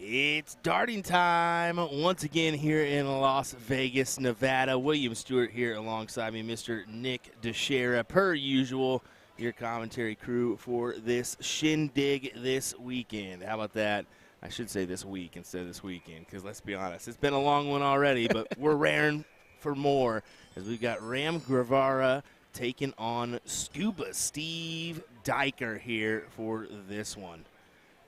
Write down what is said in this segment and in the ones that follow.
It's darting time once again here in Las Vegas, Nevada. William Stewart here alongside me, Mr. Nick DeShera, per usual, your commentary crew for this shindig this weekend. How about that? I should say this week instead of this weekend, because let's be honest, it's been a long one already, but we're raring for more as we've got Ram Guevara taking on Scuba Steve Diker here for this one.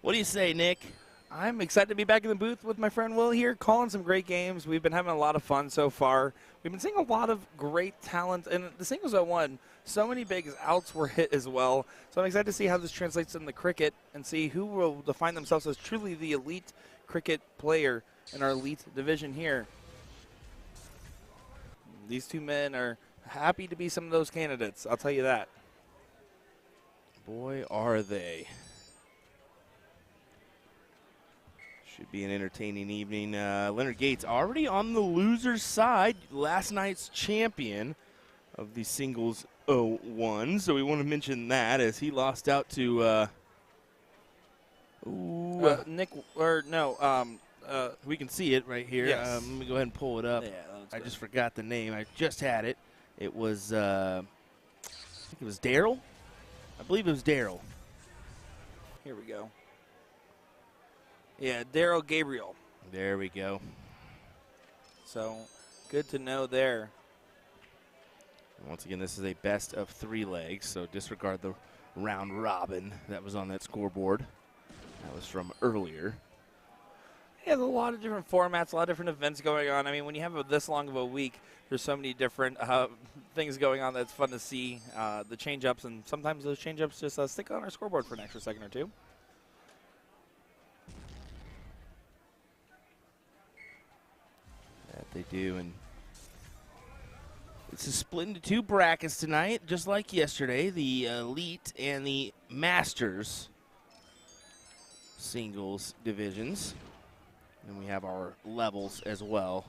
What do you say, Nick? I'm excited to be back in the booth with my friend Will here, calling some great games. We've been having a lot of fun so far. We've been seeing a lot of great talent, and the singles I won, so many big outs were hit as well. So I'm excited to see how this translates in the cricket and see who will define themselves as truly the elite cricket player in our elite division here. These two men are happy to be some of those candidates, I'll tell you that. Boy, are they. Should be an entertaining evening. Leonard Gates already on the loser's side, last night's champion of the singles 0-1. So we want to mention that as he lost out to Nick, or no, we can see it right here. Yes. Let me go ahead and pull it up. Yeah, I just forgot the name. I just had it. It was, I think it was Daryl. I believe it was Daryl. Here we go. Yeah, Daryl Gabriel. There we go. So, good to know there. Once again, this is a best of 3 legs, so disregard the round robin that was on that scoreboard. That was from earlier. Yeah, there's a lot of different formats, a lot of different events going on. I mean, when you have this long of a week, there's so many different things going on that's fun to see. The change-ups, and sometimes those change-ups just stick on our scoreboard for an extra second or two. That they do, and it's split into 2 brackets tonight, just like yesterday, the Elite and the Masters singles divisions. And we have our levels as well.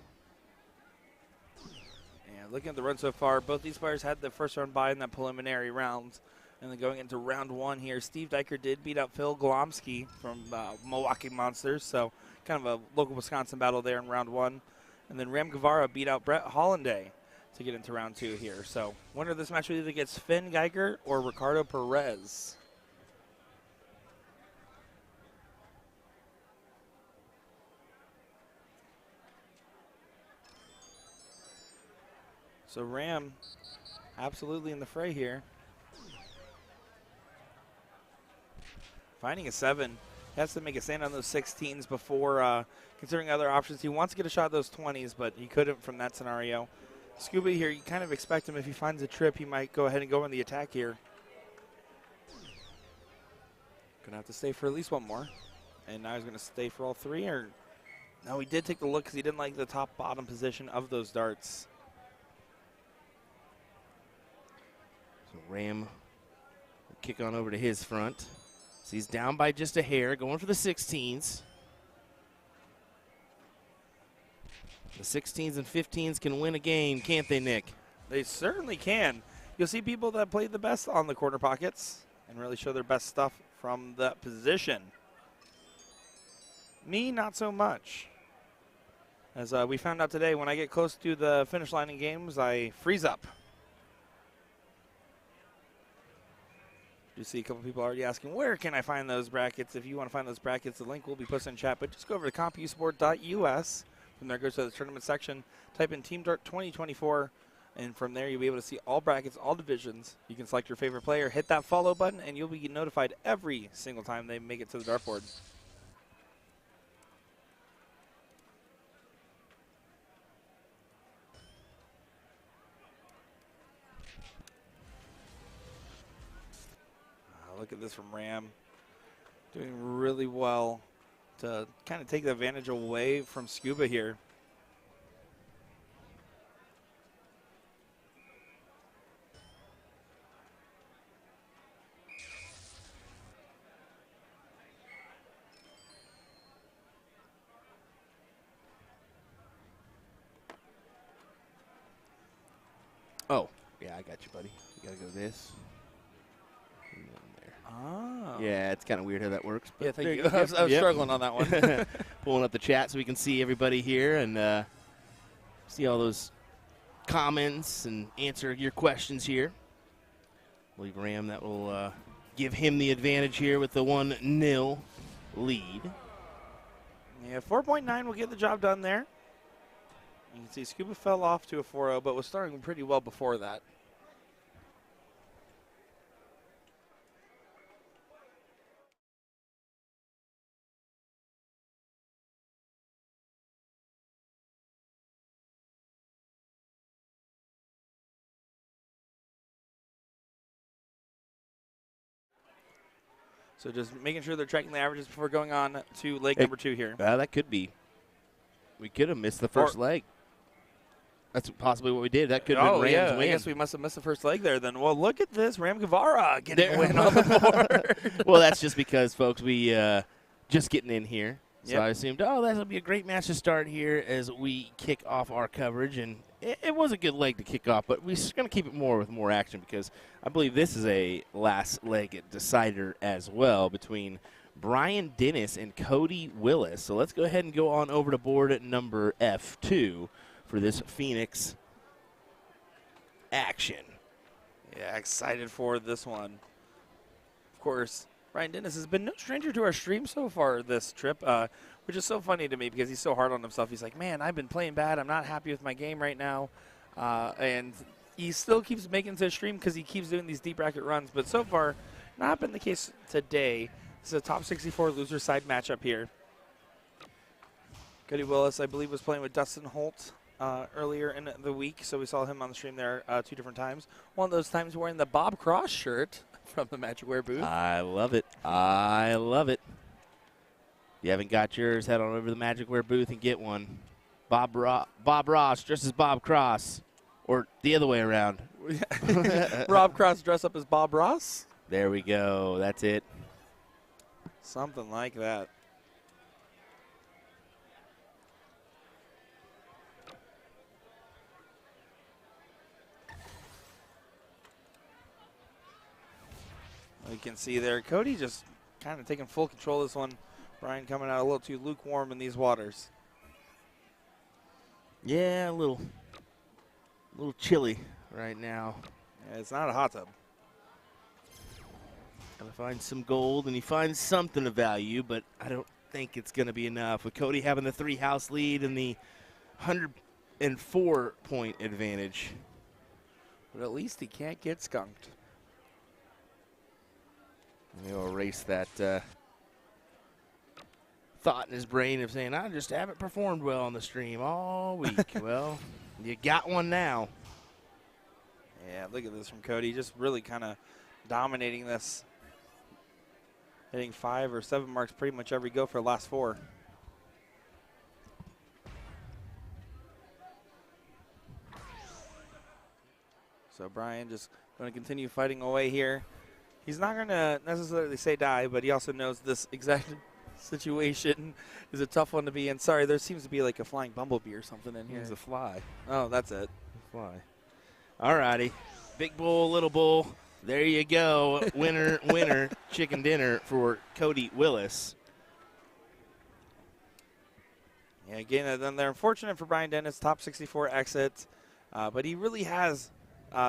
And looking at the run so far, both these players had the first round bye in that preliminary round. And then going into round 1 here, Steve Diker did beat out Phil Glomsky from Milwaukee Monsters. So kind of a local Wisconsin battle there in round 1. And then Ram Guevara beat out Brett Hollanday to get into round 2 here. So winner of this match either gets Finn Geiger or Ricardo Perez. So Ram absolutely in the fray here. Finding a 7. He has to make a stand on those 16s before considering other options. He wants to get a shot at those 20s, but he couldn't from that scenario. Scuba here, you kind of expect him if he finds a trip, he might go ahead and go on the attack here. Gonna have to stay for at least one more. And now he's gonna stay for all 3, or no, he did take the look because he didn't like the top bottom position of those darts. So Ram will kick on over to his front. So he's down by just a hair, going for the 16s. The 16s and 15s can win a game, can't they, Nick? They certainly can. You'll see people that play the best on the corner pockets and really show their best stuff from that position. Me, not so much. As we found out today, when I get close to the finish line in games, I freeze up. You see a couple people already asking, where can I find those brackets? If you want to find those brackets, the link will be posted in chat, but just go over to compusport.us. From there, go to the tournament section, type in Team Dart 2024, and from there you'll be able to see all brackets, all divisions. You can select your favorite player, hit that follow button, and you'll be notified every single time they make it to the dartboard. Look at this from Ram. Doing really well to kind of take the advantage away from Scuba here. Oh, yeah, I got you, buddy. You got to go this. And then there. Ah. Oh. Yeah, it's kind of weird how that works. Yeah, thank you. go. I was struggling on that one. Pulling up the chat so we can see everybody here and see all those comments and answer your questions here. I believe Ram, that will give him the advantage here with the 1-0 lead. Yeah, 4.9 will get the job done there. You can see Scuba fell off to a 4-0, but was starting pretty well before that. So just making sure they're checking the averages before going on to leg number 2 here. That could be. We could have missed the first leg. That's possibly what we did. That could have been Ram's win. I guess we must have missed the first leg there then. Well, look at this. Ram Guevara getting a win on the board. Well, that's just because, folks, we just getting in here. So Yep. I assumed, that'll be a great match to start here as we kick off our coverage. And it was a good leg to kick off, but we're just going to keep it more with more action because I believe this is a last leg decider as well between Brian Dennis and Cody Willis. So let's go ahead and go on over to board at number F2 for this Phoenix action. Yeah, excited for this one. Of course, Brian Dennis has been no stranger to our stream so far this trip, which is so funny to me because he's so hard on himself. He's like, man, I've been playing bad. I'm not happy with my game right now. And he still keeps making it to the stream because he keeps doing these deep bracket runs. But so far, not been the case today. This is a top 64 loser side matchup here. Cody Willis, I believe, was playing with Dustin Holt earlier in the week, so we saw him on the stream there 2 different times. One of those times wearing the Bob Cross shirt from the Magic Wear booth. I love it. I love it. If you haven't got yours, head on over to the Magic Wear booth and get one. Bob Ross dressed as Bob Cross, or the other way around. Rob Cross dressed up as Bob Ross? There we go. That's it. Something like that. You can see there, Cody just kind of taking full control of this one. Brian coming out a little too lukewarm in these waters. Yeah, a little chilly right now. Yeah, it's not a hot tub. Gotta find some gold, and he finds something of value, but I don't think it's gonna be enough. With Cody having the 3-house lead and the 104-point advantage. But at least he can't get skunked. He'll erase that thought in his brain of saying, I just haven't performed well on the stream all week. Well, you got one now. Yeah, look at this from Cody. Just really kind of dominating this. Hitting 5 or 7 marks pretty much every go for the last 4. So Brian just going to continue fighting away here. He's not going to necessarily say die, but he also knows this exact situation is a tough one to be in. Sorry, there seems to be like a flying bumblebee or something in here. Here's a fly. Oh, that's it. Fly. All righty. Big bull, little bull. There you go. Winner, winner, chicken dinner for Cody Willis. Yeah, again, then they're unfortunate for Brian Dennis, top 64 exit, but he really has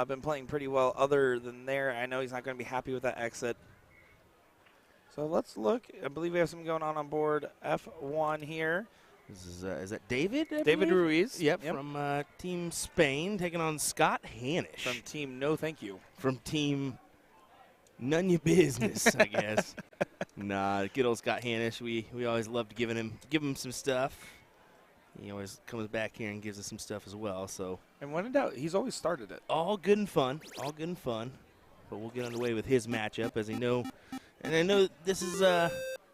been playing pretty well other than there. I know he's not going to be happy with that exit. So let's look. I believe we have something going on board F1 here. This is that David? David Ruiz. Yep, from Team Spain, taking on Scott Hanish. From Team No Thank You. From Team None Your Business, I guess. Nah, good old Scott Hanish. We always loved give him some stuff. He always comes back here and gives us some stuff as well. So, and when in doubt, he's always started it. All good and fun. All good and fun. But we'll get underway with his matchup, as I know. And I know this is going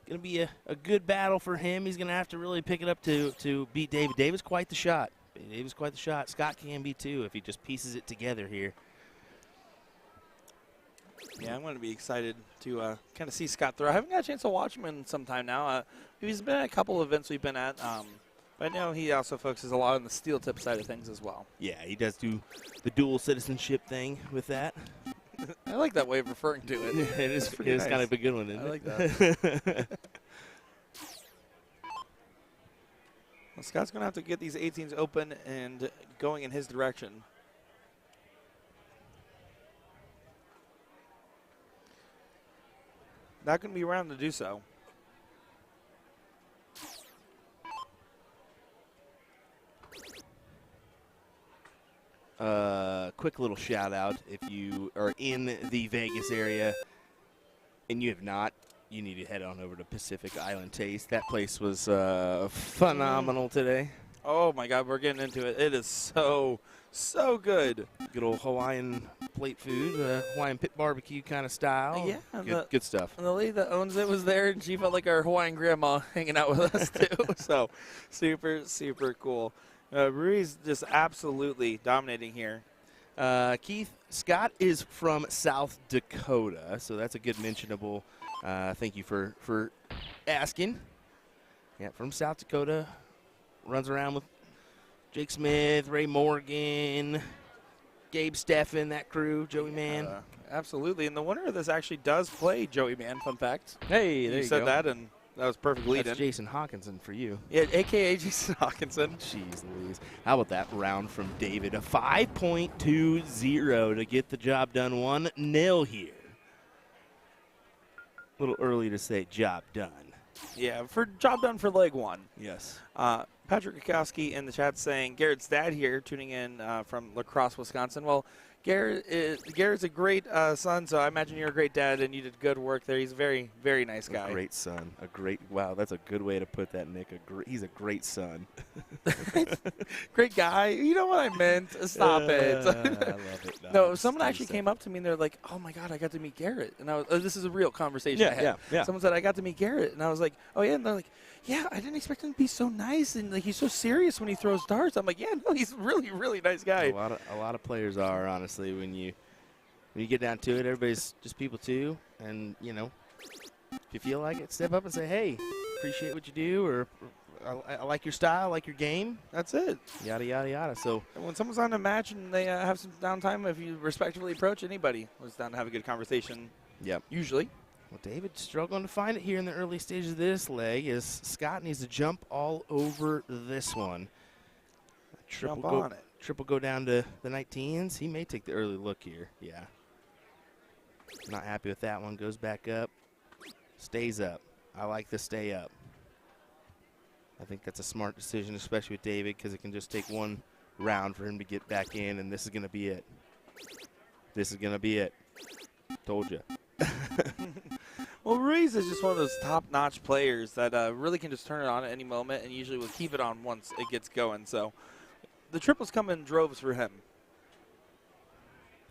to be a good battle for him. He's going to have to really pick it up to beat David. David's quite the shot. David's quite the shot. Scott can be too if he just pieces it together here. Yeah, I'm going to be excited to kind of see Scott throw. I haven't got a chance to watch him in some time now. He's been at a couple of events we've been at. But I know he also focuses a lot on the steel tip side of things as well. Yeah, he does do the dual citizenship thing with that. I like that way of referring to it. It is nice. kind of a good one, isn't I it? like that. Well, Scott's going to have to get these 18s open and going in his direction. Not going to be around to do so. Quick little shout out if you are in the Vegas area and you have not, you need to head on over to Pacific Island Taste. That place was phenomenal today. Oh my God, we're getting into it. It is so good. Good old Hawaiian plate food, Hawaiian pit barbecue kind of style. Yeah, good stuff. And the lady that owns it was there, and she felt like our Hawaiian grandma hanging out with us too. So super cool. Ruiz just absolutely dominating here. Keith, Scott is from South Dakota, so that's a good mentionable. Thank you for asking. Yeah, from South Dakota. Runs around with Jake Smith, Ray Morgan, Gabe Steffen, that crew, Joey Mann. Absolutely, and the winner of this actually does play Joey Mann, fun fact. Hey, there you said go. that, and that was perfect lead-in. That's Jason Hawkinson for you. Yeah, a.k.a. Jason Hawkinson. Jeez Louise. How about that round from David? A 5.20 to get the job done. 1-0 here. A little early to say job done. Yeah, for job done for leg one. Yes. Patrick Kukowski in the chat saying, Garrett's dad here, tuning in from La Crosse, Wisconsin. Well, Garrett's a great son, so I imagine you're a great dad, and you did good work there. He's a very, very nice guy. A great son. Wow, that's a good way to put that, Nick. He's a great son. Great guy. You know what I meant. Stop it. I love it. No, someone actually came up to me, and they're like, oh, my God, I got to meet Garrett. And I was, this is a real conversation I had. Yeah. Someone said, I got to meet Garrett. And I was like, oh, yeah. And they're like, yeah, I didn't expect him to be so nice, and like he's so serious when he throws darts. I'm like, yeah, no, he's a really, really nice guy. A lot of players are, honestly, when you get down to it. Everybody's just people too, and if you feel like it, step up and say, hey, appreciate what you do, or I like your style, I like your game. That's it. Yada yada yada. So when someone's on a match and they have some downtime, if you respectfully approach anybody, it's down to have a good conversation. Yep. Usually. Well, David struggling to find it here in the early stages of this leg as Scott needs to jump all over this one. Triple go down to the 19s. He may take the early look here. Yeah. Not happy with that one. Goes back up. Stays up. I like the stay up. I think that's a smart decision, especially with David, because it can just take one round for him to get back in, and this is going to be it. This is going to be it. Told you. Well, Ruiz is just one of those top-notch players that really can just turn it on at any moment and usually will keep it on once it gets going. So the triples come in droves for him.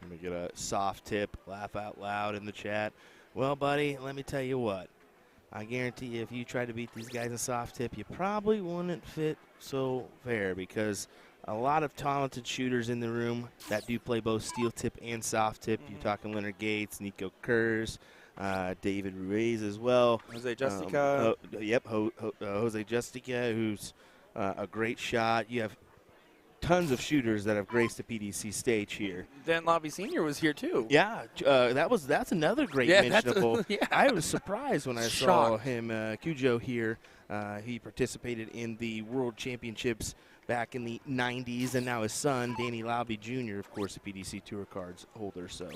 Let me get a soft tip, laugh out loud in the chat. Well, buddy, let me tell you what. I guarantee you if you tried to beat these guys in soft tip, you probably wouldn't fit so fair because a lot of talented shooters in the room that do play both steel tip and soft tip. You're talking Leonard Gates, Nico Kurz, David Ruiz as well. Jose Justica. Jose Justica, who's a great shot. You have tons of shooters that have graced the PDC stage here. Dan Lobby Sr. was here too. Yeah, that's another great mentionable. Yeah. I was surprised when I saw him, Cujo here. He participated in the World Championships back in the 90s, and now his son, Danny Lobby Jr., of course, a PDC Tour Cards holder. So,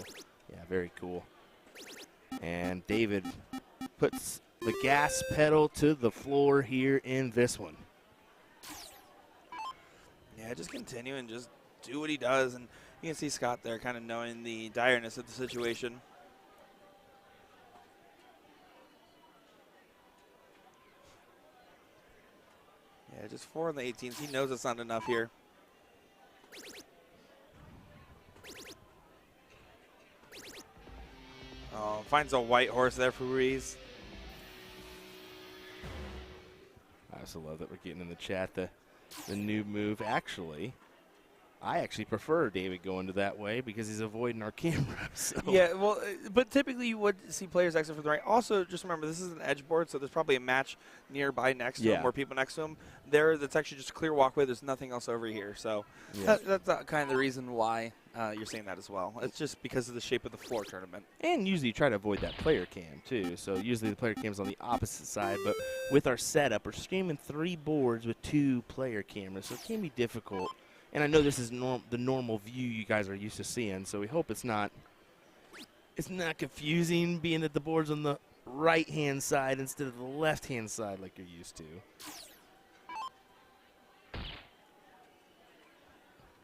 yeah, very cool. And David puts the gas pedal to the floor here in this one. Yeah, just continue and just do what he does. And you can see Scott there kind of knowing the direness of the situation. Yeah, just 4 on the 18s. He knows it's not enough here. Oh, finds a white horse there for Ruiz. I also love that we're getting in the chat the new move. Actually, I actually prefer David going to that way because he's avoiding our camera. So. Yeah, well, but typically you would see players exit from the right. Also, just remember, this is an edge board, so there's probably a match nearby next to him or people next to him. That's actually just a clear walkway. There's nothing else over here. So that's kind of the reason why you're seeing that as well. It's just because of the shape of the floor tournament. And usually you try to avoid that player cam, too. So usually the player cam's on the opposite side. But with our setup, we're streaming 3 boards with 2 player cameras, so it can be difficult. And I know this is the normal view you guys are used to seeing, so we hope it's not confusing being that the board's on the right-hand side instead of the left-hand side like you're used to.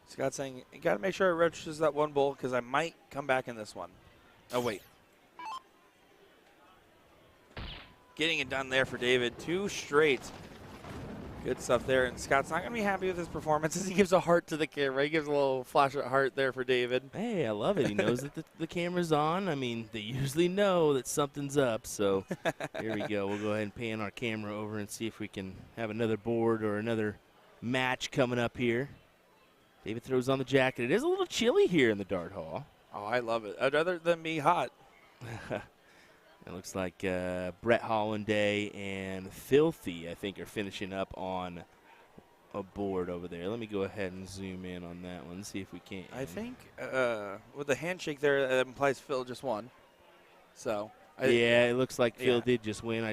Scott saying, you got to make sure it registers that one bowl because I might come back in this one. Oh, wait. Getting it done there for David. 2 straight. Good stuff there, and Scott's not going to be happy with his performance as he gives a heart to the camera. He gives a little flash of heart there for David. Hey, I love it. He knows that the camera's on. I mean, they usually know that something's up, so here we go. We'll go ahead and pan our camera over and see if we can have another board or another match coming up here. David throws on the jacket. It is a little chilly here in the Dart Hall. Oh, I love it. I'd rather than be hot. It looks like Brett Hollanday and Filthy, I think, are finishing up on a board over there. Let me go ahead and zoom in on that one, see if we can. I think with the handshake there, that implies Phil just won. So. Yeah, it looks like Phil did just win.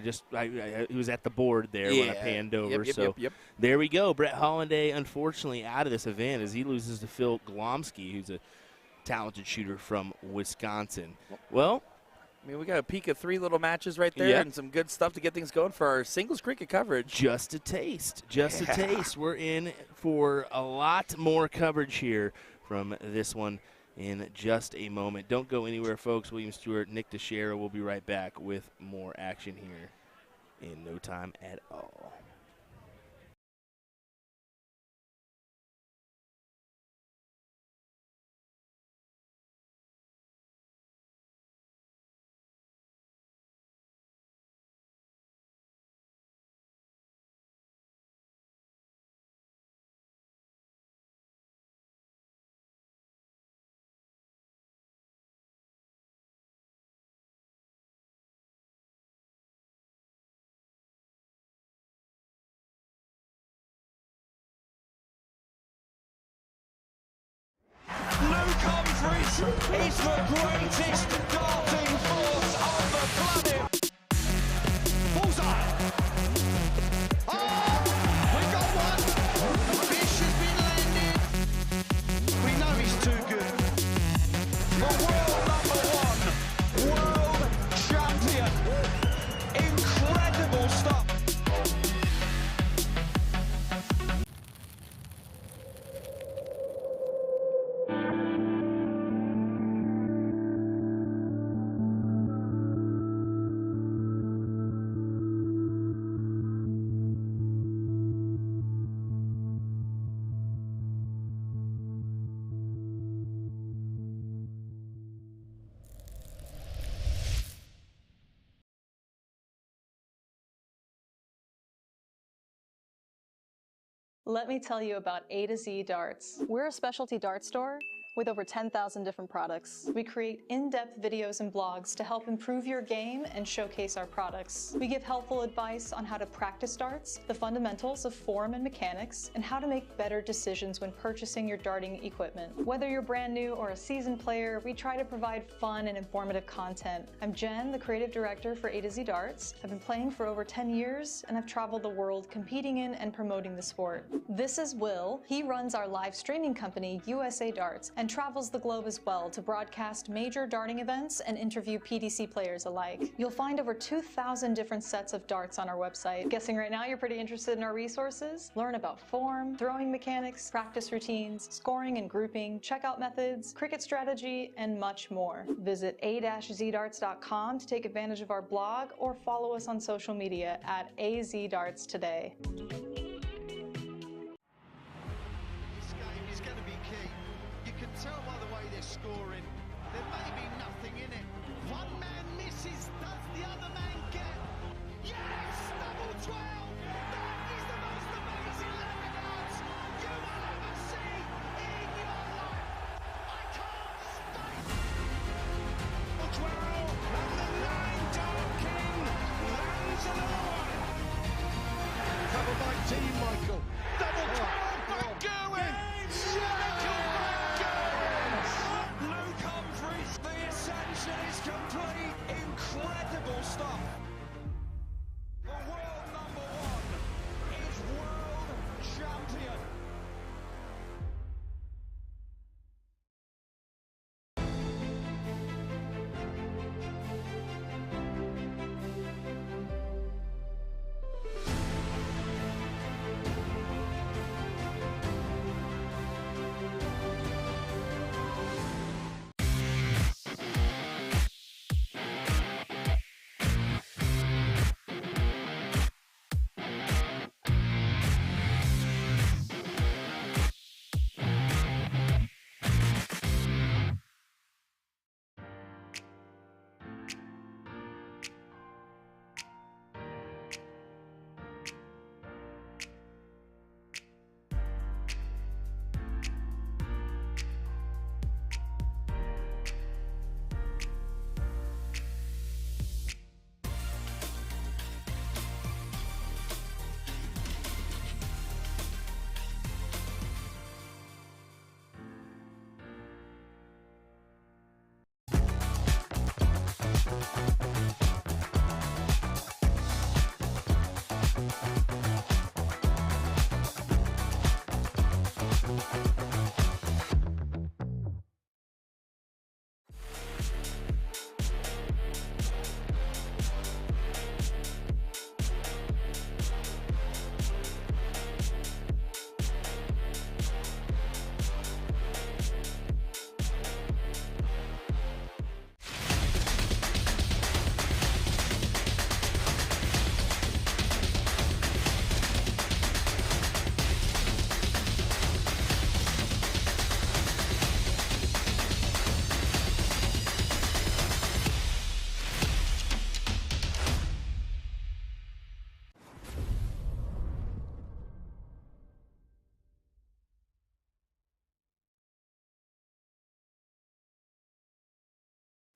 He was at the board there when I panned over. Yep. There we go. Brett Hollanday, unfortunately, out of this event as he loses to Phil Glomsky, who's a talented shooter from Wisconsin. Well, I mean, we got a peek of 3 little matches right there and some good stuff to get things going for our singles cricket coverage. Just a taste. Just a taste. We're in for a lot more coverage here from this one in just a moment. Don't go anywhere, folks. William Stewart, Nick Teixeira will be right back with more action here in no time at all. Humphries is the greatest darting force on the planet. Bullseye. Oh, we got one. Fish has been landed. We know he's too good. The world #1, world champion. Incredible stuff. Let me tell you about A to Z Darts. We're a specialty dart store with over 10,000 different products. We create in-depth videos and blogs to help improve your game and showcase our products. We give helpful advice on how to practice darts, the fundamentals of form and mechanics, and how to make better decisions when purchasing your darting equipment. Whether you're brand new or a seasoned player, we try to provide fun and informative content. I'm Jen, the creative director for A to Z Darts. I've been playing for over 10 years, and I've traveled the world competing in and promoting the sport. This is Will. He runs our live streaming company, USA Darts, and travels the globe as well to broadcast major darting events and interview PDC players alike. You'll find over 2,000 different sets of darts on our website. Guessing right now you're pretty interested in our resources? Learn about form, throwing mechanics, practice routines, scoring and grouping, checkout methods, cricket strategy, and much more. Visit a-zdarts.com to take advantage of our blog or follow us on social media at AZDarts today. Tell by the way they're scoring, there may be nothing in it. One man misses, does the other man get? Yes! Double 12! That is the most amazing leg of darts you will ever see in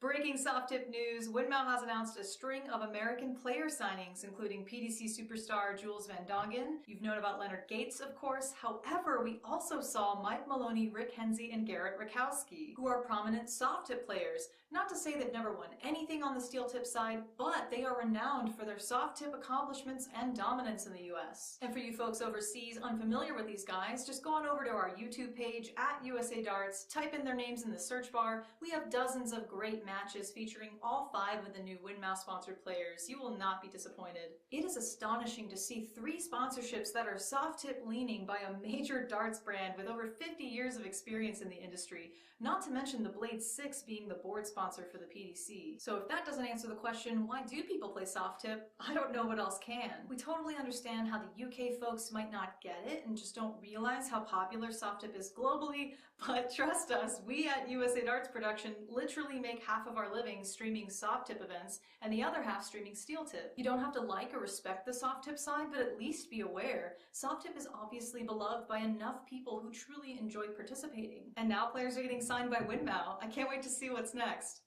Breaking soft tip news, Windmill has announced a string of American player signings, including PDC superstar Jules Van Dongen. You've known about Leonard Gates, of course. However, we also saw Mike Maloney, Rick Hensey, and Garrett Rakowski, who are prominent soft tip players. Not to say they've never won anything on the steel tip side, but they are renowned for their soft tip accomplishments and dominance in the US. And for you folks overseas unfamiliar with these guys, just go on over to our YouTube page at USA Darts, type in their names in the search bar. We have dozens of great matches featuring all 5 of the new Windmouse sponsored players. You will not be disappointed. It is astonishing to see 3 sponsorships that are soft tip leaning by a major darts brand with over 50 years of experience in the industry, not to mention the Blade 6 being the board sponsor for the PDC. So if that doesn't answer the question, why do people play soft tip? I don't know what else can. We totally understand how the UK folks might not get it and just don't realize how popular soft tip is globally, but trust us, we at USA Darts Production literally make half of our living streaming soft tip events and the other half streaming steel tip. You don't have to like or respect the soft tip side, but at least be aware. Soft tip is obviously beloved by enough people who truly enjoy participating. And now players are getting signed by Windmow. I can't wait to see what's next.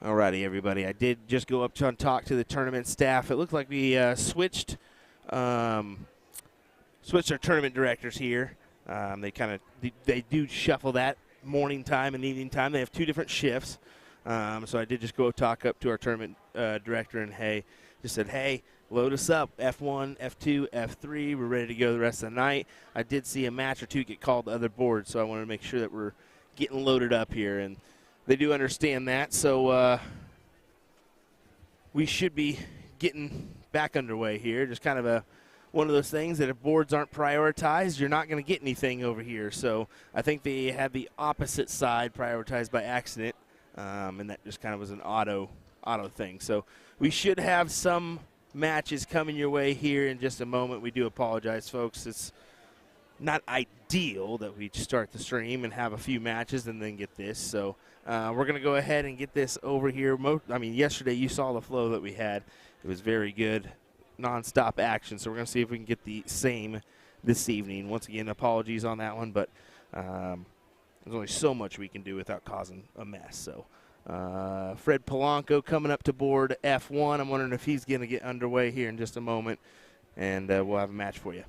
Alrighty, everybody. I did just go up to and talk to the tournament staff. It looked like we switched our tournament directors here. They do shuffle that morning time and evening time. They have 2 different shifts. So I did just go talk up to our tournament director and just said, hey, load us up, F1, F2, F3. We're ready to go the rest of the night. I did see a match or 2 get called to other boards, so I wanted to make sure that we're getting loaded up here. And they do understand that, so we should be getting back underway here. Just kind of one of those things that if boards aren't prioritized, you're not going to get anything over here. So I think they had the opposite side prioritized by accident, and that just kind of was an auto thing. So we should have some matches coming your way here in just a moment. We do apologize, folks. It's not ideal that we start the stream and have a few matches and then get this. So we're going to go ahead and get this over here. Yesterday you saw the flow that we had. It was very good, nonstop action. So we're going to see if we can get the same this evening. Once again, apologies on that one, but there's only so much we can do without causing a mess. So Fred Polanco coming up to board F1. I'm wondering if he's going to get underway here in just a moment, and we'll have a match for you.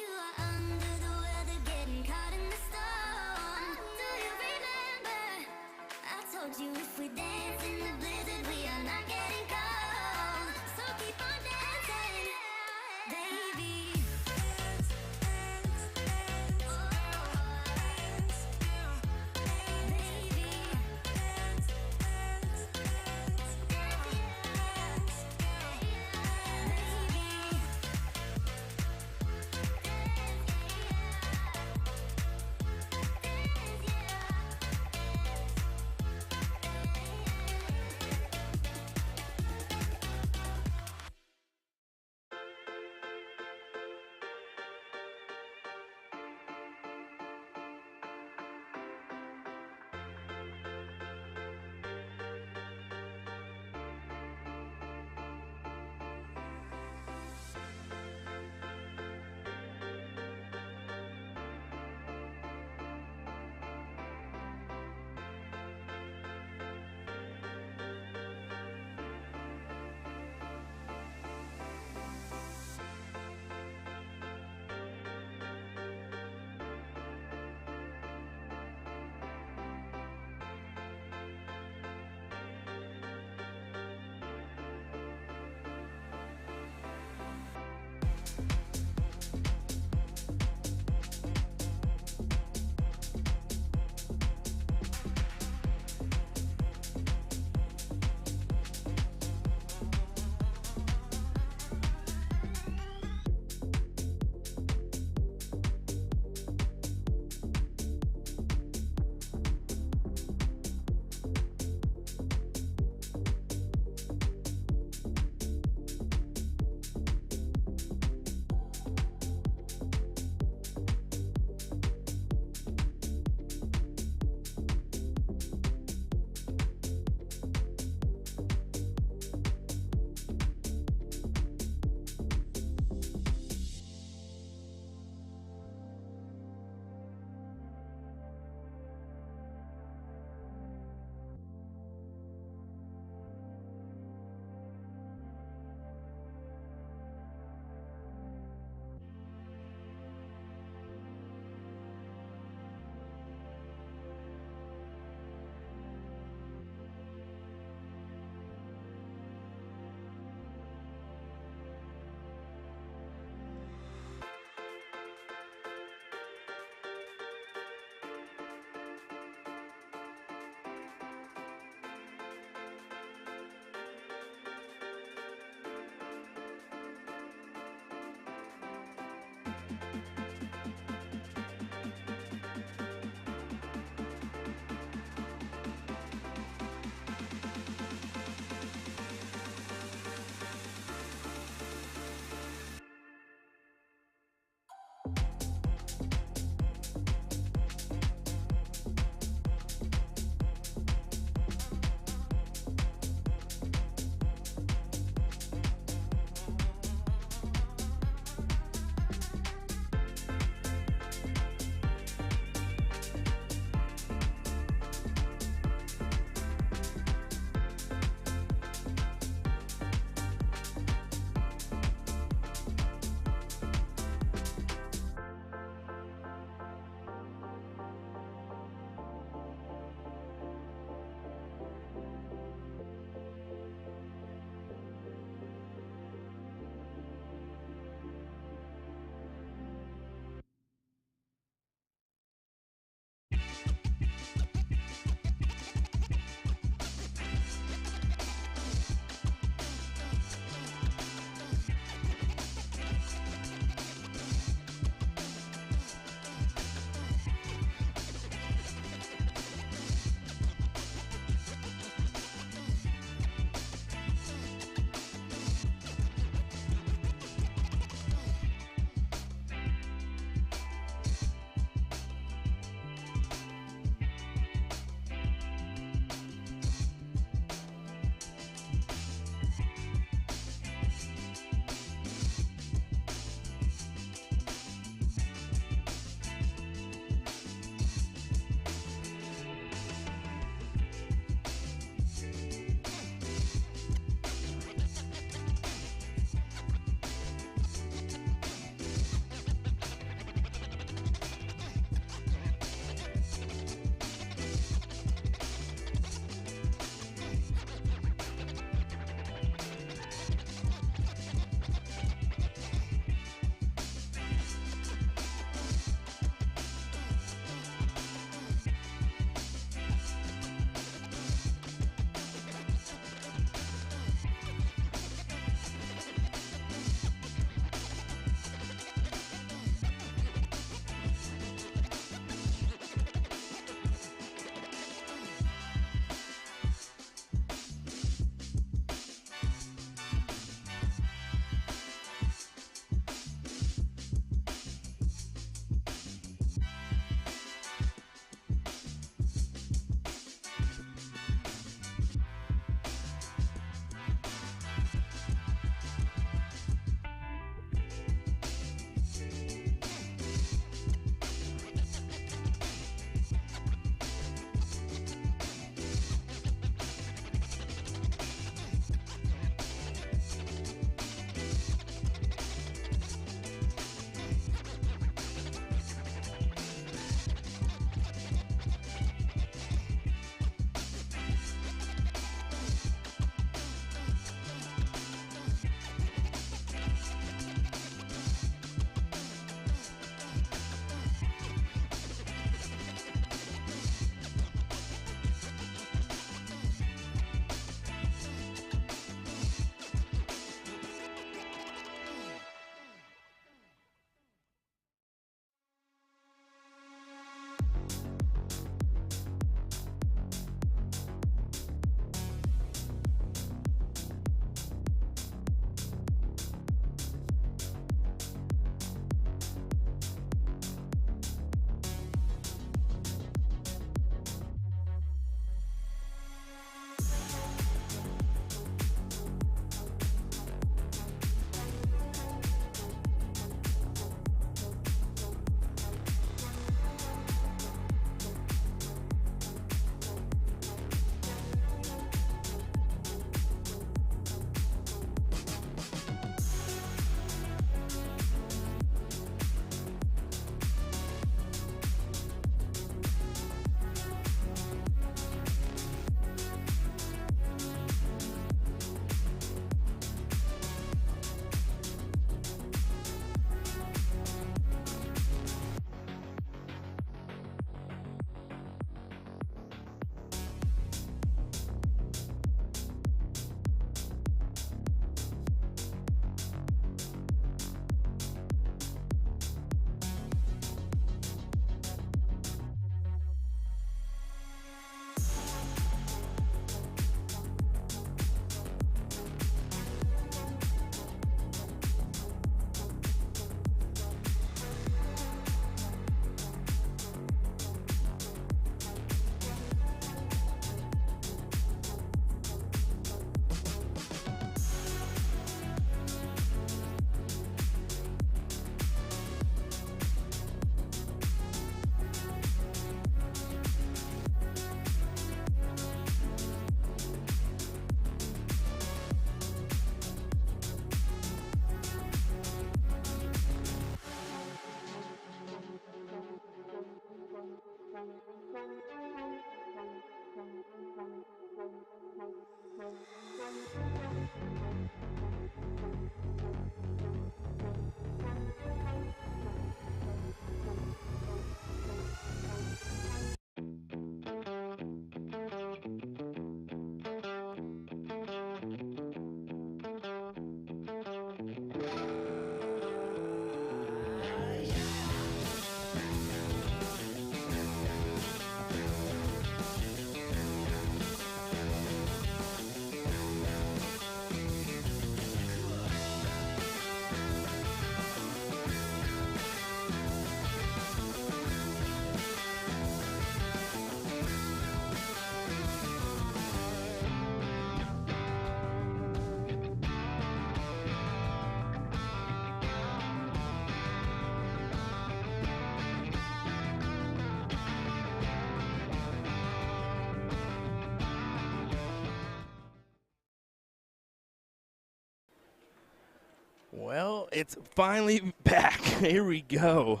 Well, it's finally back. Here we go.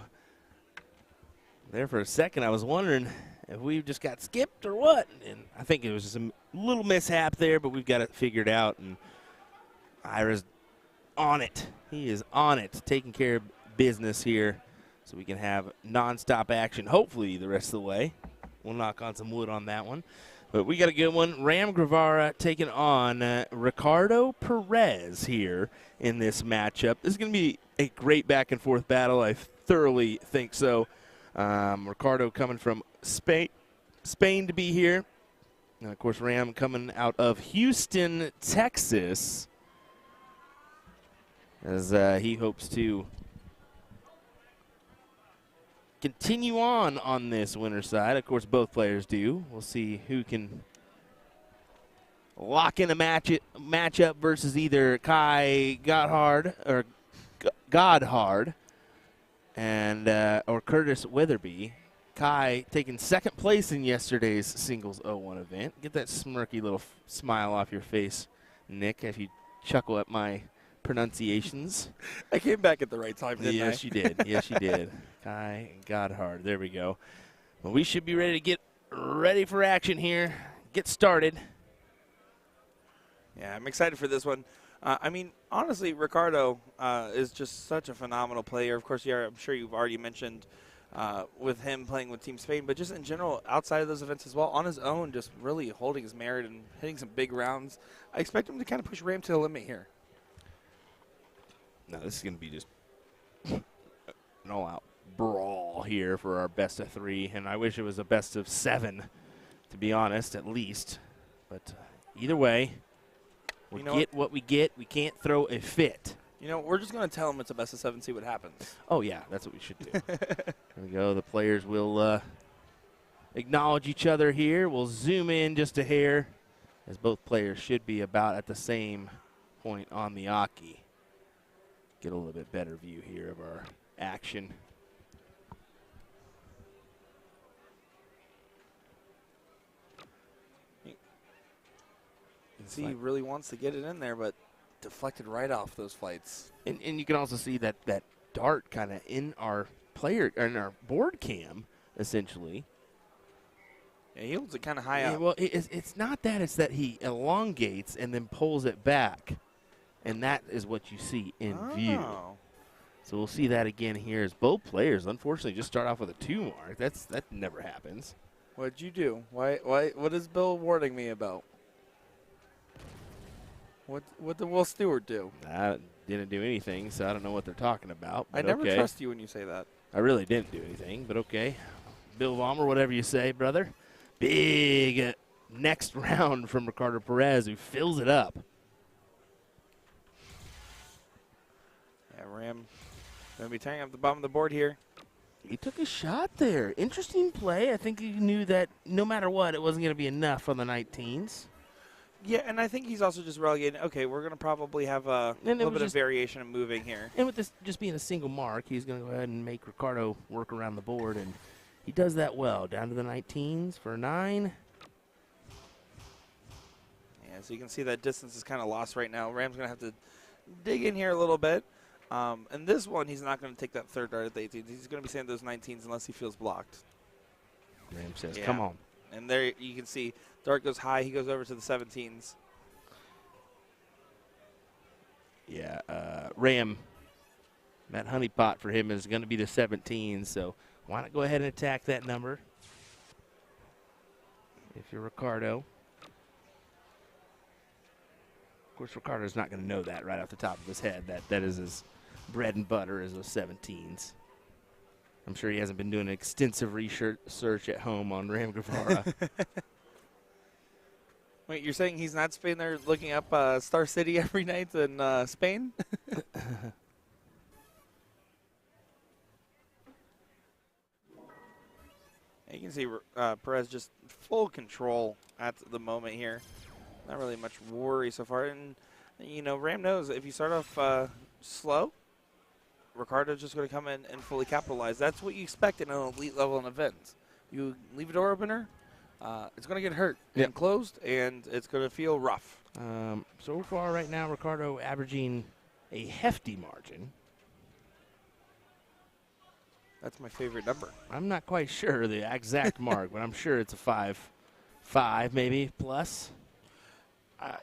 There for a second, I was wondering if we just got skipped or what. And I think it was just a little mishap there, but we've got it figured out. And Ira's on it. He is on it, taking care of business here so we can have nonstop action, hopefully, the rest of the way. We'll knock on some wood on that one. But we got a good one. Ram Guevara taking on Ricardo Perez here in this matchup. This is going to be a great back-and-forth battle. I thoroughly think so. Ricardo coming from Spain to be here. And, of course, Ram coming out of Houston, Texas, as he hopes to continue on this winner's side. Of course, both players do. We'll see who can lock in a matchup versus either Kai Godhard and or Curtis Weatherby. Kai taking second place in yesterday's singles 0-1 event. Get that smirky little smile off your face, Nick, if you chuckle at my pronunciations. I came back at the right time, didn't I? Yes, you did. Yes, you did. Kai Godhard. There we go. Well, we should be ready to get ready for action here. Get started. Yeah, I'm excited for this one. I mean, honestly, Ricardo is just such a phenomenal player. Of course, I'm sure you've already mentioned with him playing with Team Spain, but just in general, outside of those events as well, on his own, just really holding his merit and hitting some big rounds. I expect him to kind of push Ram to the limit here. No, this is going to be just an all-out brawl here for our best of 3, and I wish it was a best of 7, to be honest, at least. But either way, we get what we get. We can't throw a fit. You know, we're just going to tell him it's a best of 7, see what happens. Oh, yeah, that's what we should do. There we go. The players will acknowledge each other here. We'll zoom in just a hair, as both players should be about at the same point on the Aki. Get a little bit better view here of our action. You can see he really wants to get it in there, but deflected right off those flights. And you can also see that dart kind of in our board cam, essentially. Yeah, he holds it kind of high up. Well, it's not that. It's that he elongates and then pulls it back. And that is what you see in view. So we'll see that again here as both players, unfortunately, just start off with a 2 mark. That never happens. What'd you do? What is Bill warning me about? What did Will Stewart do? I didn't do anything, so I don't know what they're talking about. I never trust you when you say that. I really didn't do anything, but okay. Bill Vollmer, whatever you say, brother. Big next round from Ricardo Perez, who fills it up. Yeah, Ram going to be tearing up the bottom of the board here. He took a shot there. Interesting play. I think he knew that no matter what, it wasn't going to be enough on the 19s. Yeah, and I think he's also just relegating. Okay, we're going to probably have a little bit of variation of moving here. And with this just being a single mark, he's going to go ahead and make Ricardo work around the board, and he does that well. Down to the 19s for a 9. Yeah, so you can see that distance is kind of lost right now. Ram's going to have to dig in here a little bit. And this one, he's not going to take that third dart at the 18s. He's going to be staying at those 19s unless he feels blocked. Ram says, Yeah. come on. And there you can see Dart goes high. He goes over to the 17s. Yeah, Ram, that honeypot for him is going to be the 17, so why not go ahead and attack that number if you're Ricardo. Of course, Ricardo's not going to know that right off the top of his head. That is his bread and butter is those 17s. I'm sure he hasn't been doing an extensive research at home on Ram Guevara. Wait, you're saying he's not Spain there looking up Star City every night in Spain? You can see Perez just full control at the moment here. Not really much worry so far. And, you know, Ram knows if you start off slow, Ricardo's just going to come in and fully capitalize. That's what you expect in an elite level in events. You leave a door opener, it's going to get hurt and closed, and it's going to feel rough. So far right now, Ricardo averaging a hefty margin. That's my favorite number. I'm not quite sure the exact mark, but I'm sure it's a 5 maybe plus.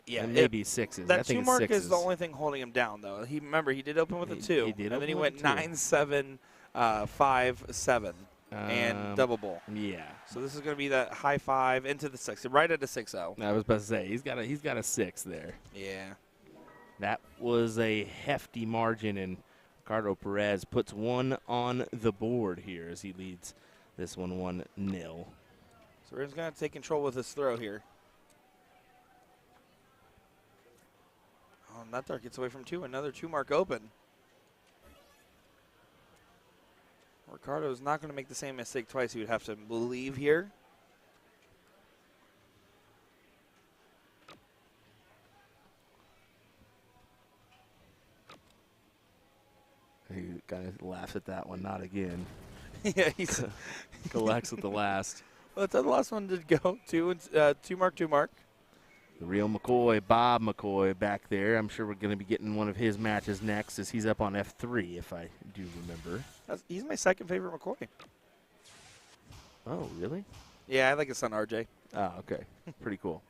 Yeah, and maybe 6s. That I think 2 it's mark 6s. is the only thing holding him down, though. Remember, he did open with a 2, he did and then he open went with a 2. 9-7, 5-7, and double bowl. Yeah. So this is going to be that high 5 into the 6, right at a 6-0. I was about to say he's got a 6 there. Yeah. That was a hefty margin, and Ricardo Perez puts 1 on the board here as he leads this one 1-0. So Ram's going to take control with his throw here. Oh, and that dart gets away from 2. Another 2 mark open. Ricardo's not going to make the same mistake twice. He would have to believe here. He kind of laughs at that one. Not again. Yeah, he's Collects with the last. well, that's how the last one did go. 2 mark, 2 mark. The real McCoy, Bob McCoy, back there. I'm sure we're going to be getting one of his matches next as he's up on F3, if I do remember. He's my second favorite McCoy. Oh, really? Yeah, I like his son, RJ. Oh, okay. Pretty cool.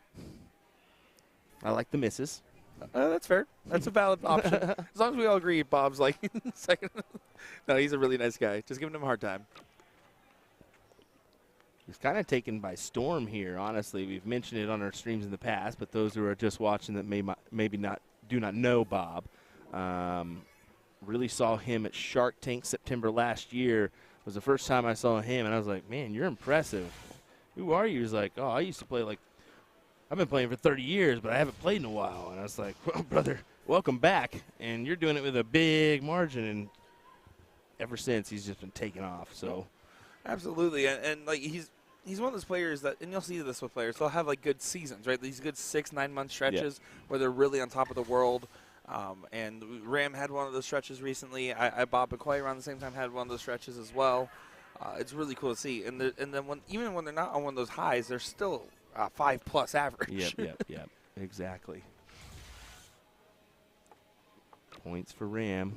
I like the misses. That's fair. That's a valid option. As long as we all agree Bob's like second. No, he's a really nice guy. Just giving him a hard time. He's kind of taken by storm here, honestly. We've mentioned it on our streams in the past, but those who are just watching that do not know Bob, really saw him at Shark Tank September last year. It was the first time I saw him, and I was like, man, you're impressive. Who are you? He's like, oh, I used to play I've been playing for 30 years, but I haven't played in a while. And I was like, well, brother, welcome back. And you're doing it with a big margin, and ever since he's just been taking off. So, absolutely, and like he's one of those players that, and you'll see this with players, they'll have like good seasons, right? These good 6-9 month stretches where they're really on top of the world. And Ram had one of those stretches recently. Bob McCoy around the same time had one of those stretches as well. It's really cool to see. And then even when they're not on one of those highs, they're still 5+ average. Yep, exactly. Points for Ram.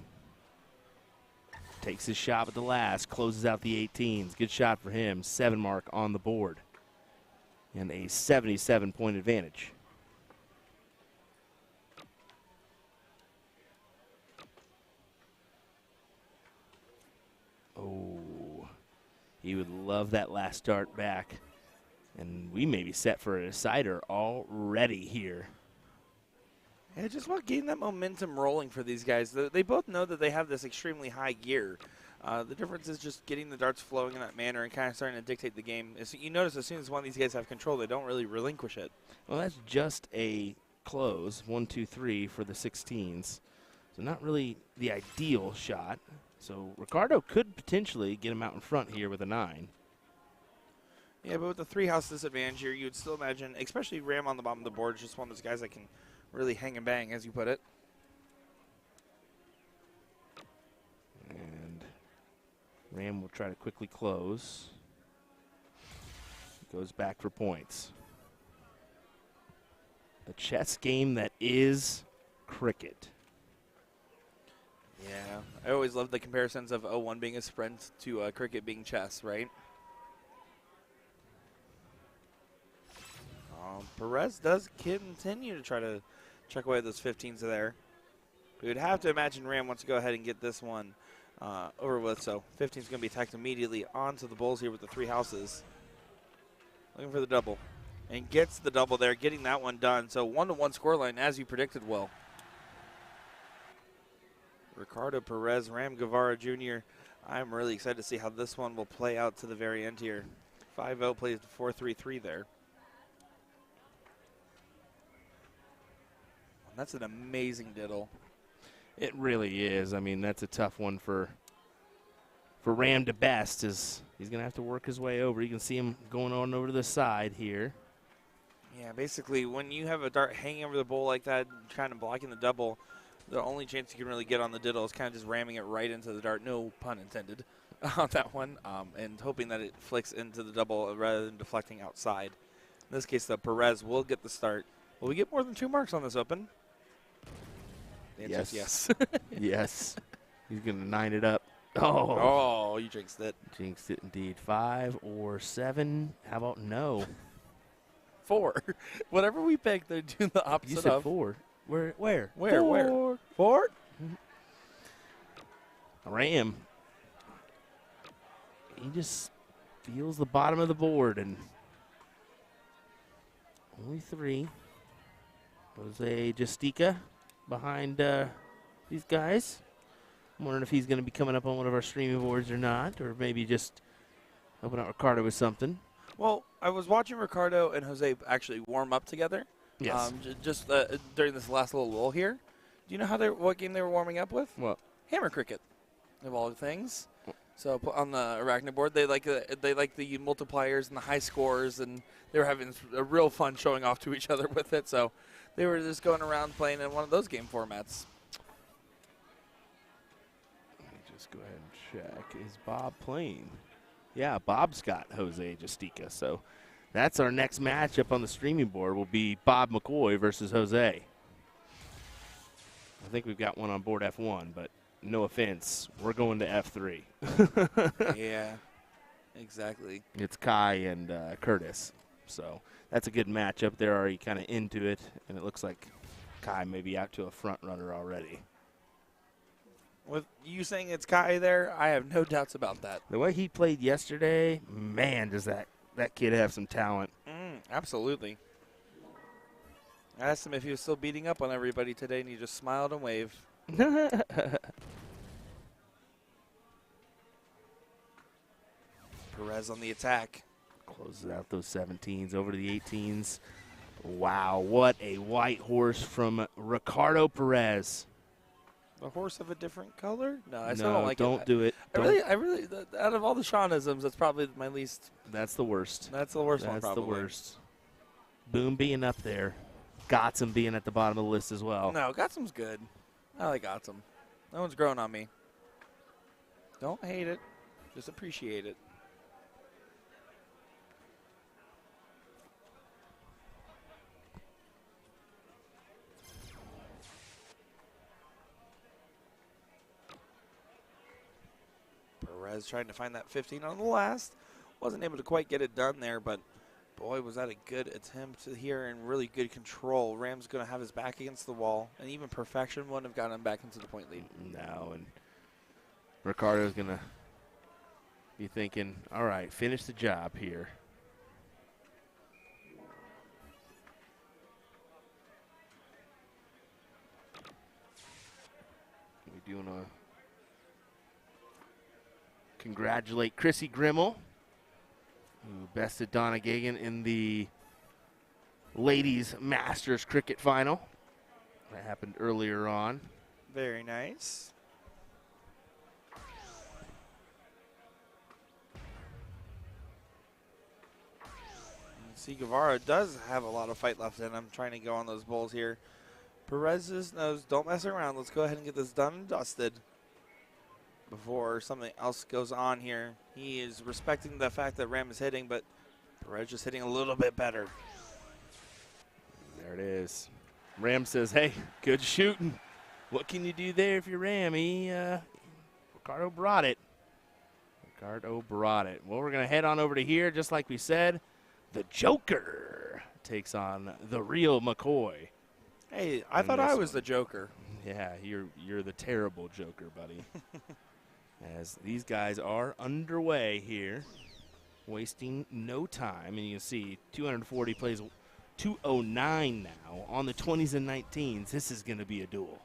Takes his shot at the last, closes out the 18s. Good shot for him. 7 mark on the board. And a 77-point advantage. Oh, he would love that last dart back. And we may be set for a decider already here. Yeah, just about getting that momentum rolling for these guys. They both know that they have this extremely high gear. The difference is just getting the darts flowing in that manner and kind of starting to dictate the game. You notice as soon as one of these guys have control, they don't really relinquish it. Well, that's just a close, 1, 2, 3 for the 16s. So not really the ideal shot. So Ricardo could potentially get him out in front here with a 9. Yeah, but with the 3-house disadvantage here, you would still imagine, especially Ram on the bottom of the board, just one of those guys that can really hang and bang, as you put it. And Ram will try to quickly close. Goes back for points. A chess game that is cricket. Yeah, I always love the comparisons of 0-1 being a sprint to cricket being chess, right? Perez does continue to try to check away those 15s there. We would have to imagine Ram wants to go ahead and get this one over with. So 15 is going to be attacked immediately onto the Bulls here with the 3 houses. Looking for the double. And gets the double there, getting that one done. So 1-1 scoreline as you predicted, Will. Ricardo Perez, Ram Guevara Jr. I'm really excited to see how this one will play out to the very end here. 5-0 plays 4-3-3 there. That's an amazing diddle. It really is. I mean, that's a tough one for Ram to best. Is he's going to have to work his way over. You can see him going on over to the side here. Yeah, basically, when you have a dart hanging over the bowl like that, kind of blocking the double, the only chance you can really get on the diddle is kind of just ramming it right into the dart. No pun intended on that one, and hoping that it flicks into the double rather than deflecting outside. In this case, though, Perez will get the start. Will we get more than 2 marks on this open? The answer is yes. Yes. He's going to 9 it up. Oh, you jinxed it. Jinxed it indeed. 5 or 7. How about no? 4. Whatever we pick, they do the opposite You said of. 4. Where? 4. 4? Ram. He just feels the bottom of the board, and only 3. Jose Justica behind these guys. I'm wondering if he's going to be coming up on one of our streaming boards or not, or maybe just helping out Ricardo with something. Well, I was watching Ricardo and Jose actually warm up together. Yes. Just during this last little lull here. Do you know what game they were warming up with? What? Hammer cricket, of all things. So on the Arachne board, they like the multipliers and the high scores, and they were having a real fun showing off to each other with it. So they were just going around playing in one of those game formats. Let me just go ahead and check. Is Bob playing? Yeah, Bob's got Jose Justica. So that's our next matchup on the streaming board will be Bob McCoy versus Jose. I think we've got one on board F1, but no offense, we're going to F3. Yeah, exactly. It's Kai and Curtis. So that's a good matchup. They're already kind of into it, and it looks like Kai may be out to a front runner already. With you saying it's Kai there, I have no doubts about that. The way he played yesterday, man, does that kid have some talent. Absolutely. I asked him if he was still beating up on everybody today, and he just smiled and waved. Perez on the attack. Closes out those 17s over to the 18s. Wow, what a white horse from Ricardo Perez. The horse of a different color? No, I still don't like it. Don't do it. I really, out of all the Seanisms, that's probably my least. That's the worst. That's the worst one, That's probably. the worst. Boom being up there. Gotsum being at the bottom of the list as well. No, Gotsum's good. I like Gotsum. That one's growing on me. Don't hate it. Just appreciate it. Perez trying to find that 15 on the last. Wasn't able to quite get it done there, but boy, was that a good attempt here and really good control. Ram's going to have his back against the wall, and even perfection wouldn't have gotten him back into the point lead. No, and Ricardo's going to be thinking, all right, finish the job here. We do want to congratulate Chrissy Grimmel, who bested Donna Gagan in the Ladies Masters Cricket Final. That happened earlier on. Very nice. See, Guevara does have a lot of fight left in him. Trying to go on those bowls here. Perez just knows, don't mess around. Let's go ahead and get this done and dusted before something else goes on here. He is respecting the fact that Ram is hitting, but Perez just hitting a little bit better. There it is. Ram says, hey, good shooting. What can you do there if you're Ram? Ricardo brought it. Well, we're going to head on over to here, just like we said. The Joker, Dart takes on the real McCoy. Hey, I in thought this I was one. the Joker. Yeah, you're the terrible Joker, buddy. As these guys are underway here, wasting no time. And you can see 240 plays 209 now on the 20s and 19s. This is going to be a duel.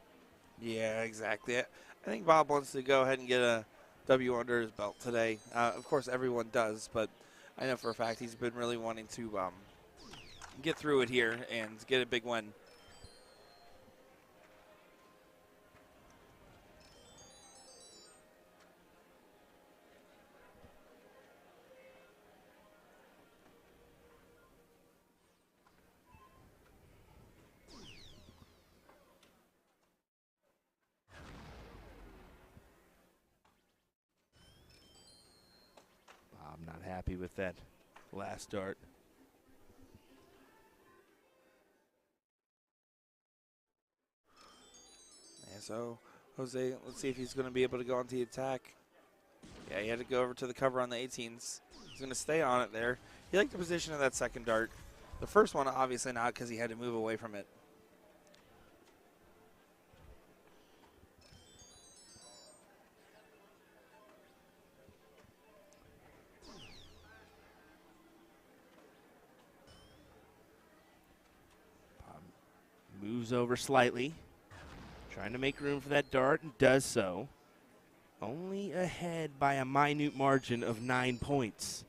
Yeah, exactly. I think Bob wants to go ahead and get a W under his belt today. Of course, everyone does, but I know for a fact he's been really wanting to get through it here and get a big win. I'm not happy with that last dart. Yeah, so Jose, let's see if he's going to be able to go on to the attack. Yeah, he had to go over to the cover on the 18s. He's going to stay on it there. He liked the position of that second dart. The first one, obviously not, because he had to move away from it. Moves over slightly, trying to make room for that dart, and does so. Only ahead by a minute margin of 9 points.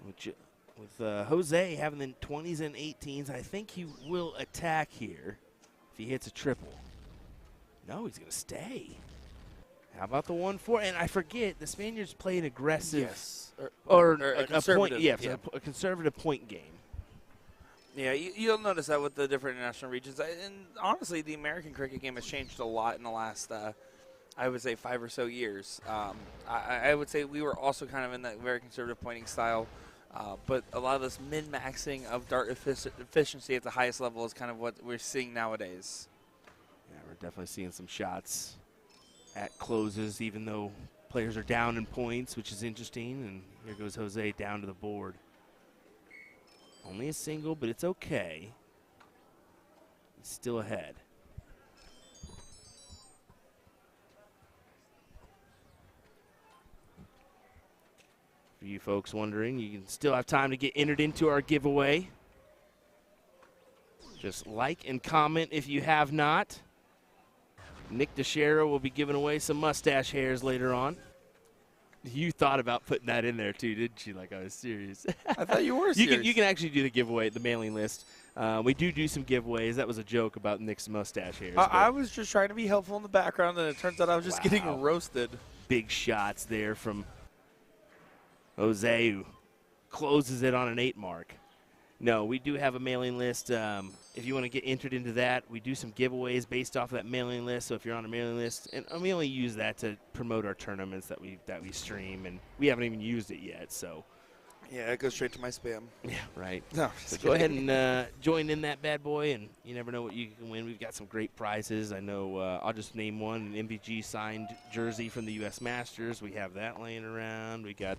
Which, with Jose having the 20s and 18s, I think he will attack here if he hits a triple. No, he's going to stay. How about the 1-4? And I forget, the Spaniards play an aggressive, Yes. or a point, conservative, yeah, yeah. a conservative point game. Yeah, you'll notice that with the different international regions. And honestly, the American cricket game has changed a lot in the last, I would say, 5 or so years. I would say we were also kind of in that very conservative pointing style. But a lot of this min-maxing of dart efficiency at the highest level is kind of what we're seeing nowadays. Yeah, we're definitely seeing some shots at closes, even though players are down in points, which is interesting. And here goes Jose down to the board. Only a single, but it's okay. He's still ahead. For you folks wondering, you can still have time to get entered into our giveaway. Just like and comment if you have not. Nick DeShera will be giving away some mustache hairs later on. You thought about putting that in there too, didn't you? Like I was serious. I thought you were serious. You can actually do the giveaway at the mailing list. We do some giveaways. That was a joke about Nick's mustache hairs. I was just trying to be helpful in the background, and it turns out I was just getting roasted. Big shots there from Jose, who closes it on an 8 mark. No, we do have a mailing list. If you want to get entered into that, we do some giveaways based off of that mailing list. So if you're on a mailing list, and we only use that to promote our tournaments that we stream, and we haven't even used it yet. So Yeah, it goes straight to my spam. yeah, right. No, So go ahead and join in that bad boy, and you never know what you can win. We've got some great prizes. I know I'll just name one, an MVG signed jersey from the U.S. Masters. We have that laying around. We got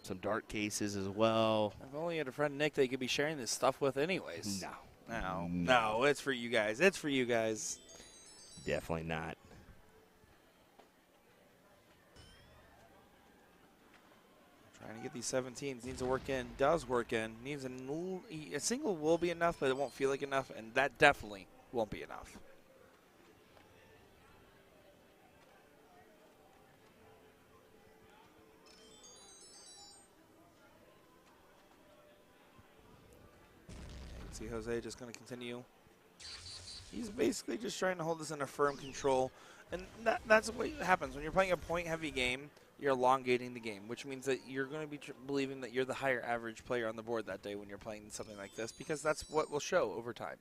some dart cases as well. I've only had a friend, Nick, that you could be sharing this stuff with anyways. No, No, it's for you guys. It's for you guys. definitely not. Trying to get these 17s. Needs to work in. Does work in. Needs a single will be enough, but it won't feel like enough, and that definitely won't be enough. See Jose just going to continue. He's basically just trying to hold this in a firm control. And that's what happens. When you're playing a point-heavy game, you're elongating the game, which means that you're going to be believing that you're the higher average player on the board that day when you're playing something like this, because that's what will show over time.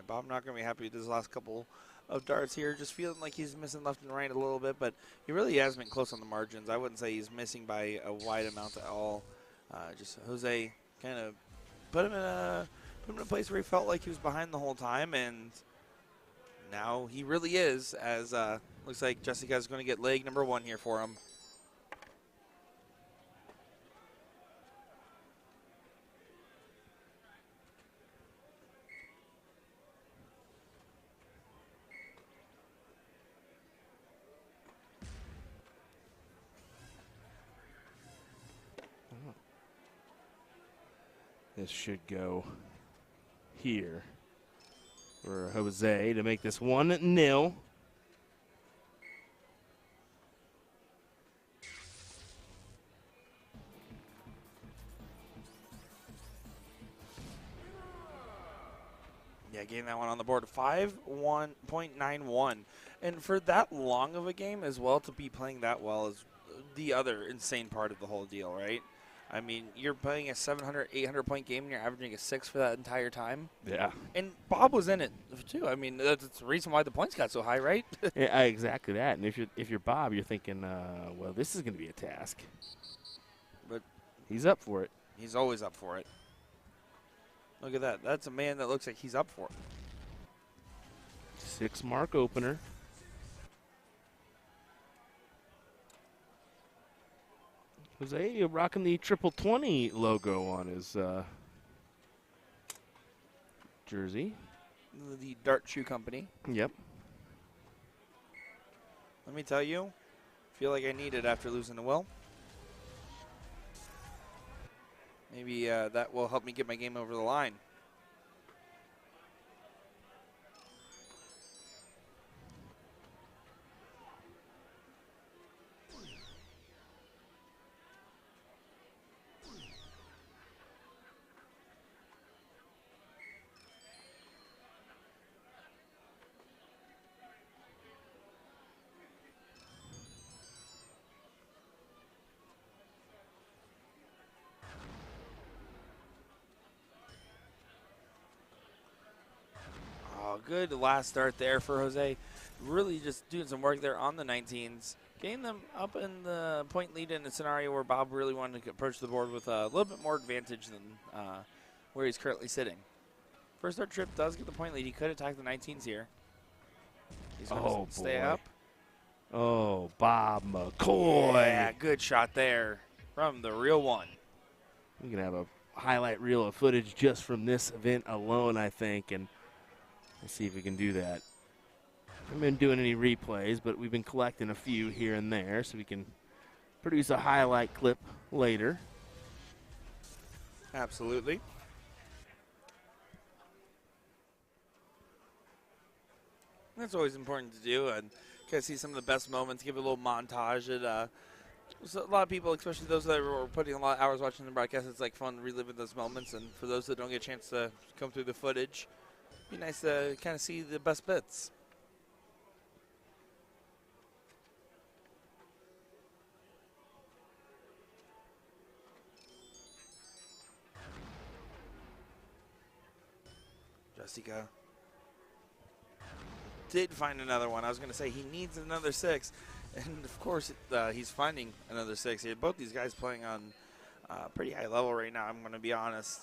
Bob not going to be happy with his last couple of darts here. Just feeling like he's missing left and right a little bit, but he really has been close on the margins. I wouldn't say he's missing by a wide amount at all. Just Jose kind of put him in a place where he felt like he was behind the whole time, and now he really is, as looks like Jessica's going to get leg number 1 here for him. This should go here for Jose to make this 1-0. Yeah, getting that one on the board, 5.91. And for that long of a game as well, to be playing that well is the other insane part of the whole deal, right? I mean, you're playing a 700, 800-point game, and you're averaging a 6 for that entire time. Yeah. And Bob was in it, too. I mean, that's the reason why the points got so high, right? Yeah, exactly that. And if you're Bob, you're thinking, well, this is going to be a task. But he's up for it. He's always up for it. Look at that. That's a man that looks like he's up for it. 6 mark opener. Jose rocking the triple 20 logo on his jersey. The Dart Shoe Company. Yep. Let me tell you, feel like I need it after losing to Will. Maybe that will help me get my game over the line. Good last start there for Jose. Really just doing some work there on the 19s. Getting them up in the point lead in a scenario where Bob really wanted to approach the board with a little bit more advantage than where he's currently sitting. First start trip does get the point lead. He could attack the 19s here. He's going to stay up. Oh, Bob McCoy. Yeah, good shot there from the real one. We can have a highlight reel of footage just from this event alone, I think, and we'll see if we can do that. I haven't been doing any replays, but we've been collecting a few here and there so we can produce a highlight clip later. Absolutely. That's always important to do, and kind of see some of the best moments, give a little montage. So a lot of people, especially those that were putting a lot of hours watching the broadcast, it's like fun reliving those moments, and for those that don't get a chance to come through the footage, be nice to kind of see the best bits. Jessica did find another one. I was going to say he needs another 6, and of course he's finding another 6 here. Both these guys playing on pretty high level right now, I'm going to be honest.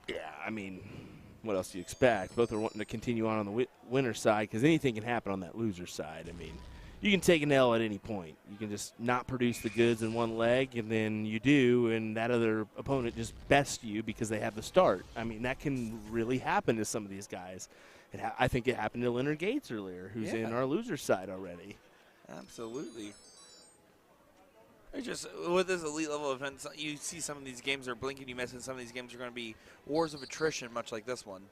Yeah, I mean, what else do you expect? Both are wanting to continue on the winner side because anything can happen on that loser side. I mean, you can take an L at any point. You can just not produce the goods in one leg, and then you do, and that other opponent just bests you because they have the start. I mean, that can really happen to some of these guys. I think it happened to Leonard Gates earlier, who's in our loser side already. Absolutely. It's just with this elite level event, you see some of these games are blinking you miss, and some of these games are going to be wars of attrition, much like this one.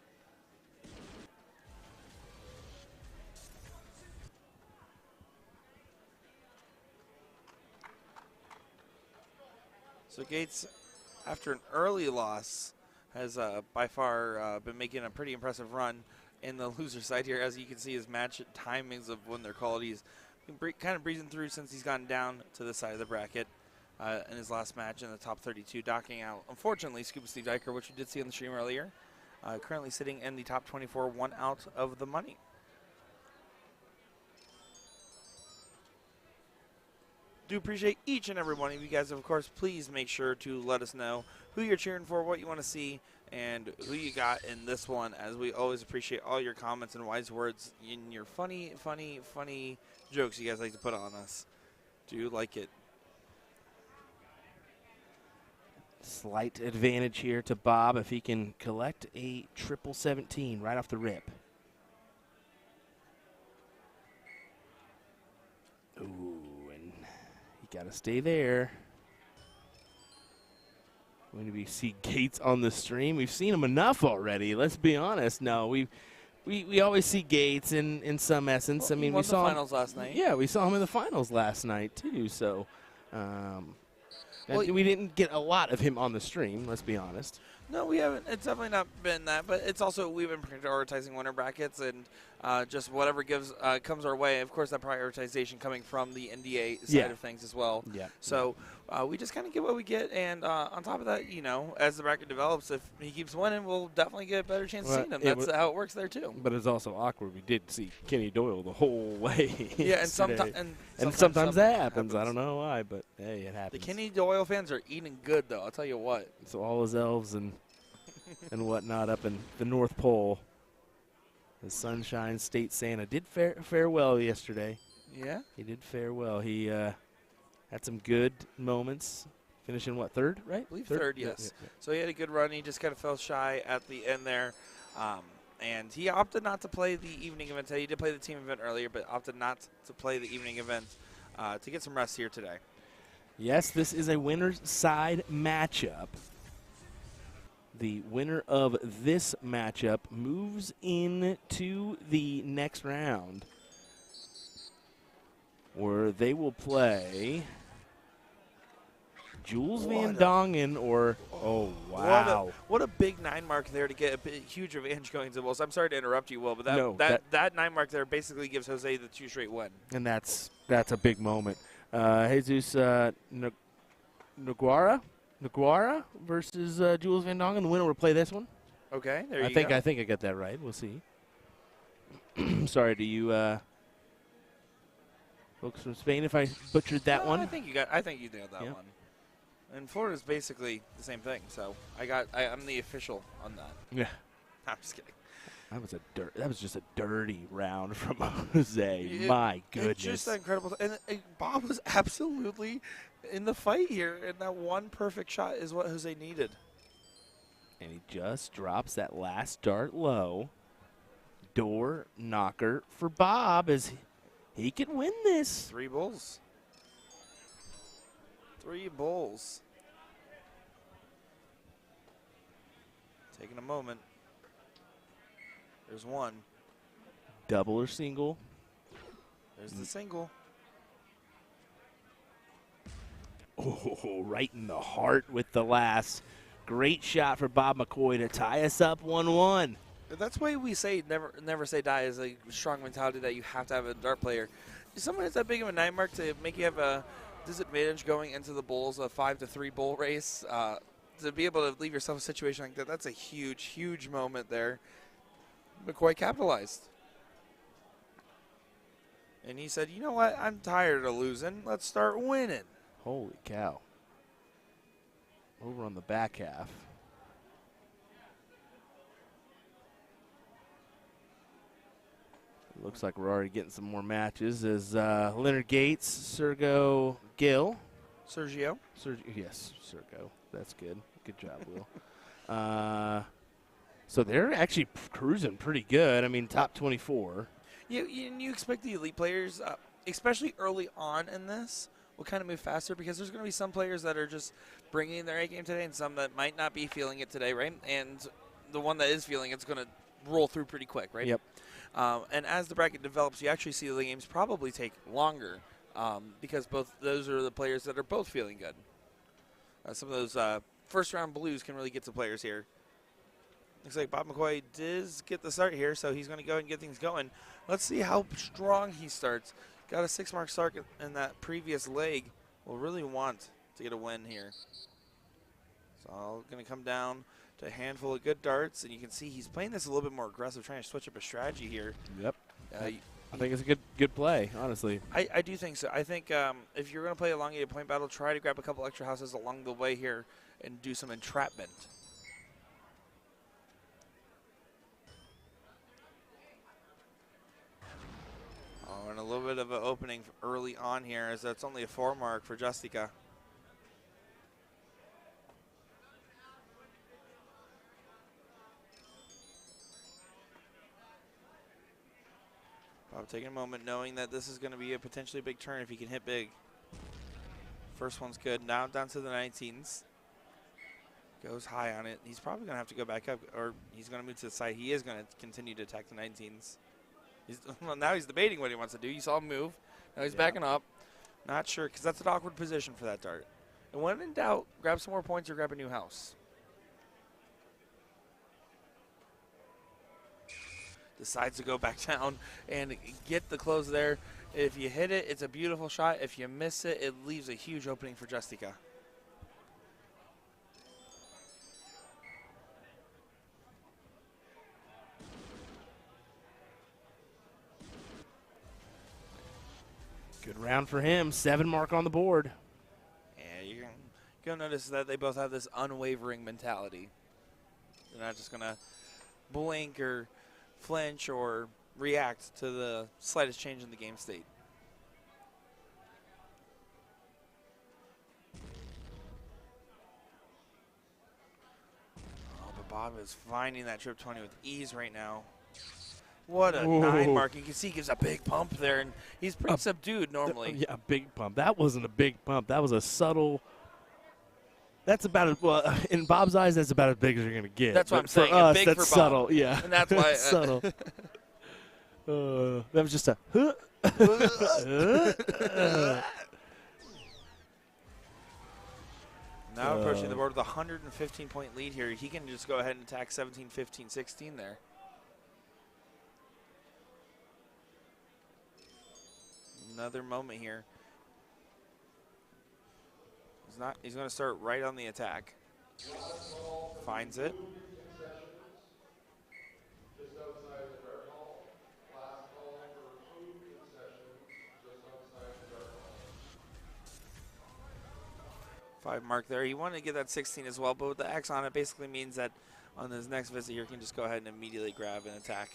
So Gates, after an early loss, has by far been making a pretty impressive run in the loser side here. As you can see, his match timings of when they're called, he's been kind of breezing through since he's gotten down to the side of the bracket in his last match in the top 32, docking out, unfortunately, Scuba Steve Diker, which we did see on the stream earlier, currently sitting in the top 24, 1 out of the money. Do appreciate each and every one of you guys. Of course, please make sure to let us know who you're cheering for, what you want to see, and who you got in this one, as we always appreciate all your comments and wise words in your funny jokes you guys like to put on us. Do you like it? Slight advantage here to Bob if he can collect a 17-17 right off the rip. Ooh, and you got to stay there. When we see Gates on the stream, we've seen him enough already. Let's be honest. No, we always see Gates in some essence. Well, I mean, he won we saw the finals last night. Yeah, we saw him in the finals last night too. So, we didn't get a lot of him on the stream. Let's be honest. No, we haven't. It's definitely not been that, but it's also we've been prioritizing winner brackets and just whatever comes our way. Of course, that prioritization coming from the NDA side of things as well. Yeah. So we just kind of get what we get, and on top of that, as the bracket develops, if he keeps winning, we'll definitely get a better chance of seeing him. That's how it works there too. But it's also awkward. We did see Kenny Doyle the whole way. Yeah, and sometimes that happens. I don't know why, but hey, it happens. The Kenny Doyle fans are eating good, though. I'll tell you what. So all his elves and whatnot up in the North Pole. The Sunshine State Santa did fare well yesterday. Yeah? He did fare well. He had some good moments. Finishing, what, third, right? I believe third, yes. Yeah. So he had a good run. He just kind of fell shy at the end there. And he opted not to play the evening event today. He did play the team event earlier, but opted not to play the evening event to get some rest here today. Yes, this is a winner's side matchup. The winner of this matchup moves into the next round, where they will play Jules Van Dongen or, oh, wow. What a big 9 mark there to get a huge revenge going to the Bulls. I'm sorry to interrupt you, Will, but that 9 mark there basically gives Jose the 2 straight win. And that's a big moment. Jesus Naguara versus Jules Van Dongen. The winner will play this one. Okay, there you go. I think I got that right. We'll see. Sorry to you folks from Spain if I butchered that one. I think you nailed that one. And Florida's basically the same thing, so I'm the official on that. Yeah. I'm just kidding. That was just a dirty round from Jose. My goodness. It's just incredible. And Bob was absolutely in the fight here, and that one perfect shot is what Jose needed. And he just drops that last dart low. Door knocker for Bob as he can win this. 3 bulls. 3 bulls. Taking a moment. There's one. Double or single? There's the single. Oh, right in the heart with the last. Great shot for Bob McCoy to tie us up 1-1. That's why we say never say die is a strong mentality that you have to have a dart player. Someone has that big of a 9 mark to make you have a disadvantage going into the Bulls, a 5-3 bull race. To be able to leave yourself in a situation like that, that's a huge, huge moment there. McCoy capitalized. And he said, you know what, I'm tired of losing. Let's start winning. Holy cow. Over on the back half. Looks like we're already getting some more matches as Leonard Gates, Sergio Gill. Sergio? Yes, Sergio. That's good. Good job, Will. So they're actually cruising pretty good. I mean, top 24. You expect the elite players, especially early on in this, will kind of move faster because there's going to be some players that are just bringing their A game today and some that might not be feeling it today, right? And the one that is feeling it's going to roll through pretty quick, right? Yep. And as the bracket develops, you actually see the games probably take longer because both those are the players that are both feeling good. Some of those first-round blues can really get to players here. Looks like Bob McCoy does get the start here, so he's going to go ahead and get things going. Let's see how strong he starts. Got a 6-mark start in that previous leg. Will really want to get a win here. So all going to come down to a handful of good darts, and you can see he's playing this a little bit more aggressive, trying to switch up a strategy here. Yep. I think it's a good play, honestly. I do think so. I think if you're going to play elongated point battle, try to grab a couple extra houses along the way here and do some entrapment. Oh, and a little bit of an opening early on here, as that's only a 4 mark for Justica. Bob taking a moment, knowing that this is going to be a potentially big turn if he can hit big. First one's good. Now down to the 19s. Goes high on it. He's probably going to have to go back up, or he's going to move to the side. He is going to continue to attack the 19s. Well, now he's debating what he wants to do. You saw him move. Now he's backing up. Not sure, because that's an awkward position for that dart. And when in doubt, grab some more points or grab a new house. Decides to go back down and get the close there. If you hit it, it's a beautiful shot. If you miss it, it leaves a huge opening for Justica. Good round for him. 7 mark on the board. Yeah, you're going to notice that they both have this unwavering mentality. They're not just going to blink or flinch or react to the slightest change in the game state. Oh, but Bob is finding that trip 20 with ease right now. What a 9 mark. You can see he gives a big pump there, and he's pretty subdued normally. Yeah, a big pump. That wasn't a big pump. That was a subtle. That's about as well. In Bob's eyes, that's about as big as you're gonna get. That's what I'm saying. For us, big that's for subtle. Bob. Yeah, And that's why subtle. That was just a. Now approaching the board with a 115-point lead here. He can just go ahead and attack 17, 15, 16 there. Another moment here. He's going to start right on the attack. Finds it. Just outside the dart hall. Last call for 2 concessions just outside the dart hall. 5 mark there. He wanted to get that 16 as well, but with the X on it basically means that on his next visit here, he can just go ahead and immediately grab and attack.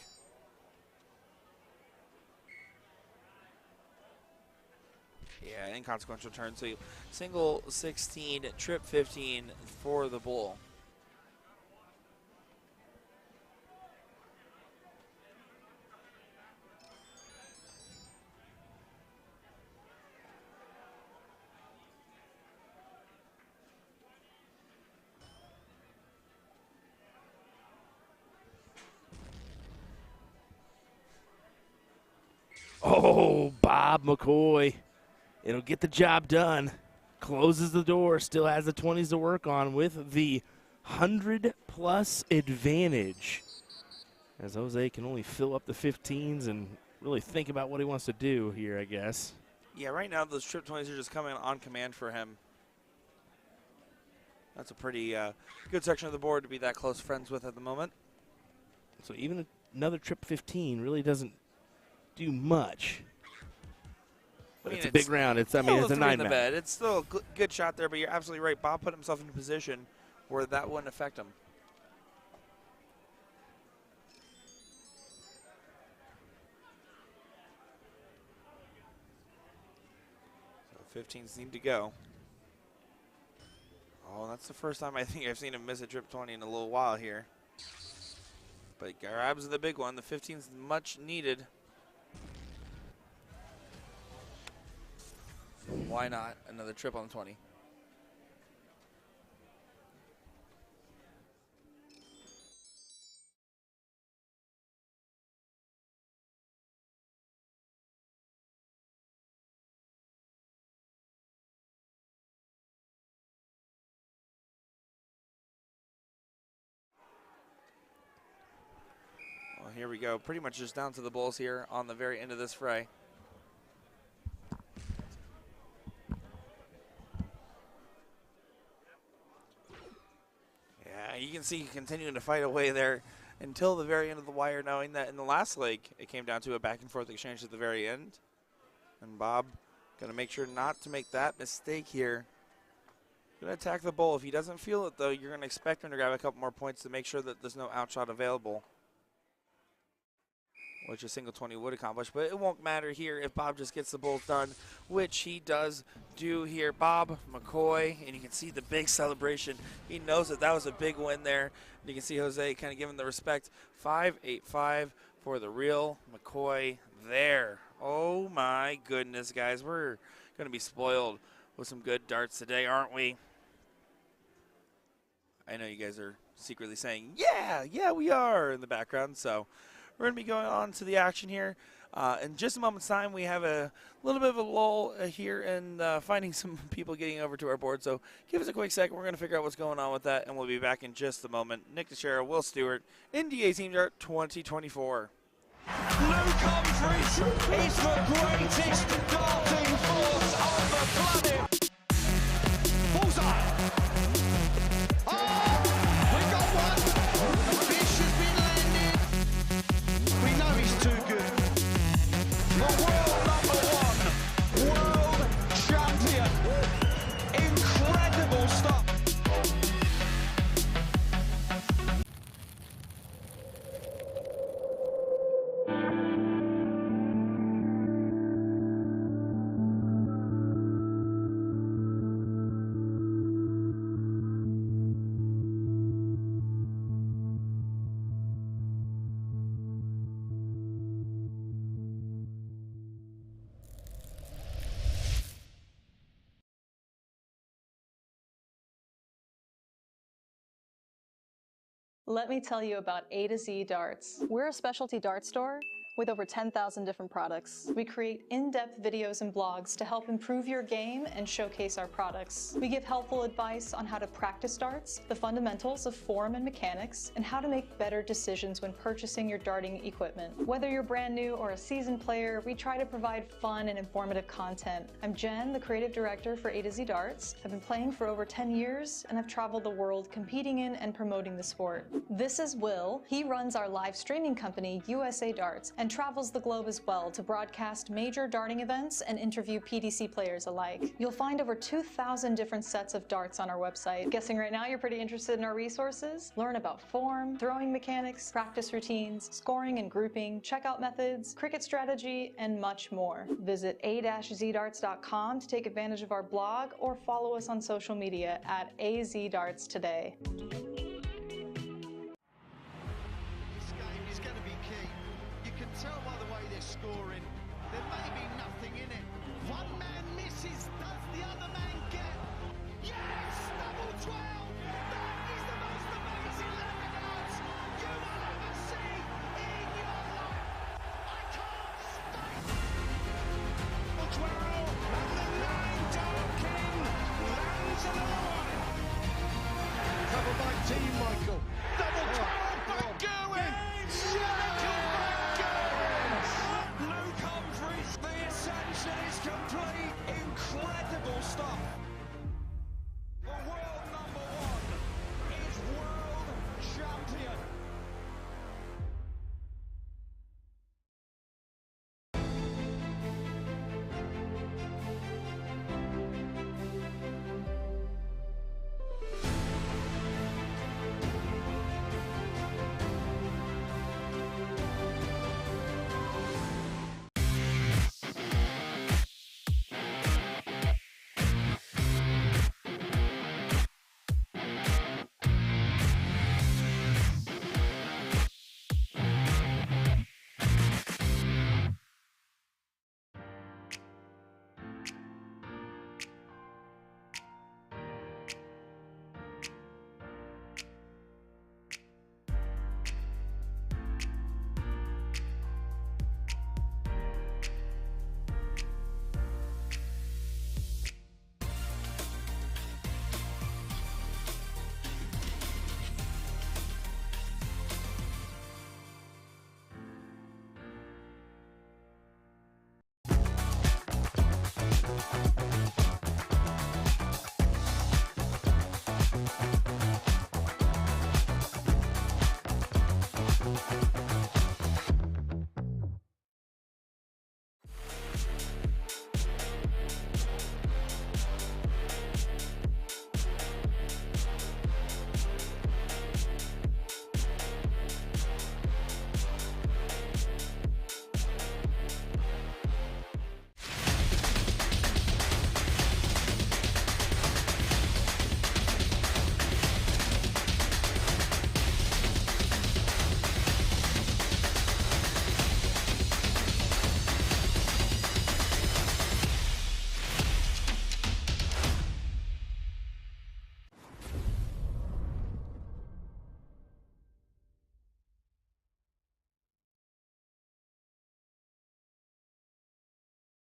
Yeah, inconsequential turn. So single 16, trip 15 for the bull. Oh, Bob McCoy. It'll get the job done. Closes the door. Still has the 20s to work on with the 100-plus advantage. As Jose can only fill up the 15s and really think about what he wants to do here, I guess. Yeah, right now those trip 20s are just coming on command for him. That's a pretty good section of the board to be that close friends with at the moment. So even another trip 15 really doesn't do much. But it's a big round. It's a 9 man. It's still a good shot there, but you're absolutely right. Bob put himself in a position where that wouldn't affect him. So 15s need to go. Oh, that's the first time I think I've seen him miss a trip 20 in a little while here. But grabs the big one. The 15's much needed. Why not? Another trip on the 20. Well, here we go. Pretty much just down to the bulls here on the very end of this fray. You can see continuing to fight away there. until the very end of the wire, knowing that in the last leg, it came down to a back and forth exchange at the very end. And Bob going to make sure not to make that mistake here. Going to attack the bull. If he doesn't feel it, though, you're going to expect him to grab a couple more points to make sure that there's no outshot available, which a single 20 would accomplish. But it won't matter here if Bob just gets the bulls done, which he does do here. Bob McCoy, and you can see the big celebration. He knows that that was a big win there. And you can see Jose kind of giving the respect. 5-8-5 for the real McCoy there. Oh, my goodness, guys. We're going to be spoiled with some good darts today, aren't we? I know you guys are secretly saying, yeah, we are in the background. So we're going to be going on to the action here. In just a moment's time, we have a little bit of a lull here and finding some people getting over to our board. So give us a quick second. We're going to figure out what's going on with that, and we'll be back in just a moment. Nick Teixeira, Will Stewart, NDA Team Dart 2024. Luke Humphries is the greatest darting force on the planet. Bullseye. Oh, we got one. Fish has been landed. We know he's too good. The world number 1 world champion. Incredible stuff. Let me tell you about A to Z Darts. We're a specialty dart store with over 10,000 different products. We create in-depth videos and blogs to help improve your game and showcase our products. We give helpful advice on how to practice darts, the fundamentals of form and mechanics, and how to make better decisions when purchasing your darting equipment. Whether you're brand new or a seasoned player, we try to provide fun and informative content. I'm Jen, the creative director for A to Z Darts. I've been playing for over 10 years, and I've traveled the world competing in and promoting the sport. This is Will. He runs our live streaming company, USA Darts, and travels the globe as well to broadcast major darting events and interview PDC players alike. You'll find over 2,000 different sets of darts on our website. Guessing right now you're pretty interested in our resources? Learn about form, throwing mechanics, practice routines, scoring and grouping, checkout methods, cricket strategy, and much more. Visit a-zdarts.com to take advantage of our blog or follow us on social media at AZDarts today. Tell by the way they're scoring, there may be nothing in it. One man misses, does the other man get? Yes! Double 12! That is the most amazing darts you will ever see in your life! I can't stay! Double 12, and the 9 Dart King lands another one! Covered by Team Michael. Double 12, back going! The ascension is complete. Incredible stuff.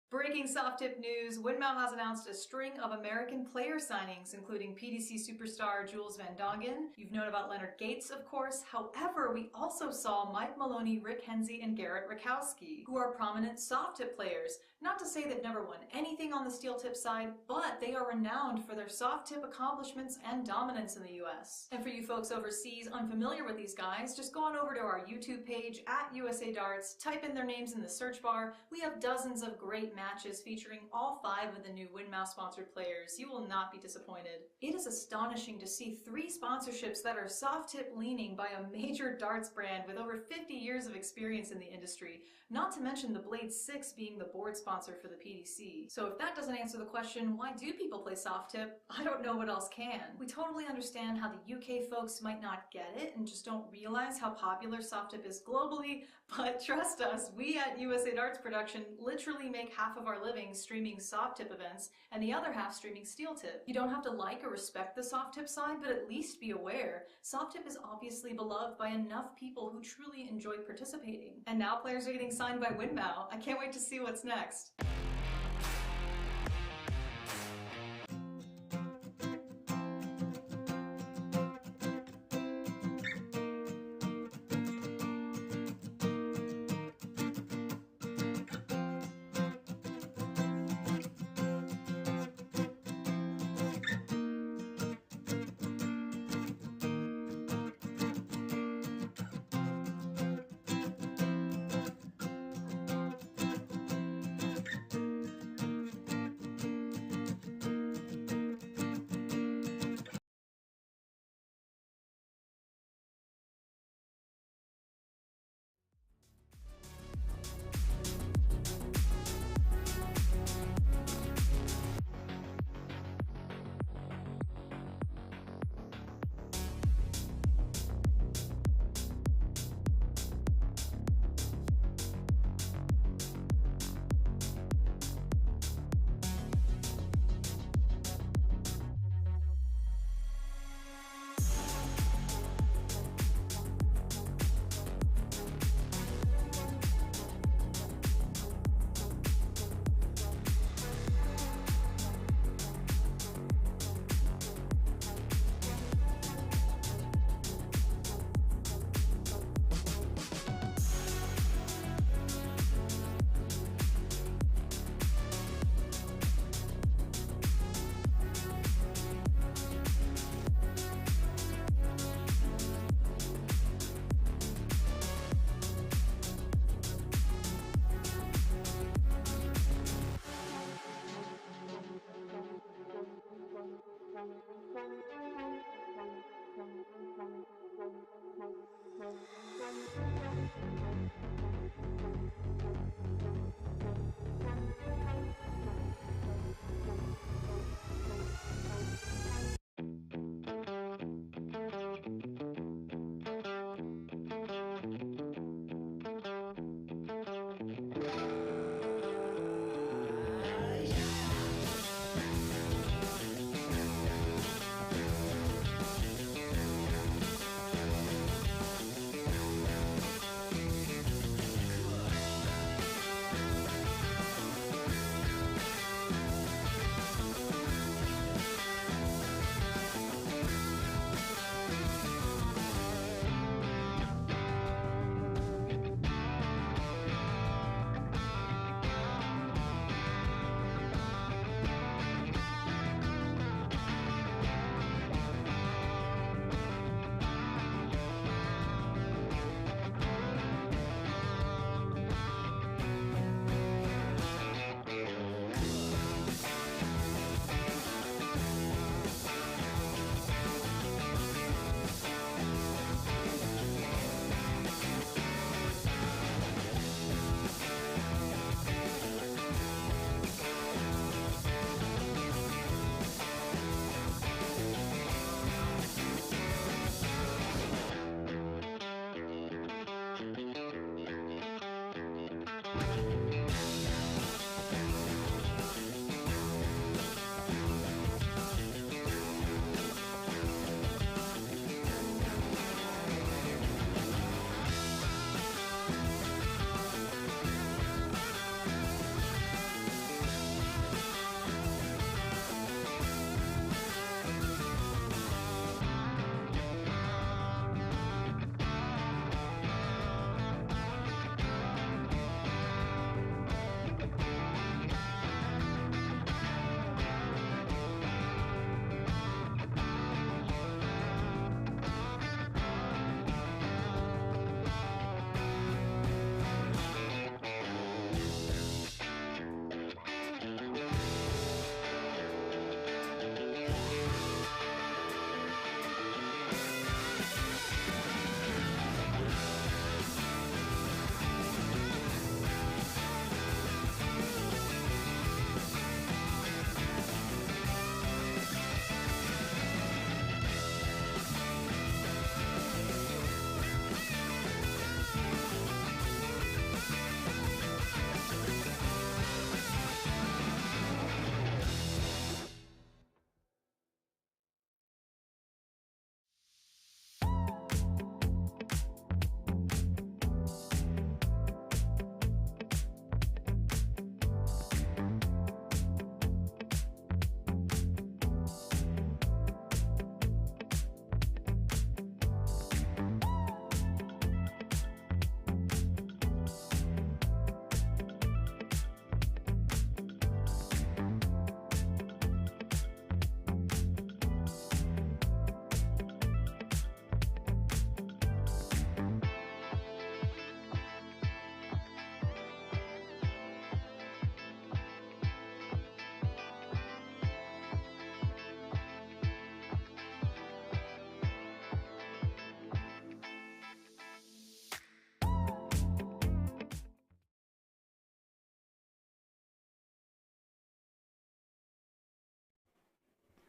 Breaking soft tip news, Windmill has announced a string of American player signings, including PDC superstar Jules Van Dongen. You've known about Leonard Gates, of course. However, we also saw Mike Maloney, Rick Hensey, and Garrett Rakowski, who are prominent soft tip players. Not to say they've never won anything on the steel tip side, but they are renowned for their soft tip accomplishments and dominance in the US. And for you folks overseas unfamiliar with these guys, just go on over to our YouTube page at USA Darts, type in their names in the search bar. We have dozens of great matches featuring all 5 of the new Windmouse sponsored players. You will not be disappointed. It is astonishing to see 3 sponsorships that are soft tip leaning by a major darts brand with over 50 years of experience in the industry, not to mention the Blade 6 being the board sponsor for the PDC. So if that doesn't answer the question, why do people play soft tip? I don't know what else can. We totally understand how the UK folks might not get it and just don't realize how popular soft tip is globally, but trust us, we at USA Darts Production literally make half of our living streaming soft tip events and the other half streaming steel tip. You don't have to like or respect the soft tip side, but at least be aware. Soft tip is obviously beloved by enough people who truly enjoy participating. And now players are getting signed by Windmow. I can't wait to see what's next.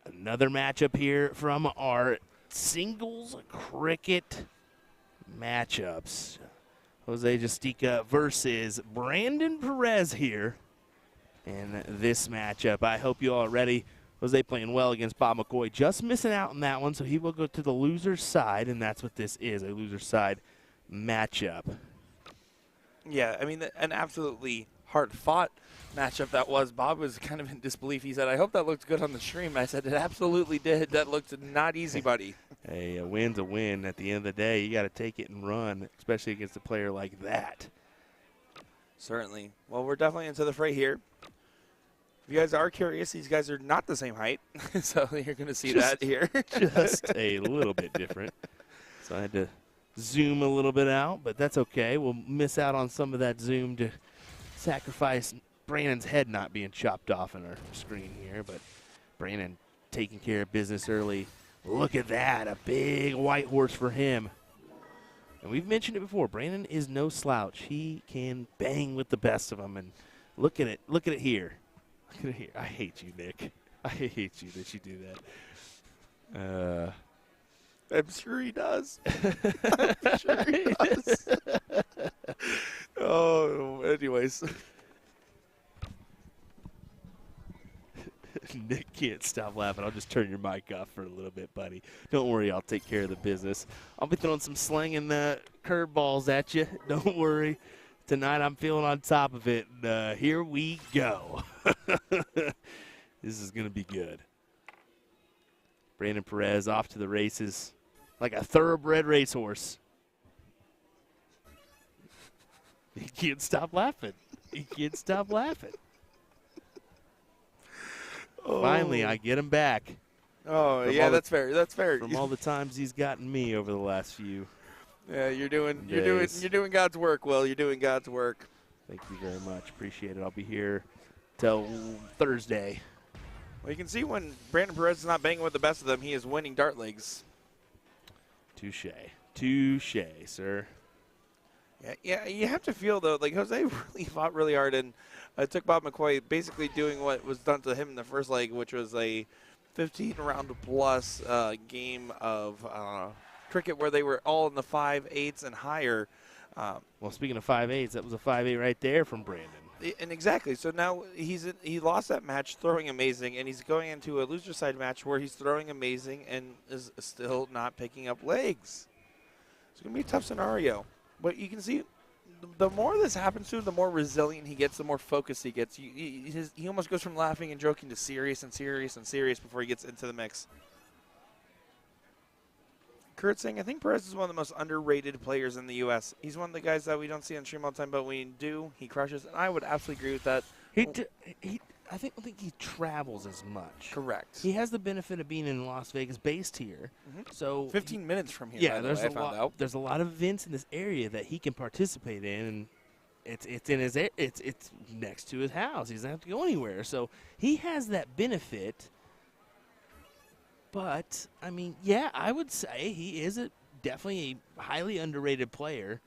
Another matchup here from our singles cricket matchups. Jose Justica versus Brandon Perez here in this matchup. I hope you all are ready. Jose playing well against Bob McCoy, just missing out on that one, so he will go to the loser's side, and that's what this is, a loser's side matchup. Yeah, I mean, an absolutely hard-fought matchup that was. Bob was kind of in disbelief. He said, I hope that looked good on the stream. I said, it absolutely did. That looked not easy, buddy. Hey, a win's a win. At the end of the day, you got to take it and run, especially against a player like that. Certainly. Well, we're definitely into the fray here. If you guys are curious, these guys are not the same height, so you're going to see that here. Just a little bit different. So I had to zoom a little bit out, but that's okay. We'll miss out on some of that zoom to sacrifice Brandon's head not being chopped off on our screen here, but Brandon taking care of business early. Look at that, a big white horse for him. And we've mentioned it before, Brandon is no slouch. He can bang with the best of them, and look at it here. Look at it here. I hate you, Nick. I hate you that you do that. I'm sure he does. I'm sure he does. Oh, anyways. Nick can't stop laughing. I'll just turn your mic off for a little bit, buddy. Don't worry, I'll take care of the business. I'll be throwing some slanging curveballs at you. Don't worry. Tonight I'm feeling on top of it. Here we go. This is going to be good. Brandon Perez off to the races like a thoroughbred racehorse. He can't stop laughing. He can't stop laughing. Oh. Finally, I get him back. Oh, yeah, that's fair. That's fair. From all the times he's gotten me over the last few. Yeah, you're doing God's work, Will. You're doing God's work. Thank you very much. Appreciate it. I'll be here till Thursday. Well, you can see when Brandon Perez is not banging with the best of them, he is winning dart legs. Touche. Touche, sir. Yeah, you have to feel, though, like Jose really fought really hard, and it took Bob McCoy basically doing what was done to him in the first leg, which was a 15-round-plus game of cricket where they were all in the 5/8s and higher. Well, speaking of 5/8s, that was a 5/8 right there from Brandon. And exactly. So now he lost that match throwing amazing, and he's going into a loser side match where he's throwing amazing and is still not picking up legs. It's going to be a tough scenario. But you can see the more this happens to him, the more resilient he gets, the more focused he gets. He almost goes from laughing and joking to serious and serious and serious before he gets into the mix. Kurt saying, I think Perez is one of the most underrated players in the U.S. He's one of the guys that we don't see on stream all the time, but when we do, he crushes. And I would absolutely agree with that. I think he travels as much. Correct. He has the benefit of being in Las Vegas, based here. So 15 minutes from here. Yeah, there's a lot of events in this area that he can participate in, and it's next to his house. He doesn't have to go anywhere. So he has that benefit. But I mean, yeah, I would say he is definitely a highly underrated player.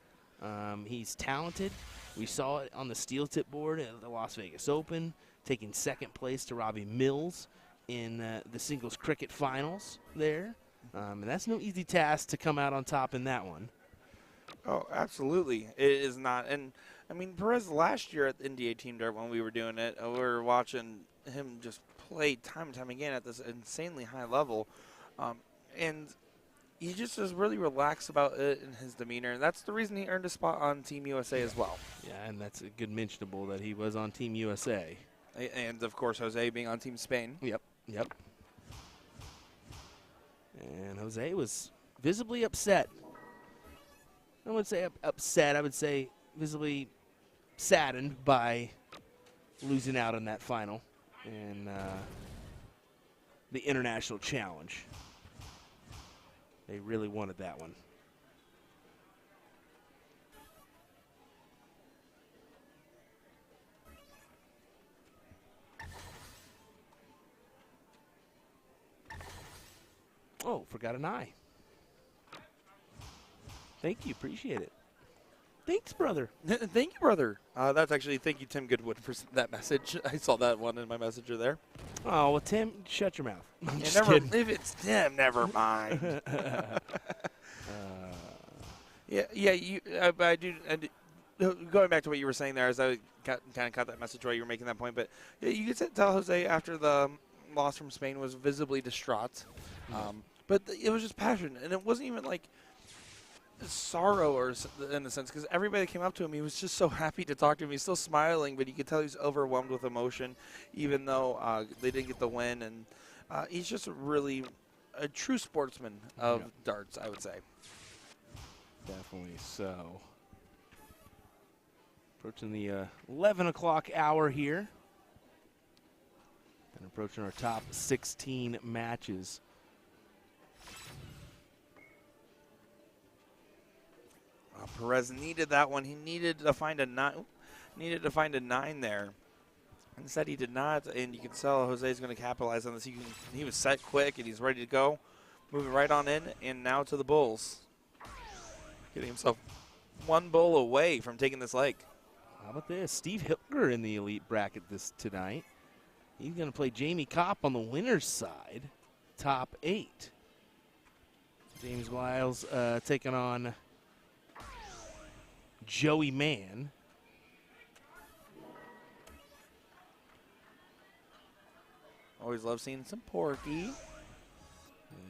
He's talented. We saw it on the steel tip board at the Las Vegas Open, taking second place to Robbie Mills in the singles cricket finals there. And that's no easy task to come out on top in that one. Oh, absolutely. It is not. And, I mean, Perez last year at the NDA Team Dart when we were doing it, we were watching him just play time and time again at this insanely high level. And he just is really relaxed about it in his demeanor. And that's the reason he earned a spot on Team USA as well. Yeah, and that's a good mentionable that he was on Team USA. And, of course, Jose being on Team Spain. Yep. And Jose was visibly upset. I wouldn't say upset. I would say visibly saddened by losing out on that final in the International Challenge. They really wanted that one. Oh, forgot an eye. Thank you. Appreciate it. Thanks, brother. Thank you, brother. That's actually thank you, Tim Goodwood, for that message. I saw that one in my messenger there. Oh, well, Tim, shut your mouth. I'm Yeah, just never, kidding. if it's Tim, never mind. Yeah. I do. Going back to what you were saying there, as I kind of caught that message while you were making that point, but yeah, you could tell Jose after the loss from Spain was visibly distraught. But it was just passion, and it wasn't even like sorrow or in a sense, because everybody that came up to him, he was just so happy to talk to him. He's still smiling, but you could tell he's overwhelmed with emotion, even though they didn't get the win. And he's just really a true sportsman of darts, I would say. Definitely so. Approaching the 11 o'clock hour here. And approaching our top 16 matches. Perez needed that one. He needed to find a 9 there. Instead, he did not, and you can tell Jose's going to capitalize on this. He was set quick, and he's ready to go. Moving right on in, and now to the bulls. Getting himself one bull away from taking this leg. How about this? Steve Hilger in the elite bracket tonight. He's going to play Jamie Kopp on the winner's side, top 8. James Wiles taking on Joey Mann. Always love seeing some Porky.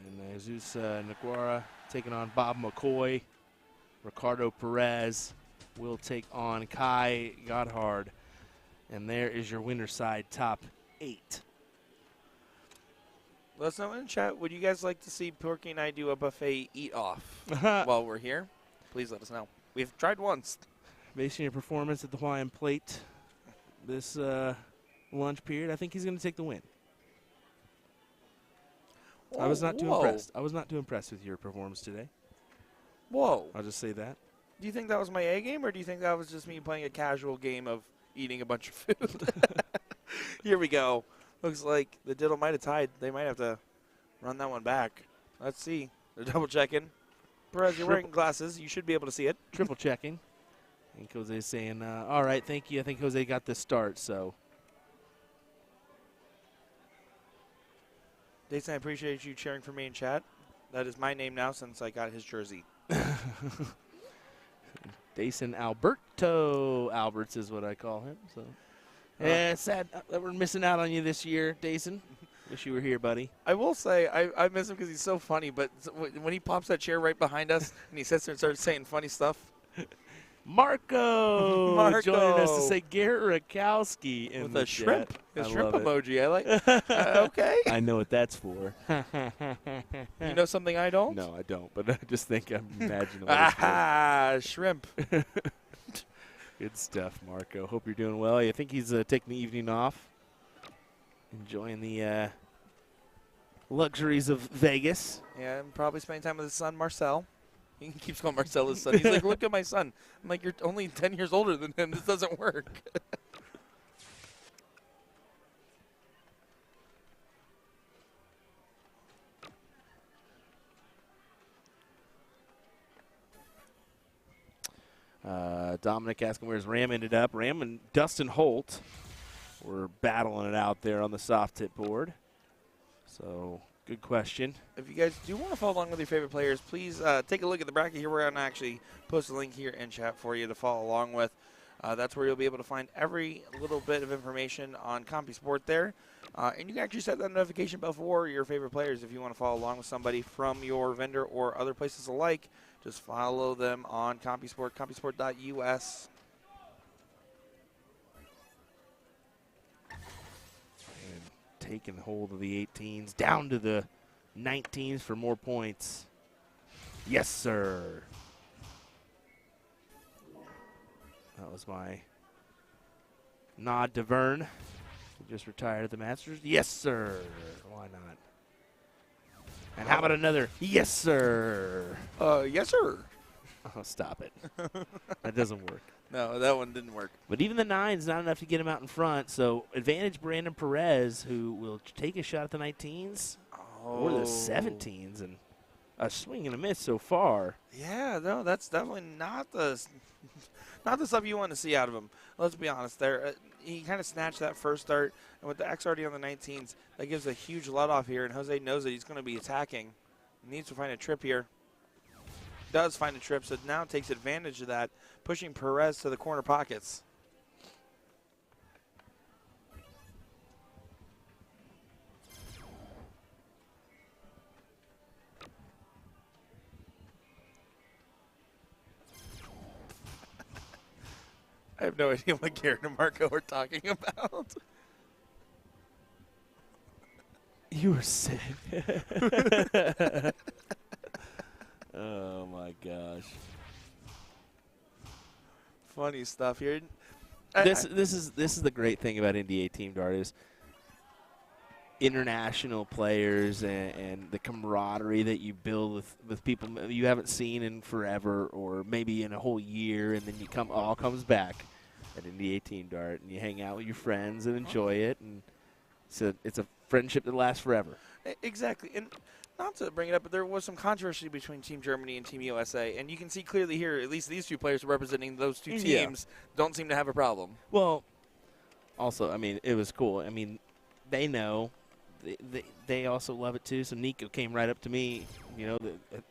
And Jesus Naguara taking on Bob McCoy. Ricardo Perez will take on Kai Godhard. And there is your winner's side, top 8. Let us know in chat, would you guys like to see Porky and I do a buffet eat-off while we're here? Please let us know. We've tried once. Based on your performance at the Hawaiian Plate this lunch period, I think he's going to take the win. Whoa, I was not too impressed. I was not too impressed with your performance today. Whoa. I'll just say that. Do you think that was my A game, or do you think that was just me playing a casual game of eating a bunch of food? Here we go. Looks like the diddle might have tied. They might have to run that one back. Let's see. They're double checking. Perez, you're wearing glasses. You should be able to see it. Triple checking. And Jose's saying, all right, thank you. I think Jose got this start, so. Jason, I appreciate you cheering for me in chat. That is my name now since I got his jersey. Dason Alberto Alberts is what I call him. So, yeah, it's sad that we're missing out on you this year, Dason. Wish you were here, buddy. I will say I miss him because he's so funny, but when he pops that chair right behind us and he sits there and starts saying funny stuff. Marco joining us to say Garrett Rakowski in with the a shrimp. chat. A I shrimp love it. emoji. I like. Okay. I know what that's for. You know something I don't? No, I don't, but I just think I'm imagining what it's shrimp. for. Good stuff, Marco. Hope you're doing well. I think he's taking the evening off, enjoying the luxuries of Vegas. Yeah, and probably spending time with his son, Marcel. He keeps calling Marcel his son. He's like, look at my son. I'm like, you're only 10 years older than him. This doesn't work. Dominic asking where's Ram ended up. Ram and Dustin Holt were battling it out there on the soft tip board. So, good question. If you guys do want to follow along with your favorite players, please take a look at the bracket here. We're going to actually post a link here in chat for you to follow along with. That's where you'll be able to find every little bit of information on CompuSport there. And you can actually set that notification bell for your favorite players if you want to follow along with somebody from your vendor or other places alike. Just follow them on CompuSport, CompuSport.us. And taking hold of the 18s, down to the 19s for more points. Yes, sir. That was my nod to Vern, who just retired at the Masters. Yes, sir. Why not? And how about another yes, sir? Yes, sir. Oh, stop it. That doesn't work. No, that one didn't work. But even the 9's not enough to get him out in front. So advantage Brandon Perez, who will take a shot at the 19s or the 17s. And a swing and a miss so far. Yeah, no, that's definitely not the stuff you want to see out of him. Let's be honest. There, he kind of snatched that first start, and with the X already on the 19s, that gives a huge let off here. And Jose knows that he's going to be attacking. He needs to find a trip here. Does find a trip, so now takes advantage of that, pushing Perez to the corner pockets. I have no idea what Garrett and Marco are talking about. You were sick. Oh my gosh. Funny stuff here. This is the great thing about NDA Team Dart is international players and the camaraderie that you build with people you haven't seen in forever or maybe in a whole year, and then all comes back at NDA Team Dart and you hang out with your friends and enjoy it, and it's a friendship that lasts forever. Exactly. And not to bring it up, but there was some controversy between Team Germany and Team USA, and you can see clearly here, at least these two players representing those two teams don't seem to have a problem. Well, also, I mean, it was cool. I mean, they know. They also love it too. So Nico came right up to me,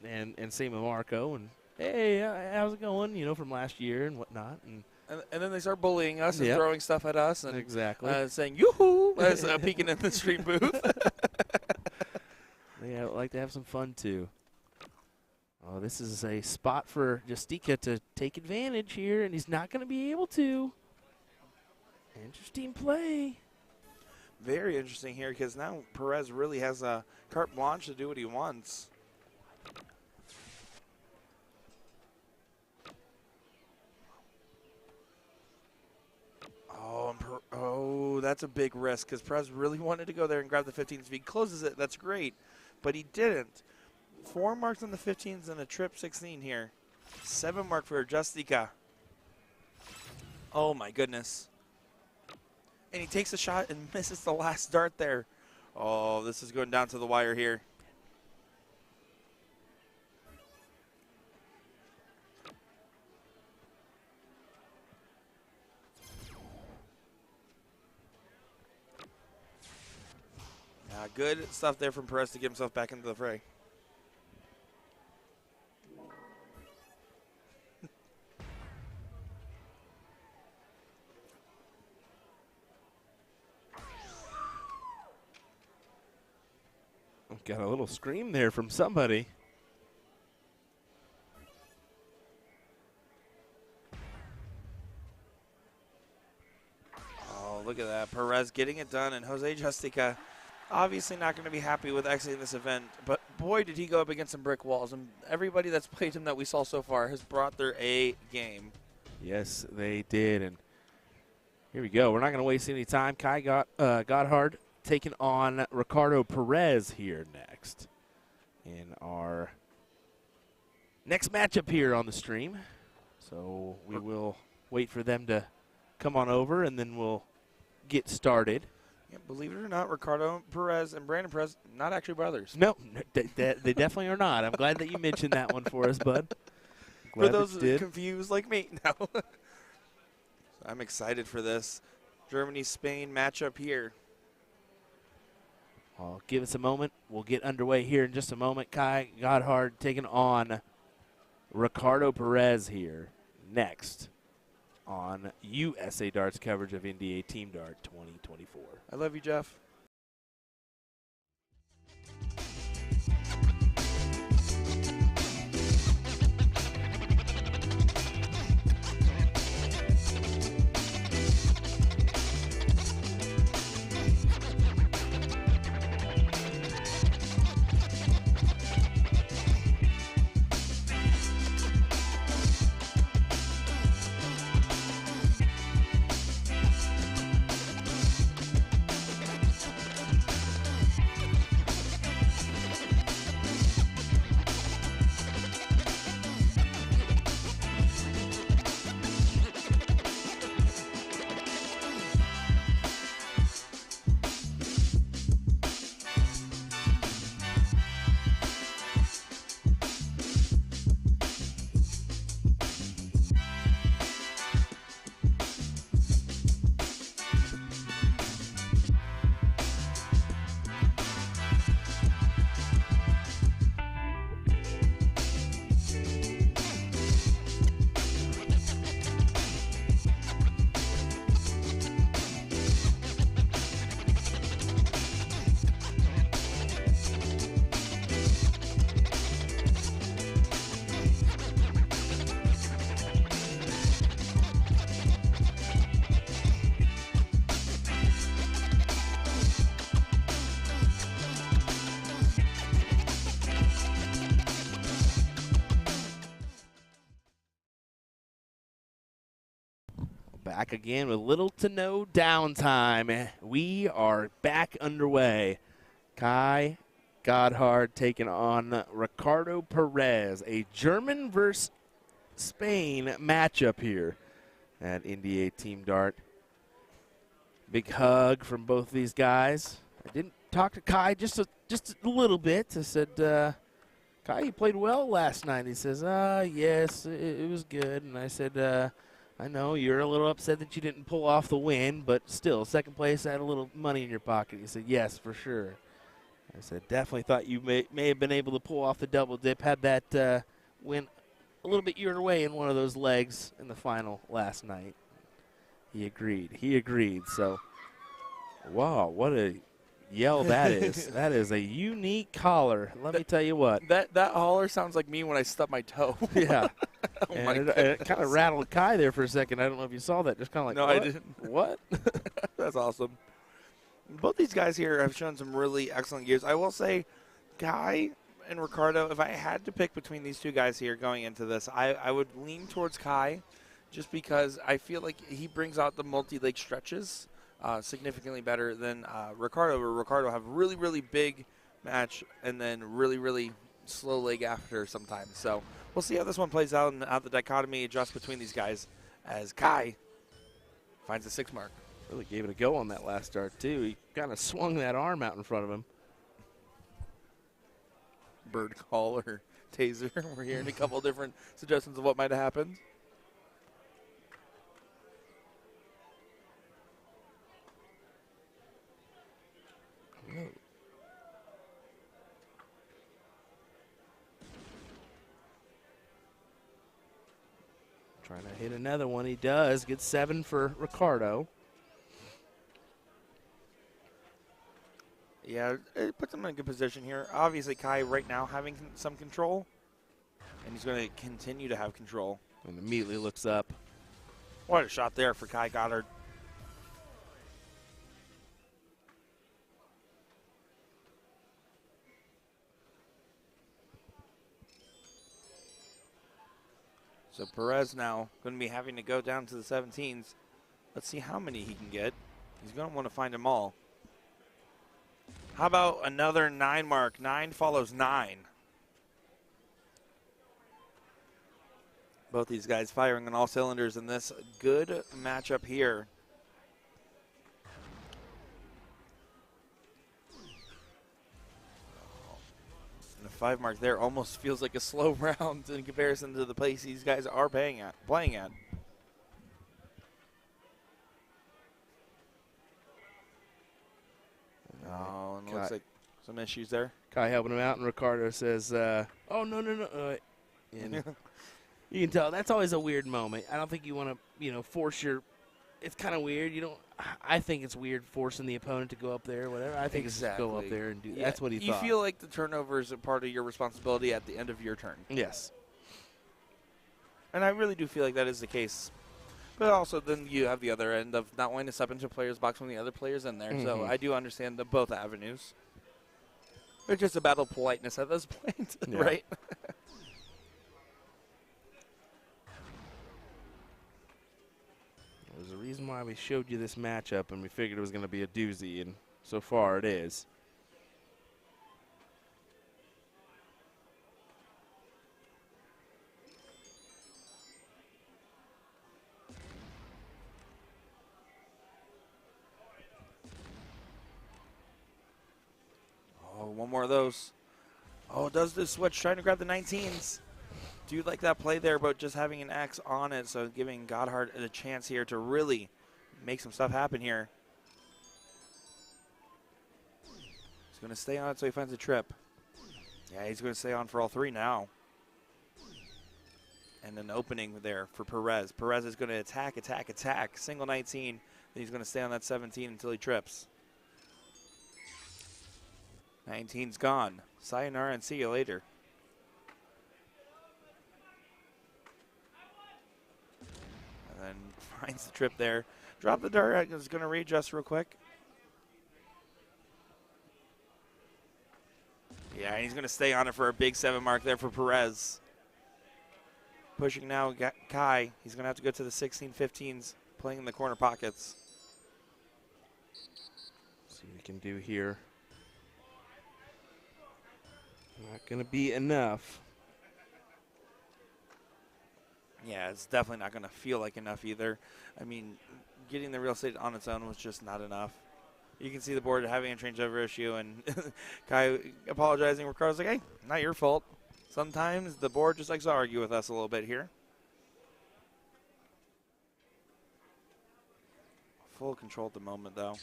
and same with Marco, and hey, how's it going? From last year and whatnot, and then they start bullying us and throwing stuff at us, and exactly saying yoo-hoo as peeking in the stream booth. They like to have some fun too. Oh, this is a spot for Justica to take advantage here, and he's not going to be able to. Interesting play. Very interesting here because now Perez really has a carte blanche to do what he wants. Oh, that's a big risk because Perez really wanted to go there and grab the 15s. If he closes it, that's great, but he didn't. 4 marks on the 15s and a trip 16 here. 7 mark for Justica. Oh, my goodness. And he takes a shot and misses the last dart there. Oh, this is going down to the wire here. Good stuff there from Perez to get himself back into the fray. Got a little scream there from somebody. Oh, look at that. Perez getting it done, and Jose Justica obviously not going to be happy with exiting this event, but boy, did he go up against some brick walls, and everybody that's played him that we saw so far has brought their A game. Yes, they did, and here we go. We're not going to waste any time. Kai Gotthard taking on Ricardo Perez here next in our next matchup here on the stream. So we will wait for them to come on over, and then we'll get started. Yeah, believe it or not, Ricardo Perez and Brandon Perez, not actually brothers. No, they definitely are not. I'm glad that you mentioned that one for us, bud. For those confused like me, no. I'm excited for this Germany-Spain matchup here. I'll give us a moment. We'll get underway here in just a moment. Kai Gotthard taking on Ricardo Perez here next on USA Darts coverage of NDA Team Dart 2024. I love you, Jeff. Back again with little to no downtime. We are back underway. Kai Godhard taking on Ricardo Perez, a German versus Spain matchup here at NDA Team Dart. Big hug from both these guys. I didn't talk to Kai just a little bit. I said, Kai, you played well last night. He says, yes, it was good. And I said, I know you're a little upset that you didn't pull off the win, but still, second place, I had a little money in your pocket. He said, yes, for sure. I said, definitely thought you may have been able to pull off the double dip, had that win a little bit your way in one of those legs in the final last night. He agreed. So, wow, what a yell that is. That is a unique collar. Let me tell you what. That holler sounds like me when I stub my toe. Yeah. Oh and my it kind of rattled Kai there for a second. I don't know if you saw that. Just kind of like, No, what? I didn't. What? That's awesome. Both these guys here have shown some really excellent gears. I will say, Kai and Ricardo, if I had to pick between these two guys here going into this, I would lean towards Kai just because I feel like he brings out the multi-leg stretches significantly better than Ricardo. Where Ricardo have really, really big match and then really, really slow leg after sometimes. So we'll see how this one plays out and how the dichotomy adjusts between these guys as Kai finds the 6 mark. Really gave it a go on that last start, too. He kind of swung that arm out in front of him. Bird call or taser. We're hearing a couple different suggestions of what might have happened. Oh. Trying to hit another one. He does. Gets 7 for Ricardo. Yeah, it puts him in a good position here. Obviously, Kai right now having some control, and he's going to continue to have control. And immediately looks up. What a shot there for Kai Goddard. So Perez now going to be having to go down to the 17s. Let's see how many he can get. He's going to want to find them all. How about another 9 mark? 9 follows 9. Both these guys firing on all cylinders in this good matchup here. And the 5 mark there almost feels like a slow round in comparison to the pace these guys are playing at. Oh, and it looks like some issues there. Kai helping him out, and Ricardo says, oh, no. And you can tell that's always a weird moment. I don't think you want to, force your – it's kind of weird. I think it's weird forcing the opponent to go up there or whatever. I think Exactly. it's just go up there and do Yeah, that's what he thought. You feel like the turnover is a part of your responsibility at the end of your turn. Yes. And I really do feel like that is the case. But also then you have the other end of not wanting to step into a player's box when the other player's in there. So I do understand both avenues. It's just a battle of politeness at this point, Yeah. right? There's a reason why we showed you this matchup, and we figured it was going to be a doozy, and so far it is. Oh, one more of those. Oh, does this switch, trying to grab the 19s. Do like that play there, but just having an X on it, so giving Godhard a chance here to really make some stuff happen here. He's going to stay on it so he finds a trip. Yeah, he's going to stay on for all 3 now. And an opening there for Perez. Perez is going to attack. Single 19. Then he's going to stay on that 17 until he trips. 19's gone. Sayonara and see you later. And then finds the trip there. Drop the dart. Is going to readjust real quick. Yeah, he's going to stay on it for a big 7 mark there for Perez. Pushing now, Kai. He's going to have to go to the 16, 15s playing in the corner pockets. See what we can do here. Not going to be enough. Yeah, it's definitely not going to feel like enough either. I mean, getting the real estate on its own was just not enough. You can see the board having a changeover issue, and Kai apologizing. Ricardo's like, hey, not your fault. Sometimes the board just likes to argue with us a little bit here. Full control at the moment, though.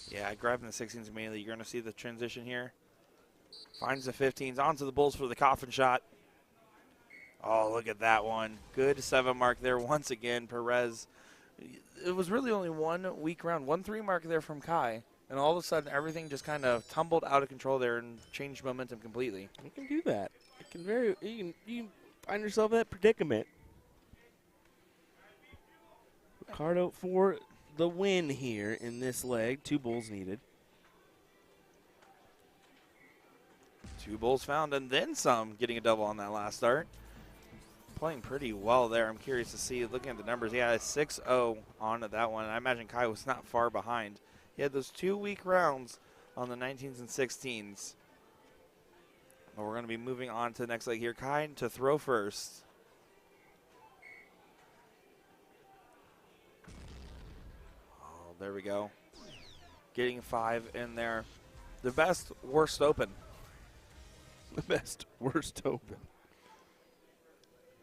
Yeah, grabbing the 16s immediately. You're going to see the transition here. Finds the 15s onto the Bulls for the coffin shot. Oh, look at that one. Good 7 mark there once again. Perez. It was really only 1 weak round. 1-3 mark there from Kai. And all of a sudden, everything just kind of tumbled out of control there and changed momentum completely. You can do that. You can find yourself in that predicament. Ricardo for the win here in this leg. 2 bulls needed. 2 bulls found and then some, getting a double on that last start. Playing pretty well there. I'm curious to see, looking at the numbers, he had a 6-0 on that one. I imagine Kai was not far behind. He had those 2 weak rounds on the 19s and 16s. But we're going to be moving on to the next leg here. Kai to throw first. Oh, there we go. Getting 5 in there. The best, worst open. The best, worst open.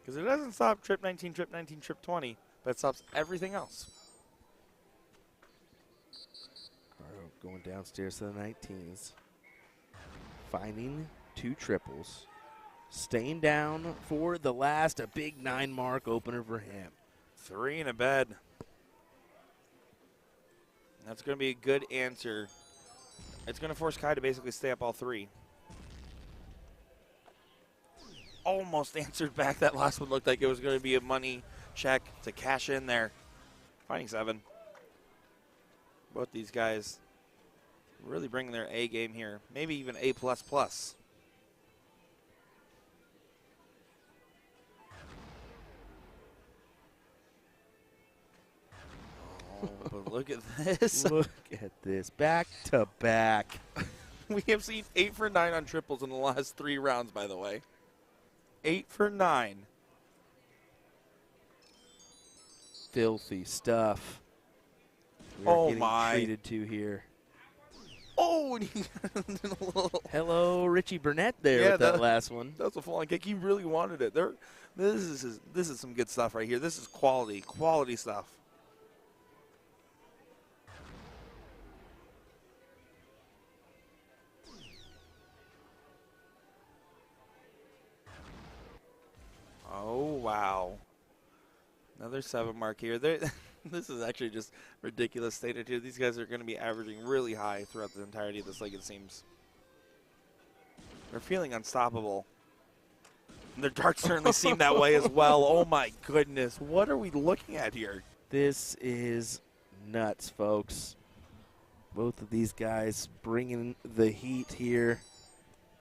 Because it doesn't stop trip 19, trip 19, trip 20, but it stops everything else. Ricardo going downstairs to the 19s. Finding 2 triples. Staying down for the last, a big 9 mark opener for him. 3 in a bed. That's going to be a good answer. It's going to force Kai to basically stay up all 3. Almost answered back. That last one looked like it was going to be a money check to cash in there. Finding 7. Both these guys really bringing their A game here. Maybe even A++. Oh, but look at this. Look at this. Back to back. We have seen 8 for 9 on triples in the last 3 rounds, by the way. 8 for 9. Filthy stuff. Oh, getting my. treated to here. Oh, and he got a little. Hello, Richie Burnett there with that last one. That was a full-on kick. He really wanted it. This is some good stuff right here. This is quality stuff. Oh, wow. Another 7 mark here. This is actually just ridiculous stated here. These guys are going to be averaging really high throughout the entirety of this leg, it seems. They're feeling unstoppable. And their darts certainly seem that way as well. Oh, my goodness. What are we looking at here? This is nuts, folks. Both of these guys bringing the heat here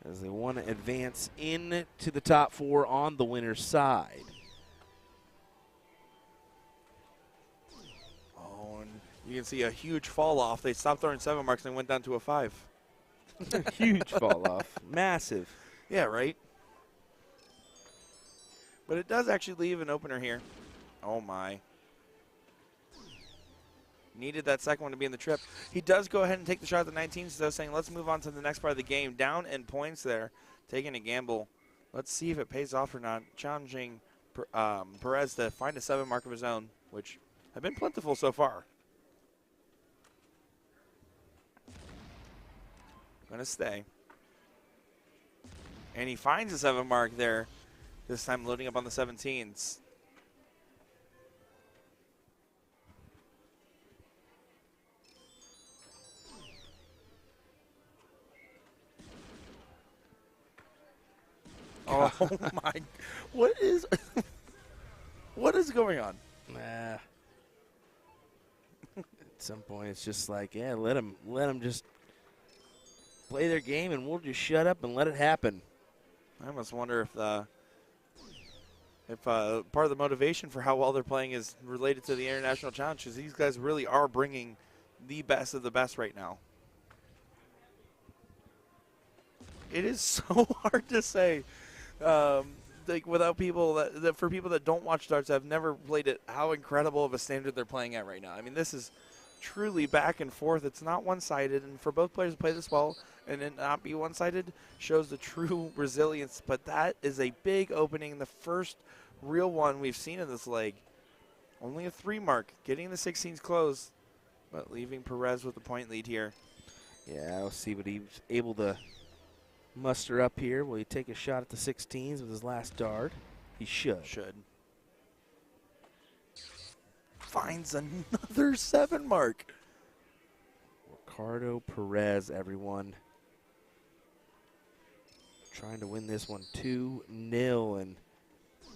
as they want to advance into the top 4 on the winner's side. Oh, and you can see a huge fall off. They stopped throwing 7 marks and went down to a 5. Huge fall off. Massive. Yeah, right? But it does actually leave an opener here. Oh, my. Needed that second one to be in the trip. He does go ahead and take the shot at the 19s, though, saying let's move on to the next part of the game. Down in points there, taking a gamble. Let's see if it pays off or not. Challenging Perez to find a 7 mark of his own, which have been plentiful so far. Going to stay. And he finds a 7 mark there, this time loading up on the 17s. Oh my! What is going on? At some point, it's just like, yeah, let them just play their game, and we'll just shut up and let it happen. I almost wonder if part of the motivation for how well they're playing is related to the international challenge, because these guys really are bringing the best of the best right now. It is so hard to say, like without people that for people that don't watch darts, have never played it, how incredible of a standard they're playing at right now. I mean, this is truly back and forth. It's not one-sided, and for both players to play this well and it not be one-sided shows the true resilience. But that is a big opening, the first real one we've seen in this leg. Only a 3 mark, getting the 16s close, but leaving Perez with the point lead here. Yeah, we'll see what he's able to muster up here. Will he take a shot at the 16s with his last dart? He should. Finds another 7 mark. Ricardo Perez, everyone. Trying to win this one 2-0, and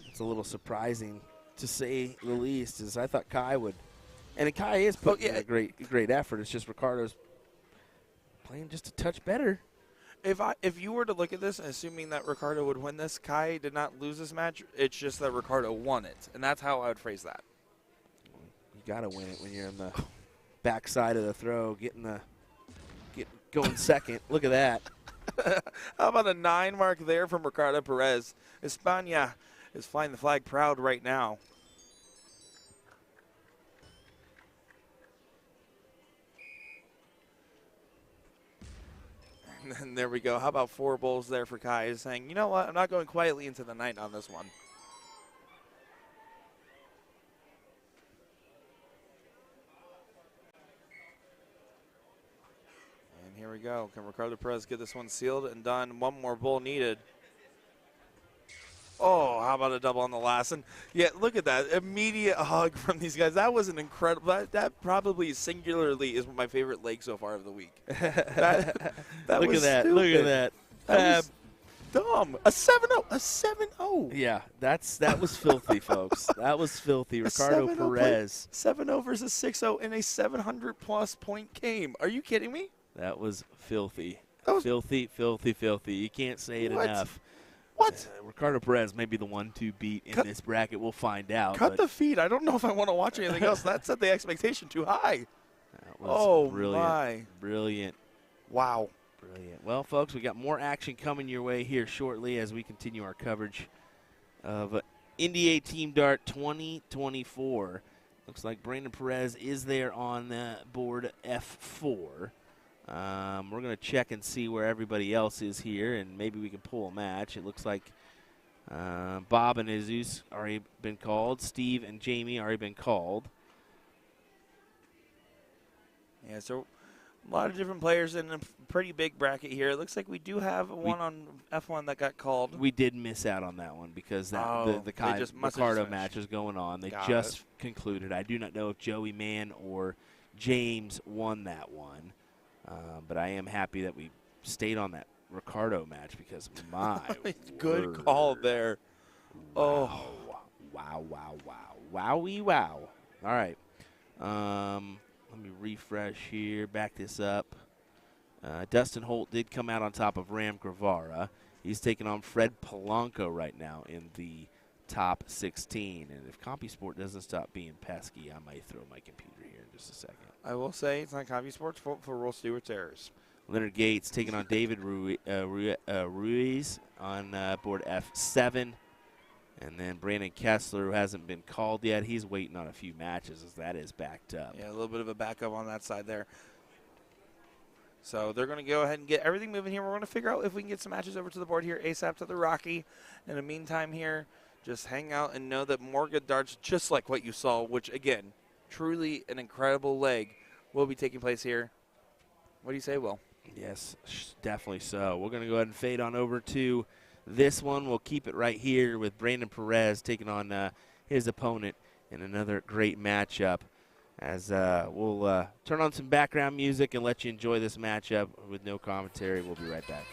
it's a little surprising to say the least, as I thought Kai would. And Kai is putting in a great effort. It's just Ricardo's playing just a touch better. If you were to look at this, assuming that Ricardo would win this, Kai did not lose this match. It's just that Ricardo won it, and that's how I would phrase that. You got to win it when you're on the backside of the throw, going second. Look at that. How about a 9 mark there from Ricardo Perez? España is flying the flag proud right now. And then there we go. How about 4 bowls there for Kai? Is saying, you know what? I'm not going quietly into the night on this one. And here we go. Can Ricardo Perez get this one sealed and done? 1 more bowl needed. Oh, how about a double on the last? And yeah, look at that. Immediate hug from these guys. That was an incredible. That probably singularly is my favorite leg so far of the week. That Look was at that. stupid. Look at that. That was dumb. A 7-0. A 7-0. Yeah, that was filthy, folks. That was filthy. Ricardo Perez. 7-0 versus 6-0 in a 700-plus point game. Are you kidding me? That was filthy. That was filthy, filthy, filthy. You can't say it enough. What? Ricardo Perez may be the 1-2 beat in this bracket. We'll find out. Cut the feed. I don't know if I want to watch anything else. That set the expectation too high. That was brilliant. My. Brilliant. Wow. Brilliant. Well, folks, we got more action coming your way here shortly as we continue our coverage of NDA Team Dart 2024. Looks like Brandon Perez is there on board F4. We're going to check and see where everybody else is here, and maybe we can pull a match. It looks like Bob and Jesus already been called. Steve and Jamie already been called. Yeah, so a lot of different players in a pretty big bracket here. It looks like we do have one on F1 that got called. We did miss out on that one because the Kai Ricardo match is going on. They just concluded. I do not know if Joey Mann or James won that one. But I am happy that we stayed on that Ricardo match because my good word. call there. Wow. Wow, wow, wow. Wowie, wow. All right. Let me refresh here, back this up. Dustin Holt did come out on top of Ram Guevara. He's taking on Fred Polanco right now in the top 16. And if CompuSport doesn't stop being pesky, I might throw my computer here in just a second. I will say it's not CompuSport's fault for Roll Stewart's errors. Leonard Gates taking on David Ruiz on board F7. And then Brandon Kessler, who hasn't been called yet, he's waiting on a few matches as that is backed up. Yeah, a little bit of a backup on that side there. So they're going to go ahead and get everything moving here. We're going to figure out if we can get some matches over to the board here ASAP to the Rocky. In the meantime here, just hang out and know that more good darts, just like what you saw, which, again, truly an incredible leg, will be taking place here. What do you say, Will? Yes, definitely so. We're going to go ahead and fade on over to this one. We'll keep it right here with Brandon Perez taking on his opponent in another great matchup. As we'll turn on some background music and let you enjoy this matchup with no commentary. We'll be right back.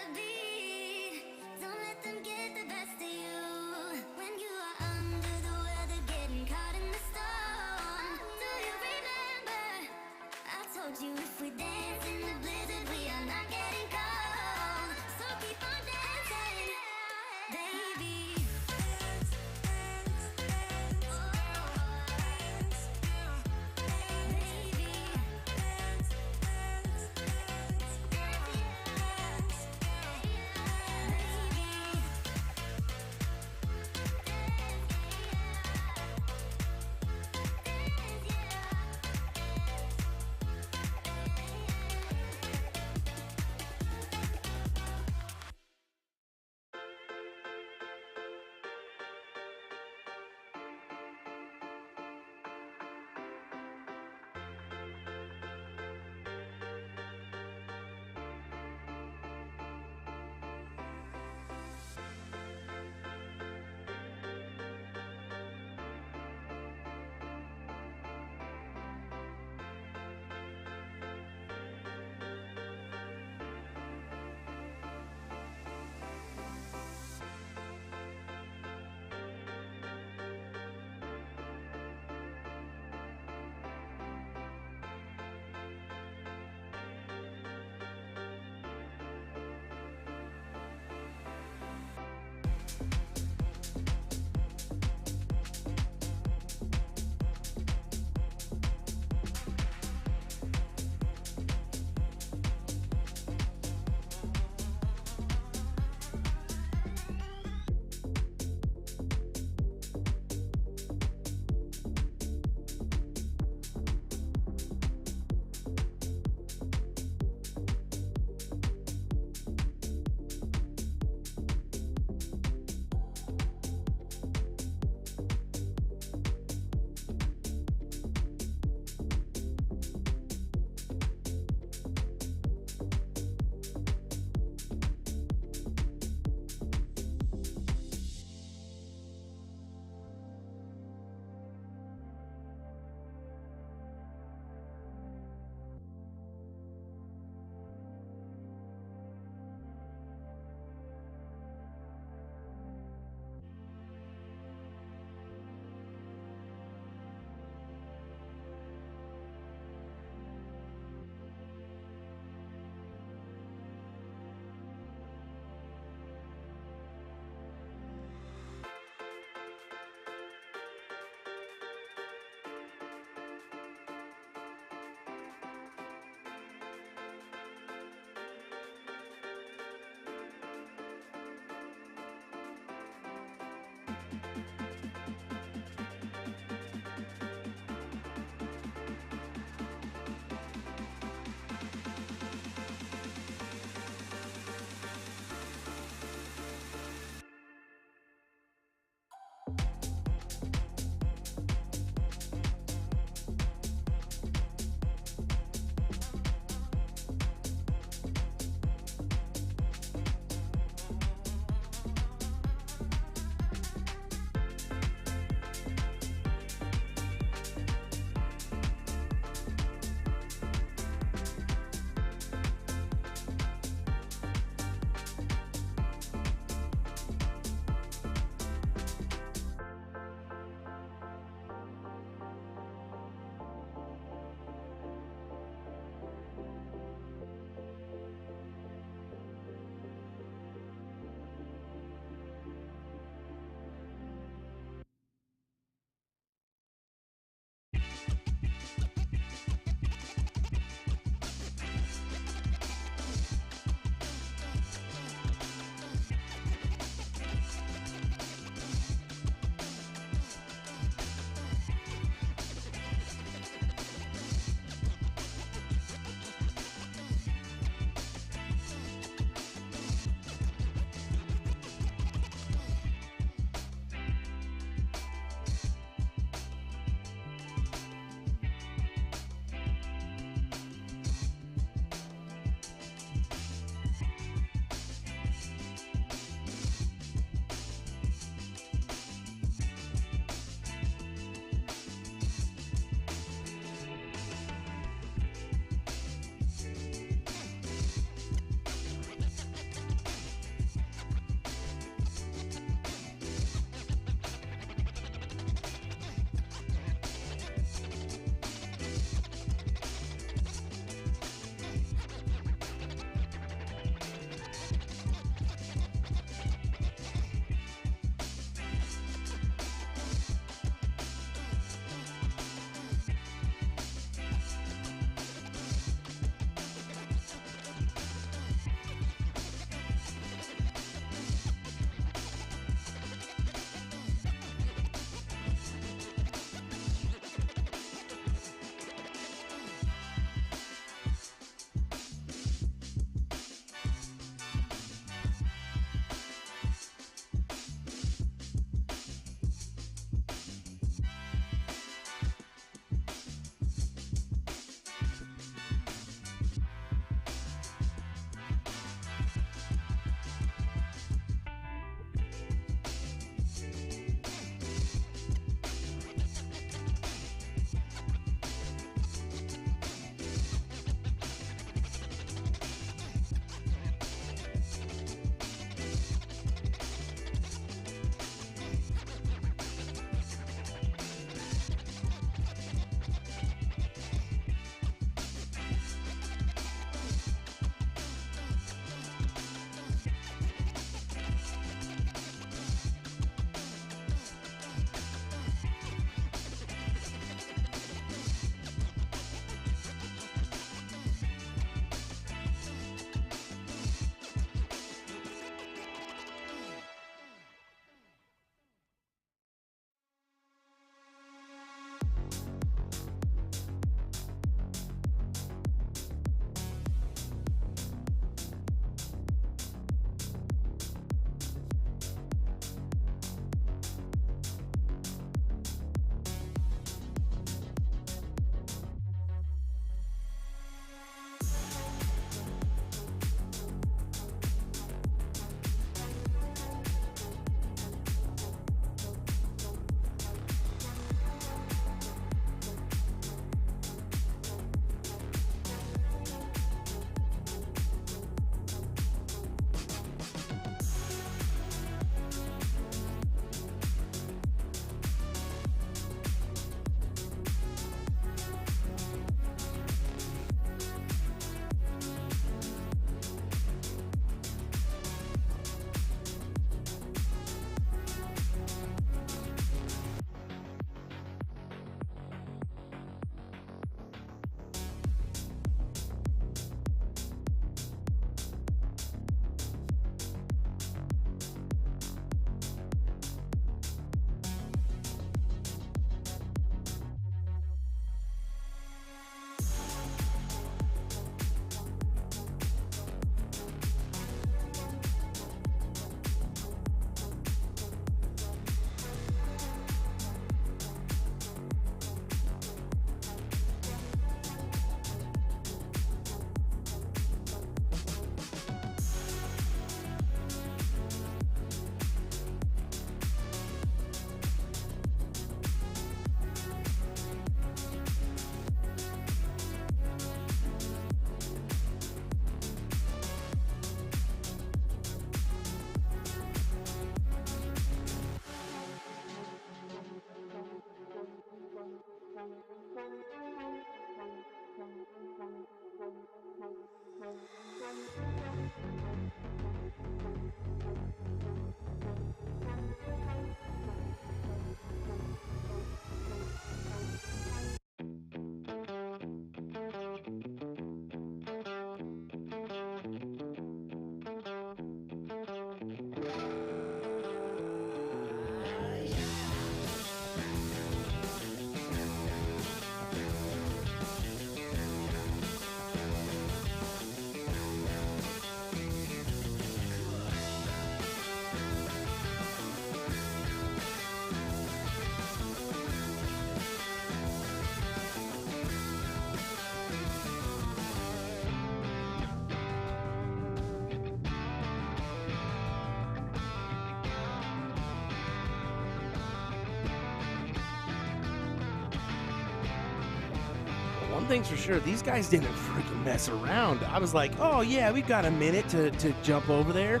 One thing's for sure, these guys didn't freaking mess around. I was like, oh yeah, we've got a minute to jump over there.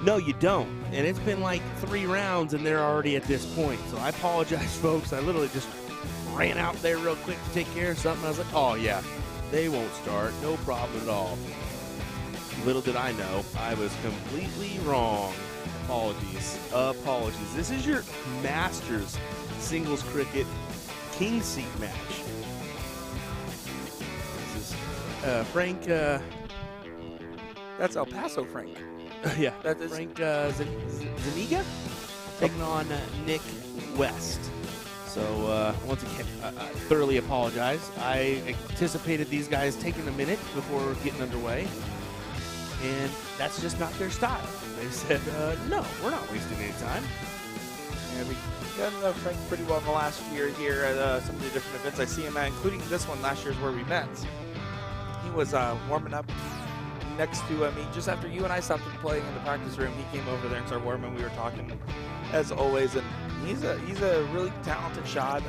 No, you don't. And it's been like 3 rounds and they're already at this point. So I apologize, folks. I literally just ran out there real quick to take care of something. I was like, oh yeah, they won't start. No problem at all. Little did I know, I was completely wrong. Apologies. Apologies. This is your Masters Singles Cricket King Seat match. Frank, That's El Paso Frank. yeah, That is Frank Zaniga taking on Nick West. So once again, I thoroughly apologize. I anticipated these guys taking a minute before getting underway, and that's just not their style. They said, no, we're not wasting any time. Yeah, we got to know Frank pretty well in the last year here at some of the different events I see him at, including this one last year's where we met. He was warming up next to me just after you and I stopped playing in the practice room. He came over there and started warming. We were talking as always, and he's a really talented shot,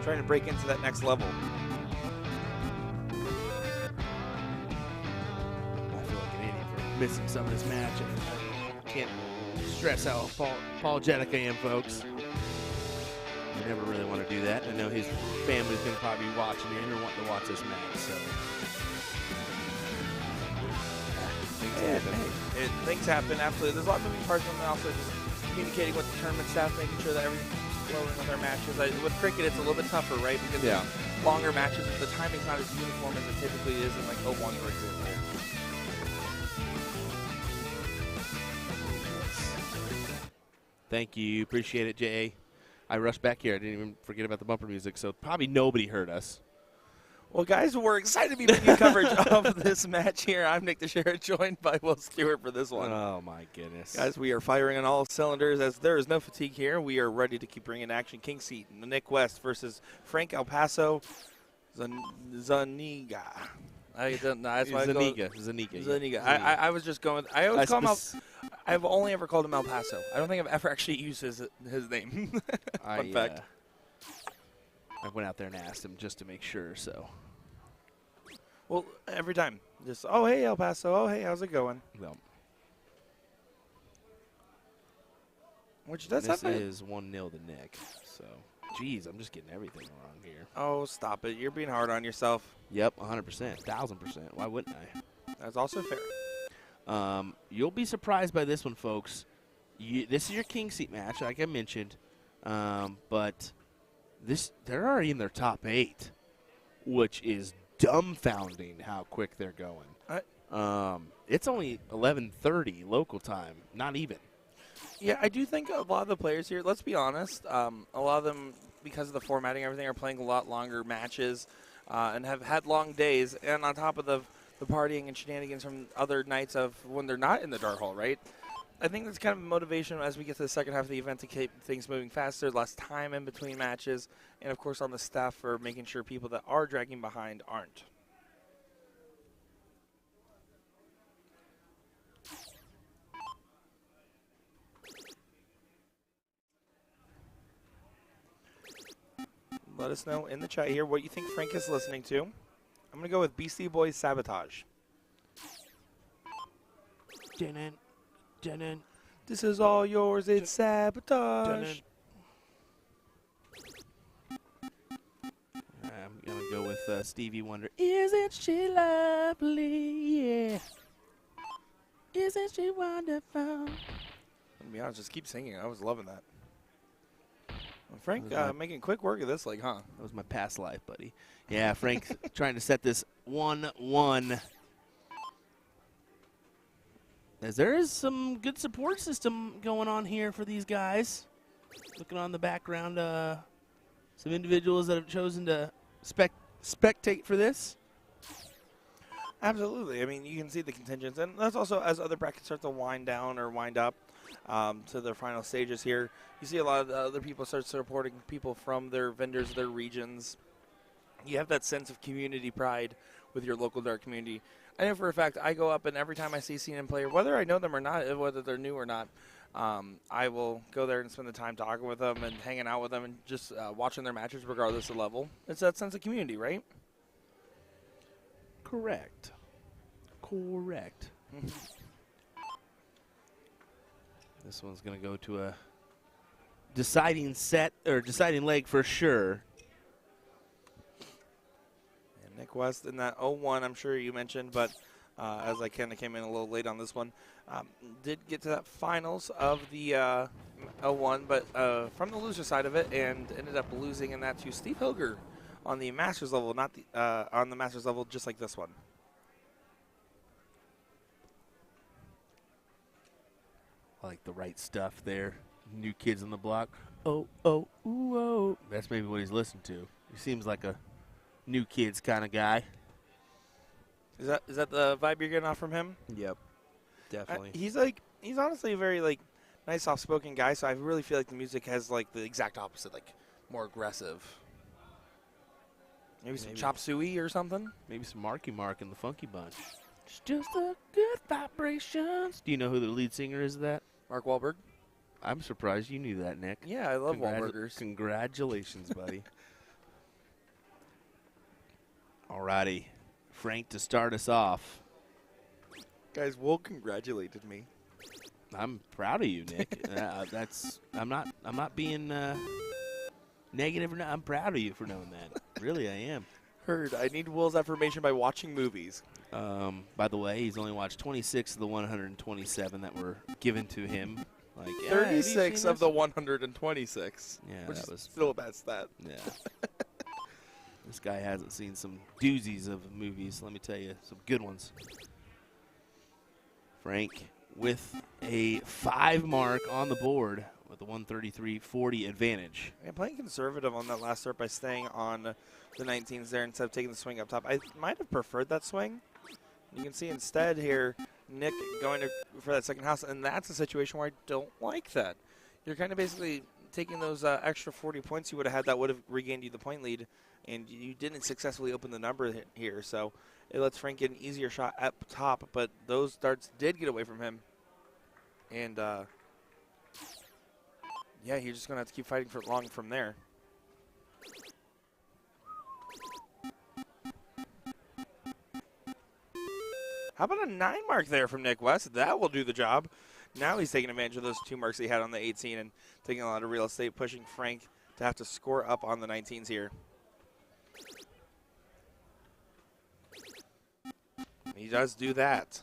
trying to break into that next level. I feel like an idiot for missing some of this match. I can't stress how apologetic I am, folks. I never really want to do that. I know his family's going to probably be watching in or wanting to watch this match, so. Things happen, absolutely. There's a lot of moving parts, and also just communicating with the tournament staff, making sure that everything's flowing with our matches. With cricket, it's a little bit tougher, right? Because it's longer matches, the timing's not as uniform as it typically is in like 01, for example. Thank you. Appreciate it, Jay. I rushed back here. I didn't even forget about the bumper music, so probably nobody heard us. Well, guys, we're excited to be bringing coverage of this match here. I'm Nick Teixeira, joined by Will Stewart for this one. Oh, my goodness. Guys, we are firing on all cylinders as there is no fatigue here. We are ready to keep bringing action. King Seat, Nick West versus Frank El Paso Zaniga. I don't know. That's why Zaniga. Yeah. I was just going. I always call him I've only ever called him El Paso. I don't think I've ever actually used his name. Fun fact. I went out there and asked him just to make sure, so. Well, every time. Just, oh, hey, El Paso. Oh, hey, how's it going? Well, Which does this happen. is 1-0 to Nick, so. Geez, I'm just getting everything wrong here. Oh, stop it. You're being hard on yourself. Yep, 100%, 1,000%. Why wouldn't I? That's also fair. You'll be surprised by this one, folks. This is your King Seat match, like I mentioned, but they're already in their top 8, which is dumbfounding how quick they're going. It's only 11:30 local time, not even. Yeah, I do think a lot of the players here, let's be honest, a lot of them, because of the formatting and everything, are playing a lot longer matches and have had long days. And on top of the partying and shenanigans from other nights of when they're not in the dart hall, right? I think that's kind of a motivation as we get to the second half of the event to keep things moving faster, less time in between matches, and, of course, on the staff for making sure people that are dragging behind aren't. Let us know in the chat here what you think Frank is listening to. I'm going to go with Beastie Boys Sabotage. This is all yours, it's sabotage. Stevie Wonder. Isn't she lovely? Yeah. Isn't she wonderful? I'm gonna be honest, just keep singing. I was loving that. Well, Frank That was making quick work of this, like, huh? That was my past life, buddy. Yeah, Frank's trying to set this 1-1. As there is some good support system going on here for these guys. Looking on the background, some individuals that have chosen to spectate for this. Absolutely. I mean, you can see the contingents, and that's also as other brackets start to wind down or wind up to their final stages here. You see a lot of the other people start supporting people from their vendors, their regions. You have that sense of community pride with your local dart community. I know for a fact I go up, and every time I see a CNN player, whether I know them or not, whether they're new or not, I will go there and spend the time talking with them and hanging out with them and just watching their matches regardless of level. It's that sense of community, right? Correct. This one's going to go to a deciding set, or deciding leg for sure. And Nick West in that 0-1, I'm sure you mentioned, but as I kind of came in a little late on this one, did get to that finals of the 0-1, but from the loser side of it, and ended up losing in that to Steve Hilger on the Masters level, not the on the Masters level, just like this one. I like the right stuff there. New Kids on the Block. Oh, oh, ooh, oh. That's maybe what he's listening to. He seems like a New Kids kind of guy. Is that the vibe you're getting off from him? Yep, definitely. He's honestly a very like nice, soft-spoken guy. So I really feel like the music has like the exact opposite, like more aggressive. Maybe some chop suey or something. Maybe some Marky Mark and the Funky Bunch. It's just the good vibrations. Do you know who the lead singer is of that? Mark Wahlberg. I'm surprised you knew that, Nick. Yeah, I love Wahlburgers. Congratulations, buddy. Alrighty. Frank to start us off. Guys, Will congratulated me. I'm proud of you, Nick. I'm not being negative or not. I'm proud of you for knowing that. Really, I am. Heard. I need Will's affirmation by watching movies. By the way, he's only watched 26 of the 127 that were given to him. Like 36 of the 126. Yeah, which that is was still a bad stat. Yeah. This guy hasn't seen some doozies of movies. Let me tell you, some good ones. Frank with a 5 mark on the board with a 133.40 advantage. Yeah, playing conservative on that last start by staying on the 19s there instead of taking the swing up top. I might have preferred that swing. You can see instead here, Nick going for that second house, and that's a situation where I don't like that. You're kind of basically taking those extra 40 points you would have had that would have regained you the point lead, and you didn't successfully open the number here. So it lets Frank get an easier shot up top, but those darts did get away from him. And, yeah, you're just going to have to keep fighting for long from there. How about a 9 mark there from Nick West? That will do the job. Now he's taking advantage of those 2 marks he had on the 18 and taking a lot of real estate, pushing Frank to have to score up on the 19s here. He does do that.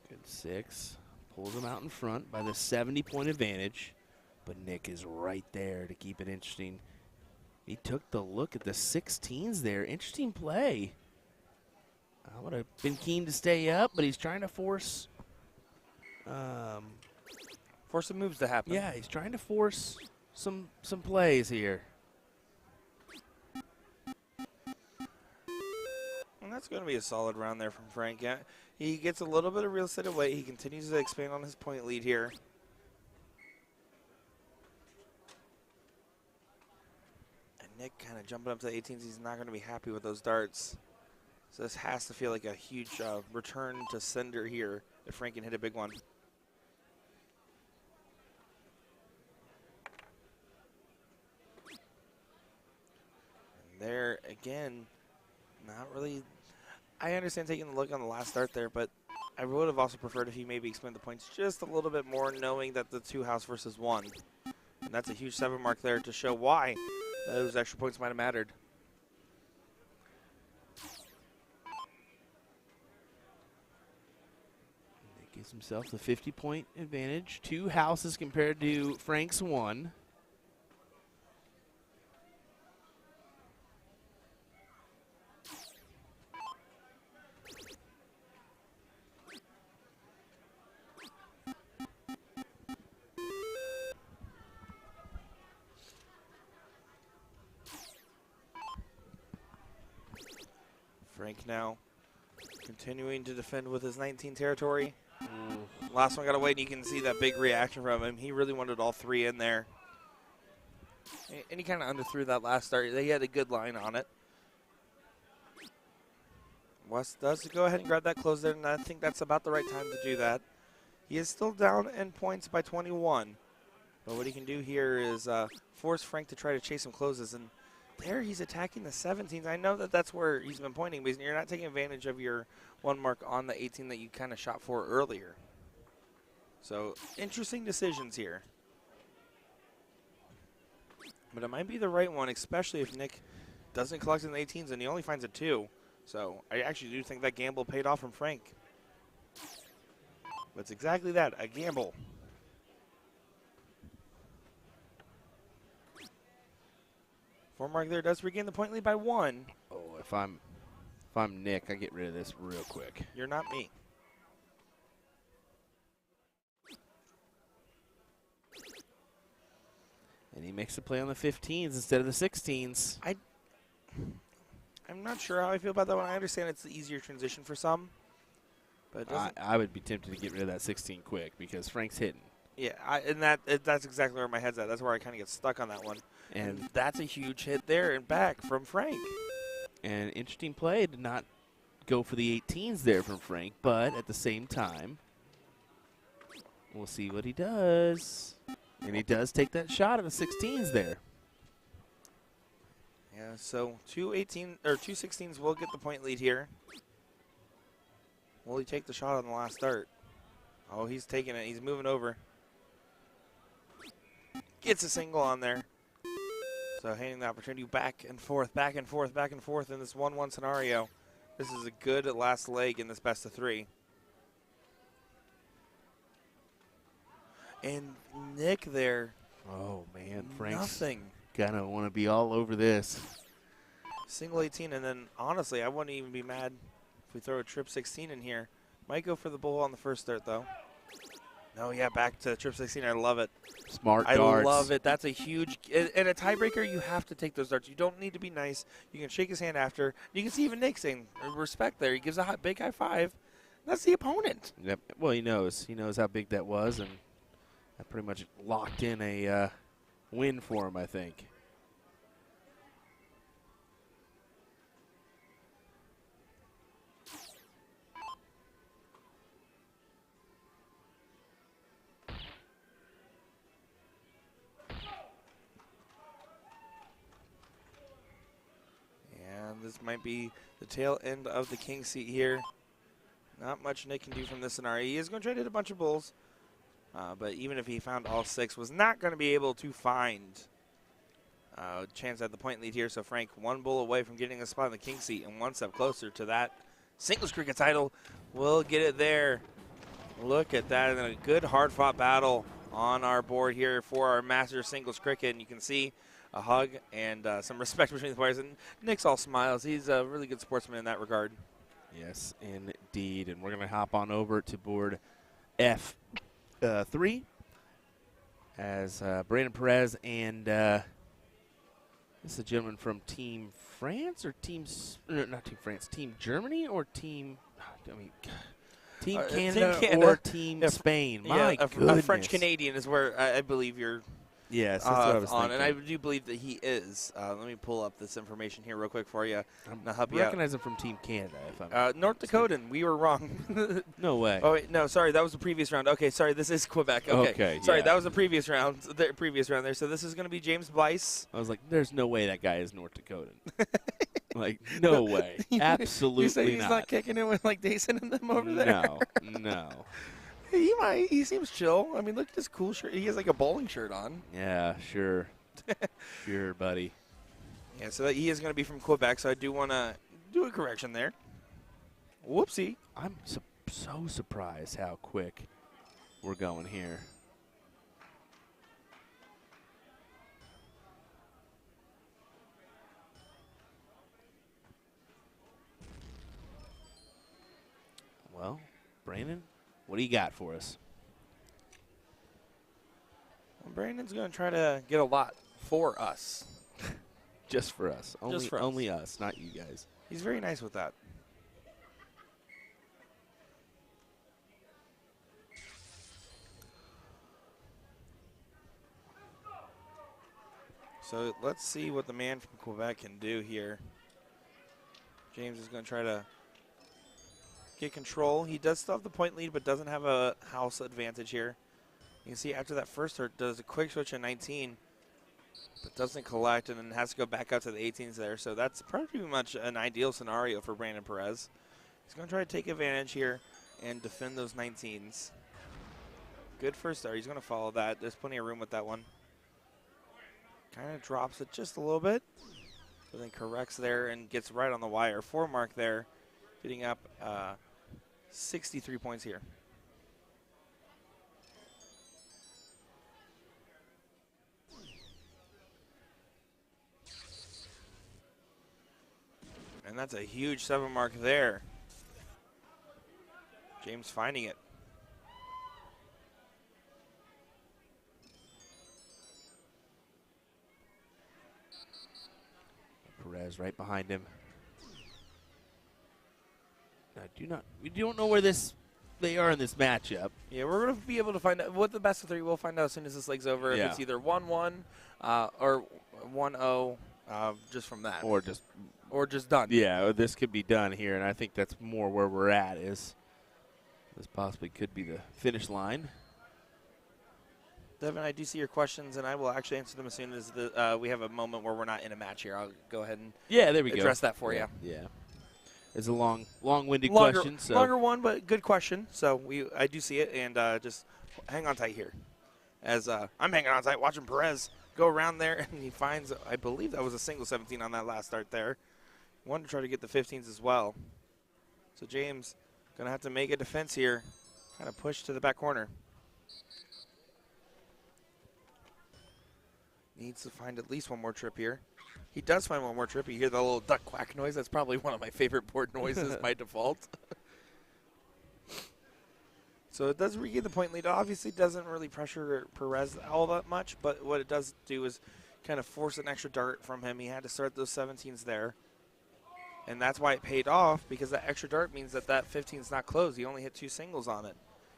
Good 6. Pulls him out in front by the 70-point advantage. But Nick is right there to keep it interesting. He took the look at the 16s there. Interesting play. I would have been keen to stay up, but he's trying to force some moves to happen. Yeah, he's trying to force some plays here. And that's going to be a solid round there from Frank. Yeah, he gets a little bit of real estate away. He continues to expand on his point lead here. And Nick kind of jumping up to the 18s. He's not going to be happy with those darts. So this has to feel like a huge return to sender here if Frank can hit a big one. And there again, not really. I understand taking a look on the last start there, but I would have also preferred if he maybe expanded the points just a little bit more, knowing that the 2 house versus 1. And that's a huge 7 mark there to show why those extra points might have mattered. Nick gives himself the 50-point advantage. 2 houses compared to Frank's 1. Frank now continuing to defend with his 19 territory. Last one got away, and you can see that big reaction from him. He really wanted all 3 in there. And he kind of underthrew that last start. He had a good line on it. West does go ahead and grab that close there, and I think that's about the right time to do that. He is still down in points by 21. But what he can do here is force Frank to try to chase some closes. And there he's attacking the 17s. I know that that's where he's been pointing, but you're not taking advantage of your 1 mark on the 18 that you kind of shot for earlier. So interesting decisions here. But it might be the right one, especially if Nick doesn't collect in the 18s and he only finds a 2. So I actually do think that gamble paid off from Frank. But it's exactly that, a gamble. Four mark there does regain the point lead by 1. Oh, if I'm Nick, I get rid of this real quick. You're not me. And he makes the play on the 15s instead of the 16s. I'm not sure how I feel about that one. I understand it's the easier transition for some. But it doesn't. I would be tempted to get rid of that 16 quick because Frank's hitting. Yeah, that's exactly where my head's at. That's where I kind of get stuck on that one. And that's a huge hit there and back from Frank. And interesting play to not go for the 18s there from Frank, but at the same time, we'll see what he does. And he does take that shot at the 16s there. Yeah, so two 16s will get the point lead here. Will he take the shot on the last start? Oh, he's taking it. He's moving over. Gets a single on there. So handing the opportunity back and forth, back and forth, back and forth in this 1-1 scenario. This is a good last leg in this best of 3. And Nick there. Oh, man. Frank's nothing. gonna want to be all over this. Single 18, and then honestly, I wouldn't even be mad if we throw a trip 16 in here. Might go for the bull on the first start, though. No, yeah, back to trip 16. I love it. Smart I darts. love it. That's a huge – and a tiebreaker, you have to take those darts. You don't need to be nice. You can shake his hand after. You can see even Nick saying respect there. He gives a big high five. That's the opponent. Yep. Well, he knows. He knows how big that was, and that pretty much locked in a win for him, I think. This might be the tail end of the king seat here. Not much Nick can do from this scenario. He is going to try to hit a bunch of bulls, but even if he found all 6, was not going to be able to find a chance at the point lead here. So Frank 1 bull away from getting a spot in the king seat and 1 step closer to that singles cricket title. We'll get it there. Look at that, and a good hard-fought battle on our board here for our master singles cricket, and you can see a hug and some respect between the players. And Nick's all smiles. He's a really good sportsman in that regard. Yes, indeed. And we're going to hop on over to board F3 as Brandon Perez and this is a gentleman from Team France or not Team France, Team Germany or Team Canada or Team Spain. My goodness. A French Canadian is where I believe you're. Yes, that's what I was on, thinking. and I do believe that he is. Let me pull up this information here real quick for you. I help you out. recognize him from Team Canada. If I'm North Dakotan. We were wrong. No way. Oh wait, no, sorry, that was the previous round. Okay, sorry, this is Quebec. Okay, sorry, yeah. that was the previous round. The previous round there. So this is going to be James Bice. I was like, "There's no way that guy is North Dakotan." Like, no way. Absolutely you say he's not kicking it with like Dason and them over there. No. He might. He seems chill. I mean, look at this cool shirt. He has like a bowling shirt on. Yeah, sure. Sure, buddy. Yeah, so that he is going to be from Quebec, so I do want to do a correction there. Whoopsie. I'm so surprised how quick we're going here. Well, Brandon, what do you got for us? Well, Brandon's going to try to get a lot for us. Just for us. Only us, not you guys. He's very nice with that. So let's see what the man from Quebec can do here. James is going to try to get control. He does still have the point lead, but doesn't have a house advantage here. You can see after that first start, does a quick switch at 19, but doesn't collect, and then has to go back up to the 18s there. So that's pretty much an ideal scenario for Brandon Perez. He's going to try to take advantage here and defend those 19s. Good first start. He's going to follow that. There's plenty of room with that one. Kind of drops it just a little bit, but then corrects there and gets right on the wire. 4 mark there, getting up 63 points here. And that's a huge 7 mark there. James finding it. Perez right behind him. We don't know where they are in this matchup. Yeah, we're going to be able to find out what the best of 3. We'll find out as soon as this leg's over. Yeah. If it's either 1-1 or 1-0, just from that. Or just done. Yeah, or this could be done here, and I think that's more where we're at. Is this possibly could be the finish line? Devin, I do see your questions, and I will actually answer them as soon as we have a moment where we're not in a match here. I'll go ahead and there we address that for you. Yeah. It's a long-winded question. So. Longer one, but good question. So I do see it, and just hang on tight here. As I'm hanging on tight, watching Perez go around there, and he finds, I believe that was a single 17 on that last start there. Wanted to try to get the 15s as well. So James going to have to make a defense here, kind of push to the back corner. Needs to find at least one more trip here. He does find one more trip. You hear the little duck quack noise. That's probably one of my favorite board noises by default. So it does regain the point lead. Obviously doesn't really pressure Perez all that much, but what it does do is kind of force an extra dart from him. He had to start those 17s there. And that's why it paid off, because that extra dart means that 15 is not closed. He only hit 2 singles on it,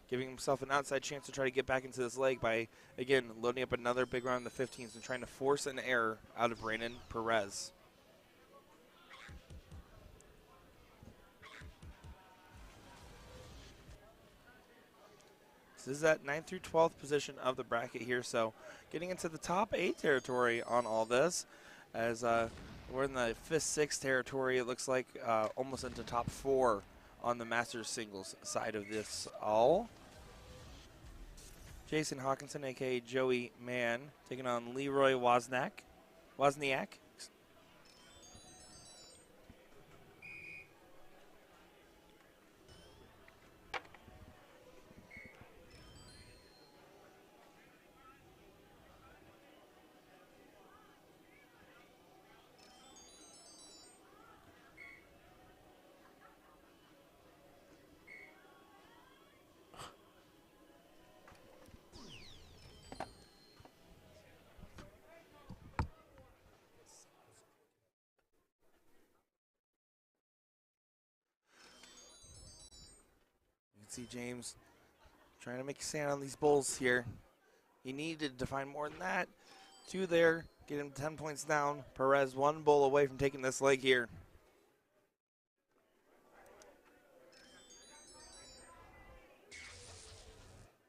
giving himself an outside chance to try to get back into this leg by, again, loading up another big round of the 15s and trying to force an error out of Brandon Perez. This is that 9th through 12th position of the bracket here, so getting into the top 8 territory on all this, as we're in the 5th, 6th territory. It looks like almost into top 4 on the Masters singles side of this all. Jason Hawkinson, a.k.a. Joey Mann, taking on Leroy Wozniak. See James trying to make a stand on these bowls here. He needed to find more than that. 2 there, get him 10 points down. Perez 1 bowl away from taking this leg here.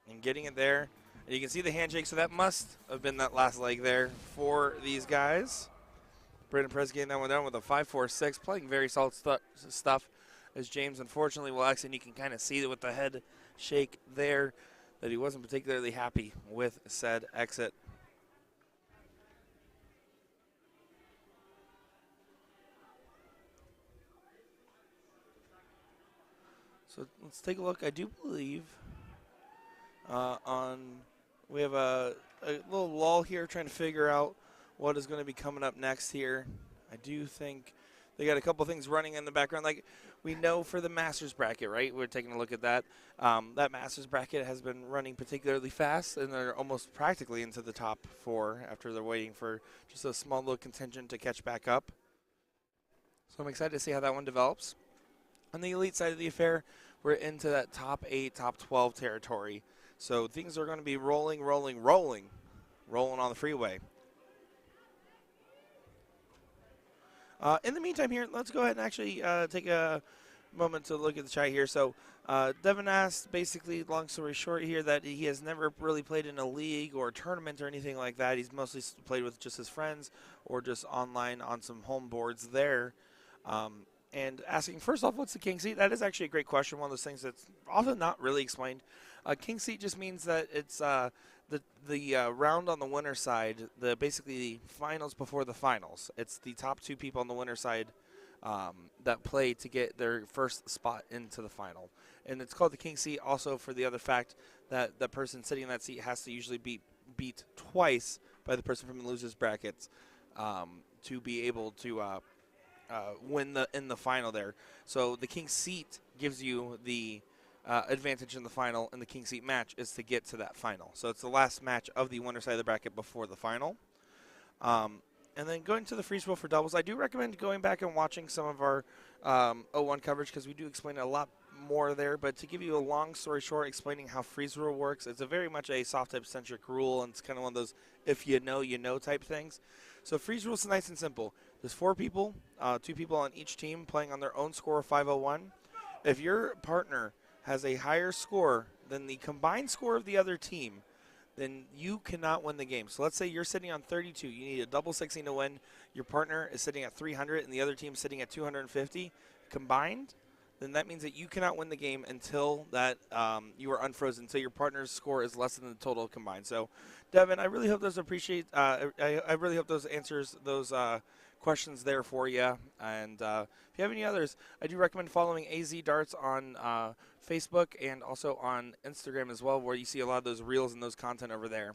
And getting it there. And you can see the handshake, so that must have been that last leg there for these guys. Brandon Perez getting that one down with a 5-4-6, playing very solid stuff. As James unfortunately will exit, and you can kind of see that with the head shake there that he wasn't particularly happy with said exit. So let's take a look. I do believe we have a little lull here trying to figure out what is going to be coming up next here. I do think they got a couple things running in the background. Like we know for the Masters bracket, right? We're taking a look at that. That Masters bracket has been running particularly fast, and they're almost practically into the top 4 after they're waiting for just a small little contingent to catch back up. So I'm excited to see how that one develops. On the elite side of the affair, we're into that top 8, top 12 territory. So things are going to be rolling on the freeway. In the meantime here, let's go ahead and actually take a moment to look at the chat here. So Devin asked, basically, long story short here, that he has never really played in a league or a tournament or anything like that. He's mostly played with just his friends or just online on some home boards there. And asking, first off, what's the king seat? That is actually a great question, one of those things that's often not really explained. King seat just means that it's the round on the winner's side, basically the finals before the finals. It's the top 2 people on the winner's side that play to get their first spot into the final. And it's called the king seat also for the other fact that the person sitting in that seat has to usually beat twice by the person from the loser's brackets to be able to win in the final there. So the king seat gives you the advantage in the final, and the king seat match is to get to that final. So it's the last match of the winner side of the bracket before the final. And then going to the freeze roll for doubles, I do recommend going back and watching some of our 0-1 coverage because we do explain a lot more there. But to give you a long story short, explaining how freeze roll works, it's very much a soft type centric rule, and it's kind of one of those if you know type things. So freeze rule is nice and simple. There's 4 people, 2 people on each team playing on their own score of 501. If your partner has a higher score than the combined score of the other team, then you cannot win the game. So let's say you're sitting on 32. You need a double 16 to win. Your partner is sitting at 300 and the other team is sitting at 250 combined. Then that means that you cannot win the game until that you are unfrozen, until your partner's score is less than the total combined. So, Devin, I really hope those I really hope those answers those questions there for you. And if you have any others, I do recommend following AZ Darts on Facebook and also on Instagram as well, where you see a lot of those reels and those content over there.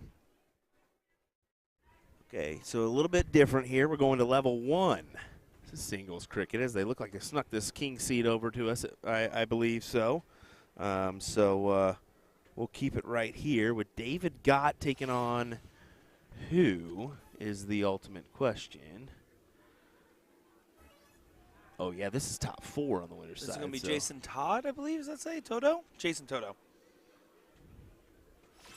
Okay, so a little bit different here. We're going to level 1. This is singles cricket, as they look like they snuck this king seat over to us, I believe so. We'll keep it right here with David Gott taking on who is the ultimate question. Oh, yeah, this is top 4 on the winner's side. This is going to be Jason Todd, I believe. Does that say Toto? Jason Toto.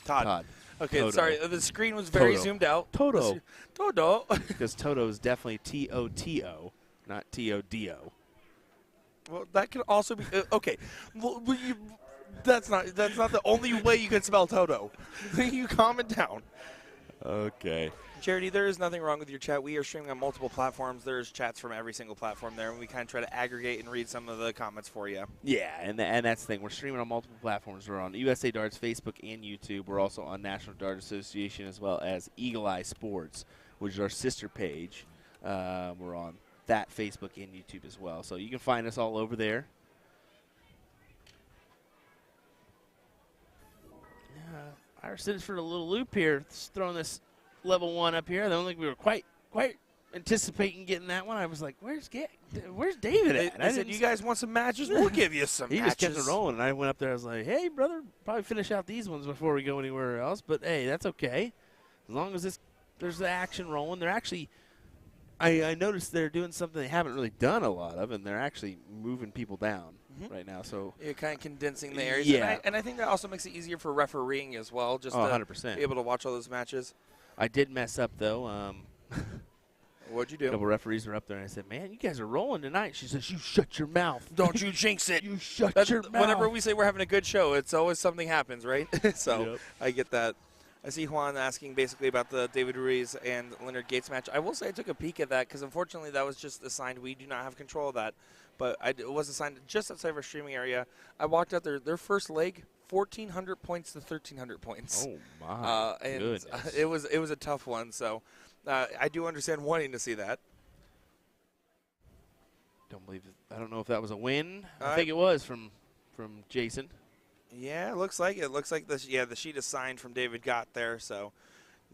Todd. Okay, Toto. sorry. The screen was very Toto. zoomed out. Toto. Toto. Because Toto is definitely T-O-T-O, not T-O-D-O. Well, that could also be okay. Well, that's not the only way you can spell Toto. You calm it down. Okay. Charity, there is nothing wrong with your chat. We are streaming on multiple platforms. There's chats from every single platform there, and we kind of try to aggregate and read some of the comments for you. Yeah, and that's the thing. We're streaming on multiple platforms. We're on USA Darts, Facebook, and YouTube. We're also on National Dart Association as well as Eagle Eye Sports, which is our sister page. We're on that Facebook and YouTube as well. So you can find us all over there. Irish sitting for a little loop here, just throwing this level 1 up here. I don't think we were quite anticipating getting that one. I was like, where's David at? I said, you guys want some matches? We'll give you some matches. He just kept it rolling, and I went up there. I was like, hey, brother, probably finish out these ones before we go anywhere else. But, hey, that's okay. As long as there's the action rolling. They're actually – I noticed they're doing something they haven't really done a lot of, and they're actually moving people down right now. So you're kind of condensing the areas. Yeah. And I think that also makes it easier for refereeing as well, just to 100%. be able to watch all those matches. I did mess up, though. What'd you do? A couple referees were up there, and I said, man, you guys are rolling tonight. She says, you shut your mouth. Don't you jinx it. You shut your mouth. Whenever we say we're having a good show, it's always something happens, right? So Yep. I get that. I see Juan asking basically about the David Ruiz and Leonard Gates match. I will say I took a peek at that because, unfortunately, that was just assigned. We do not have control of that. But it was assigned just outside of our streaming area. I walked out there. Their first leg, 1,400 points to 1,300 points. Oh, my goodness. It was a tough one. So I do understand wanting to see that. I don't know if that was a win. I think it was from from Jason. Yeah, it looks like it. Looks like the sheet is signed from David Gott there. So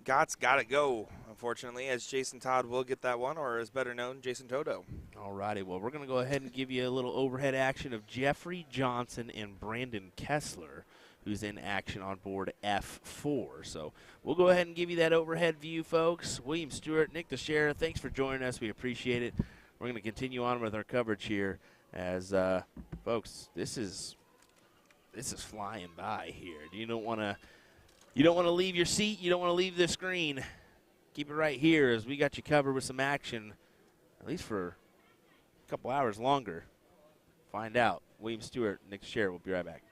Gott's got to go, unfortunately, as Jason Todd will get that one, or as better known, Jason Toto. All righty. Well, we're going to go ahead and give you a little overhead action of Jeffrey Johnson and Brandon Kessler, who's in action on board F4. So we'll go ahead and give you that overhead view, folks. William Stewart, Nick Teixeira, thanks for joining us. We appreciate it. We're going to continue on with our coverage here as, folks, this is flying by here. You don't want to leave your seat. You don't want to leave the screen. Keep it right here as we got you covered with some action, at least for a couple hours longer. Find out. William Stewart, Nick Teixeira. We'll be right back.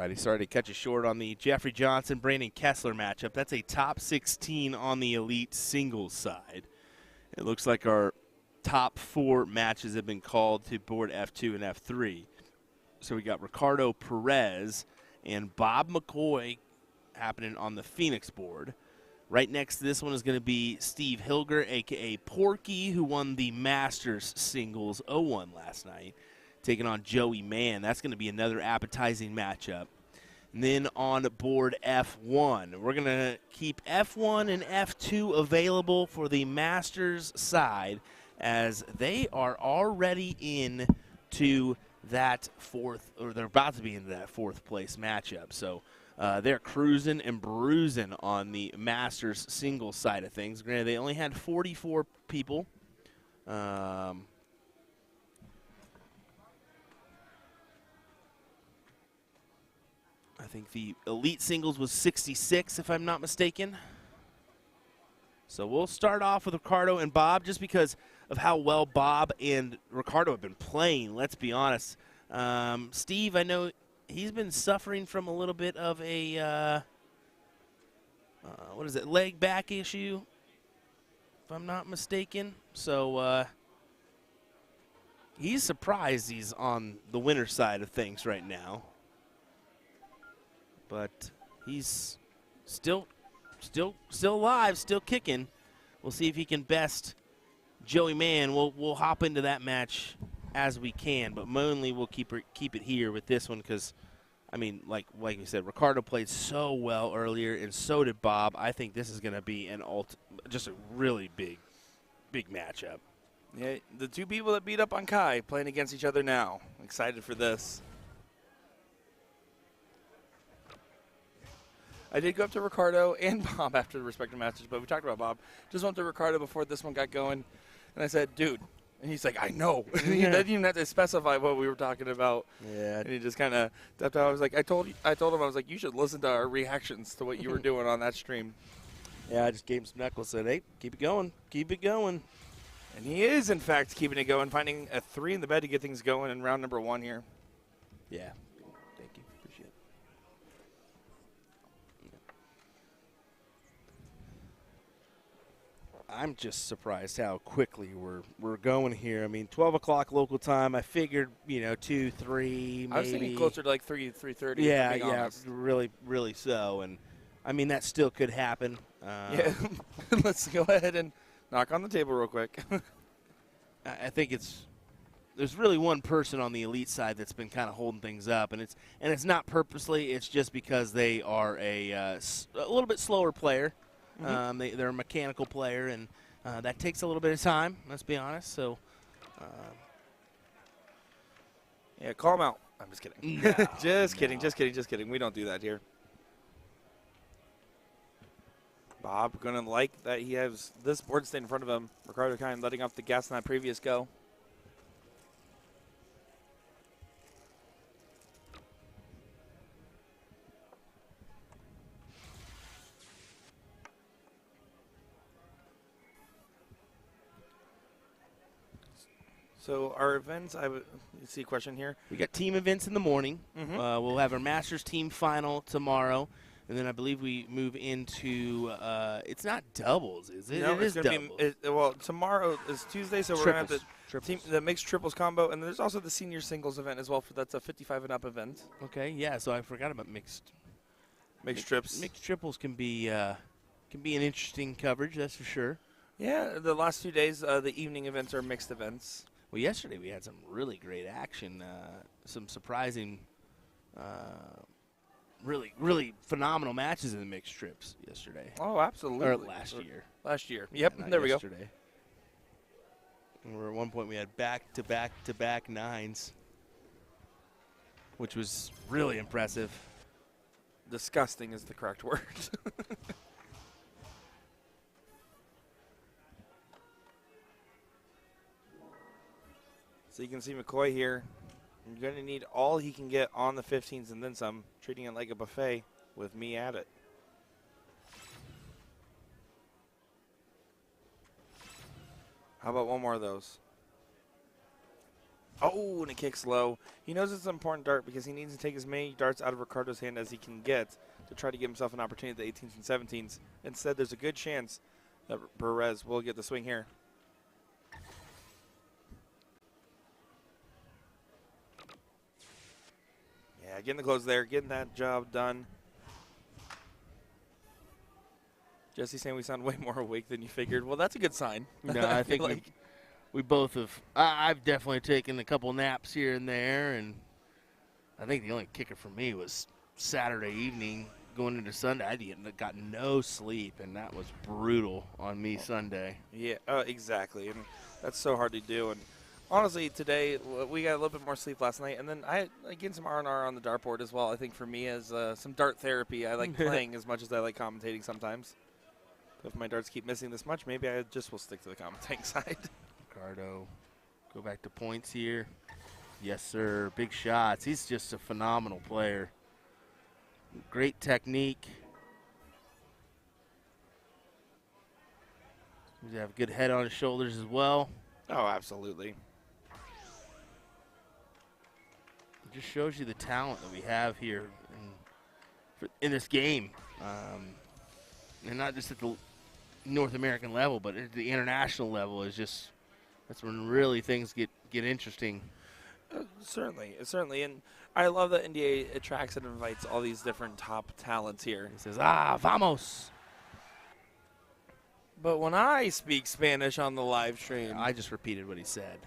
right, he started to catch it short on the Jeffrey Johnson, Brandon Kessler matchup. That's a top 16 on the elite singles side. It looks like our top 4 matches have been called to board F2 and F3. So we got Ricardo Perez and Bob McCoy happening on the Phoenix board. Right next to this one is going to be Steve Hilger, a.k.a. Porky, who won the Masters singles 0-1 last night, taking on Joey Mann. That's going to be another appetizing matchup. And then on board F1, we're going to keep F1 and F2 available for the Masters side, as they are already in to that fourth, or they're about to be into that 4th place matchup. So they're cruising and bruising on the Masters singles side of things. Granted, they only had 44 people. I think the elite singles was 66, if I'm not mistaken. So we'll start off with Ricardo and Bob, just because of how well Bob and Ricardo have been playing, let's be honest. Steve, I know he's been suffering from a little bit of a, leg back issue, if I'm not mistaken. So he's surprised he's on the winner's side of things right now. But he's still alive, still kicking. We'll see if he can best Joey Mann. We'll hop into that match as we can, but mainly we'll keep it here with this one, because, I mean, like you said, Ricardo played so well earlier, and so did Bob. I think this is going to be just a really big matchup. Yeah, the 2 people that beat up on Kai playing against each other now. Excited for this. I did go up to Ricardo and Bob after the respective matches, but we talked about Bob. Just went to Ricardo before this one got going, and I said, dude. And he's like, I know. And he didn't even have to specify what we were talking about. Yeah. And he just kind of stepped out. I was like, I told him, I was like, you should listen to our reactions to what you were doing on that stream. Yeah, I just gave him some knuckles, said, hey, keep it going. Keep it going. And he is, in fact, keeping it going, finding a 3 in the bed to get things going in round number 1 here. Yeah. Thank you. Appreciate it. I'm just surprised how quickly we're going here. I mean, 12 o'clock local time. I figured, 2, 3, maybe. I was thinking closer to like 3:30. Yeah, really, really so. And I mean, that still could happen. Yeah, let's go ahead and knock on the table real quick. I think there's really one person on the elite side that's been kind of holding things up, and it's not purposely. It's just because they are a little bit slower player. Mm-hmm. They're a mechanical player, and that takes a little bit of time, let's be honest. So, yeah, call him out. I'm just kidding. No, just kidding. We don't do that here. Bob going to like that he has this board state in front of him. Ricardo kind of letting off the gas on that previous go. So our events, you see a question here. We got team events in the morning. Mm-hmm. We'll have our Masters team final tomorrow, and then I believe we move into it's not doubles, is it? No, it is doubles. Well, tomorrow is Tuesday, so we're going to have the mixed triples combo, and there's also the senior singles event as well. That's a 55 and up event. Okay, yeah. So I forgot about mixed trips. Mixed triples can be an interesting coverage, that's for sure. Yeah, the last 2 days, the evening events are mixed events. Well, yesterday we had some really great action, some surprising, really, really phenomenal matches in the mixed trips yesterday. Oh, absolutely. Or last year. Last year. Yep, Yeah, there we go. Yesterday. At one point we had back-to-back-to-back 9s, which was really impressive. Disgusting is the correct word. So you can see McCoy here. You're going to need all he can get on the 15s and then some, treating it like a buffet with me at it. How about one more of those? Oh, and it kicks low. He knows it's an important dart because he needs to take as many darts out of Ricardo's hand as he can get to try to give himself an opportunity at the 18s and 17s. Instead, there's a good chance that Perez will get the swing here. Yeah, getting the close there, getting that job done. Jesse saying we sound way more awake than you figured. Well, that's a good sign. No, I think like we both have. I've definitely taken a couple naps here and there, and I think the only kicker for me was Saturday evening going into Sunday. I got no sleep, and that was brutal on me Sunday. Yeah, exactly, and that's so hard to do. And honestly, today we got a little bit more sleep last night, and then I getting some R&R on the dartboard as well. I think for me as some dart therapy, I like playing as much as I like commentating sometimes. So if my darts keep missing this much, maybe I just will stick to the commentating side. Ricardo, go back to points here. Yes, sir. Big shots. He's just a phenomenal player. Great technique. He's have a good head on his shoulders as well. Oh, absolutely. It just shows you the talent that we have here in this game. And not just at the North American level, but at the international level is just, that's when really things get interesting. Certainly, and I love that NDA attracts and invites all these different top talents here. He says, vamos. But when I speak Spanish on the live stream, I just repeated what he said.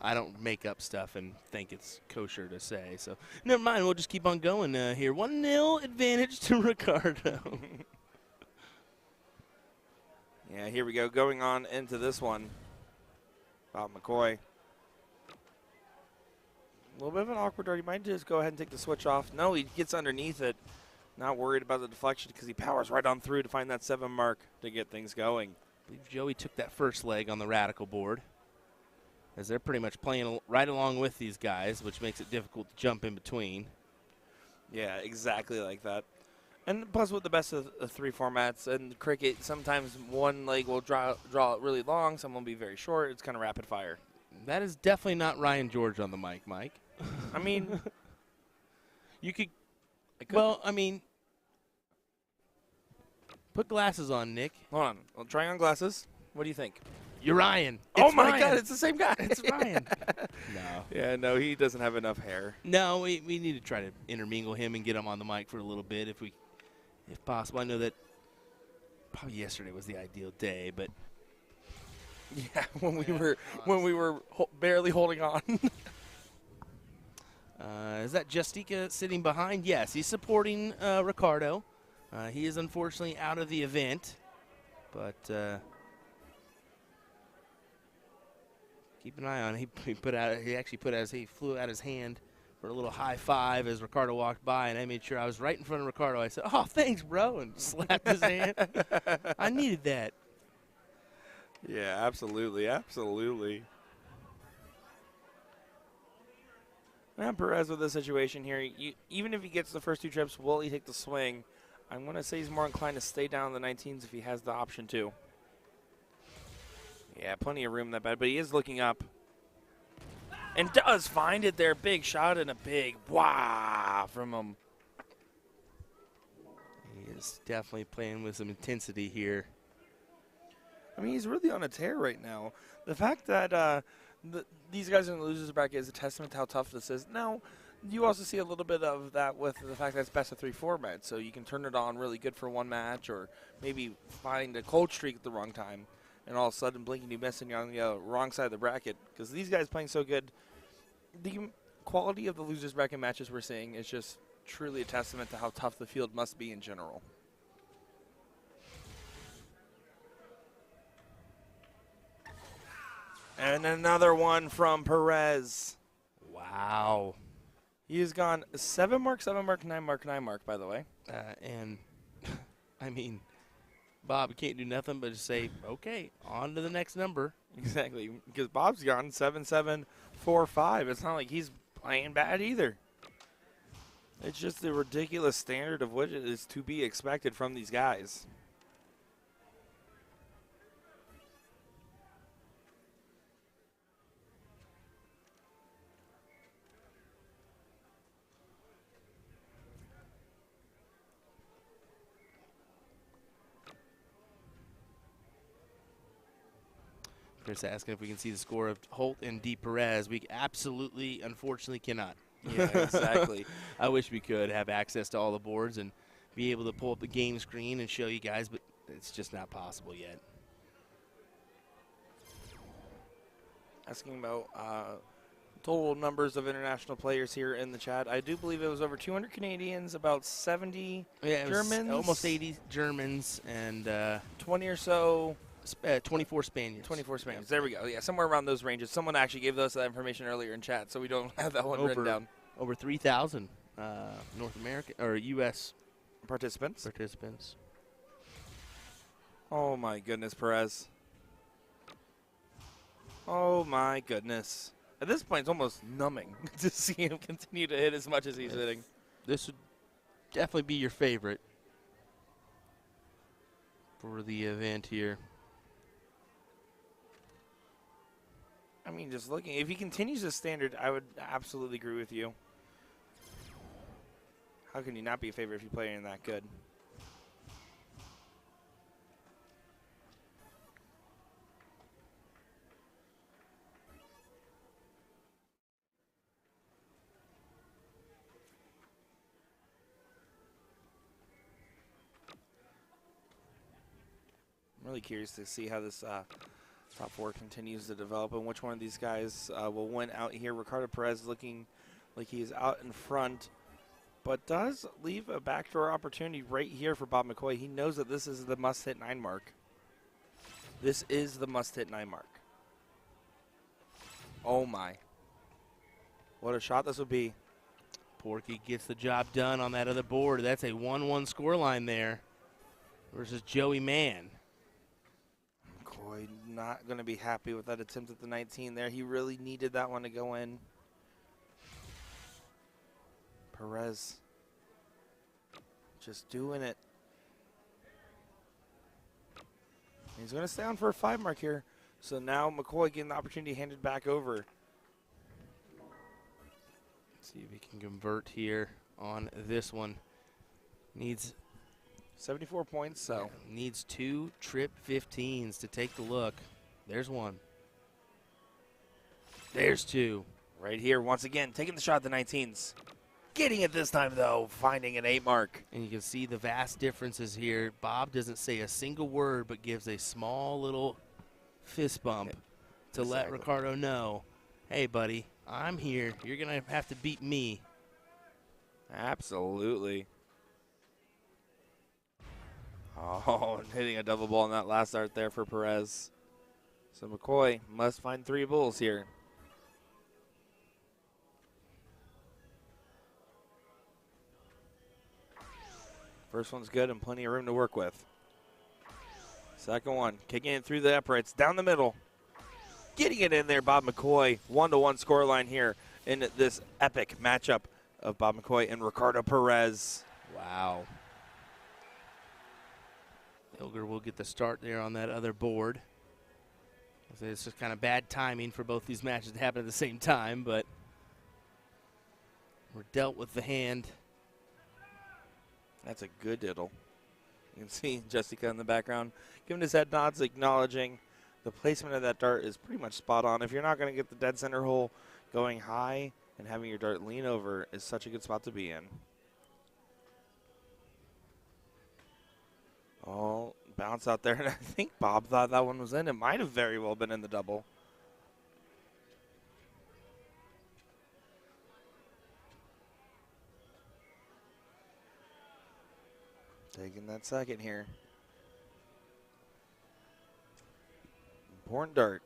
I don't make up stuff and think it's kosher to say. So never mind. We'll just keep on going here. 1-0 advantage to Ricardo. Yeah, here we go. Going on into this one. Bob McCoy. A little bit of an awkward dart. He might just go ahead and take the switch off. No, he gets underneath it. Not worried about the deflection because he powers right on through to find that 7 mark to get things going. I believe Joey took that first leg on the Radical board, as they're pretty much playing right along with these guys, which makes it difficult to jump in between. Yeah, exactly like that. And plus with the best of the 3 formats and cricket, sometimes one leg will draw it really long, some will be very short. It's kind of rapid fire. That is definitely not Ryan George on the mic, Mike. I mean, you could. Well, I mean, put glasses on, Nick. Hold on. Well, trying on glasses. What do you think? You're Ryan. Oh, my Ryan. God. It's the same guy. It's Ryan. No. Yeah, no, he doesn't have enough hair. No, we need to try to intermingle him and get him on the mic for a little bit if possible. I know that probably yesterday was the ideal day, but yeah, when we were barely holding on. Is that Justica sitting behind? Yes, he's supporting Ricardo. He is unfortunately out of the event, but keep an eye on him. He flew out his hand for a little high five as Ricardo walked by, and I made sure I was right in front of Ricardo. I said, "Oh, thanks, bro," and slapped his hand. I needed that. Yeah, absolutely. Now Perez with the situation here, even if he gets the first 2 trips, will he take the swing? I'm going to say he's more inclined to stay down in the 19s if he has the option to. Yeah, plenty of room in that bed, but he is looking up. And does find it there. Big shot and a big wow from him. He is definitely playing with some intensity here. I mean, he's really on a tear right now. The fact that these guys in the losers bracket is a testament to how tough this is. Now, you also see a little bit of that with the fact that it's best of 3 format, so you can turn it on really good for one match or maybe find a cold streak at the wrong time, and all of a sudden blink and you miss and you're on the wrong side of the bracket. Because these guys playing so good, the quality of the losers bracket matches we're seeing is just truly a testament to how tough the field must be in general. And another one from Perez. Wow. He has gone 7 mark, 7 mark, 9 mark, 9 mark, by the way. And, I mean, Bob, you can't do nothing but just say, okay, on to the next number. Exactly, because Bob's gone 7, 7, 4, 5. It's not like he's playing bad either. It's just the ridiculous standard of what is to be expected from these guys. Chris asking if we can see the score of Holt and D. Perez. We absolutely, unfortunately, cannot. Yeah, exactly. I wish we could have access to all the boards and be able to pull up the game screen and show you guys, but it's just not possible yet. Asking about total numbers of international players here in the chat. I do believe it was over 200 Canadians, about 70 Germans. Almost 80 Germans, and 20 or so. 24 Spaniards. 24 Spaniards. There we go. Yeah, somewhere around those ranges. Someone actually gave us that information earlier in chat, so we don't have that one written down. Over 3,000 North American or U.S. participants. Oh my goodness, Perez. Oh my goodness. At this point, it's almost numbing to see him continue to hit as much as he's hitting. This would definitely be your favorite for the event here. I mean, just looking, if he continues this standard, I would absolutely agree with you. How can you not be a favorite if you play in that good? I'm really curious to see how this top four continues to develop and which one of these guys will win out here. Ricardo Perez looking like he's out in front, but does leave a backdoor opportunity right here for Bob McCoy. He knows that this is the must-hit 9 mark. This is the must-hit 9 mark. Oh, my. What a shot this would be. Porky gets the job done on that other board. That's a 1-1 scoreline there versus Joey Mann. McCoy not going to be happy with that attempt at the 19 there. He really needed that one to go in. Perez just doing it. He's going to stay on for a 5 mark here. So now McCoy getting the opportunity handed back over. Let's see if he can convert here on this one. Needs 74 points, so. Needs 2 trip 15s to take the look. There's one. There's 2. Right here, once again, taking the shot at the 19s. Getting it this time, though, finding an 8 mark. And you can see the vast differences here. Bob doesn't say a single word, but gives a small little fist bump to let Ricardo know, hey, buddy, I'm here. You're going to have to beat me. Absolutely. Oh, hitting a double ball on that last dart there for Perez. So McCoy must find 3 bulls here. First one's good and plenty of room to work with. Second one, kicking it through the uprights, down the middle. Getting it in there, Bob McCoy. 1-1 scoreline here in this epic matchup of Bob McCoy and Ricardo Perez. Wow. Ilger will get the start there on that other board. It's just kind of bad timing for both these matches to happen at the same time, but we're dealt with the hand. That's a good diddle. You can see Jessica in the background giving his head nods, acknowledging the placement of that dart is pretty much spot on. If you're not going to get the dead center hole, going high and having your dart lean over is such a good spot to be in. Oh, bounce out there. And I think Bob thought that one was in. It might have very well been in the double. Taking that second here. Important dart.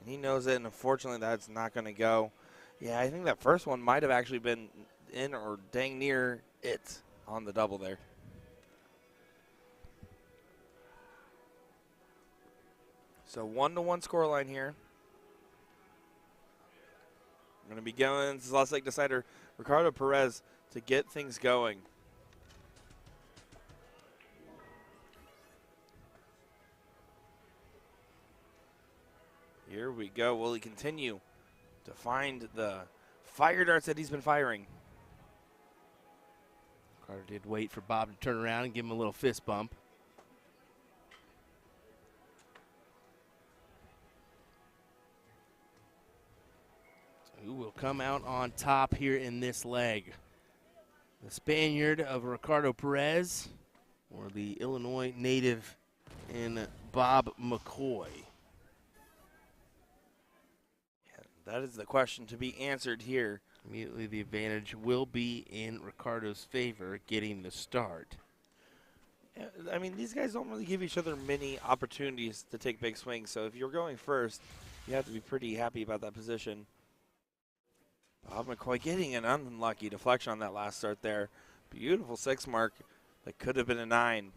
And he knows it, and unfortunately that's not going to go. Yeah, I think that first one might have actually been in or dang near it on the double there. So 1-1 scoreline here. We're going to be going, this is last leg decider, Ricardo Perez to get things going. Here we go. Will he continue to find the fire darts that he's been firing? Carter did wait for Bob to turn around and give him a little fist bump. come out on top here in this leg. The Spaniard of Ricardo Perez or the Illinois native in Bob McCoy? That is the question to be answered here. Immediately the advantage will be in Ricardo's favor, getting the start. I mean, these guys don't really give each other many opportunities to take big swings, so if you're going first, you have to be pretty happy about that position. Bob McCoy getting an unlucky deflection on that last start there. Beautiful 6 mark that could have been a 9.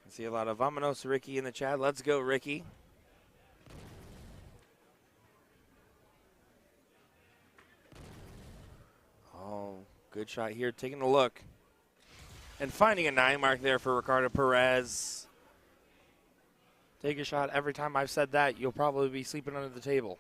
I see a lot of Vamonos Ricky in the chat. Let's go, Ricky. Oh, good shot here. Taking a look. And finding a 9 mark there for Ricardo Perez. Take a shot. Every time I've said that, you'll probably be sleeping under the table.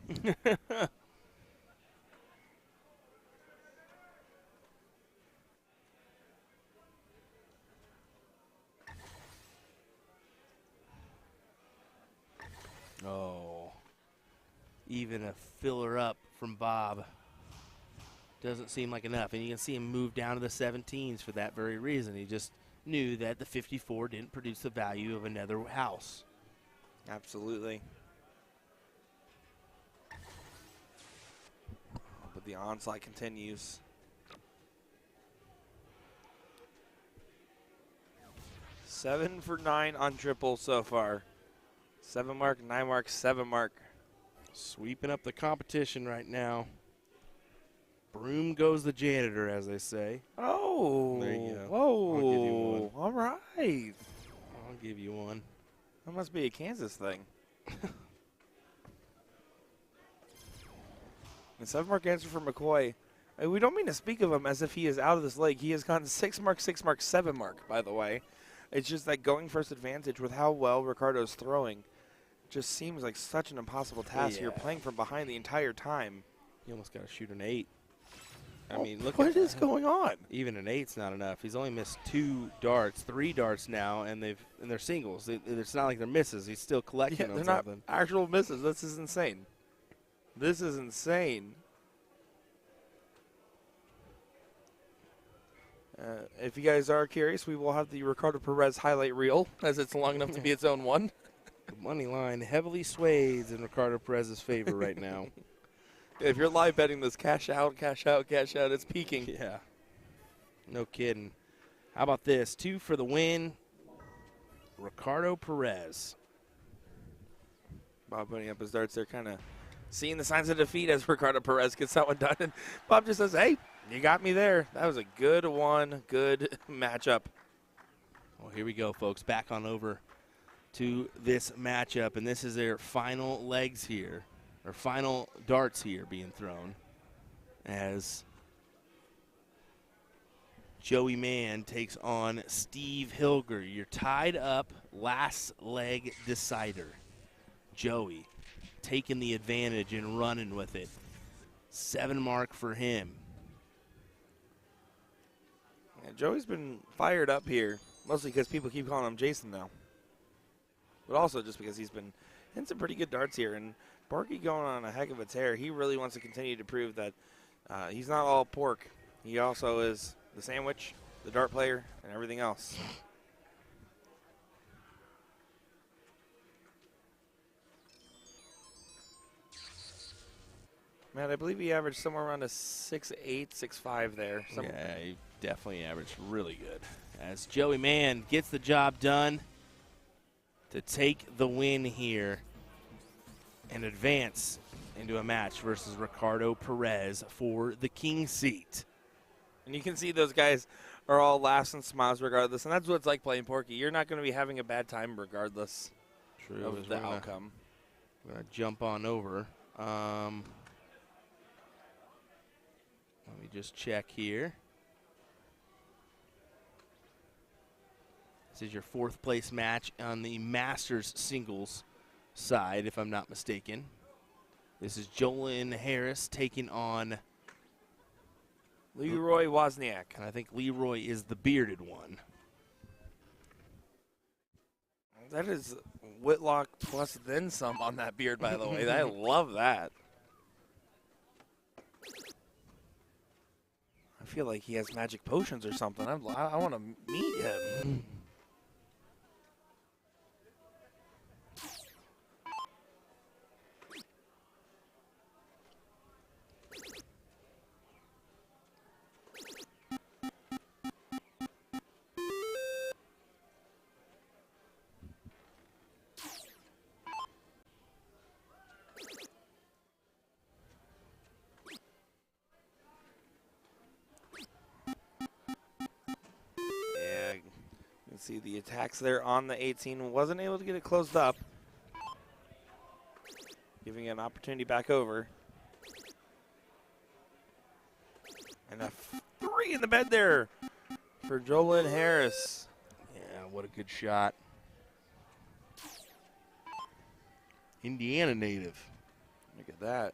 Oh, even a filler up from Bob doesn't seem like enough. And you can see him move down to the 17s for that very reason. He just knew that the 54 didn't produce the value of another house. Absolutely. But the onslaught continues. 7 for 9 on triple so far. 7 mark, 9 mark, 7 mark. Sweeping up the competition right now. Broom goes the janitor, as they say. Oh. There you go. Whoa. I'll give you one. All right. I'll give you one. That must be a Kansas thing. The 7 mark answer for McCoy. We don't mean to speak of him as if he is out of this leg. He has gone 6 mark, 6 mark, 7 mark, by the way. It's just that going first advantage with how well Ricardo's throwing just seems like such an impossible task. Yeah. You're playing from behind the entire time. You almost got to shoot an 8. I mean, look what at is going on? Even an 8's not enough. He's only missed 2 darts, 3 darts now, and they're singles. It's not like they're misses. He's still collecting Yeah, on they're something. not actual misses. This is insane. This is insane. If you guys are curious, we will have the Ricardo Perez highlight reel, as it's long enough to be its own one. The money line heavily sways in Ricardo Perez's favor right now. If you're live betting this, cash out, cash out, cash out. It's peaking. Yeah. No kidding. How about this? 2 for the win. Ricardo Perez. Bob putting up his darts there, kind of seeing the signs of defeat as Ricardo Perez gets that one done. And Bob just says, hey, you got me there. That was a good one, good matchup. Well, here we go, folks. Back on over to this matchup, and this is their final legs here, or final darts here being thrown, as Joey Mann takes on Steve Hilger. You're tied up, last leg decider. Joey taking the advantage and running with it. 7 mark for him. Yeah, Joey's been fired up here, mostly because people keep calling him Jason now. But also just because he's been hitting some pretty good darts here. And Porky going on a heck of a tear. He really wants to continue to prove that he's not all pork. He also is the sandwich, the dart player, and everything else. Matt, I believe he averaged somewhere around a 6'8", 6'5" there. Yeah, he definitely averaged really good. As Joey Mann gets the job done to take the win here and advance into a match versus Ricardo Perez for the king seat. And you can see those guys are all laughs and smiles regardless, and that's what it's like playing Porky. You're not going to be having a bad time regardless of the outcome. We're going to jump on over. Let me just check here. This is your 4th place match on the Masters singles side, if I'm not mistaken. This is Jolyn Harris taking on Leroy Wozniak. And I think Leroy is the bearded one. That is Whitlock plus then some on that beard, by the way. I love that. I feel like he has magic potions or something. I want to meet him. See the attacks there on the 18. Wasn't able to get it closed up. Giving it an opportunity back over. And a 3 in the bed there for Jolyn Harris. Yeah, what a good shot. Indiana native. Look at that.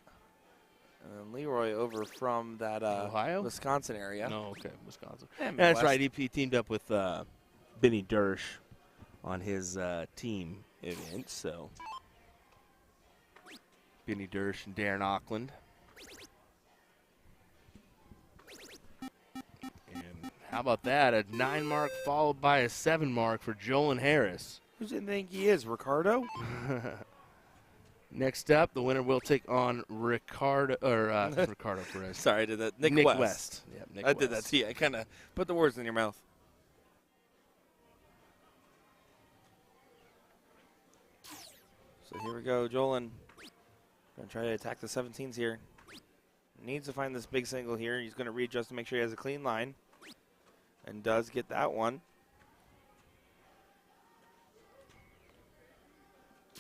And then Leroy over from that Ohio? Wisconsin area. No, okay, Wisconsin. And That's Midwest. right. He teamed up with Benny Dersch on his team event. So Benny Dersch and Darren Auckland. And how about that? A 9 mark followed by a 7 mark for Jolyn Harris. Who do you think he is? Ricardo? Next up, the winner will take on Ricardo Perez. Sorry, I did that. Nick West. Yep, Nick I did that West. to you. I kind of put the words in your mouth. So here we go, Jolyn. Gonna try to attack the 17s here. Needs to find this big single here. He's gonna readjust to make sure he has a clean line. And does get that one.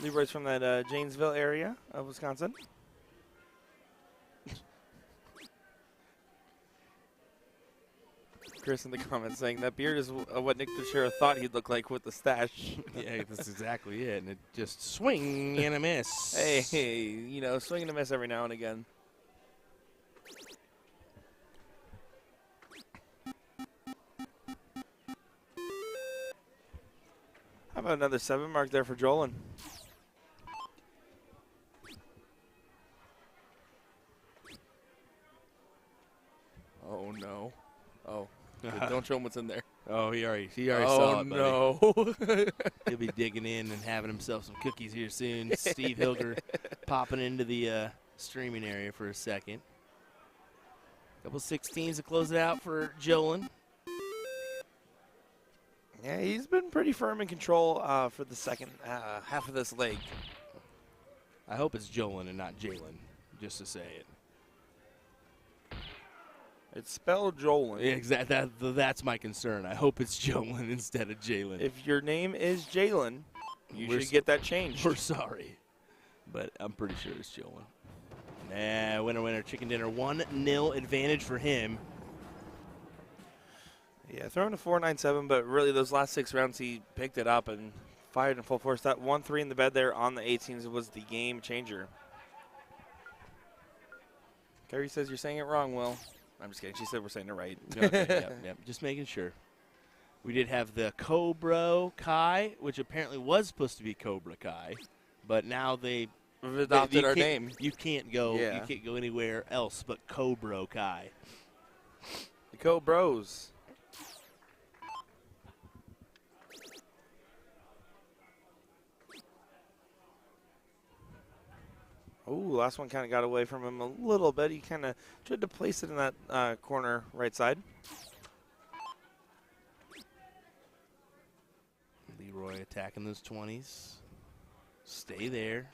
Leroy's from that Janesville area of Wisconsin. Chris in the comments saying that beard is what Nick Teixeira thought he'd look like with the stash. Yeah, that's exactly it. And it just swing and a miss. Hey, you know, swing and a miss every now and again. How about another 7 mark there for Jolyn? Oh, no. Oh, good. Don't show him what's in there. Oh, he already saw it, buddy. Oh, no. He'll be digging in and having himself some cookies here soon. Steve Hilger popping into the streaming area for a second. Couple 16s to close it out for Jolyn. Yeah, he's been pretty firm in control for the second half of this leg. I hope it's Jolyn and not Jalen, just to say it. It's spelled Jolyn. Exactly. That's my concern. I hope it's Jolyn instead of Jalen. If your name is Jalen, you should get that changed. We're sorry, but I'm pretty sure it's Jolyn. Nah, winner, chicken dinner. 1-0 advantage for him. Yeah, throwing a 4.97, but really those last 6 rounds he picked it up and fired in full force. That 1-3 in the bed there on the 18s was the game changer. Carrie says you're saying it wrong, Will. I'm just kidding. She said we're saying it right. Okay, yep, just making sure. We did have the Cobra Kai, which apparently was supposed to be Cobra Kai, but now they've adopted our name. You can't go. Yeah. You can't go anywhere else but Cobra Kai. The Co-Bros. Ooh, last one kind of got away from him a little bit. He kind of tried to place it in that corner right side. Leroy attacking those 20s. Stay there.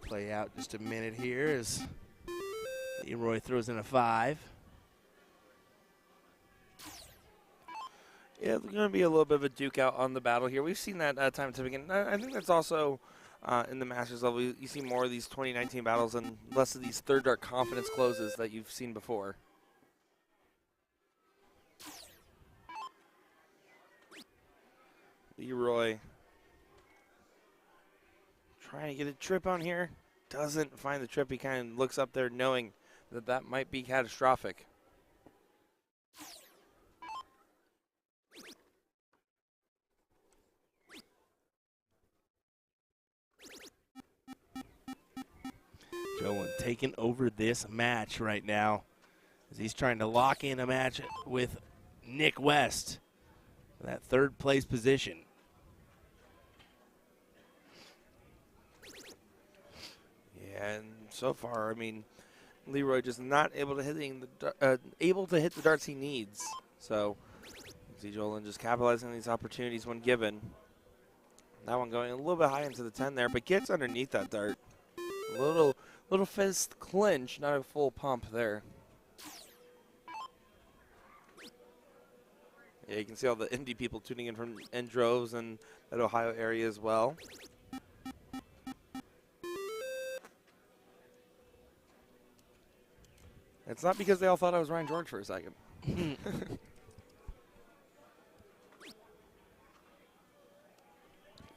Play out just a minute here as Leroy throws in a 5. Yeah, there's going to be a little bit of a duke out on the battle here. We've seen that time to begin. I think that's also in the Masters level. You see more of these 2019 battles and less of these third dart confidence closes that you've seen before. Leroy trying to get a trip on here. Doesn't find the trip. He kind of looks up there knowing that that might be catastrophic. Joe taking over this match right now as he's trying to lock in a match with Nick West for that third place position. Yeah, and so far, I mean, Leroy just not able to hit the darts he needs. So, see Jolin just capitalizing on these opportunities when given. That one going a little bit high into the 10 there, but gets underneath that dart. A little fist clinch, not a full pump there. Yeah, you can see all the indie people tuning in from in droves and that Ohio area as well. It's not because they all thought I was Ryan George for a second.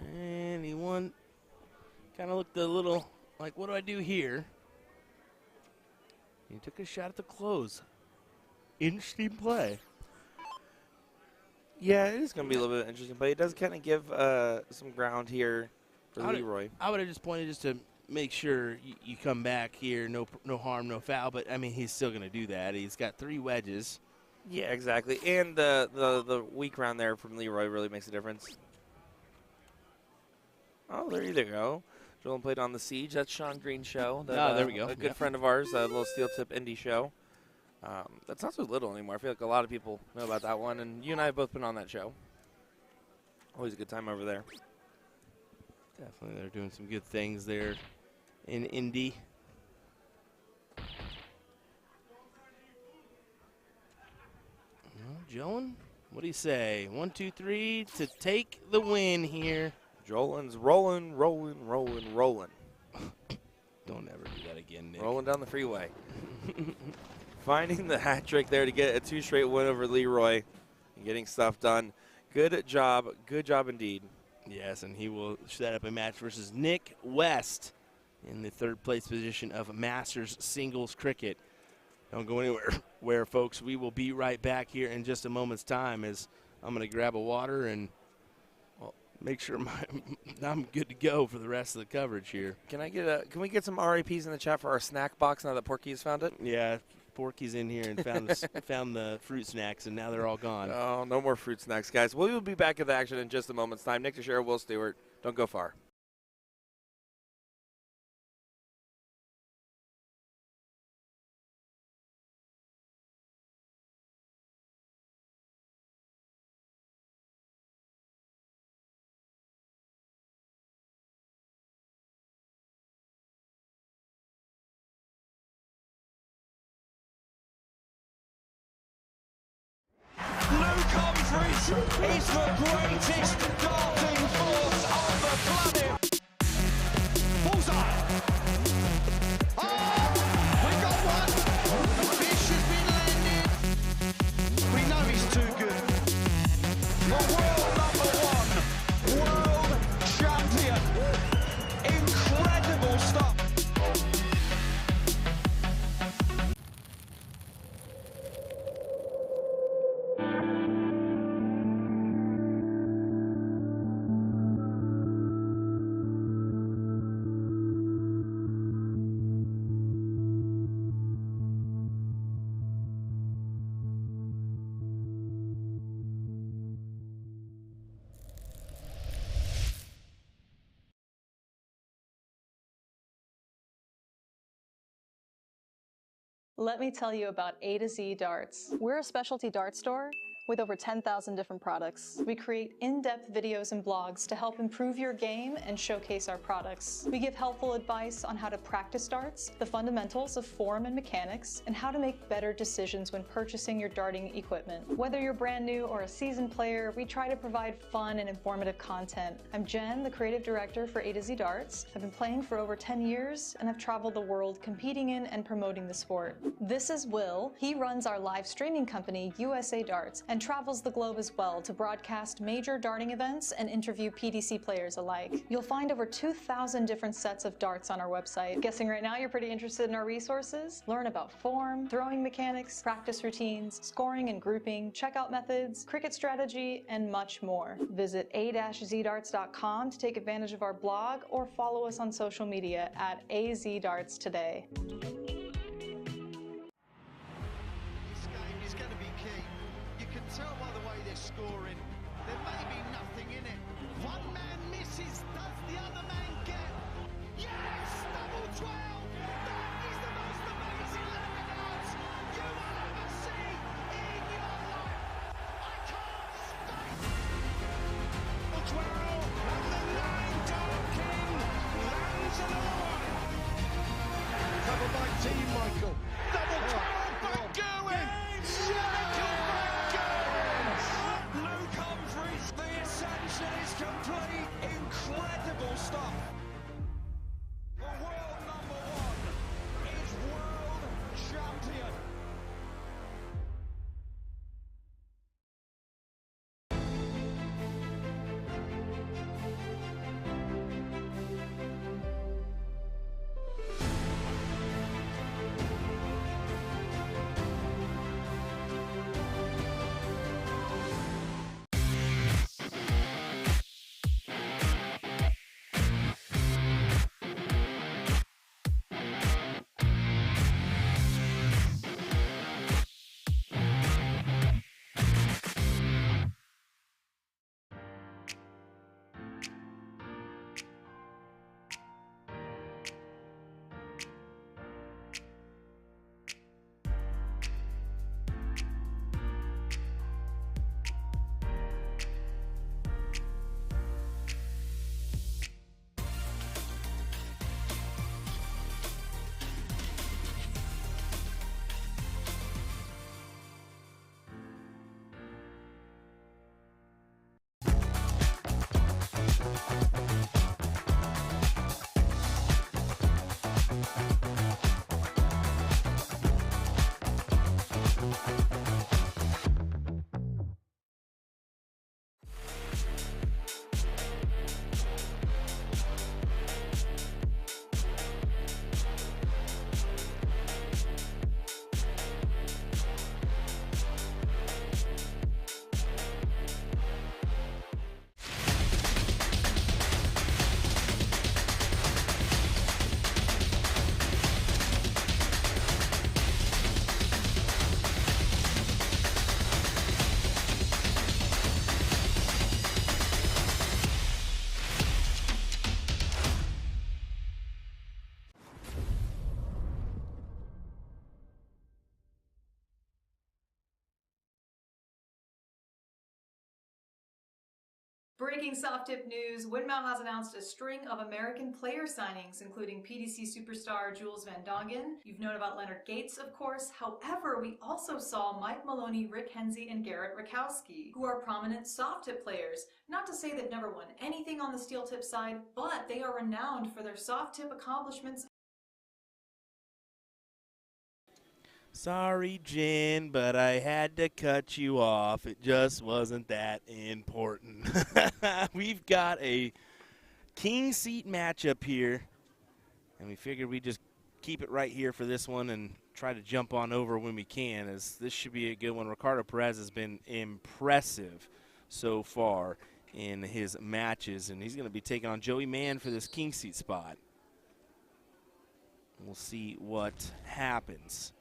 And he won. Kind of looked a little like, what do I do here? He took a shot at the close. Interesting play. Yeah, it is going to be a little bit interesting, but it does kind of give some ground here for Leroy. I would have just pointed just to make sure you come back here, no harm, no foul. But I mean, he's still going to do that. He's got 3 wedges. Yeah, exactly. And the weak round there from Leroy really makes a difference. Oh, there you go. Joel played on The Siege. That's Sean Green's show. There we go. A good friend of ours, a little Steel Tip indie show. That's not so little anymore. I feel like a lot of people know about that one, and you and I have both been on that show. Always a good time over there. Definitely, they're doing some good things there in Indy. Well, Joan, what do you say? 1, 2, 3 to take the win here. Jolin's rolling. Don't ever do that again, Nick. Rolling down the freeway. Finding the hat trick there to get a 2 straight win over Leroy and getting stuff done. Good job indeed. Yes, and he will set up a match versus Nick West in the 3rd place position of Masters Singles Cricket. Don't go anywhere, folks. We will be right back here in just a moment's time as I'm going to grab a water and make sure I'm good to go for the rest of the coverage here. Can we get some RIPs in the chat for our snack box now that Porky's found it? Yeah, Porky's in here and found the fruit snacks, and now they're all gone. Oh, no more fruit snacks, guys. We will be back at the action in just a moment's time. Nick Teixeira, Will Stewart. Don't go far. Luke Humphries is the greatest darting force on the planet. Bullseye. Oh, we got one. The fish has been landed. We know he's too good. The world #1, world champion. Incredible stuff. Let me tell you about A to Z Darts. We're a specialty dart store with over 10,000 different products. We create in-depth videos and blogs to help improve your game and showcase our products. We give helpful advice on how to practice darts, the fundamentals of form and mechanics, and how to make better decisions when purchasing your darting equipment. Whether you're brand new or a seasoned player, we try to provide fun and informative content. I'm Jen, the creative director for A to Z Darts. I've been playing for over 10 years and I've traveled the world competing in and promoting the sport. This is Will. He runs our live streaming company, USA Darts, and travels the globe as well to broadcast major darting events and interview PDC players alike. You'll find over 2,000 different sets of darts on our website. Guessing right now you're pretty interested in our resources? Learn about form, throwing mechanics, practice routines, scoring and grouping, checkout methods, cricket strategy, and much more. Visit a-zdarts.com to take advantage of our blog or follow us on social media at AZDarts today. This game is going to be key. You can tell by the way they're scoring. There may be nothing in it. One man misses, does the other man get? Yes! Double 12! That is the most amazing Lemonades you will ever see in your life! I can't state! Double 12, and the 9 Dart King lands another one! Covered by Team Michael. Double 12, back going! Michael back going! Luke Humphries, the ascension is complete. Incredible stuff. The world number one is world champion. Breaking soft tip news, Windmill has announced a string of American player signings, including PDC superstar Jules Van Dongen. You've known about Leonard Gates, of course. However, we also saw Mike Maloney, Rick Hensey, and Garrett Rakowski, who are prominent soft tip players. Not to say they've never won anything on the steel tip side, but they are renowned for their soft tip accomplishments. Sorry, Jen, but I had to cut you off. It just wasn't that important. We've got a king seat matchup here, and we figured we'd just keep it right here for this one and try to jump on over when we can, as this should be a good one. Ricardo Perez has been impressive so far in his matches, and he's going to be taking on Joey Mann for this king seat spot. We'll see what happens.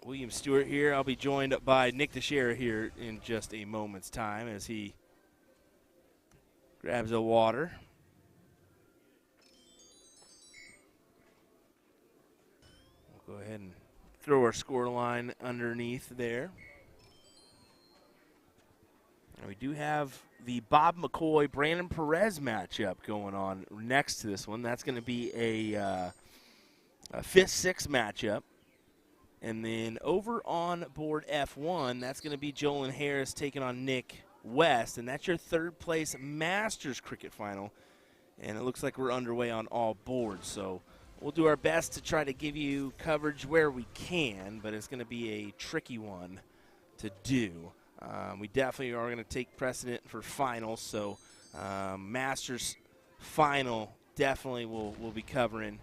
William Stewart here. I'll be joined by Nick Teixeira here in just a moment's time as he grabs a water. We'll go ahead and throw our score line underneath there. And we do have the Bob McCoy, Brandon Perez matchup going on next to this one. That's going to be a 5th-6 matchup. And then over on board F1, that's going to be Jolyn Harris taking on Nick West. And that's your 3rd-place Masters cricket final. And it looks like we're underway on all boards. So we'll do our best to try to give you coverage where we can, but it's going to be a tricky one to do. We definitely are going to take precedent for finals, so Masters final definitely we'll be covering.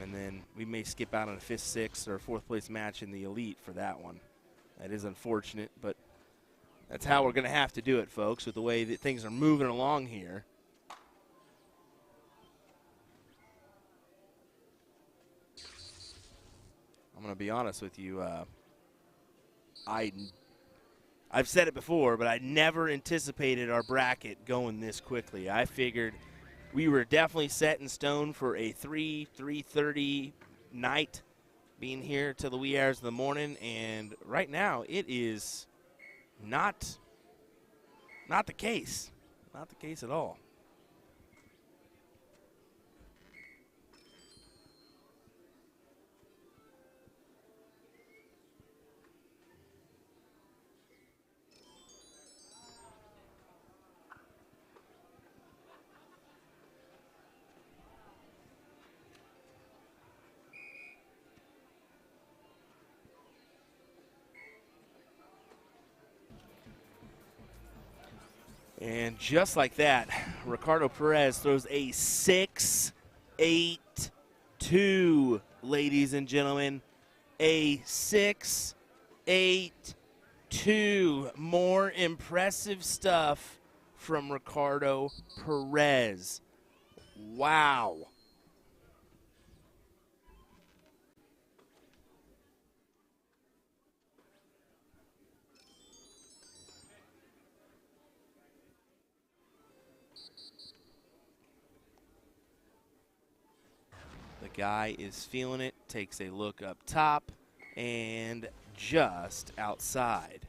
And then we may skip out on a 5th, 6th, or 4th-place match in the Elite for that one. That is unfortunate, but that's how we're going to have to do it, folks, with the way that things are moving along here. I'm going to be honest with you. I've said it before, but I never anticipated our bracket going this quickly. I figured we were definitely set in stone for a 3:30 night being here till the wee hours of the morning, and right now it is not the case. Not the case at all. And just like that, Ricardo Perez throws a 6-8-2, ladies and gentlemen. A 6-8-2. More impressive stuff from Ricardo Perez. Wow. The guy is feeling it, takes a look up top, and just outside.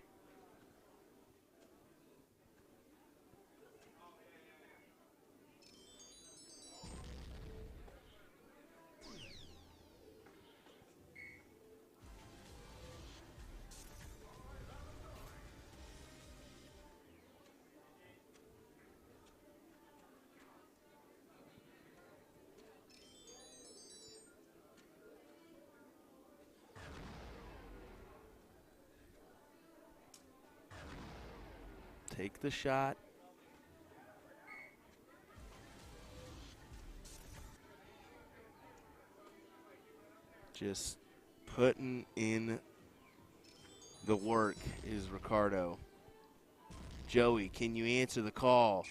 Take the shot. Just putting in the work is Ricardo. Joey, can you answer the call?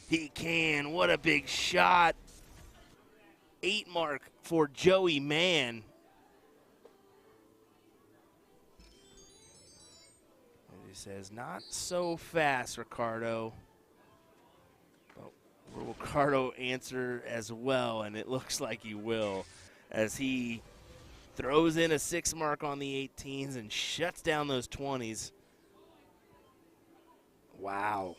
He can. What a big shot. 8 mark for Joey Mann. He says, not so fast, Ricardo. Oh, will Ricardo answer as well? And it looks like he will, as he throws in a 6 mark on the 18s and shuts down those 20s. Wow.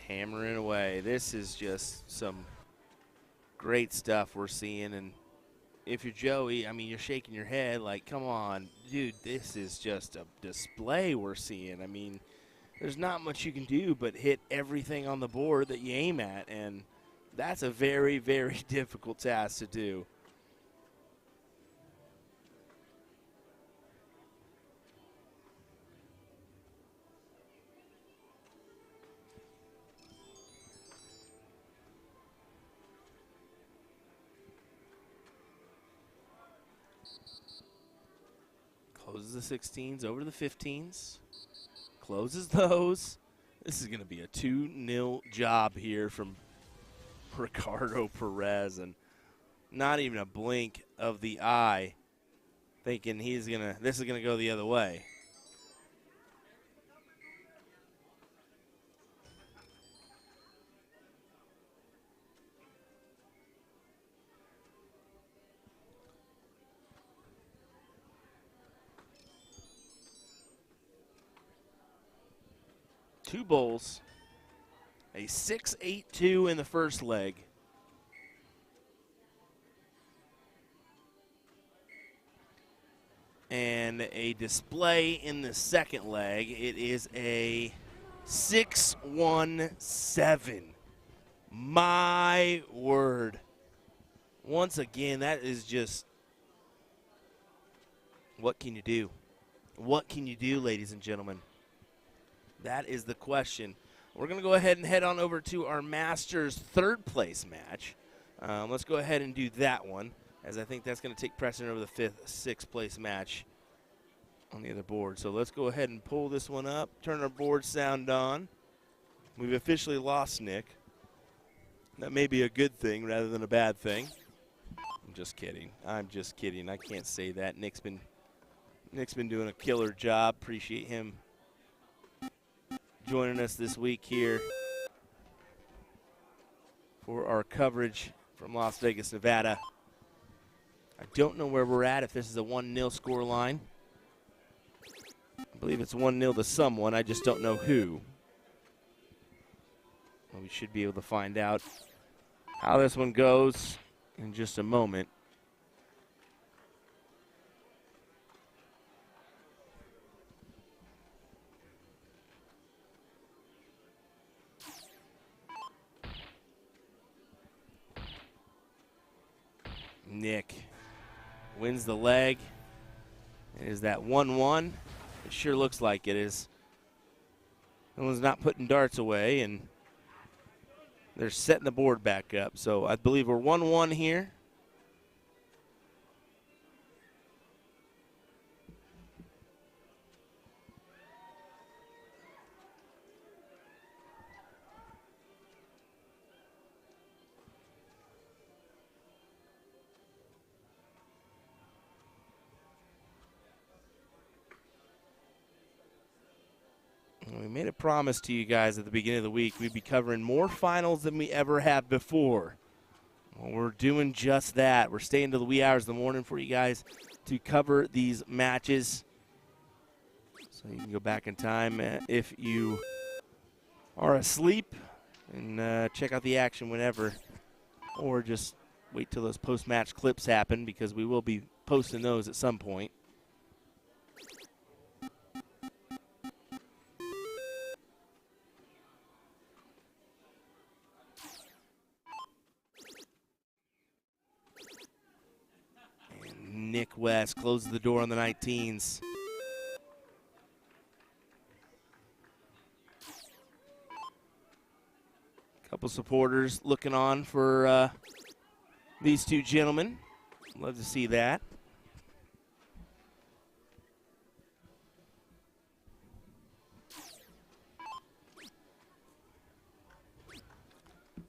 Hammering away. This is just some great stuff we're seeing. And if you're Joey, I mean, you're shaking your head like, come on, dude, this is just a display we're seeing. I mean, there's not much you can do but hit everything on the board that you aim at. And that's a very, very difficult task to do. Closes the 16s over to the 15s. Closes those. This is going to be a 2-0 job here from Ricardo Perez, and not even a blink of the eye, thinking this is gonna go the other way. Two bowls, a 6-8-2 in the first leg. And a display in the second leg. It is a 6-1-7. My word. Once again, that is just, what can you do? What can you do, ladies and gentlemen? That is the question. We're going to go ahead and head on over to our Masters third place match. Let's go ahead and do that one, as I think that's going to take precedent over the fifth, sixth place match on the other board. So let's go ahead and pull this one up, turn our board sound on. We've officially lost Nick. That may be a good thing rather than a bad thing. I'm just kidding. I'm just kidding. I can't say that. Nick's been doing a killer job. Appreciate him joining us this week here for our coverage from Las Vegas, Nevada. I don't know where we're at, if this is a 1-0 score line. I believe it's 1-0 to someone. I just don't know who. Well, we should be able to find out how this one goes in just a moment. Nick wins the leg. Is that 1-1? It sure looks like it is. No one's not putting darts away, and they're setting the board back up. So I believe we're 1-1 here. We made a promise to you guys at the beginning of the week we'd be covering more finals than we ever have before. Well, we're doing just that. We're staying till the wee hours of the morning for you guys to cover these matches. So you can go back in time if you are asleep and check out the action whenever, or just wait till those post-match clips happen, because we will be posting those at some point. Nick West closes the door on the 19s. Couple supporters looking on for these two gentlemen. Love to see that.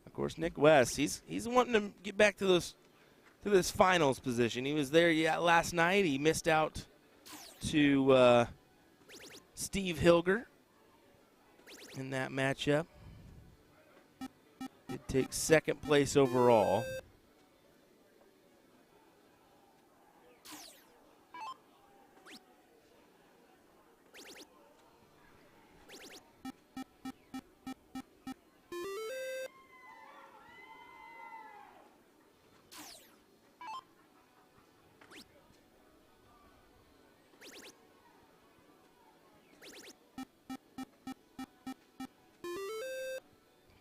Of course, Nick West, he's wanting to get back to this finals position. He was there last night. He missed out to Steve Hilger in that matchup. Did take second place overall.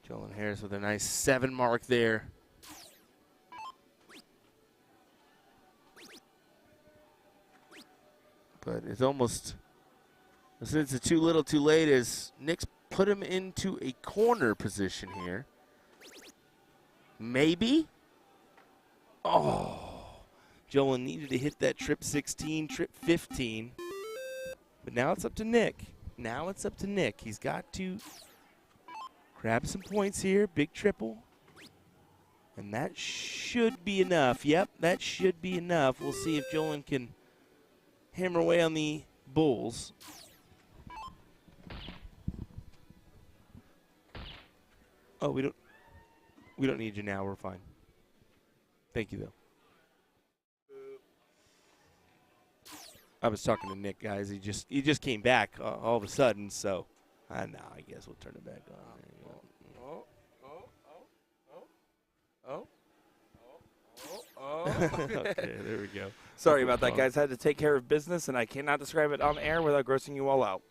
Jolyn Harris with a nice 7 mark there. But it's almost, since it's too little too late, as Nick's put him into a corner position here. Maybe? Oh, Jolyn needed to hit that trip 16, trip 15. But now it's up to Nick. Now it's up to Nick. He's got to grab some points here. Big triple. And that should be enough. Yep, that should be enough. We'll see if Jolin can hammer away on the bulls. Oh, we don't need you now. We're fine. Thank you, though. I was talking to Nick, guys. He just came back all of a sudden, so I guess we'll turn it back on. Okay, there we go. Sorry about that, guys. I had to take care of business, and I cannot describe it on air without grossing you all out.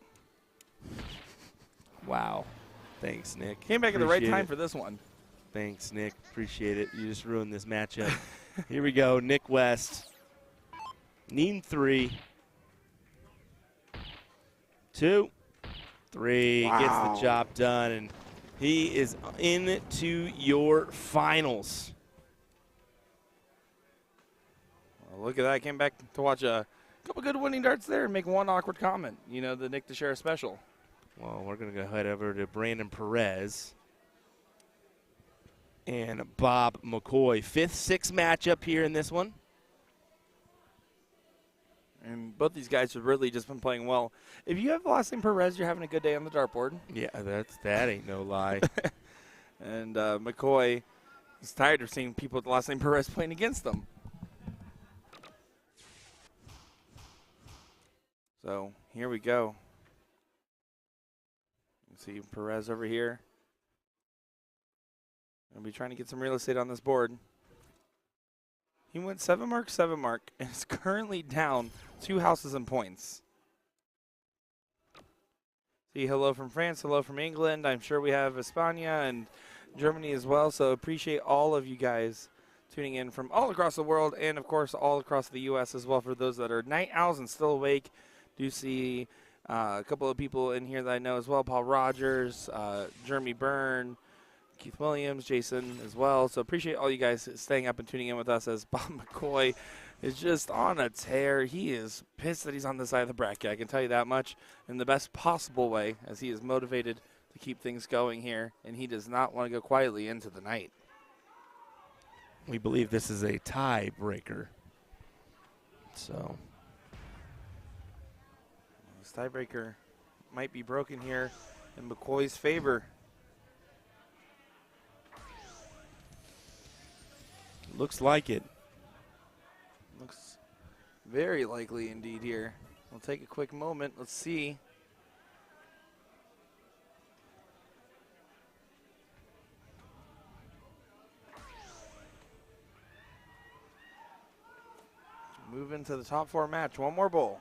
Wow. Thanks, Nick. Came back at the right Appreciate time it. for this one. Thanks, Nick. Appreciate it. You just ruined this matchup. Here we go. Nick West. Need 3. 2, 3. Wow. Gets the job done, and he is into your finals. Well, look at that. Came back to watch a couple good winning darts there and make one awkward comment. You know, the Nick Teixeira special. Well, we're going to go head over to Brandon Perez and Bob McCoy. 5th-6 matchup here in this one. And both these guys have really just been playing well. If you have the last name Perez, you're having a good day on the dartboard. Yeah, that ain't no lie. And McCoy is tired of seeing people with the last name Perez playing against them. So here we go. See Perez over here. Gonna be trying to get some real estate on this board. He went 7 mark, 7 mark, and is currently down 2 houses in points. See, hello from France, hello from England. I'm sure we have España and Germany as well. So appreciate all of you guys tuning in from all across the world and, of course, all across the U.S. as well. For those that are night owls and still awake, do see a couple of people in here that I know as well. Paul Rogers, Jeremy Byrne, Keith Williams, Jason as well. So appreciate all you guys staying up and tuning in with us as Bob McCoy is just on a tear. He is pissed that he's on this side of the bracket. I can tell you that much in the best possible way, as he is motivated to keep things going here, and he does not want to go quietly into the night. We believe this is a tiebreaker. So this tiebreaker might be broken here in McCoy's favor. looks like it. Looks very likely indeed here. We'll take a quick moment. Let's see. Move into the top 4 match. One more bowl.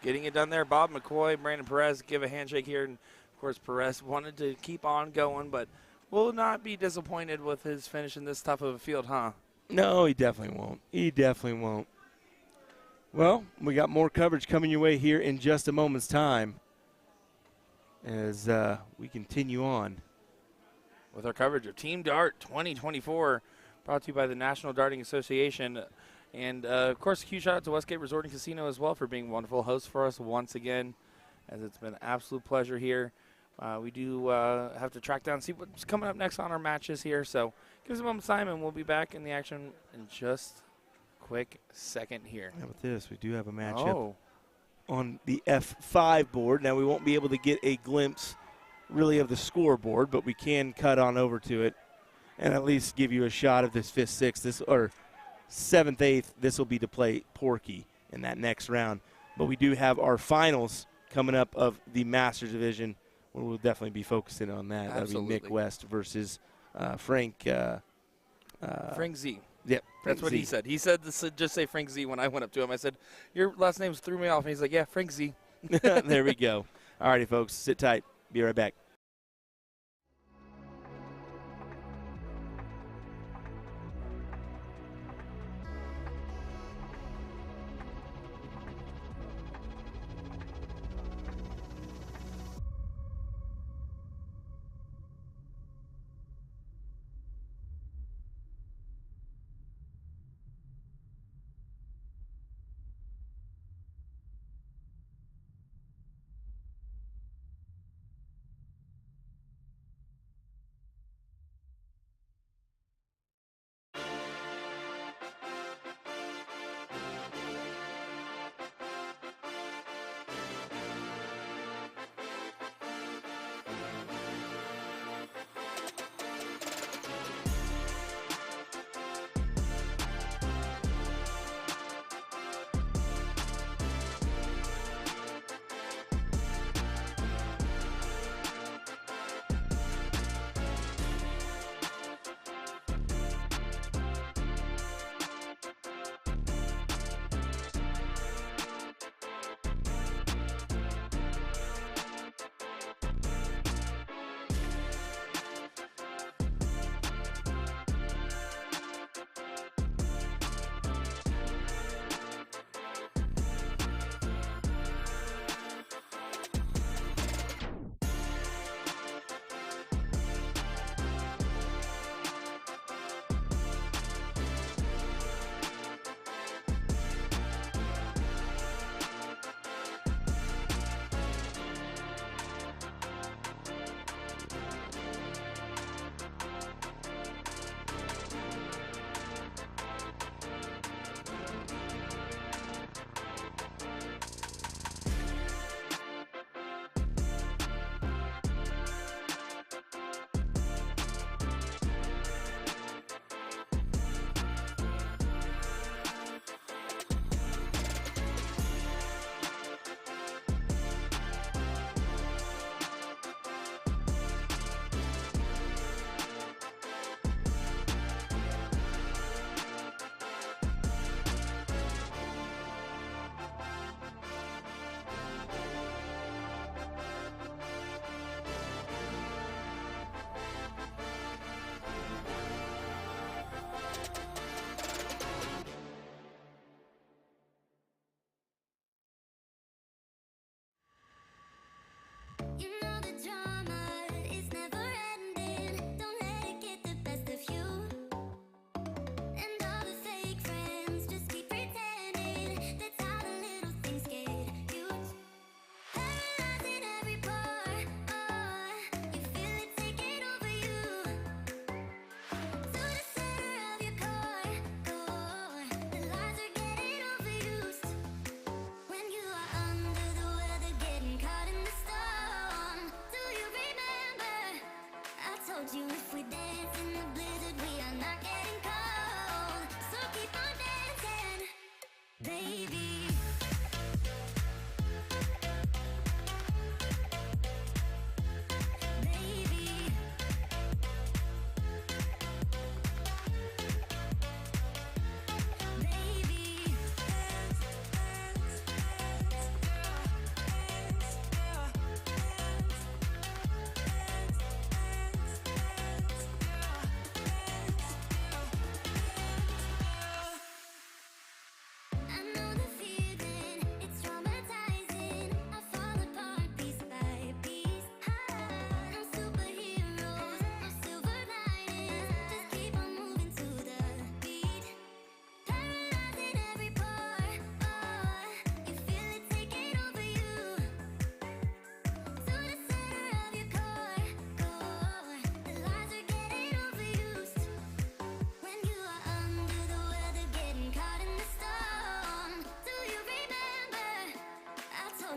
Getting it done there. Bob McCoy, Brandon Perez give a handshake here. And of course, Perez wanted to keep on going, but will not be disappointed with his finish in this tough of a field, huh? No, he definitely won't. He definitely won't. Well, we got more coverage coming your way here in just a moment's time as we continue on with our coverage of Team Dart 2024, brought to you by the National Darting Association. And, of course, a huge shout-out to Westgate Resort and Casino as well for being wonderful hosts for us once again, as it's been an absolute pleasure here. We do have to track down, see what's coming up next on our matches here. So give us a moment's time, and we'll be back in the action in just a quick second here. How about this? We do have a matchup on the F5 board. Now, we won't be able to get a glimpse really of the scoreboard, but we can cut on over to it and at least give you a shot of this 5th, 6th, or 7th, 8th. This will be to play Porky in that next round. But we do have our finals coming up of the Masters Division, where we'll definitely be focusing on that. That'll be Nick West versus Frank. Frank Z. Yep. That's what he said. He said, just say Frank Z when I went up to him. I said, your last names threw me off. And he's like, yeah, Frank Z. There we go. All righty, folks. Sit tight. Be right back.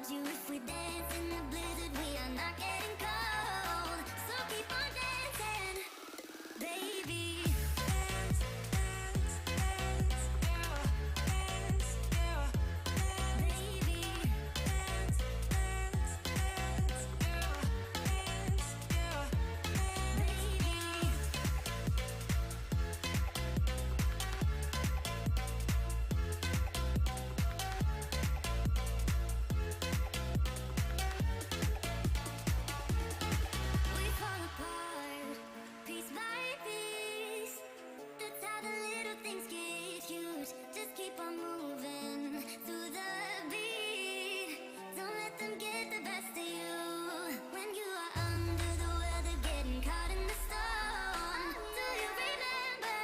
You if we dance in the blizzard, we are not getting cold. So keep on dancing, baby. Dance, dance, dance, yeah, dance, yeah, baby. Dance, dance, dance, yeah, dance, yeah, baby. We fall apart, piece by piece. That's how the little things get huge. Just keep on moving through the beat. Don't let them get the best of you. When you are under the weather, getting caught in the storm. Do you remember?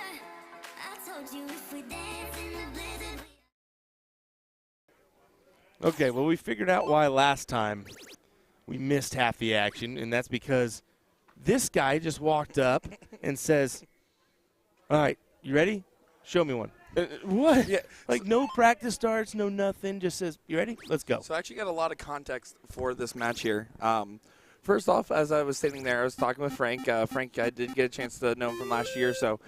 I told you if we dance in the blizzard. Okay, well, we figured out why last time we missed half the action, and that's because this guy just walked up and says, all right, you ready? Show me one. What? Yeah. Like no practice starts, no nothing, just says, you ready? Let's go. So I actually got a lot of context for this match here. First off, as I was sitting there, I was talking with Frank. Frank, I did get a chance to know him from last year, so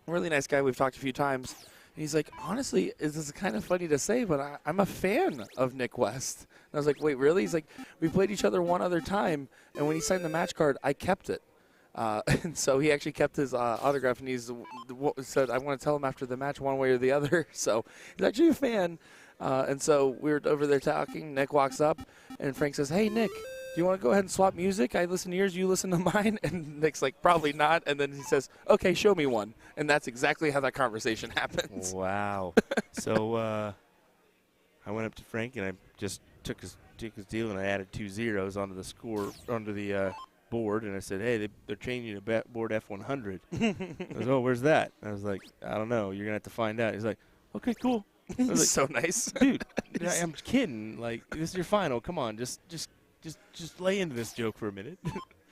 really nice guy. We've talked a few times. And he's like, honestly, this is kind of funny to say, but I'm a fan of Nick West. And I was like, wait, really? He's like, we played each other one other time, and when he signed the match card, I kept it. And so he actually kept his autograph, and he's said, I want to tell him after the match one way or the other. So he's actually a fan. And so we were over there talking. Nick walks up, and Frank says, hey, Nick, do you want to go ahead and swap music? I listen to yours, you listen to mine. And Nick's like, probably not. And then he says, okay, show me one. And that's exactly how that conversation happens. Wow. So I went up to Frank, and I just took his deal, and I added 2 zeros onto the score, onto the board, and I said, hey, they're changing to board F100. I was, oh, where's that? I was like, I don't know. You're going to have to find out. He's like, okay, cool. I was like, So nice. dude, I'm kidding. Like, this is your final. Come on, just lay into this joke for a minute.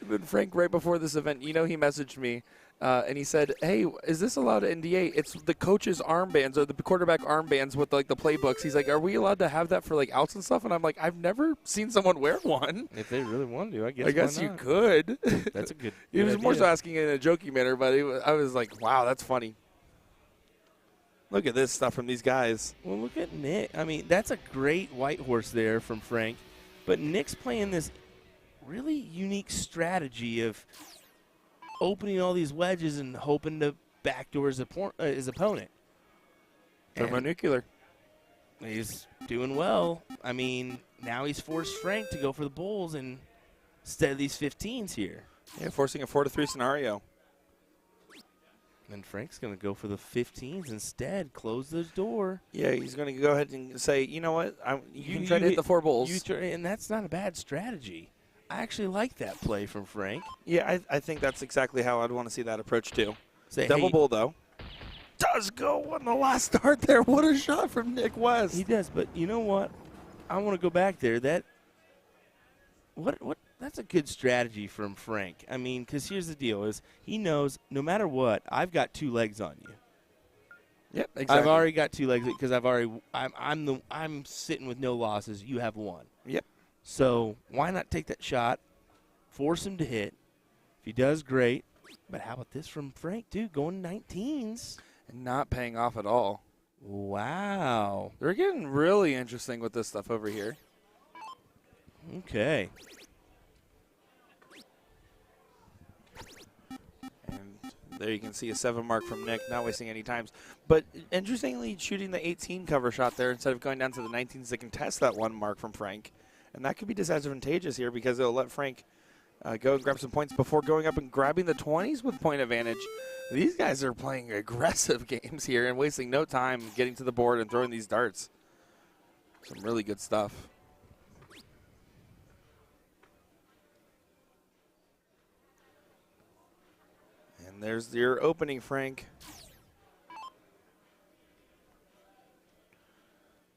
But Frank, right before this event, he messaged me, and he said, hey, is this allowed at NDA? It's the coach's armbands or the quarterback armbands with, like, the playbooks. He's like, are we allowed to have that for, like, outs and stuff? And I'm like, I've never seen someone wear one. If they really want to, I guess. I guess why you not? could. That's a good. He was good more idea. so asking it in a jokey manner, but I was like, wow, that's funny. Look at this stuff from these guys. Well, look at Nick. I mean, that's a great white horse there from Frank. But Nick's playing this really unique strategy of opening all these wedges and hoping to backdoor his opponent. Thermonuclear. He's doing well. I mean, now he's forced Frank to go for the bulls instead of these 15s here. Yeah, forcing a 4-3 scenario. And Frank's going to go for the 15s instead. Close the door. Yeah, he's going to go ahead and say, you know what, you can try to hit the 4 bulls. And that's not a bad strategy. I actually like that play from Frank. Yeah, I think that's exactly how I'd want to see that approach too. Say, Double hey, bull, though. Does go on the last start there. What a shot from Nick West. He does, but you know what? I want to go back there. That's a good strategy from Frank. I mean, because here's the deal: is he knows no matter what, I've got 2 legs on you. Yep, exactly. I've already got 2 legs because I'm sitting with no losses. You have 1. Yep. So why not take that shot, force him to hit? If he does, great. But how about this from Frank, too, going 19s? And not paying off at all. Wow. They're getting really interesting with this stuff over here. Okay. And there you can see a 7 mark from Nick, not wasting any times. But interestingly, shooting the 18 cover shot there instead of going down to the 19s to contest that 1 mark from Frank. And that could be disadvantageous here because it'll let Frank go and grab some points before going up and grabbing the 20s with point advantage. These guys are playing aggressive games here and wasting no time getting to the board and throwing these darts. Some really good stuff. And there's your opening, Frank.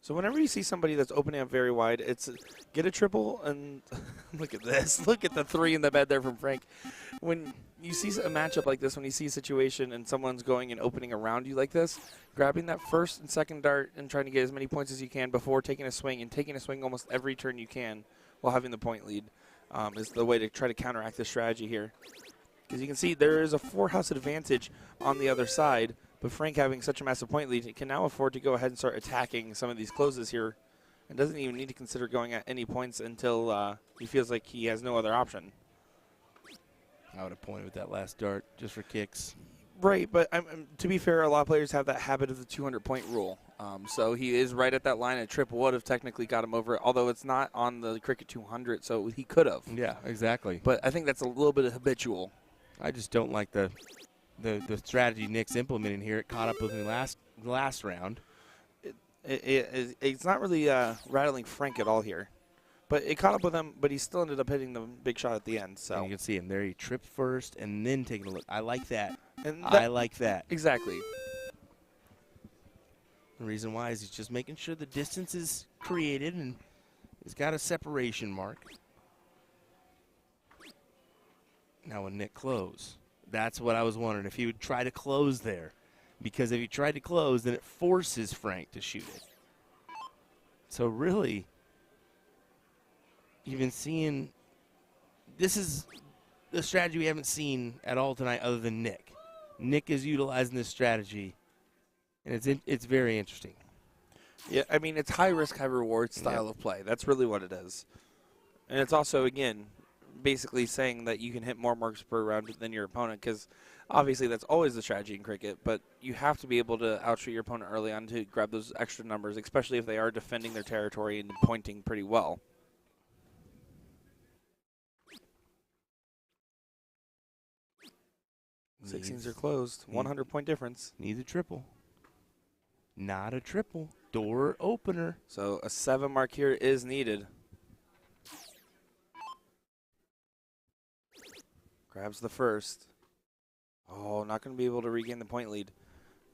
So whenever you see somebody that's opening up very wide, it's get a triple and look at this. Look at the 3 in the bed there from Frank. When you see a matchup like this, when you see a situation and someone's going and opening around you like this, grabbing that first and second dart and trying to get as many points as you can before taking a swing, and taking a swing almost every turn you can while having the point lead is the way to try to counteract this strategy here. Because you can see there is a 4-house advantage on the other side, but Frank having such a massive point lead, he can now afford to go ahead and start attacking some of these closes here and doesn't even need to consider going at any points until he feels like he has no other option. I would have pointed with that last dart just for kicks. Right, but to be fair, a lot of players have that habit of the 200-point rule. So he is right at that line. A trip would have technically got him over it, although it's not on the Cricket 200, so he could have. Yeah, exactly. But I think that's a little bit habitual. I just don't like the strategy Nick's implementing here. It caught up with me last round. It's not really rattling Frank at all here. But it caught up with him, but he still ended up hitting the big shot at the end. So and you can see him there. He tripped first and then taking a look. I like that. And I like that. Exactly. The reason why is he's just making sure the distance is created and he's got a separation mark. Now when Nick close, that's what I was wondering, if he would try to close there. Because if he tried to close, then it forces Frank to shoot it. So really, you've been seeing, this is the strategy we haven't seen at all tonight other than Nick. Nick is utilizing this strategy, and it's very interesting. Yeah, I mean, it's high risk, high reward style of play. That's really what it is. And it's also, again, basically saying that you can hit more marks per round than your opponent, because obviously that's always the strategy in cricket, but you have to be able to outshoot your opponent early on to grab those extra numbers, especially if they are defending their territory and pointing pretty well. Needs- 16s are closed. 100-point difference. Needs a triple. Not a triple. Door opener. So a 7 mark here is needed. Grabs the first. Oh, not going to be able to regain the point lead.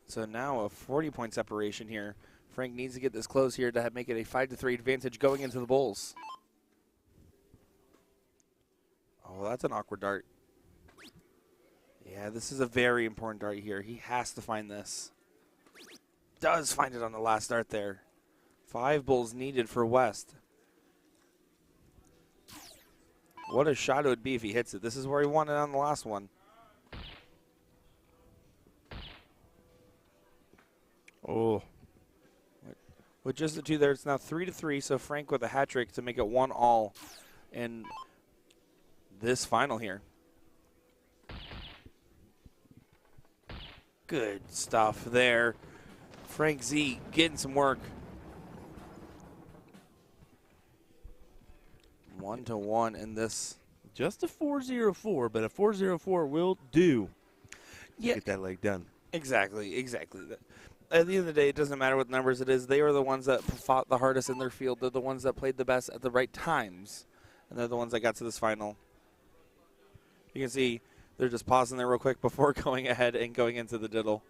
So now a 40-point separation here. Frank needs to get this close here to make it a 5-3 advantage going into the bowls. Oh, that's an awkward dart. Yeah, this is a very important dart here. He has to find this. Does find it on the last dart there. 5 bowls needed for West. What a shot it would be if he hits it. This is where he won it on the last one. Oh. With just the 2 there, it's now 3-3. So Frank with a hat trick to make it 1-all in this final here. Good stuff there. Frank Z getting some work. 1-1 in this. Just a 404, but a 404 will do. Yeah. Get that leg done. Exactly. At the end of the day, it doesn't matter what numbers it is. They are the ones that fought the hardest in their field. They're the ones that played the best at the right times. And they're the ones that got to this final. You can see they're just pausing there real quick before going ahead and going into the diddle.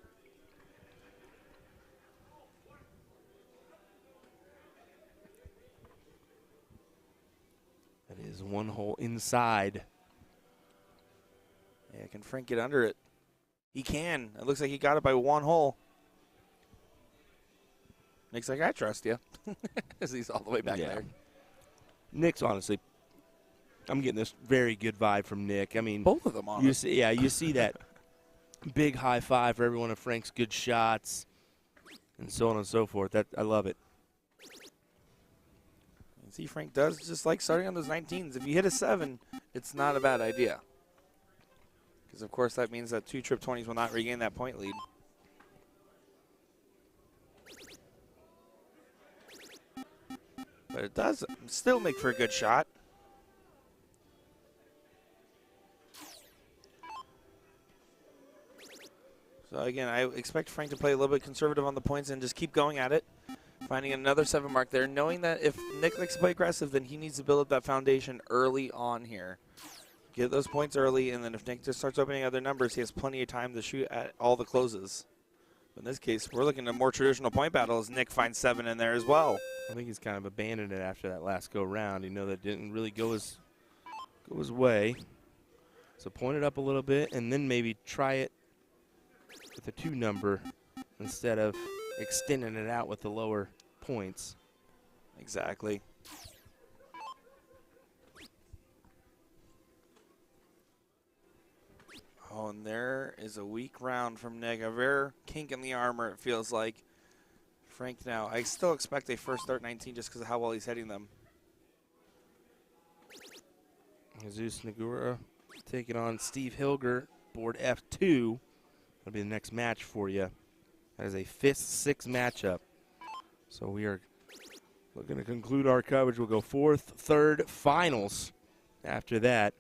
That is 1 hole inside. Yeah, can Frank get under it? He can. It looks like he got it by 1 hole. Nick's like, I trust you. As he's all the way back there. Nick's honestly, I'm getting this very good vibe from Nick. I mean, Both of them, honestly. you see that big high five for every one of Frank's good shots. and so on and so forth. I love it. And see, Frank does just like starting on those 19s. If you hit a 7, it's not a bad idea. Because, of course, that means that 2 trip 20s will not regain that point lead. But it does still make for a good shot. So, again, I expect Frank to play a little bit conservative on the points and just keep going at it. Finding another 7 mark there, knowing that if Nick likes to play aggressive, then he needs to build up that foundation early on here. Get those points early, and then if Nick just starts opening other numbers, he has plenty of time to shoot at all the closes. But in this case, we're looking at a more traditional point battle as Nick finds 7 in there as well. I think he's kind of abandoned it after that last go round. You know, that didn't really go his way. So point it up a little bit, and then maybe try it with a 2 number instead of extending it out with the lower points. Exactly. Oh, and there is a weak round from Nick. A rare kink in the armor, it feels like. Frank now. I still expect a first start 19 just because of how well he's hitting them. Jesus Nagura taking on Steve Hilger, board F2. That'll be the next match for you. That is a 5th-6 matchup. So we are looking to conclude our coverage. We'll go 4th, 3rd, finals after that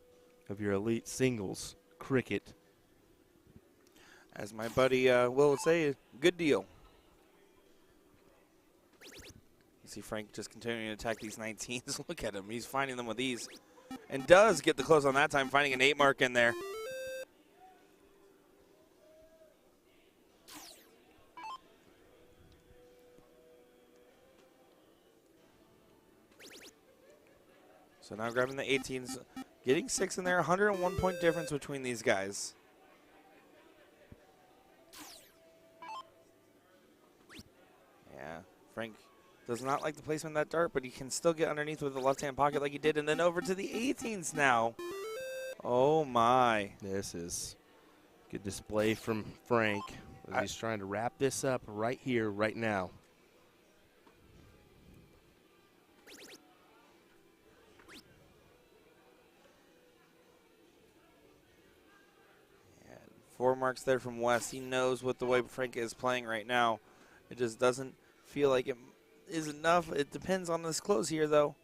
of your elite singles cricket. As my buddy Will would say, good deal. You see Frank just continuing to attack these 19s. Look at him. He's finding them with ease. And does get the close on that time, finding an 8 mark in there. So now grabbing the 18s, getting 6 in there, 101 point difference between these guys. Yeah, Frank does not like the placement of that dart, but he can still get underneath with the left-hand pocket like he did, and then over to the 18s now. Oh, my. This is good display from Frank as he's trying to wrap this up right here, right now. And 4 marks there from West. He knows what the way Frank is playing right now. It just doesn't feel like it is enough. It depends on this close here, though.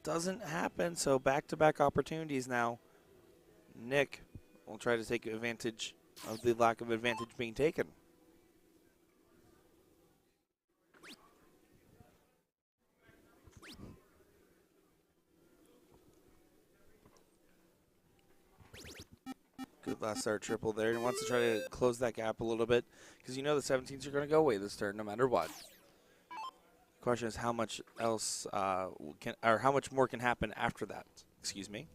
Doesn't happen, so back-to-back opportunities now. Nick will try to take advantage of the lack of advantage being taken. Good last start triple there, and wants to try to close that gap a little bit because you know the 17s are going to go away this turn no matter what. Question is how much else how much more can happen after that. Excuse me.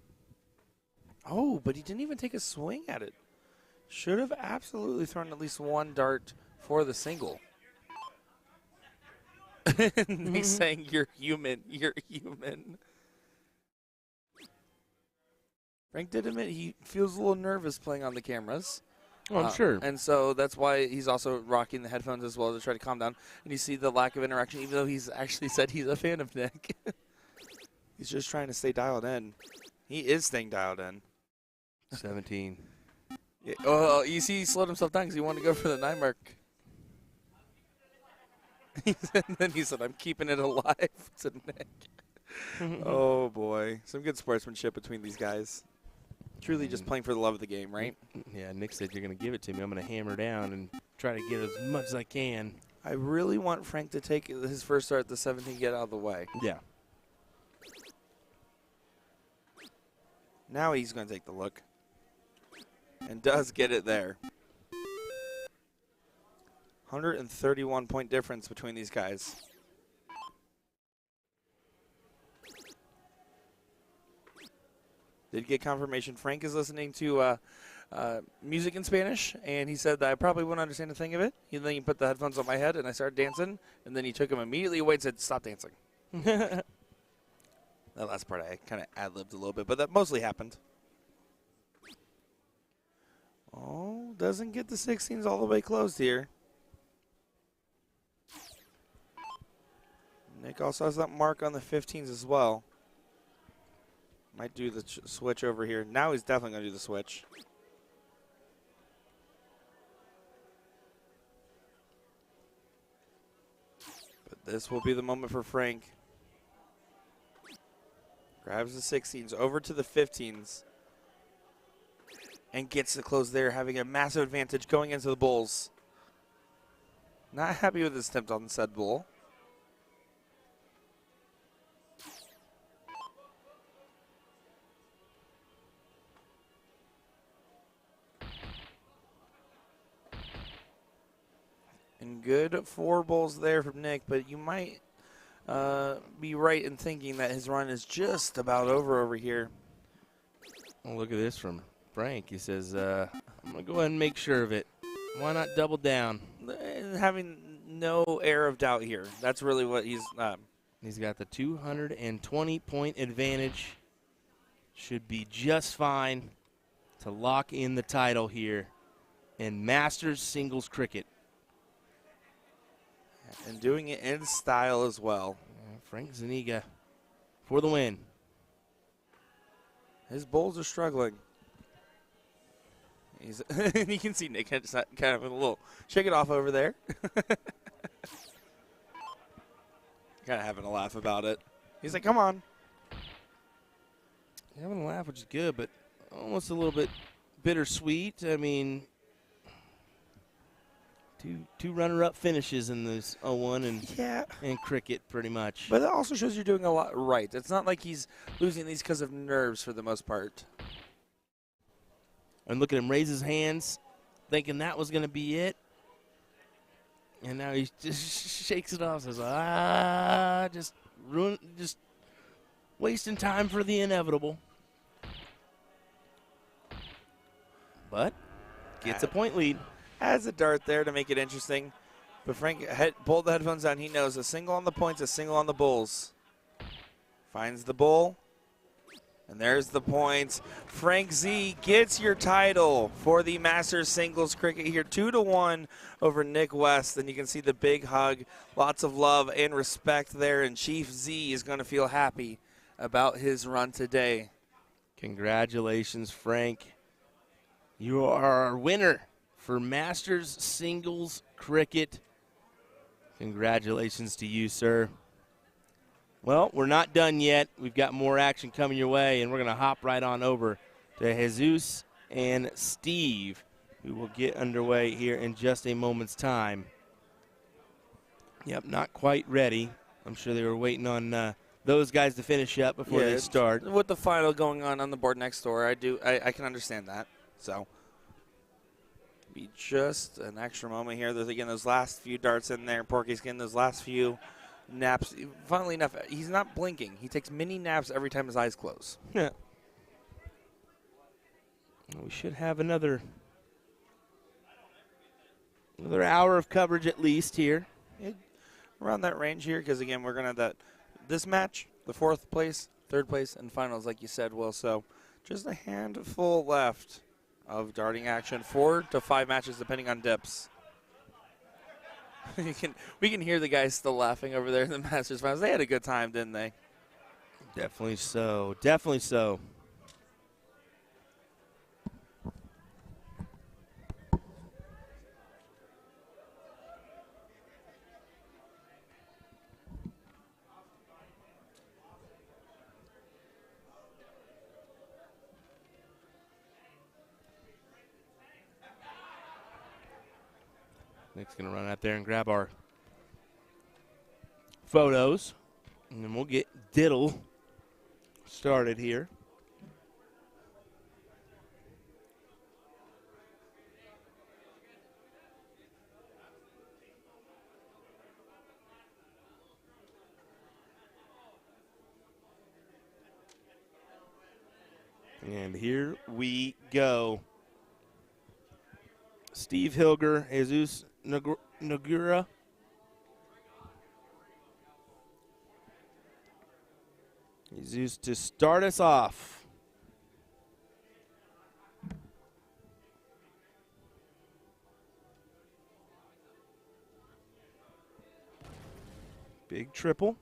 Oh, but he didn't even take a swing at it. Should have absolutely thrown at least 1 dart for the single. Nick's saying you're human. You're human. Frank did admit he feels a little nervous playing on the cameras. Oh, I'm sure. And so that's why he's also rocking the headphones as well to try to calm down. And you see the lack of interaction, even though he's actually said he's a fan of Nick. He's just trying to stay dialed in. He is staying dialed in. 17. Yeah, oh, you see he slowed himself down because he wanted to go for the 9 mark. And then he said, I'm keeping it alive to Nick. Oh, boy. Some good sportsmanship between these guys. Truly just playing for the love of the game, right? Yeah, Nick said you're going to give it to me. I'm going to hammer down and try to get as much as I can. I really want Frank to take his first start at the 17, get out of the way. Yeah. Now he's going to take the look. And does get it there. 131 point difference between these guys. Did get confirmation. Frank is listening to music in Spanish, and he said that I probably wouldn't understand a thing of it. And then he put the headphones on my head, and I started dancing, and then he took them immediately away and said, stop dancing. That last part I kind of ad-libbed a little bit, but that mostly happened. Oh, doesn't get the 16s all the way closed here. Nick also has that mark on the 15s as well. Might do the switch over here. Now he's definitely going to do the switch. But this will be the moment for Frank. Grabs the 16s over to the 15s. And gets the close there, having a massive advantage going into the bulls. Not happy with his attempt on said bull. And good 4 bulls there from Nick, but you might be right in thinking that his run is just about over here. Well, look at this from Frank. He says, I'm going to go ahead and make sure of it. Why not double down? Having no air of doubt here. That's really what he's... He's got the 220-point advantage. Should be just fine to lock in the title here in Masters Singles Cricket. And doing it in style as well. Frank Zuniga for the win. His bulls are struggling. You can see Nick kind of a little shake it off over there. Kind of having a laugh about it. He's like, come on. Having a laugh, which is good, but almost a little bit bittersweet. I mean, two runner-up finishes in this 0-1 and cricket, pretty much. But that also shows you're doing a lot right. It's not like he's losing these because of nerves for the most part. And look at him raise his hands, thinking that was going to be it. And now he just shakes it off, says, just wasting time for the inevitable. But gets a point lead. Has a dart there to make it interesting. But Frank pulled the headphones down. He knows a single on the points, a single on the bulls. Finds the bull. And there's the points. Frank Z gets your title for the Masters Singles Cricket here, 2-1 over Nick West. And you can see the big hug, lots of love and respect there. And Chief Z is going to feel happy about his run today. Congratulations, Frank. You are our winner for Masters Singles Cricket. Congratulations to you, sir. Well, we're not done yet. We've got more action coming your way, and we're going to hop right on over to Jesus and Steve, who will get underway here in just a moment's time. Yep, not quite ready. I'm sure they were waiting on those guys to finish up before they start. With the final going on the board next door, I can understand that. So, be just an extra moment here. There's, again, those last few darts in there. Porky's getting those last few naps. Funnily enough, he's not blinking. He takes mini naps every time his eyes close. Yeah. We should have another hour of coverage at least here. Around that range here, because, again, we're going to have this match, the 4th place, 3rd place, and finals, like you said, Will. So just a handful left of darting action. 4 to 5 matches, depending on dips. We can hear the guys still laughing over there in the Masters finals. They had a good time, didn't they? Definitely so. Definitely so. Nick's going to run out there and grab our photos, and then we'll get Diddle started here. And here we go. Steve Hilger, Jesus Nagura. Jesus to start us off. Big triple.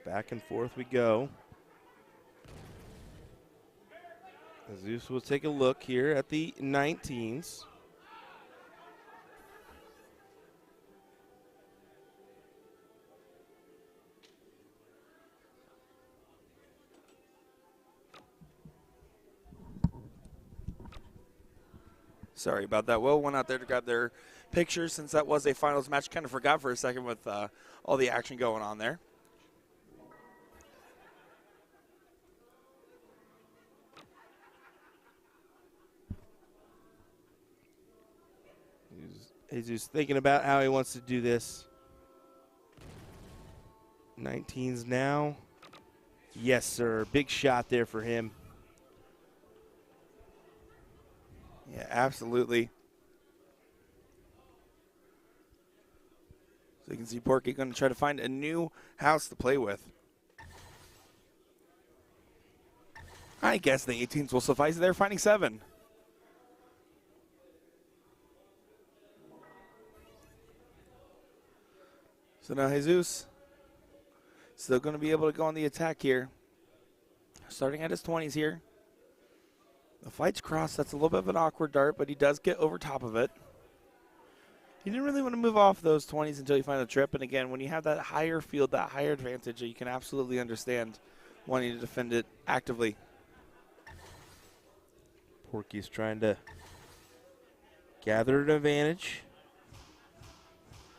Back and forth we go. Jesus will take a look here at the 19s. Sorry about that. Will went out there to grab their pictures since that was a finals match. Kind of forgot for a second with all the action going on there. Jesus thinking about how he wants to do this. 19s now. Yes, sir. Big shot there for him. Yeah, absolutely. So you can see Porky going to try to find a new house to play with. I guess the 18s will suffice. They're finding 7. So now Jesus still going to be able to go on the attack here. Starting at his 20s here. The fight's crossed. That's a little bit of an awkward dart, but he does get over top of it. He didn't really want to move off those 20s until you find the trip. And again, when you have that higher field, that higher advantage, you can absolutely understand wanting to defend it actively. Porky's trying to gather an advantage.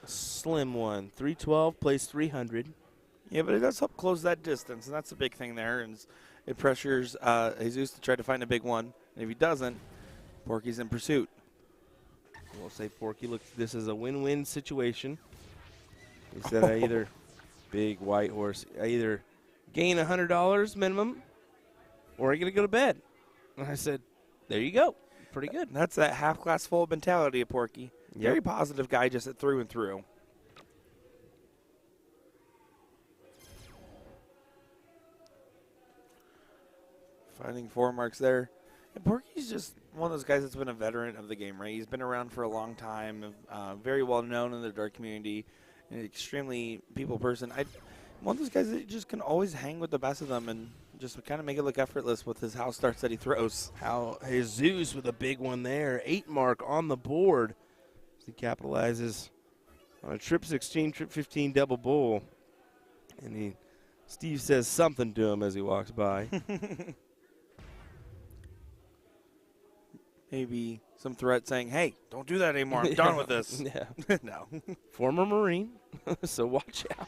A slim one. 312 plays 300. Yeah, but it does help close that distance, and that's the big thing there. And it pressures Jesus to try to find a big one. And if he doesn't, Porky's in pursuit. We'll say Porky looks at this as a win-win situation. He said, I either, big white horse, I either gain $100 minimum or I got to go to bed. And I said, there you go. Pretty good. That's that half glass full mentality of Porky. Yep. Very positive guy just through and through. Finding 4 marks there. And Porky's just one of those guys that's been a veteran of the game, right? He's been around for a long time, very well known in the dart community, an extremely people person. One of those guys that just can always hang with the best of them and just kind of make it look effortless with his house darts that he throws. How Jesus with a big one there. 8 mark on the board. He capitalizes on a trip 16, trip 15 double bull. And Steve says something to him as he walks by. Maybe some threat saying, hey, don't do that anymore. I'm done with this. Yeah. No. Former Marine, so watch out.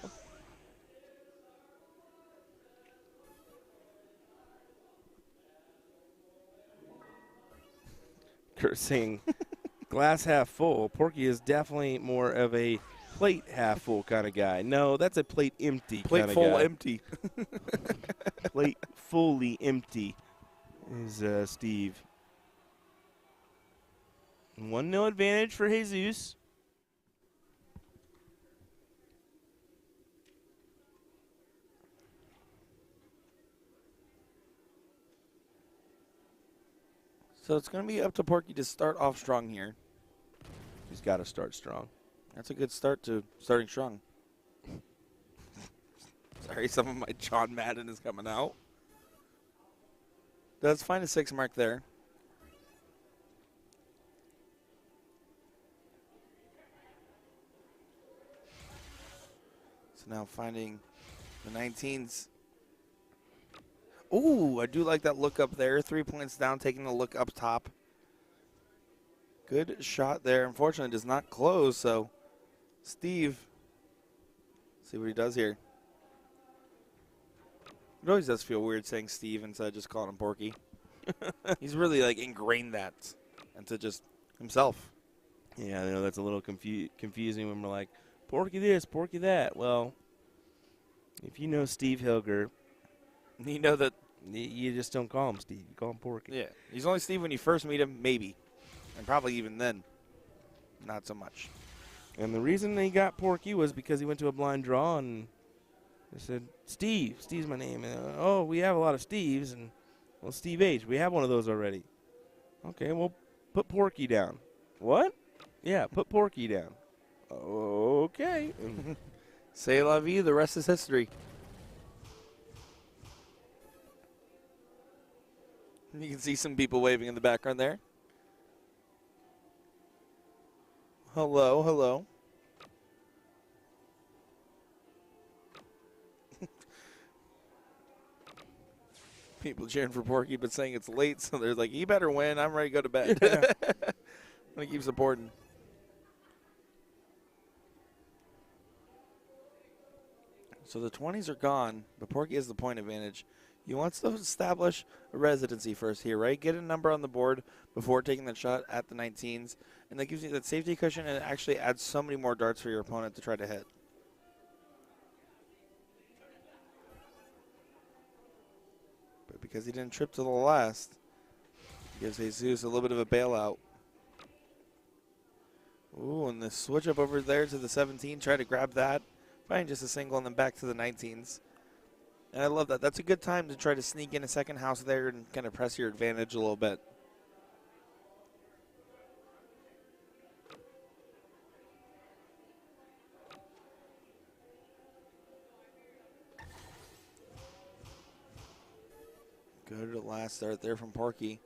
Kurt saying, glass half full. Porky is definitely more of a plate half full kind of guy. No, that's a plate empty Plate kind of full guy. empty. Plate fully empty is Steve. 1-0 advantage for Jesus. So it's going to be up to Porky to start off strong here. He's got to start strong. That's a good start to starting strong. Sorry, some of my John Madden is coming out. Does find a 6 mark there. So now finding the 19s. Ooh, I do like that look up there. 3 points down, taking a look up top. Good shot there. Unfortunately, does not close, so Steve, see what he does here. It always does feel weird saying Steve instead of just calling him Porky. He's really like ingrained that into just himself. Yeah, I know that's a little confusing when we're like, Porky this, Porky that. Well, if you know Steve Hilger, You know that. you just don't call him Steve. You call him Porky. Yeah, he's only Steve when you first meet him, maybe. And probably even then, not so much. And the reason they got Porky was because he went to a blind draw and they said, Steve. Steve's my name. And, oh, we have a lot of Steves. And, well, Steve H. We have one of those already. Okay, well, put Porky down. What? Yeah, put Porky down. Okay. Say la vie, the rest is history. You can see some people waving in the background there. Hello, hello. People cheering for Porky, but saying it's late, so they're like, "You better win. I'm ready to go to bed." Yeah. I'm gonna keep supporting. So the 20s are gone, but Porky has the point advantage. He wants to establish a residency first here, right? Get a number on the board before taking the shot at the 19s, and that gives you that safety cushion, and it actually adds so many more darts for your opponent to try to hit. But because he didn't trip to the last, it gives Jesus a little bit of a bailout. Ooh, and the switch up over there to the 17, try to grab that. Find just a single and then back to the 19s. And I love that. That's a good time to try to sneak in a second house there and kind of press your advantage a little bit. Good last start there from Porky.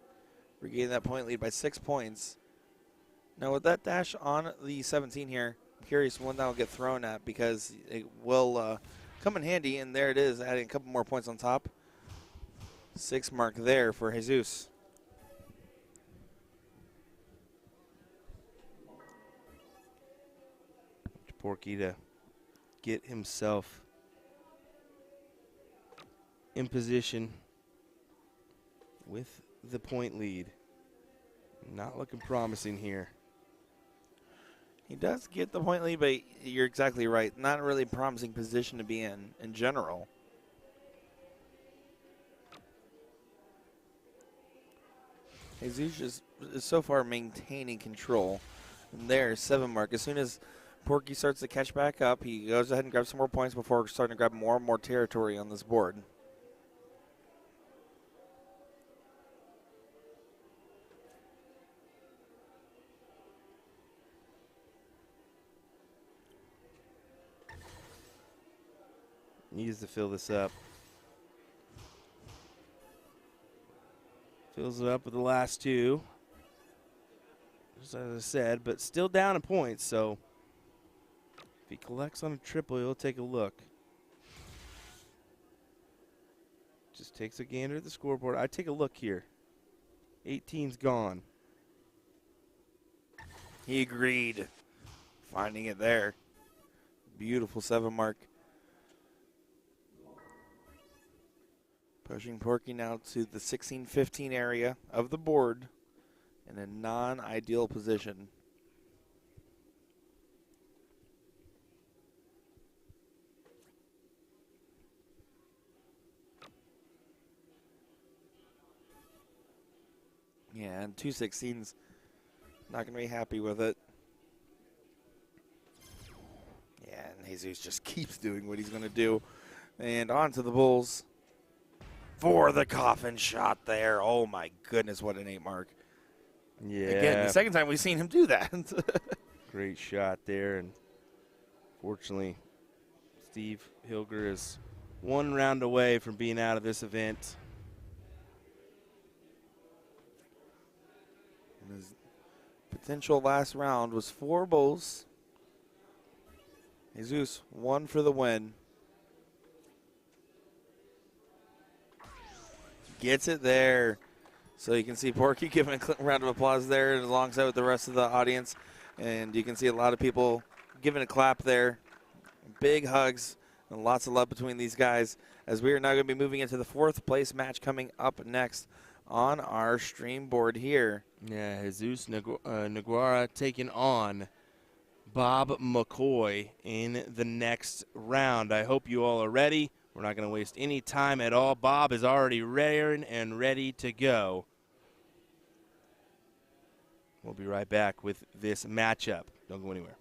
Regaining that point lead by 6 points. Now with that dash on the 17 here, I'm curious when that will get thrown at because it will come in handy, and there it is, adding a couple more points on top. 6 mark there for Jesus. Porky to get himself in position with the point lead. Not looking promising here. He does get the point lead, but you're exactly right. Not a really promising position to be in general. Jesus just is so far maintaining control. And there's 7 mark. As soon as Porky starts to catch back up, he goes ahead and grabs some more points before starting to grab more and more territory on this board. Needs to fill this up. Fills it up with the last 2. Just as I said, but still down in points, so if he collects on a triple, he'll take a look. Just takes a gander at the scoreboard. I take a look here. 18's gone. He agreed. Finding it there. Beautiful 7 mark. Pushing Porky now to the 16-15 area of the board in a non-ideal position. Yeah, and 2 16s, not going to be happy with it. Yeah, and Jesus just keeps doing what he's going to do. And on to the Bulls for the coffin shot there. Oh, my goodness, what an 8 mark. Yeah. Again, the second time we've seen him do that. Great shot there, and fortunately, Steve Hilger is 1 round away from being out of this event. And his potential last round was 4 Bulls. Jesus, 1 for the win. Gets it there. So you can see Porky giving a round of applause there alongside with the rest of the audience. And you can see a lot of people giving a clap there. Big hugs and lots of love between these guys as we are now going to be moving into the 4th place match coming up next on our stream board here. Yeah, Jesus Naguara taking on Bob McCoy in the next round. I hope you all are ready. We're not going to waste any time at all. Bob is already raring and ready to go. We'll be right back with this matchup. Don't go anywhere.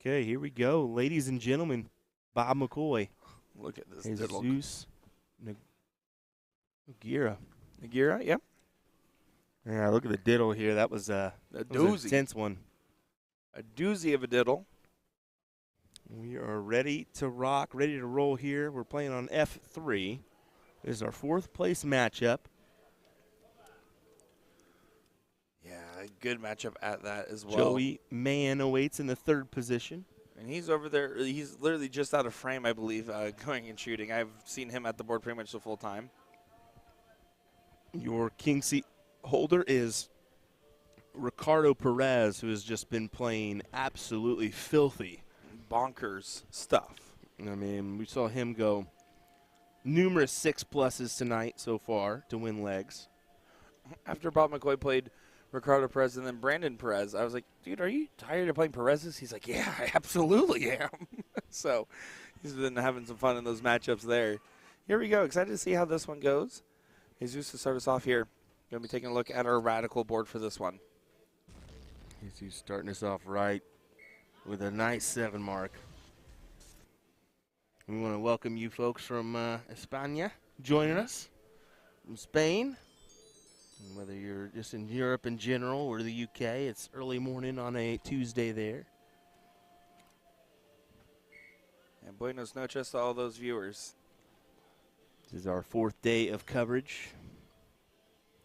Okay, here we go. Ladies and gentlemen, Bob McCoy. Look at this diddle. Jesus Nagira. Nagira, yep. Yeah, look at the diddle here. That was a doozy. intense one. A doozy of a diddle. We are ready to rock, ready to roll here. We're playing on F3. This is our 4th place matchup. Yeah, a good matchup at that as well. Joey Mann awaits in the 3rd position. And he's over there. He's literally just out of frame, I believe, going and shooting. I've seen him at the board pretty much the full time. Your king seat holder is Ricardo Perez, who has just been playing absolutely filthy. Bonkers stuff. I mean, we saw him go numerous 6+s tonight so far to win legs. After Bob McCoy played Ricardo Perez and then Brandon Perez, I was like, dude, are you tired of playing Perez's? He's like, yeah, I absolutely am. So he's been having some fun in those matchups there. Here we go. Excited to see how this one goes. Jesus to start us off here. Going to be taking a look at our radical board for this one. Jesus starting us off right with a nice 7 mark. We want to welcome you folks from España joining us from Spain. And whether you're just in Europe in general or the UK, it's early morning on a Tuesday there. And buenos noches to all those viewers. This is our 4th day of coverage.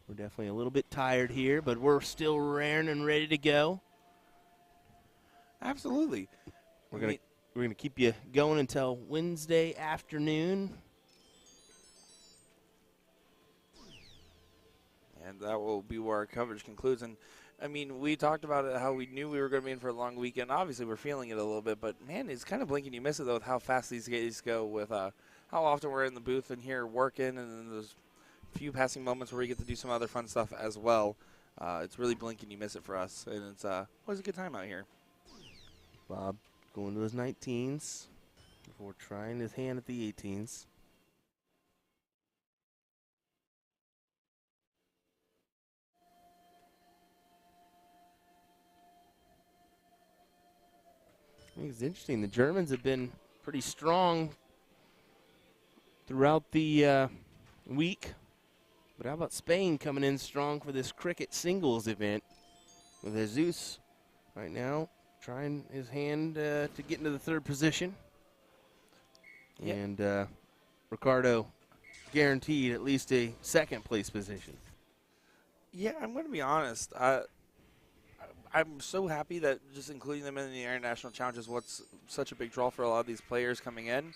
We're definitely a little bit tired here, but we're still raring and ready to go. Absolutely. We're gonna keep you going until Wednesday afternoon. And that will be where our coverage concludes. And, I mean, we talked about it, how we knew we were going to be in for a long weekend. Obviously, we're feeling it a little bit. But, man, it's kind of blinking you miss it, though, with how fast these games go, with how often we're in the booth and here working. And then there's a few passing moments where we get to do some other fun stuff as well. It's really blinking you miss it for us. And it's always a good time out here. Bob going to his 19s before trying his hand at the 18s. I think it's interesting. The Germans have been pretty strong throughout the week. But how about Spain coming in strong for this cricket singles event with Jesus right now trying his hand to get into the 3rd position. Yep. And Ricardo guaranteed at least a 2nd place position. Yeah, I'm going to be honest. I'm so happy that just including them in the International Challenge is what's such a big draw for a lot of these players coming in.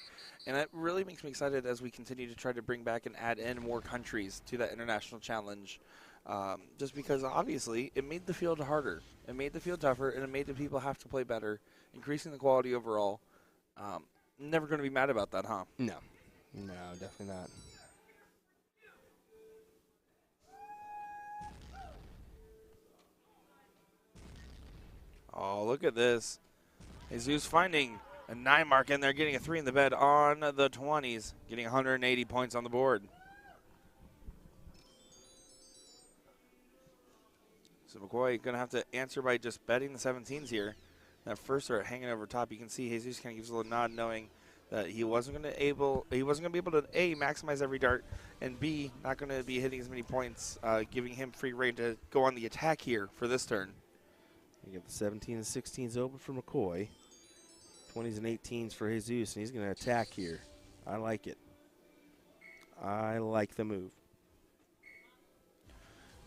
And it really makes me excited as we continue to try to bring back and add in more countries to that International Challenge. Just because, obviously, it made the field harder. It made the field tougher, and it made the people have to play better, increasing the quality overall. Never going to be mad about that, huh? No. No, definitely not. Oh, look at this. Jesus finding a 9 mark in there, getting a 3 in the bed on the 20s, getting 180 points on the board. So McCoy going to have to answer by just betting the 17s here. That first are hanging over top. You can see Jesus kind of gives a little nod, knowing that he wasn't going to be able to A, maximize every dart, and B, not going to be hitting as many points, giving him free reign to go on the attack here for this turn. You get the 17s and 16s open for McCoy. 20s and 18s for Jesus, and he's going to attack here. I like it. I like the move.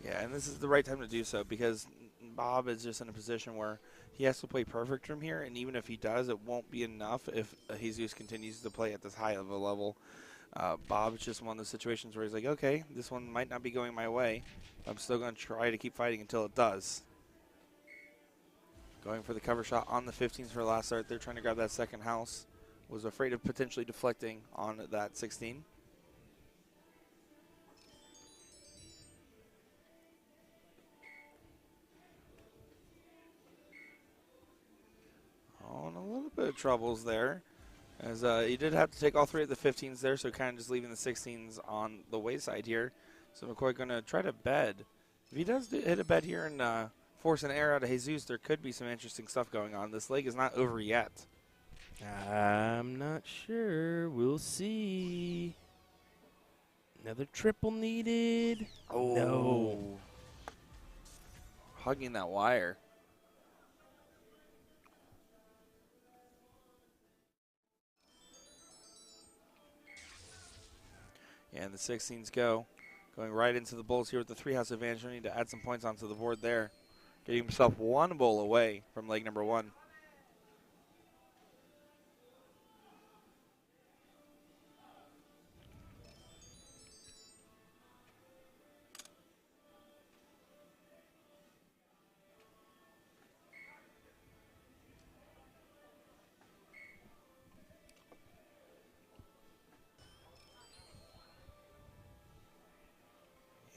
Yeah, and this is the right time to do so because Bob is just in a position where he has to play perfect from here, and even if he does, it won't be enough if Jesus continues to play at this high of a level. Bob's just one of those situations where he's like, okay, this one might not be going my way. I'm still going to try to keep fighting until it does. Going for the cover shot on the 15s for the last start. They're trying to grab that second house. Was afraid of potentially deflecting on that 16. Oh, and a little bit of troubles there. As he did have to take all 3 of the 15s there, so kind of just leaving the 16s on the wayside here. So McCoy going to try to bed. If he does hit a bed here and force an error out of Jesus, there could be some interesting stuff going on. This leg is not over yet. I'm not sure. We'll see. Another triple needed. Oh. No. Hugging that wire. Yeah, and the 16s go. Going right into the bowls here with the 3-house advantage. Need to add some points onto the board there. Getting himself one bowl away from leg number 1.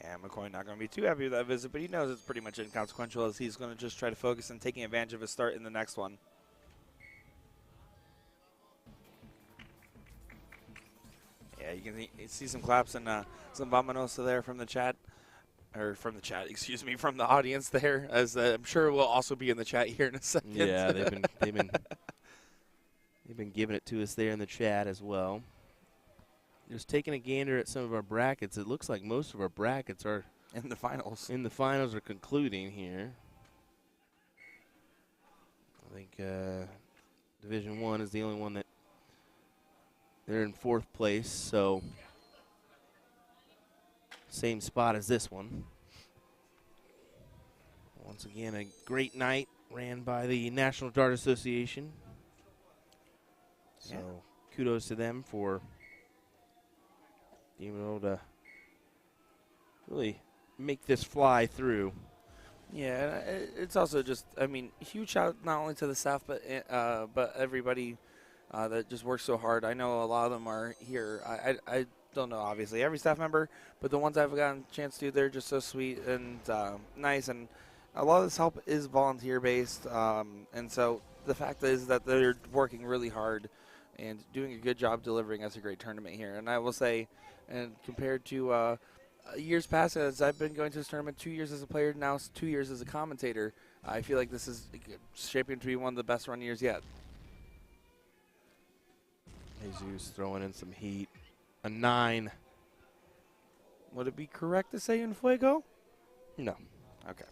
Yeah, McCoy not going to be too happy with that visit, but he knows it's pretty much inconsequential as he's going to just try to focus on taking advantage of his start in the next one. Yeah, you can see some claps and some vamanosa there from the chat. Or from the chat, excuse me, from the audience there, as I'm sure will also be in the chat here in a second. Yeah, they've been giving it to us there in the chat as well. Just taking a gander at some of our brackets. It looks like most of our brackets are in the finals. In the finals are concluding here. I think Division I is the only one that they're in 4th place, so same spot as this one. Once again, a great night ran by the National Dart Association. So kudos to them for being able to really make this fly through. Yeah, it's also just, I mean, huge shout out not only to the staff, but everybody that just works so hard. I know a lot of them are here. I don't know, obviously, every staff member, but the ones I've gotten a chance to, they're just so sweet and nice. And a lot of this help is volunteer-based. And so the fact is that they're working really hard and doing a good job delivering us a great tournament here. And I will say, and compared to years past, as I've been going to this tournament 2 years as a player, now 2 years as a commentator, I feel like this is shaping to be one of the best run years yet. Jesus throwing in some heat. A 9. Would it be correct to say en fuego? No. Okay.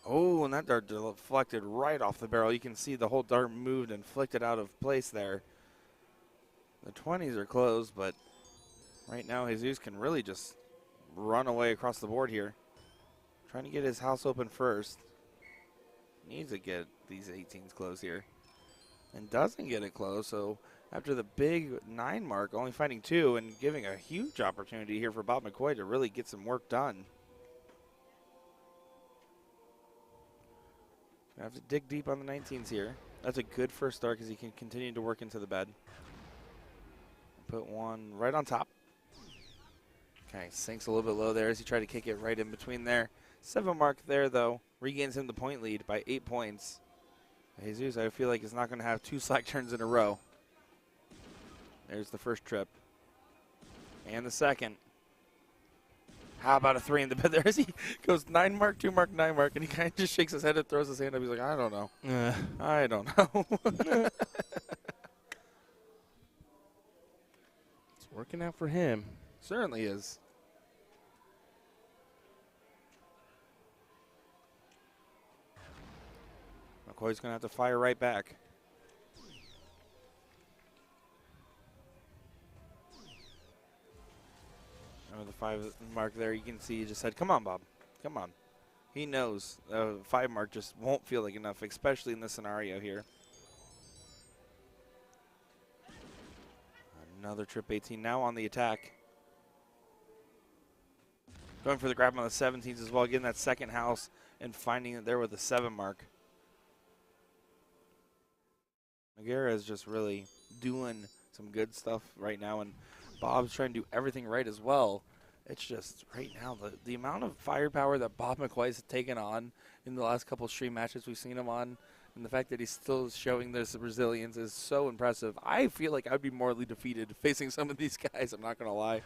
Oh, and that dart deflected right off the barrel. You can see the whole dart moved and flicked it out of place there. The 20s are closed, but right now Jesus can really just run away across the board here. Trying to get his house open first. Needs to get these 18s closed here. And doesn't get it closed, so after the big 9 mark, only finding 2 and giving a huge opportunity here for Bob McCoy to really get some work done. Gonna have to dig deep on the 19s here. That's a good first start because he can continue to work into the bed. Put one right on top. Okay, sinks a little bit low there as he tried to kick it right in between there. 7 mark there, though. Regains him the point lead by 8 points. Jesus, I feel like he's not going to have 2 slack turns in a row. There's the first trip. And the second. How about a 3 in the bed there as he goes 9 mark, 2 mark, 9 mark, and he kind of just shakes his head and throws his hand up. He's like, I don't know. I don't know. It's working out for him. Certainly is. McCoy's going to have to fire right back. Over the 5 mark there, you can see he just said, come on, Bob. Come on. He knows 5 mark just won't feel like enough, especially in this scenario here. Another trip 18 now on the attack. Going for the grab on the 17s as well, getting that second house and finding it there with the 7 mark. Noguera is just really doing some good stuff right now, and Bob's trying to do everything right as well. It's just right now the amount of firepower that Bob McCoy has taken on in the last couple stream matches we've seen him on, And the fact that he's still showing this resilience is so impressive. I feel like I'd be morally defeated facing some of these guys. I'm not going to lie.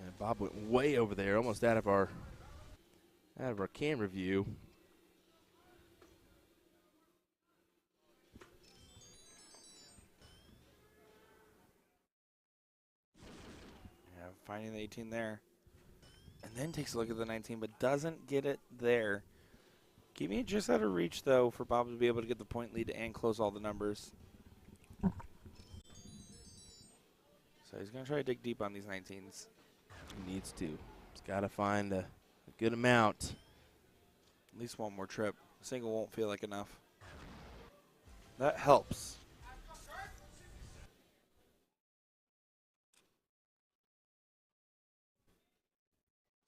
And Bob went way over there, almost out of our camera view. Yeah, finding the 18 there. And then takes a look at the 19, but doesn't get it there. Keeping it just out of reach, though, for Bob to be able to get the point lead and close all the numbers. So he's going to try to dig deep on these 19s. He needs to. He's got to find a good amount. At least one more trip. A single won't feel like enough. That helps.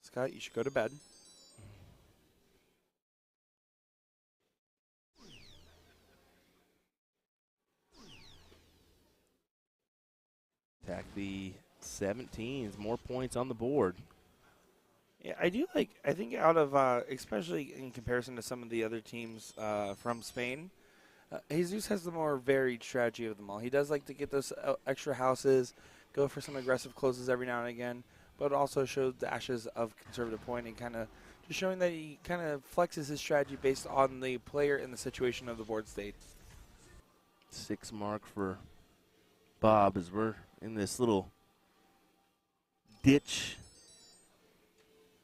Scott, you should go to bed. Attack the 17s. More points on the board. Yeah, I think out of, especially in comparison to some of the other teams from Spain, Jesus has the more varied strategy of them all. He does like to get those extra houses, go for some aggressive closes every now and again, but also show dashes of conservative point and kind of just showing that he kind of flexes his strategy based on the player and the situation of the board state. 6 mark for Bob as we're in this little ditch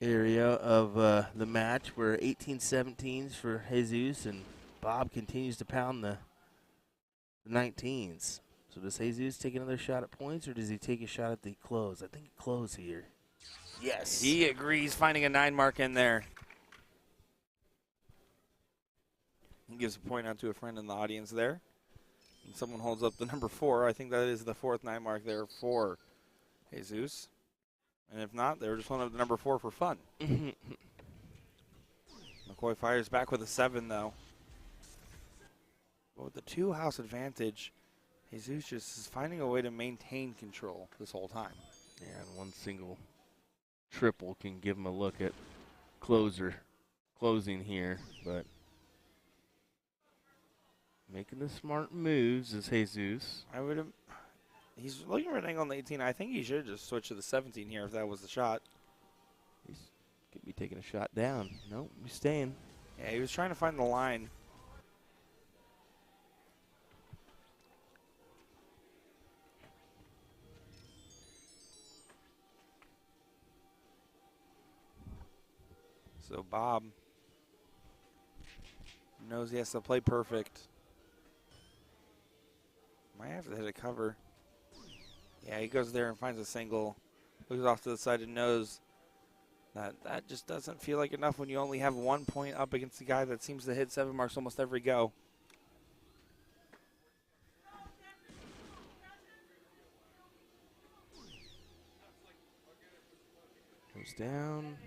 area of the match. We're 18-17s for Jesus, and Bob continues to pound the 19s. So does Jesus take another shot at points, or does he take a shot at the close? I think close here. Yes. He agrees, finding a 9 mark in there. He gives a point out to a friend in the audience there. And someone holds up the number 4. I think that is the 4th 9 mark there for Jesus. And if not, they were just holding up the number 4 for fun. McCoy fires back with a 7, though. But with the 2-house advantage, Jesus just is finding a way to maintain control this whole time. Yeah, and one single triple can give him a look at closing here, but making the smart moves is Jesus. He's looking for an angle on the 18. I think he should just switch to the 17 here if that was the shot. He's could be taking a shot down. Nope, he's staying. Yeah, he was trying to find the line. So Bob knows he has to play perfect. Might have to hit a cover. Yeah, he goes there and finds a single. Looks off to the side and knows that just doesn't feel like enough when you only have 1 point up against a guy that seems to hit 7 marks almost every go. Goes down.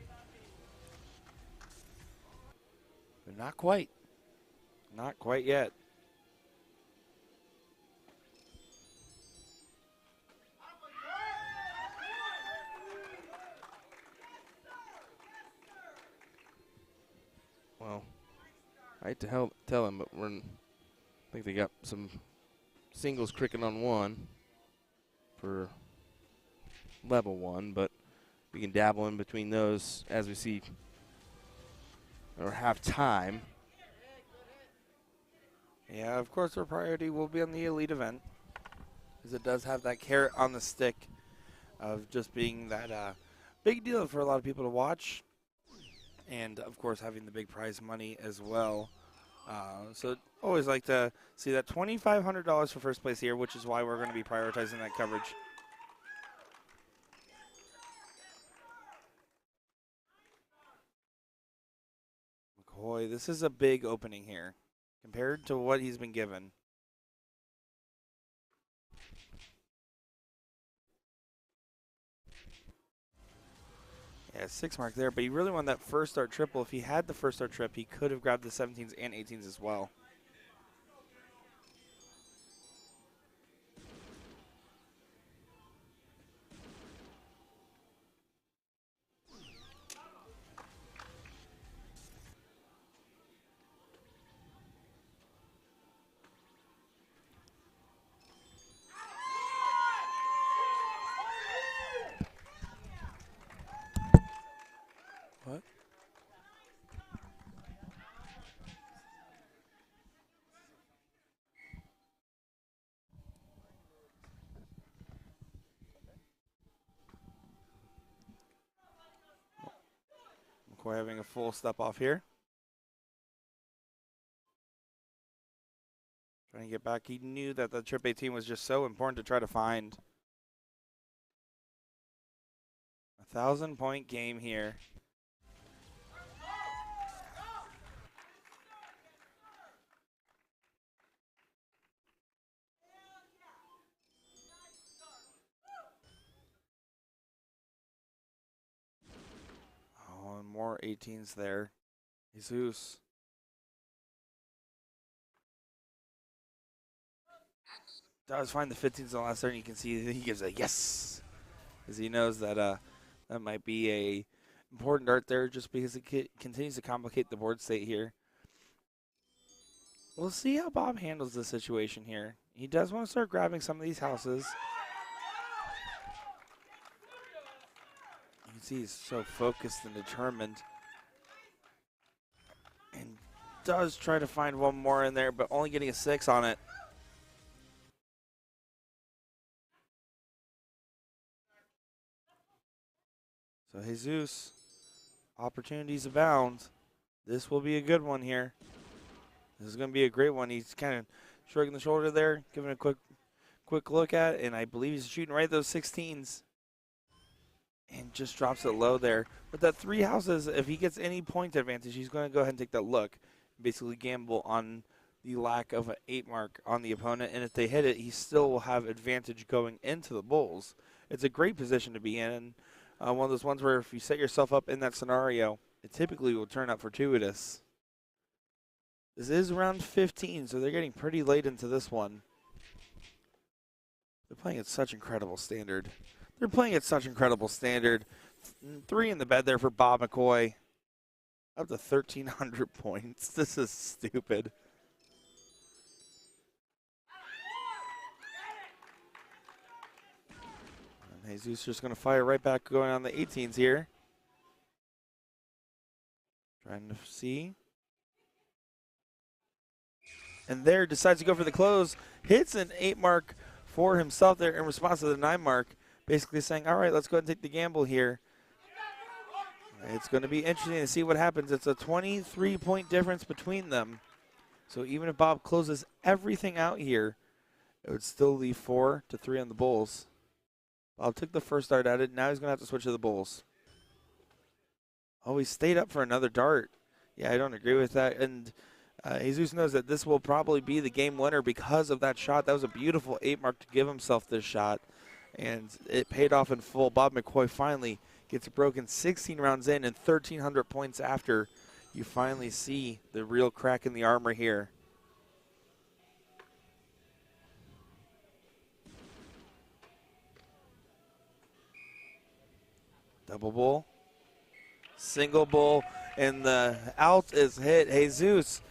But not quite. Not quite yet. Well, I hate to tell him, but I think they got some singles cricket on 1 for level 1, but we can dabble in between those as we see or have time. Yeah, of course our priority will be on the elite event, because it does have that carrot on the stick of just being that big deal for a lot of people to watch, and of course having the big prize money as well. So always like to see that $2,500 for first place here, which is why we're going to be prioritizing that coverage. McCoy, this is a big opening here compared to what he's been given. Yeah, 6 mark there, but he really wanted that first start triple. If he had the first start trip, he could have grabbed the 17s and 18s as well. McCoy having a full step off here. Trying to get back. He knew that the Trip 18 was just so important to try to find. 1,000-point game here. Oh, and more 18s there. Jesus. Does find the 15s in the last turn. You can see that he gives a yes, as he knows that that might be a important dart there, just because it continues to complicate the board state here. We'll see how Bob handles the situation here. He does want to start grabbing some of these houses. You can see he's so focused and determined, and does try to find one more in there, but only getting a 6 on it. So Jesus, opportunities abound. This will be a good one here. This is going to be a great one. He's kind of shrugging the shoulder there, giving a quick look at it, and I believe he's shooting right at those 16s. And just drops it low there. But that 3 houses, if he gets any point advantage, he's going to go ahead and take that look. Basically gamble on the lack of an 8 mark on the opponent. And if they hit it, he still will have advantage going into the bulls. It's a great position to be in. One of those ones where if you set yourself up in that scenario, it typically will turn out fortuitous. This is round 15, so they're getting pretty late into this one. They're playing at such incredible standard. They're playing at such incredible standard. 3 in the bed there for Bob McCoy. Up to 1,300 points. This is stupid. Jesus just going to fire right back going on the 18s here. Trying to see. And there decides to go for the close. Hits an 8 mark for himself there in response to the 9 mark. Basically saying, all right, let's go ahead and take the gamble here. It's going to be interesting to see what happens. It's a 23-point difference between them. So even if Bob closes everything out here, it would still leave 4-3 on the bulls. Bob took the first dart at it. Now he's going to have to switch to the bulls. Oh, he stayed up for another dart. Yeah, I don't agree with that. And Jesus knows that this will probably be the game winner because of that shot. That was a beautiful 8 mark to give himself this shot. And it paid off in full. Bob McCoy finally gets broken 16 rounds in and 1,300 points after. You finally see the real crack in the armor here. Double bull, single bull, and the out is hit. Jesus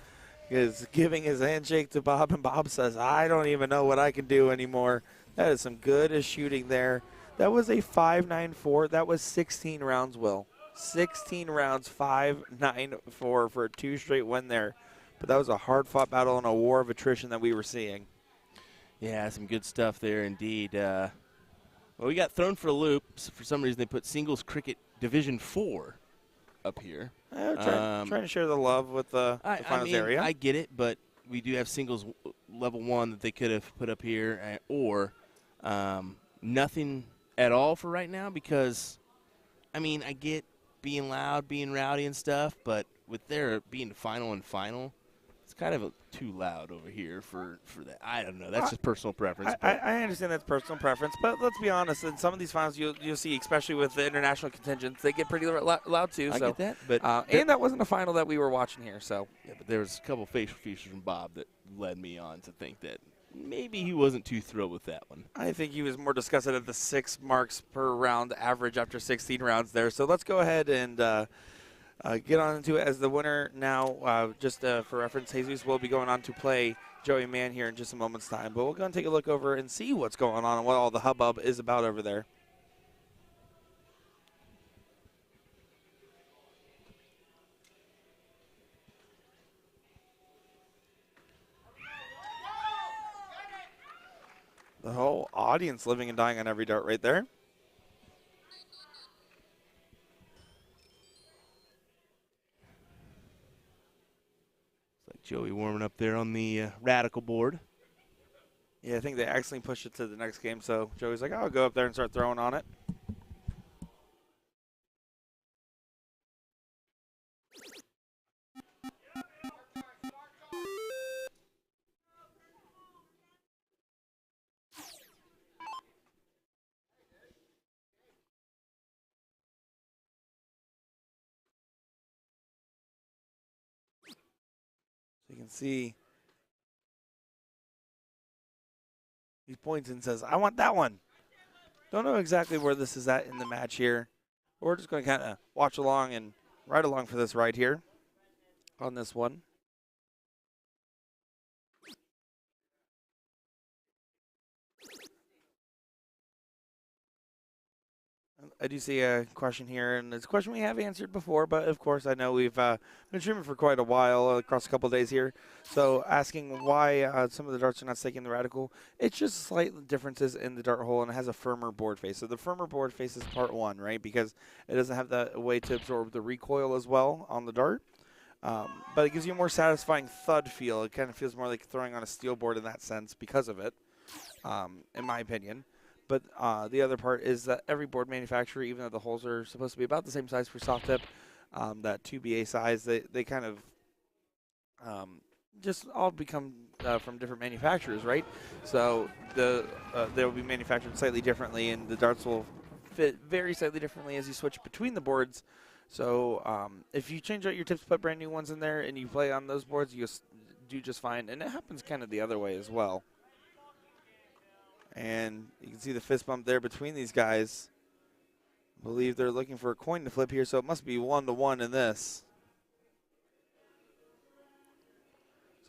is giving his handshake to Bob, and Bob says, I don't even know what I can do anymore. That is some good shooting there. That was a 5.94. That was 16 rounds, Will. 16 rounds, 5.94 for a 2 straight win there. But that was a hard-fought battle and a war of attrition that we were seeing. Yeah, some good stuff there indeed. Well, we got thrown for a loop. For some reason, they put Singles Cricket Division 4 up here. Trying to share the love with the finals area. I get it, but we do have Singles Level 1 that they could have put up here, or nothing at all for right now because, I mean, I get being loud, being rowdy and stuff, but with there being final and final, it's kind of too loud over here for that. I don't know. That's just personal preference. I understand that's personal preference, but let's be honest. In some of these finals, you'll see, especially with the international contingents, they get pretty loud too. I get that, but and that wasn't a final that we were watching here. So yeah, but there was a couple facial features from Bob that led me on to think that maybe he wasn't too thrilled with that one. I think he was more disgusted at the 6 marks per round average after 16 rounds there. So let's go ahead and get on into it as the winner now. Just for reference, Jesus will be going on to play Joey Mann here in just a moment's time. But we'll go and take a look over and see what's going on and what all the hubbub is about over there. The whole audience living and dying on every dart right there. Joey warming up there on the Radical board. Yeah, I think they accidentally pushed it to the next game, so Joey's like, I'll go up there and start throwing on it. So you can see he points and says, I want that one. Don't know exactly where this is at in the match here. We're just going to kind of watch along and ride along for this ride here on this one. I do see a question here, and it's a question we have answered before, but of course I know we've been streaming for quite a while across a couple of days here. So asking why some of the darts are not sticking the Radical, it's just slight differences in the dart hole, and it has a firmer board face. So the firmer board face is part one, right, because it doesn't have that way to absorb the recoil as well on the dart. But it gives you a more satisfying thud feel. It kind of feels more like throwing on a steel board in that sense because of it, in my opinion. But the other part is that every board manufacturer, even though the holes are supposed to be about the same size for soft tip, that 2BA size, they kind of just all become from different manufacturers, right? So they will be manufactured slightly differently, and the darts will fit very slightly differently as you switch between the boards. So if you change out your tips, put brand new ones in there, and you play on those boards, you do just fine. And it happens kind of the other way as well. And you can see the fist bump there between these guys. I believe they're looking for a coin to flip here, so it must be 1-1 in this.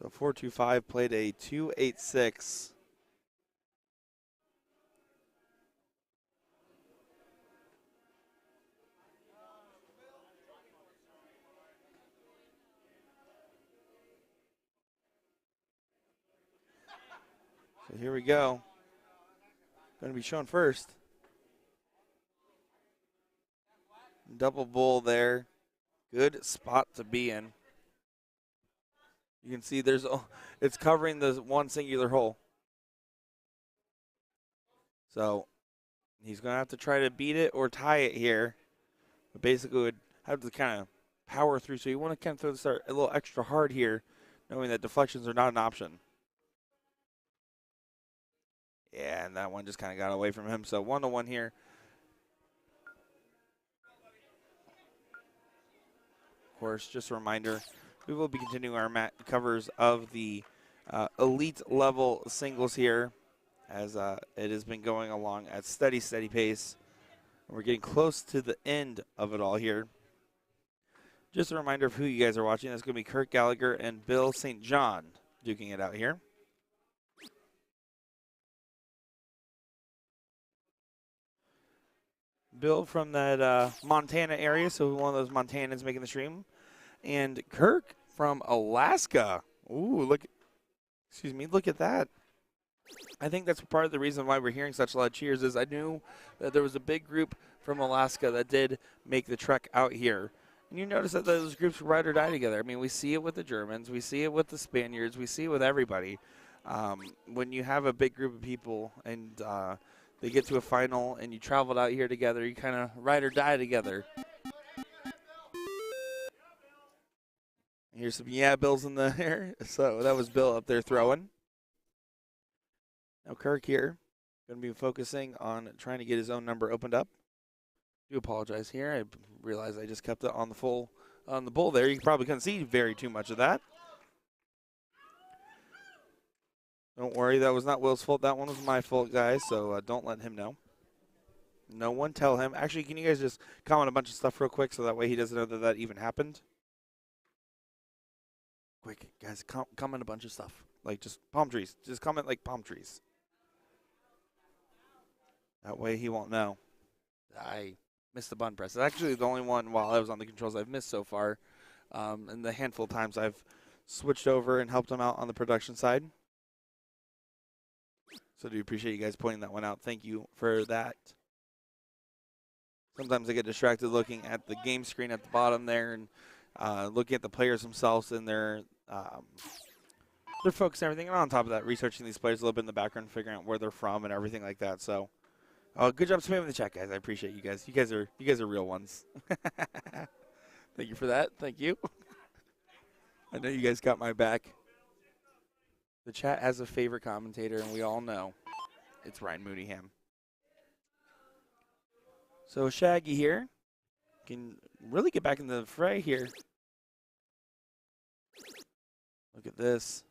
So 4-2-5 played a 2-8-6. So here we go. Going to be shown first. Double bull there. Good spot to be in. You can see it's covering the one singular hole. So he's going to have to try to beat it or tie it here. But basically would have to kind of power through. So you want to kind of throw the start a little extra hard here, knowing that deflections are not an option. Yeah, and that one just kind of got away from him. So 1-1 here. Of course, just a reminder, we will be continuing our covers of the elite level singles here, as it has been going along at steady pace. We're getting close to the end of it all here. Just a reminder of who you guys are watching. That's going to be Kurt Gallagher and Bill St. John duking it out here. Bill from that Montana area, so one of those Montanans making the stream. And Kirk from Alaska. Ooh, look at that. I think that's part of the reason why we're hearing such loud cheers is I knew that there was a big group from Alaska that did make the trek out here. And you notice that those groups ride or die together. I mean, we see it with the Germans. We see it with the Spaniards. We see it with everybody. When you have a big group of people and they get to a final and you traveled out here together, you kind of ride or die together. Here's some Bill's in the air. So that was Bill up there throwing. Now Kirk here, going to be focusing on trying to get his own number opened up. I do apologize here. I realized I just kept it on the bull there. You probably couldn't see too much of that. Don't worry, that was not Will's fault. That one was my fault, guys, so don't let him know. No one tell him. Actually, can you guys just comment a bunch of stuff real quick so that way he doesn't know that that even happened? Quick, guys, comment a bunch of stuff. Like just palm trees. Just comment like palm trees. That way he won't know. I missed the button press. It's actually the only one while I was on the controls I've missed so far. And the handful of times I've switched over and helped him out on the production side. So I do appreciate you guys pointing that one out. Thank you for that. Sometimes I get distracted looking at the game screen at the bottom there and looking at the players themselves and their their focus and everything. And on top of that, researching these players a little bit in the background, figuring out where they're from and everything like that. So, good job spamming the chat, guys. I appreciate you guys. You guys are real ones. Thank you for that. Thank you. I know you guys got my back. The chat has a favorite commentator, and we all know it's Ryan Mooneyham. So Shaggy here can really get back in the fray here. Look at this.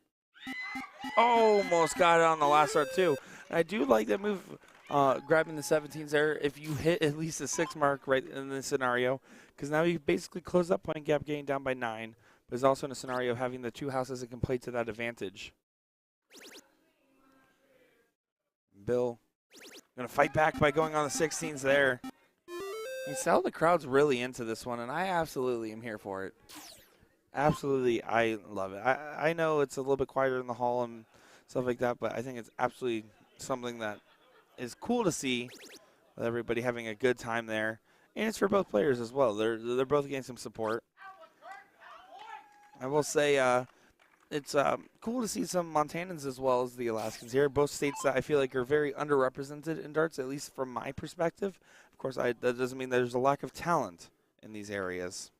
Almost got it on the last start too. And I do like that move, grabbing the 17s there. If you hit at least a 6 mark right in this scenario, because now you basically close that point gap, getting down by 9. But it's also in a scenario of having the 2 houses that can play to that advantage. Bill going to fight back by going on the 16s there. You can tell the crowd's really into this one, and I absolutely am here for it. Absolutely, I love it. I know it's a little bit quieter in the hall and stuff like that, but I think it's absolutely something that is cool to see, with everybody having a good time there. And it's for both players as well. They're both getting some support. I will say it's cool to see some Montanans as well as the Alaskans here. Both states that I feel like are very underrepresented in darts, at least from my perspective. Of course, that doesn't mean there's a lack of talent in these areas.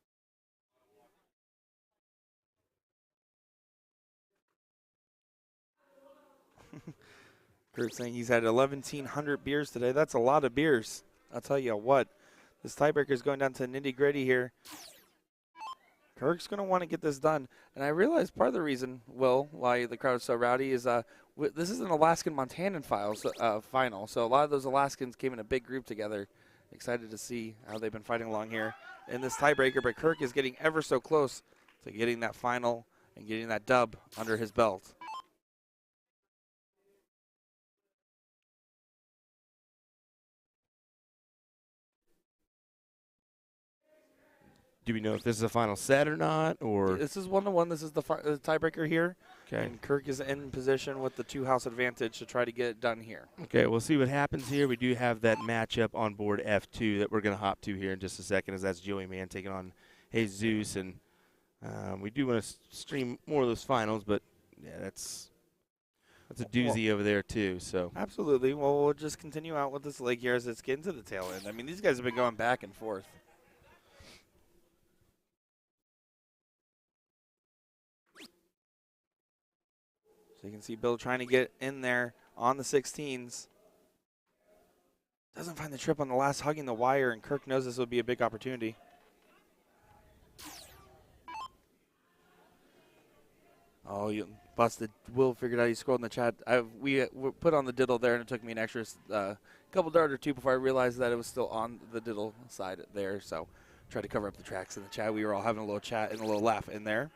Kurt's saying he's had 1,100 beers today. That's a lot of beers. I'll tell you what. This tiebreaker is going down to nitty-gritty here. Kirk's going to want to get this done. And I realize part of the reason, Will, why the crowd is so rowdy is this is an Alaskan-Montanan final. So a lot of those Alaskans came in a big group together. Excited to see how they've been fighting along here in this tiebreaker. But Kirk is getting ever so close to getting that final and getting that dub under his belt. Do we know if this is a final set or not? Or This is 1-1. This is the tiebreaker here. okay. And Kirk is in position with the 2-house advantage to try to get it done here. Okay, we'll see what happens here. We do have that matchup on board F2 that we're going to hop to here in just a second, as that's Joey Mann taking on Jesus. And we do want to stream more of those finals, but yeah, that's a doozy over there too. So Absolutely. Well, we'll just continue out with this leg here as it's getting to the tail end. I mean, these guys have been going back and forth. So you can see Bill trying to get in there on the 16s. Doesn't find the trip on the last, hugging the wire, and Kirk knows this would be a big opportunity. Oh, you busted. Will figured out he scored in the chat. We put on the diddle there, and it took me an extra couple dart or two before I realized that it was still on the diddle side there. So tried to cover up the tracks in the chat. We were all having a little chat and a little laugh in there.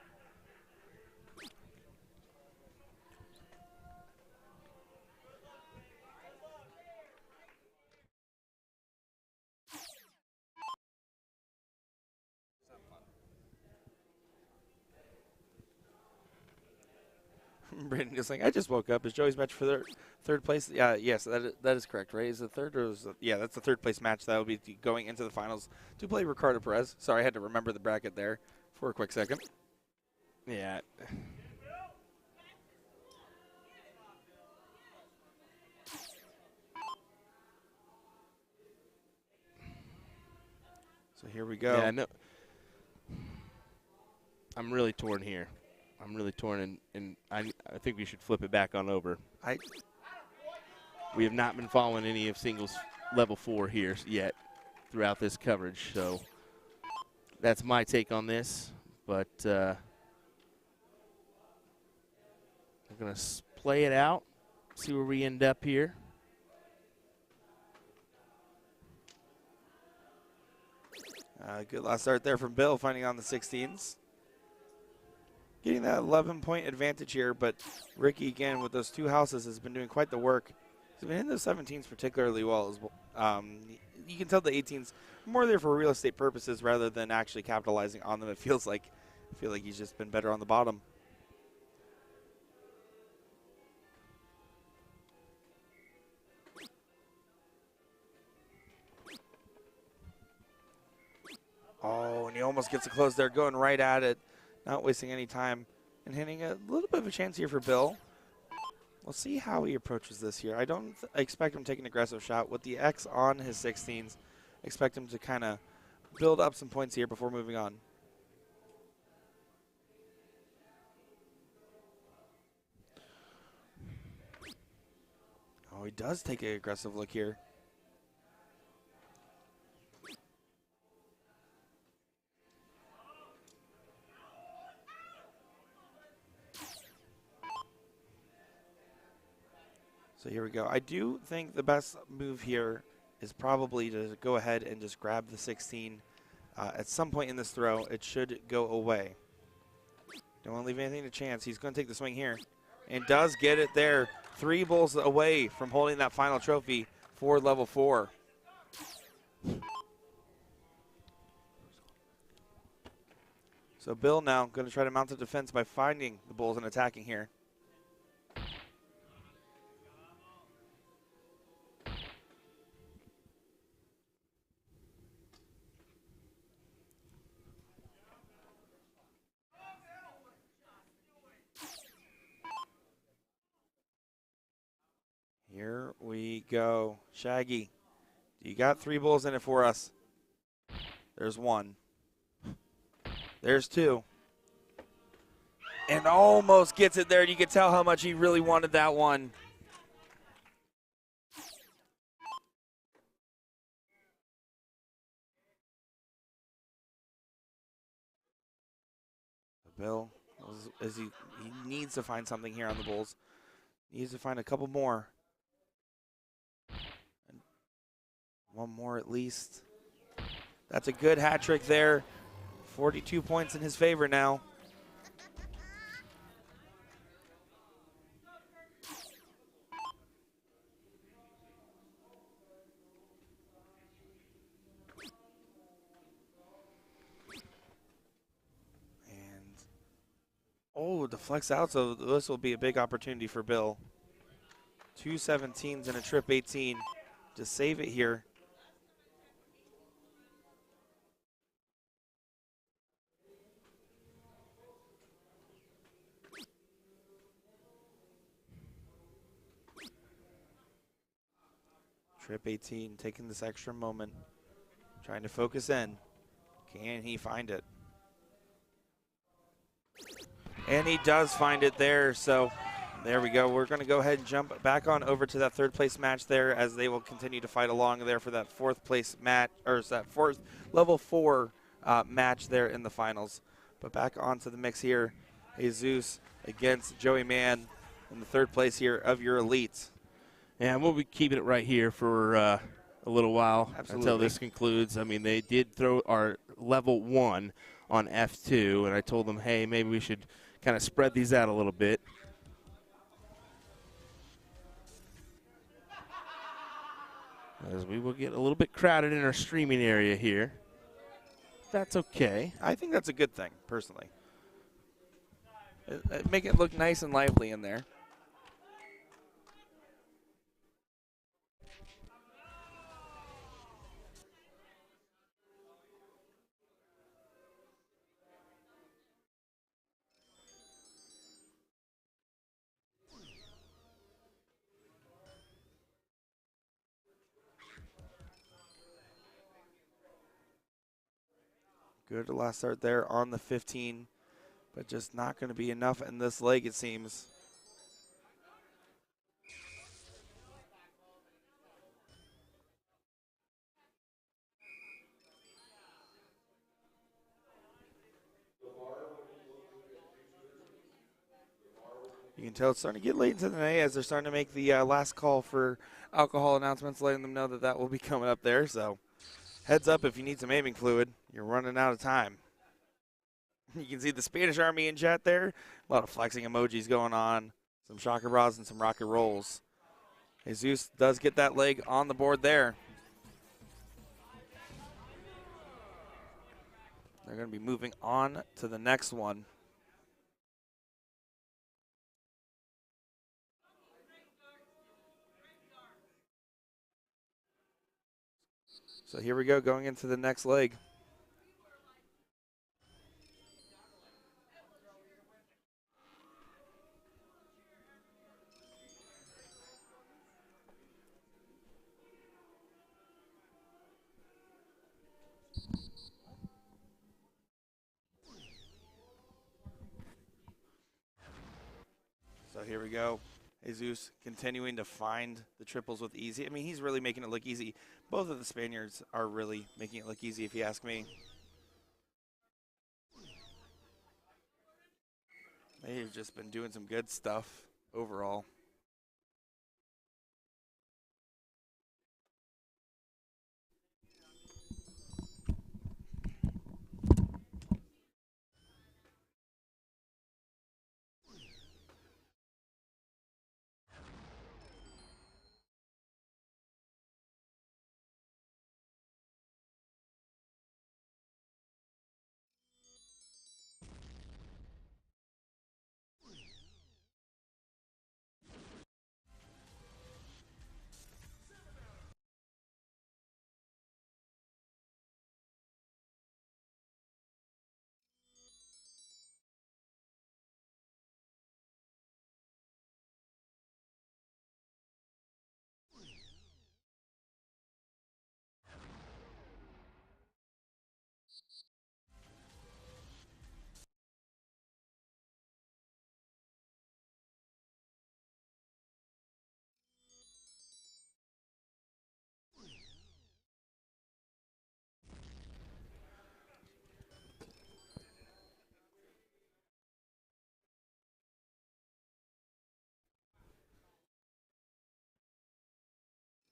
Brandon is like, I just woke up. Is Joey's match for the third place? Yeah, yes, that is correct, right? Is it third or is it, yeah, that's the third place match. That will be going into the finals to play Ricardo Perez. Sorry, I had to remember the bracket there for a quick second. yeah. So here we go. Yeah, no. I'm really torn here. I'm really torn, and I think we should flip it back on over. We have not been following any of singles level 4 here yet throughout this coverage, so that's my take on this. But we're going to play it out, see where we end up here. Good last start there from Bill, finding on the 16s. Getting that 11-point advantage here, but Ricky, again, with those 2 houses, has been doing quite the work. He's been in those 17s particularly well. You can tell the 18s more there for real estate purposes rather than actually capitalizing on them. I feel like he's just been better on the bottom. Oh, and he almost gets it close there, going right at it. Not wasting any time. and hitting a little bit of a chance here for Bill. We'll see how he approaches this here. I don't expect him to take an aggressive shot. With the X on his 16s, expect him to kind of build up some points here before moving on. Oh, he does take an aggressive look here. So here we go. I do think the best move here is probably to go ahead and just grab the 16. At some point in this throw, it should go away. Don't want to leave anything to chance. He's going to take the swing here and does get it there. 3 bowls away from holding that final trophy for level 4. So Bill now going to try to mount the defense by finding the bowls and attacking here. Here we go. Shaggy, you got 3 bowls in it for us. There's 1. There's 2. And almost gets it there. And you can tell how much he really wanted that one. Bill, as he needs to find something here on the Bulls. He needs to find a couple more. And 1 more at least. That's a good hat trick there. 42 points in his favor now. Oh, deflects out, so this will be a big opportunity for Bill. 2 17s and a trip 18 to save it here. Trip 18 taking this extra moment, trying to focus in. Can he find it? And he does find it there, so there we go. We're going to go ahead and jump back on over to that 3rd place match there as they will continue to fight along there for that 4th place match, or that 4th level 4 match there in the finals. But back onto the mix here, Jesus against Joey Mann in the 3rd place here of your elites. And we'll be keeping it right here for a little while. Absolutely. Until this concludes. I mean, they did throw our level 1 on F2, and I told them, hey, maybe we should kind of spread these out a little bit. As we will get a little bit crowded in our streaming area here. That's okay. I think that's a good thing, personally. Make it look nice and lively in there. Good last start there on the 15, but just not going to be enough in this leg, it seems. You can tell it's starting to get late into the night as they're starting to make the last call for alcohol announcements, letting them know that that will be coming up there. So heads up if you need some aiming fluid. You're running out of time. You can see the Spanish Army in chat there. A lot of flexing emojis going on. Some shocker bras and some rocket rolls. Jesus does get that leg on the board there. They're going to be moving on to the next one. So here we go, going into the next leg. So here we go. Jesus continuing to find the triples with easy. I mean, he's really making it look easy. Both of the Spaniards are really making it look easy, if you ask me. They've just been doing some good stuff overall.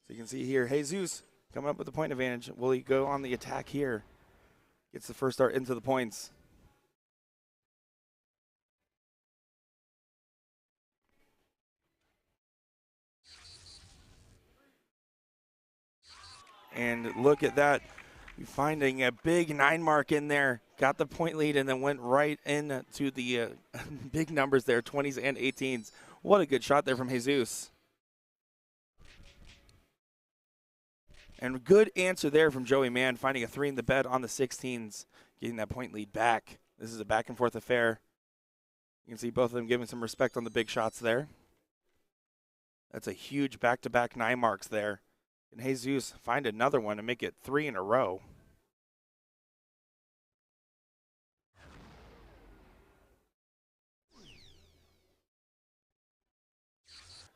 So you can see here, Jesus coming up with the point advantage. Will he go on the attack here? Gets the first start into the points. And look at that. Finding a big 9 mark in there. Got the point lead and then went right into the big numbers there, 20s and 18s. What a good shot there from Jesus. And good answer there from Joey Mann, finding a 3 in the bed on the 16s, getting that point lead back. This is a back and forth affair. You can see both of them giving some respect on the big shots there. That's a huge back-to-back 9 marks there. And Jesus find another one and make it 3 in a row.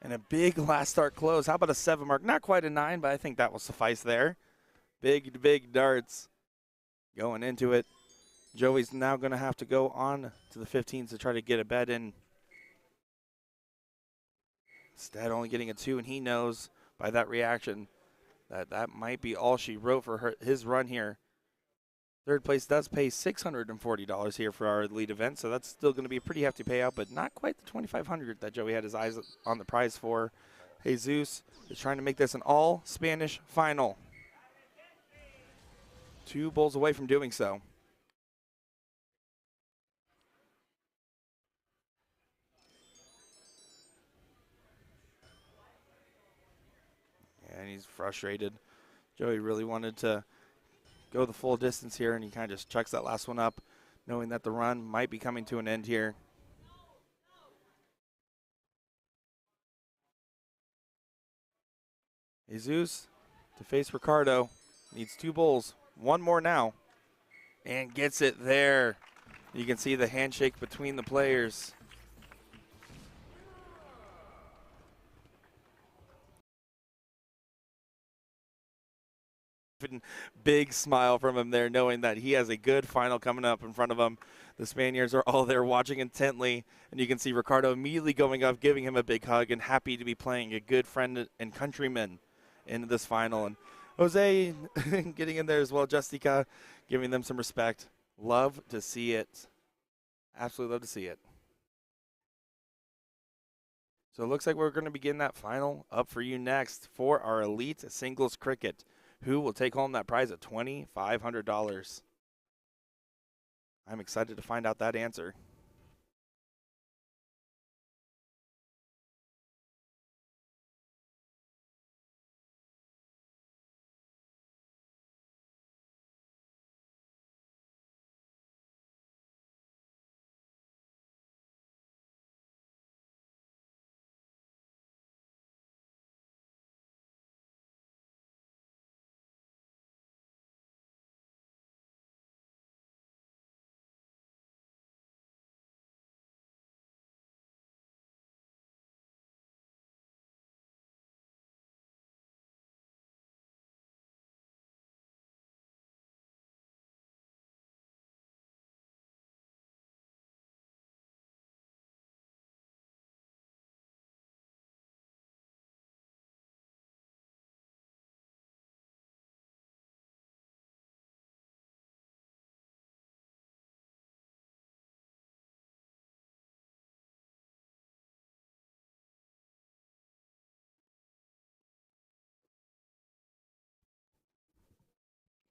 And a big last start close. How about a 7 mark? Not quite a 9, but I think that will suffice there. Big darts going into it. Joey's now going to have to go on to the 15s to try to get a bet in. Instead, only getting a 2, and he knows by that reaction that that might be all she wrote for his run here. Third place does pay $640 here for our elite event, so that's still going to be a pretty hefty payout, but not quite the $2,500 that Joey had his eyes on the prize for. Jesus is trying to make this an all-Spanish final. 2 bowls away from doing so. And he's frustrated. Joey really wanted to go the full distance here, and he kind of just chucks that last one up, knowing that the run might be coming to an end here. Jesus to face Ricardo. Needs 2 bowls. 1 more now. And gets it there. You can see the handshake between the players. Big smile from him there, knowing that he has a good final coming up in front of him. The Spaniards are all there watching intently, and you can see Ricardo immediately going up, giving him a big hug, and happy to be playing a good friend and countryman into this final. And Jose getting in there as well, Justica giving them some respect. Love to see it. Absolutely love to see it. So it looks like we're going to begin that final up for you next for our Elite Singles Cricket. Who will take home that prize of $2,500? I'm excited to find out that answer.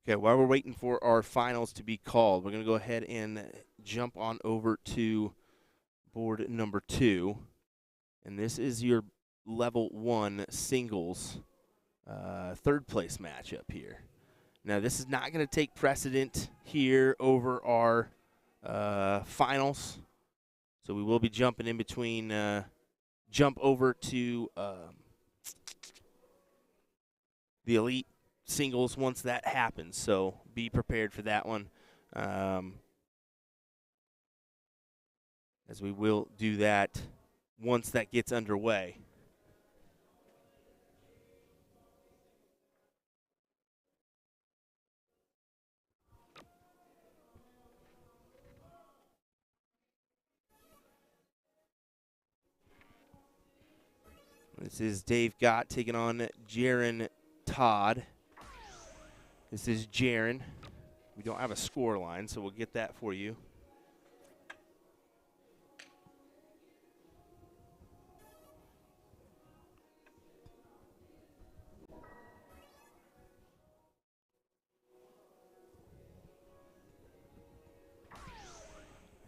Okay, while we're waiting for our finals to be called, we're going to go ahead and jump on over to board number 2. And this is your level 1 singles third place matchup here. Now, this is not going to take precedent here over our finals. So we will be jumping in between, jump over to the elite singles once that happens. So be prepared for that one, as we will do that once that gets underway. This is Dave Gott taking on Jaron Todd. This is Jaron. We don't have a score line, so we'll get that for you.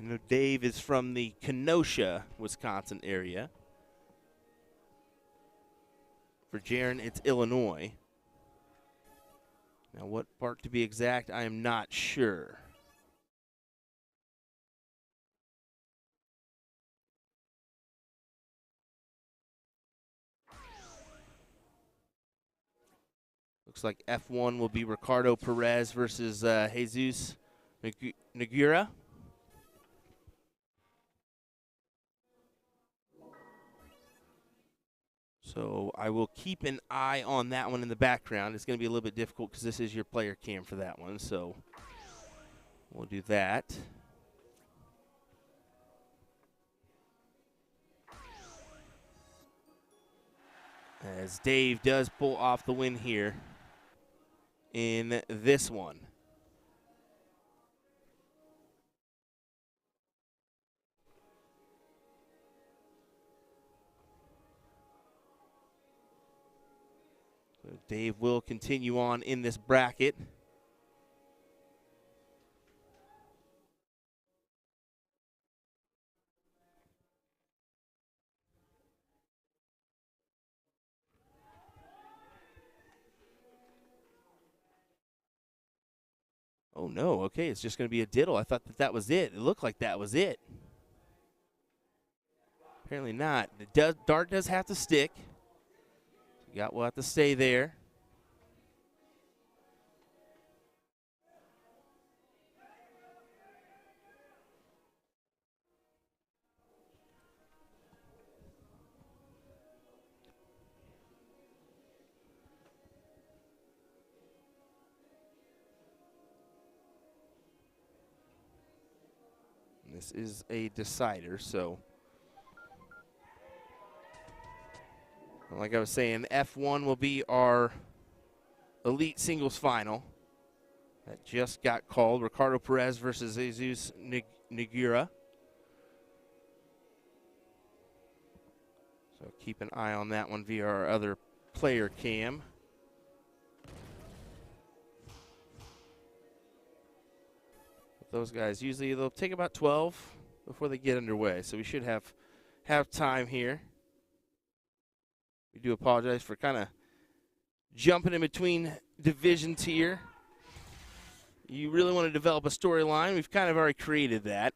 I know Dave is from the Kenosha, Wisconsin area. For Jaron, it's Illinois. Now, what park to be exact, I am not sure. Looks like F1 will be Ricardo Perez versus Jesus Nagura. So I will keep an eye on that one in the background. It's going to be a little bit difficult because this is your player cam for that one. So we'll do that. As Dave does pull off the win here in this one. So Dave will continue on in this bracket. Oh, no. Okay, it's just going to be a diddle. I thought that was it. It looked like that was it. Apparently not. The dart does have to stick. We'll have to stay there. This is a decider, so like I was saying, F1 will be our elite singles final. That just got called. Ricardo Perez versus Jesus Nagura. So keep an eye on that one via our other player cam. Those guys, usually they'll take about 12 before they get underway. So we should have time here. We do apologize for kind of jumping in between divisions here. You really want to develop a storyline. We've kind of already created that.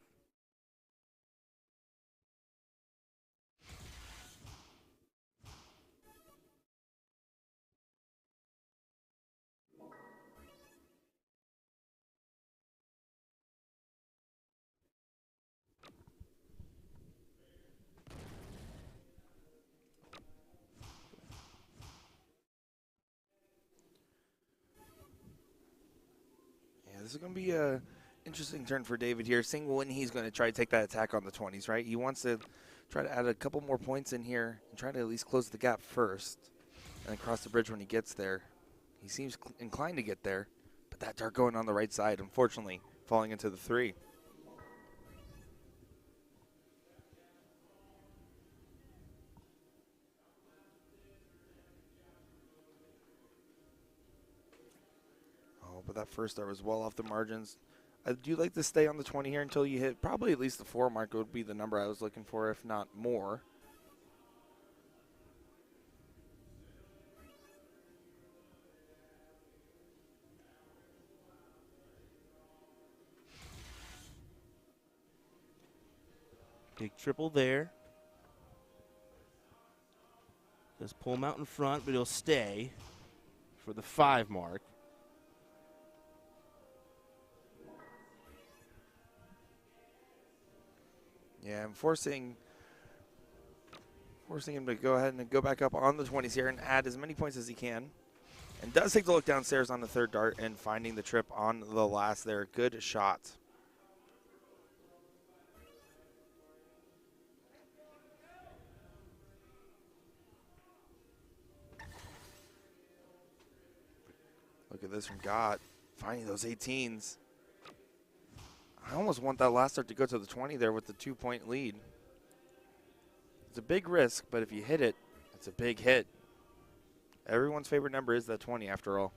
This is going to be a interesting turn for David here. Seeing when he's going to try to take that attack on the 20s, right? He wants to try to add a couple more points in here and try to at least close the gap first and then cross the bridge when he gets there. He seems inclined to get there, but that dart going on the right side, unfortunately, falling into the 3. but that first dart was well off the margins. I do like to stay on the 20 here until you hit probably at least the 4 mark would be the number I was looking for, if not more. Big triple there. Does pull him out in front, but he'll stay for the 5 mark. Yeah, I'm forcing him to go ahead and go back up on the 20s here and add as many points as he can. And does take the look downstairs on the 3rd dart and finding the trip on the last there. Good shot. Look at this from Gott, finding those 18s. I almost want that last dart to go to the 20 there with the 2-point lead. It's a big risk, but if you hit it, it's a big hit. Everyone's favorite number is that 20 after all.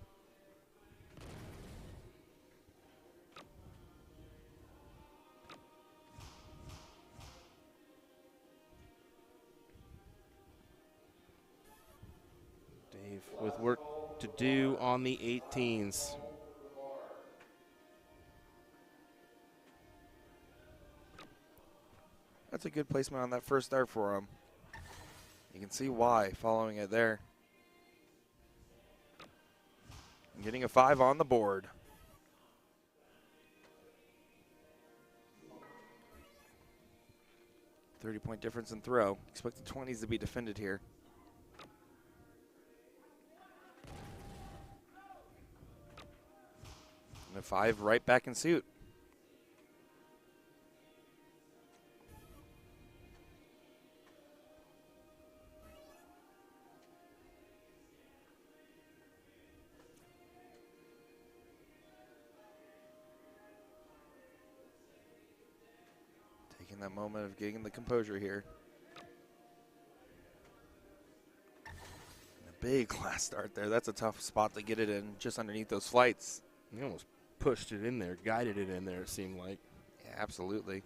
Dave with work to do on the 18s. That's a good placement on that first dart for him. You can see why following it there. And getting a 5 on the board. .30 difference in throw. Expect the 20s to be defended here. And a 5 right back in suit. Taking that moment of getting the composure here. And a big last start there. That's a tough spot to get it in, just underneath those flights. He almost pushed it in there, guided it in there, it seemed like. Yeah, absolutely.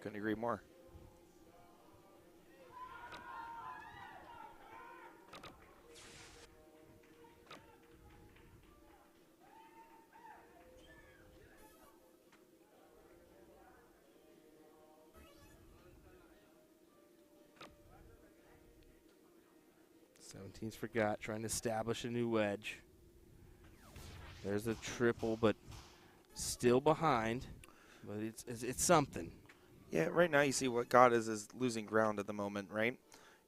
Couldn't agree more. Seventeen's forgot, trying to establish a new wedge. There's a triple, but still behind. But it's something. Yeah, right now you see what God is losing ground at the moment, right?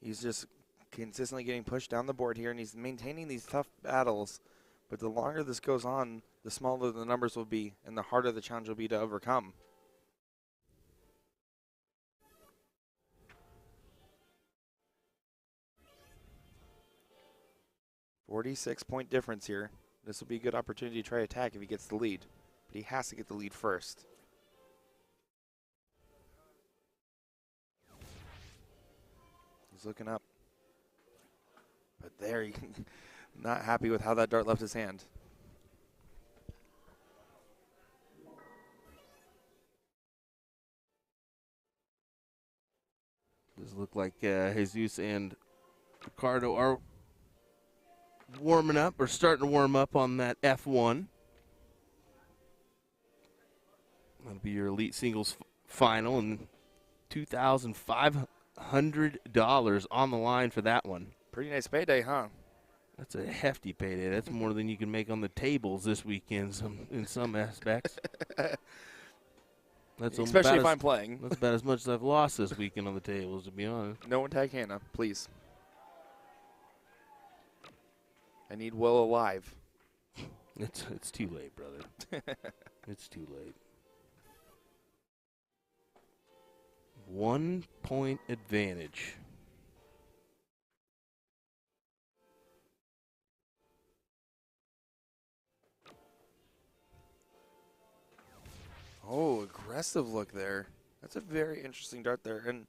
He's just consistently getting pushed down the board here, and he's maintaining these tough battles. But the longer this goes on, the smaller the numbers will be, and the harder the challenge will be to overcome. .46 difference here. This will be a good opportunity to try attack if he gets the lead. But he has to get the lead first. He's looking up. But there, he not happy with how that dart left his hand. Does look like Jesus and Ricardo are warming up, or starting to warm up on that F1. That'll be your Elite Singles final, and $2,500 on the line for that one. Pretty nice payday, huh? That's a hefty payday. That's more than you can make on the tables this weekend in some aspects. That's especially if I'm playing. That's about as much as I've lost this weekend on the tables, to be honest. No one tag Hannah, please. I need Will alive. It's too late, brother. It's too late. 1 point advantage. Oh, aggressive look there. That's a very interesting dart there. And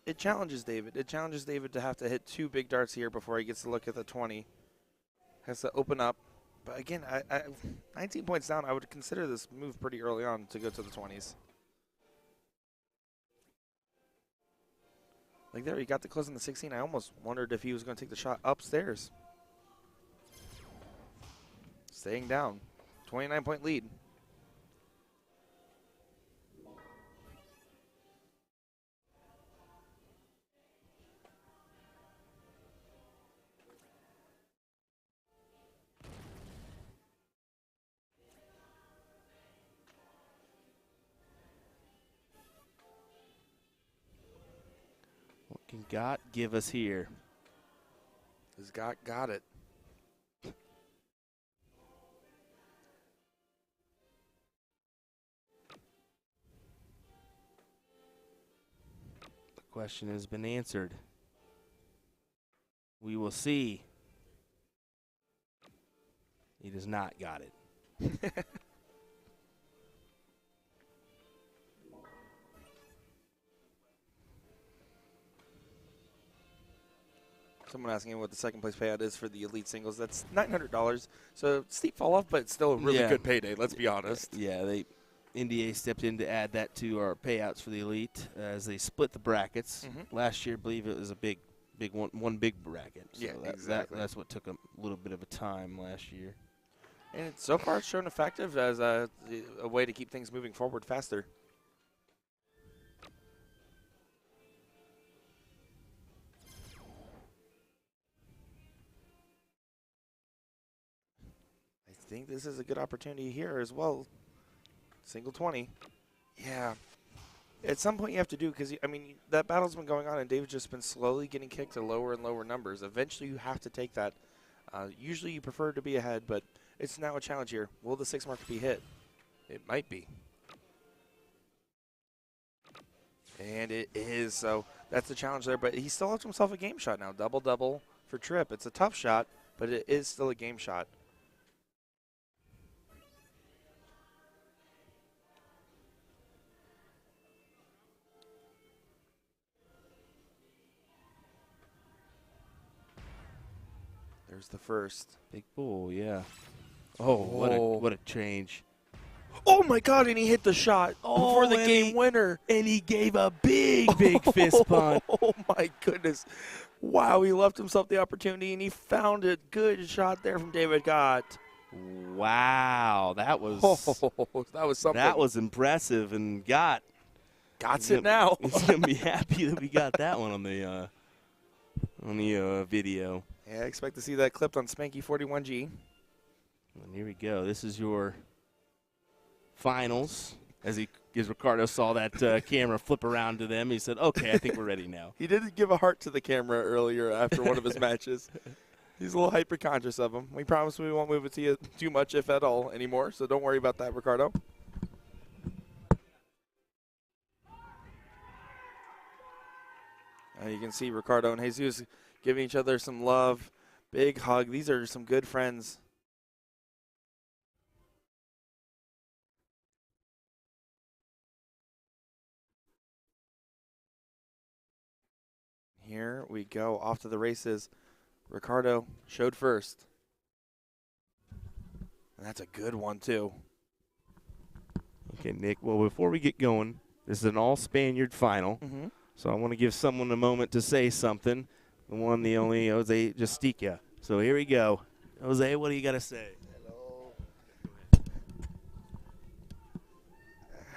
it challenges David. It challenges David to have to hit 2 big darts here before he gets to look at the 20. Has to open up, But again, 19 points down, I would consider this move pretty early on to go to the 20s. Like there, he got the close in the 16. I almost wondered if he was going to take the shot upstairs. Staying down. 29-point lead. What can God give us here? Has got it. The question has been answered. We will see. He does not got it. Someone asking what the second place payout is for the elite singles. That's $900. So steep fall off, but still a really Yeah. good payday. Let's be honest. Yeah, NDA stepped in to add that to our payouts for the elite as they split the brackets. Last year, I believe it was a big one big bracket. So Yeah, exactly. That's what took a little bit of a time last year. And so far, it's shown effective as a way to keep things moving forward faster. I think this is a good opportunity here as well. Single 20. Yeah. At some point you have to do, because, I mean, that battle's been going on, and David's just been slowly getting kicked to lower and lower numbers. Eventually you have to take that. Usually you prefer to be ahead, but it's now a challenge here. Will the 6 mark be hit? It might be. And it is, so that's the challenge there. But he still left himself a game shot now. Double-double for Tripp. It's a tough shot, but it is still a game shot. There's the first. Big bull, yeah. Oh, what a change. Oh, my God, and he hit the shot for the game winner. And he gave a big fist punt. Oh, my goodness. Wow, he left himself the opportunity, and he found a good shot there from David Gott. Wow, that was that was something. That was impressive, and Gott's it now. He's going to be happy that we got that one on the video. Yeah, I expect to see that clipped on Spanky 41G. And here we go. This is your finals. As Ricardo saw that camera flip around to them, he said, "Okay, I think we're ready now." He did give a heart to the camera earlier after one of his matches. He's a little hyper-conscious of him. We promise we won't move it to you too much, if at all, anymore, so don't worry about that, Ricardo. You can see Ricardo and Jesus giving each other some love. Big hug. These are some good friends. Here we go. Off to the races. Ricardo showed first. And that's a good one, too. Okay, Nick. Well, before we get going, this is an all-Spaniard final. So I want to give someone a moment to say something. The one, the only, Jose Justica. So here we go. Jose, what do you got to say?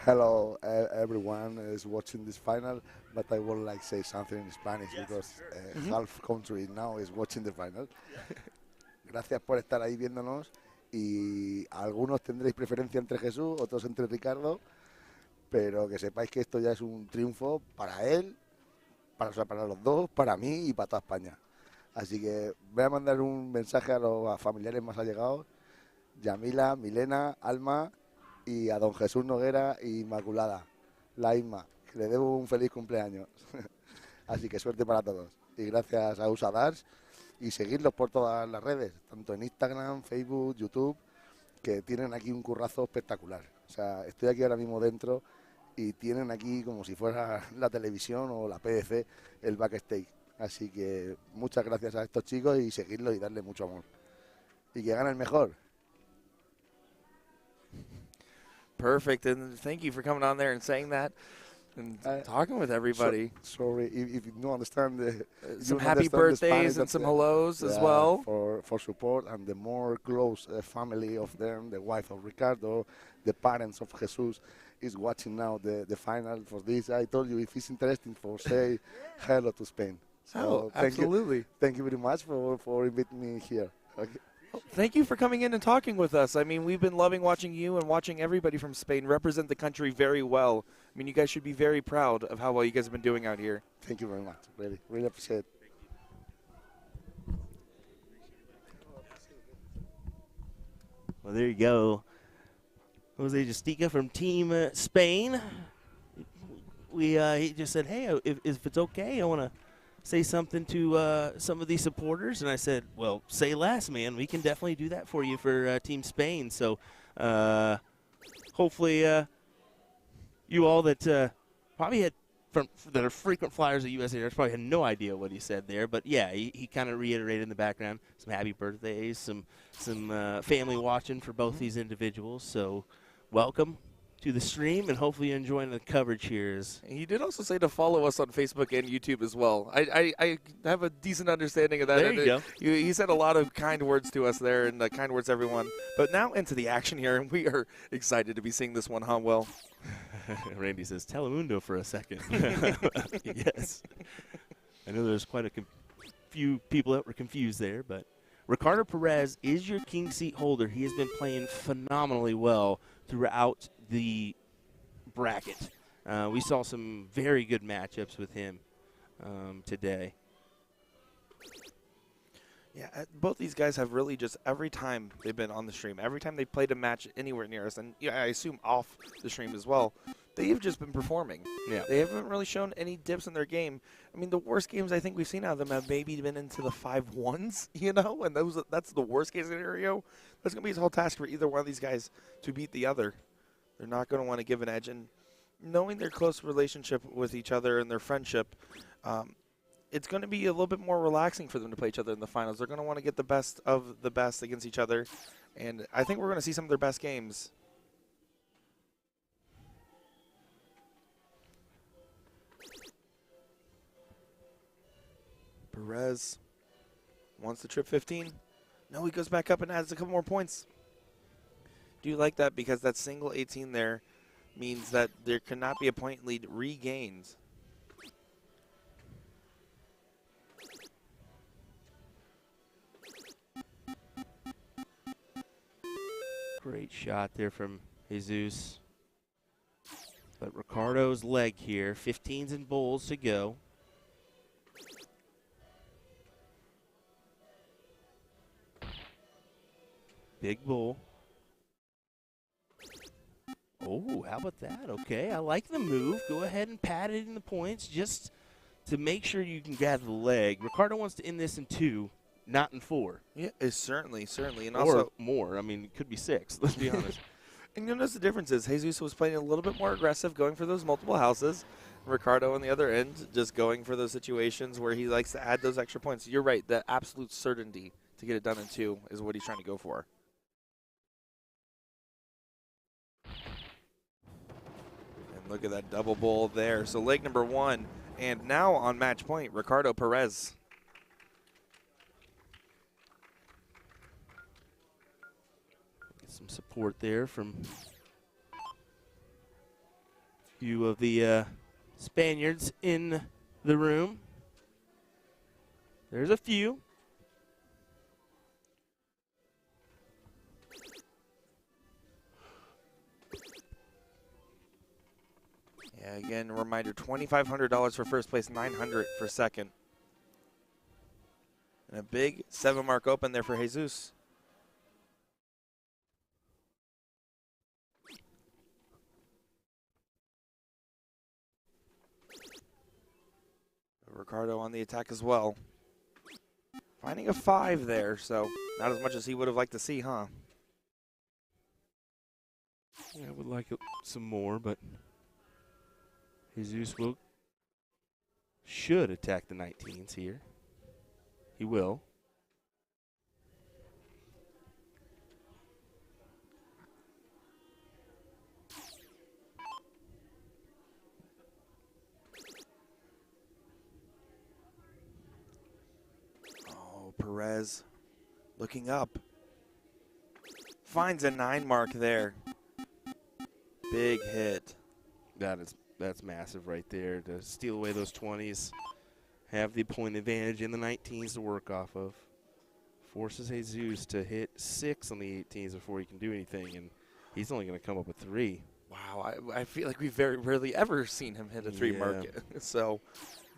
Hello, everyone is watching this final, but I would like to say something in Spanish because half country now is watching the final. Gracias por estar ahí viéndonos y algunos tendréis preferencia entre Jesús, otros entre Ricardo, pero que sepáis que esto ya es un triunfo para él, para los dos, para mí y para toda España. Así que voy a mandar un mensaje a los familiares más allegados, Yamila, Milena, Alma, y a don Jesús Noguera y Inmaculada, la Isma, que le debo un feliz cumpleaños. Así que suerte para todos. Y gracias a USA Darts y seguirlos por todas las redes, tanto en Instagram, Facebook, YouTube, que tienen aquí un currazo espectacular. O sea, estoy aquí ahora mismo dentro y tienen aquí como si fuera la televisión o la PDC el backstage. Así que muchas gracias a estos chicos y seguirlos y darle mucho amor. Y que gane el mejor. Perfect, and thank you for coming on there and saying that and talking with everybody. Sorry if you don't understand Some don't happy understand the birthdays Spanish, and that, some hellos as well. for support, and the more close family of them, the wife of Ricardo, the parents of Jesus, is watching now the final for this. I told you if it's interesting for say hello to Spain. So absolutely. Thank you very much for inviting me here. Okay. Thank you for coming in and talking with us. I mean, we've been loving watching you and watching everybody from Spain represent the country very well. I mean, you guys should be very proud of how well you guys have been doing out here. Thank you very much. Really appreciate it. Well, there you go. Jose Justica from Team Spain. He just said, hey, if it's okay, I want to say something to some of these supporters. And I said, well, say less, man. We can definitely do that for you for Team Spain. So hopefully you all that probably had that are frequent flyers at USA probably had no idea what he said there. But, yeah, he kind of reiterated in the background some happy birthdays, some family watching for both these individuals. So welcome to the stream, and hopefully you're enjoying the coverage here. He did also say to follow us on Facebook and YouTube as well. I have a decent understanding of that. There you go. He said a lot of kind words to us there, and kind words to everyone. But now into the action here, and we are excited to be seeing this one, Well, Randy says, Telemundo for a second. Yes. I know there's quite a few people that were confused there, but Ricardo Perez is your king seat holder. He has been playing phenomenally well throughout the bracket. We saw some very good matchups with him today. Yeah, both these guys have really just every time they've been on the stream, every time they played a match anywhere near us, and I assume off the stream as well, they've just been performing. Yeah. They haven't really shown any dips in their game. I mean, the worst games I think we've seen out of them have maybe been into the 5-1s, and that's the worst case scenario. That's going to be a whole task for either one of these guys to beat the other. They're not going to want to give an edge, and knowing their close relationship with each other and their friendship, it's going to be a little bit more relaxing for them to play each other in the finals. They're going to want to get the best of the best against each other, and I think we're going to see some of their best games. Perez wants to trip 15. No, he goes back up and adds a couple more points. Do you like that? Because that single 18 there means that there cannot be a point lead regained. Great shot there from Jesus. But Ricardo's leg here, 15s and bowls to go. Big bull. Oh, how about that? Okay, I like the move. Go ahead and pat it in the points just to make sure you can gather the leg. Ricardo wants to end this in 2, not in 4. Yeah, it's certainly. And or also more. I mean, it could be 6, let's be honest. And you'll notice the difference is Jesus was playing a little bit more aggressive, going for those multiple houses. Ricardo on the other end just going for those situations where he likes to add those extra points. You're right, the absolute certainty to get it done in 2 is what he's trying to go for. And look at that double bowl there. So leg number 1, and now on match point, Ricardo Perez. Some support there from a few of the Spaniards in the room. There's a few. Yeah, again, a reminder, $2,500 for first place, $900 for second. And a big 7-mark open there for Jesus. Ricardo on the attack as well. Finding a 5 there, so not as much as he would have liked to see, huh? Yeah, I would like some more, but Jesus should attack the 19s here. He will. Perez looking up. Finds a 9 mark there. Big hit. That's massive right there to steal away those 20s. Have the point advantage in the 19s to work off of. Forces Jesus to hit 6 on the 18s before he can do anything, and he's only going to come up with 3. Wow, I feel like we've very rarely ever seen him hit a 3 mark. So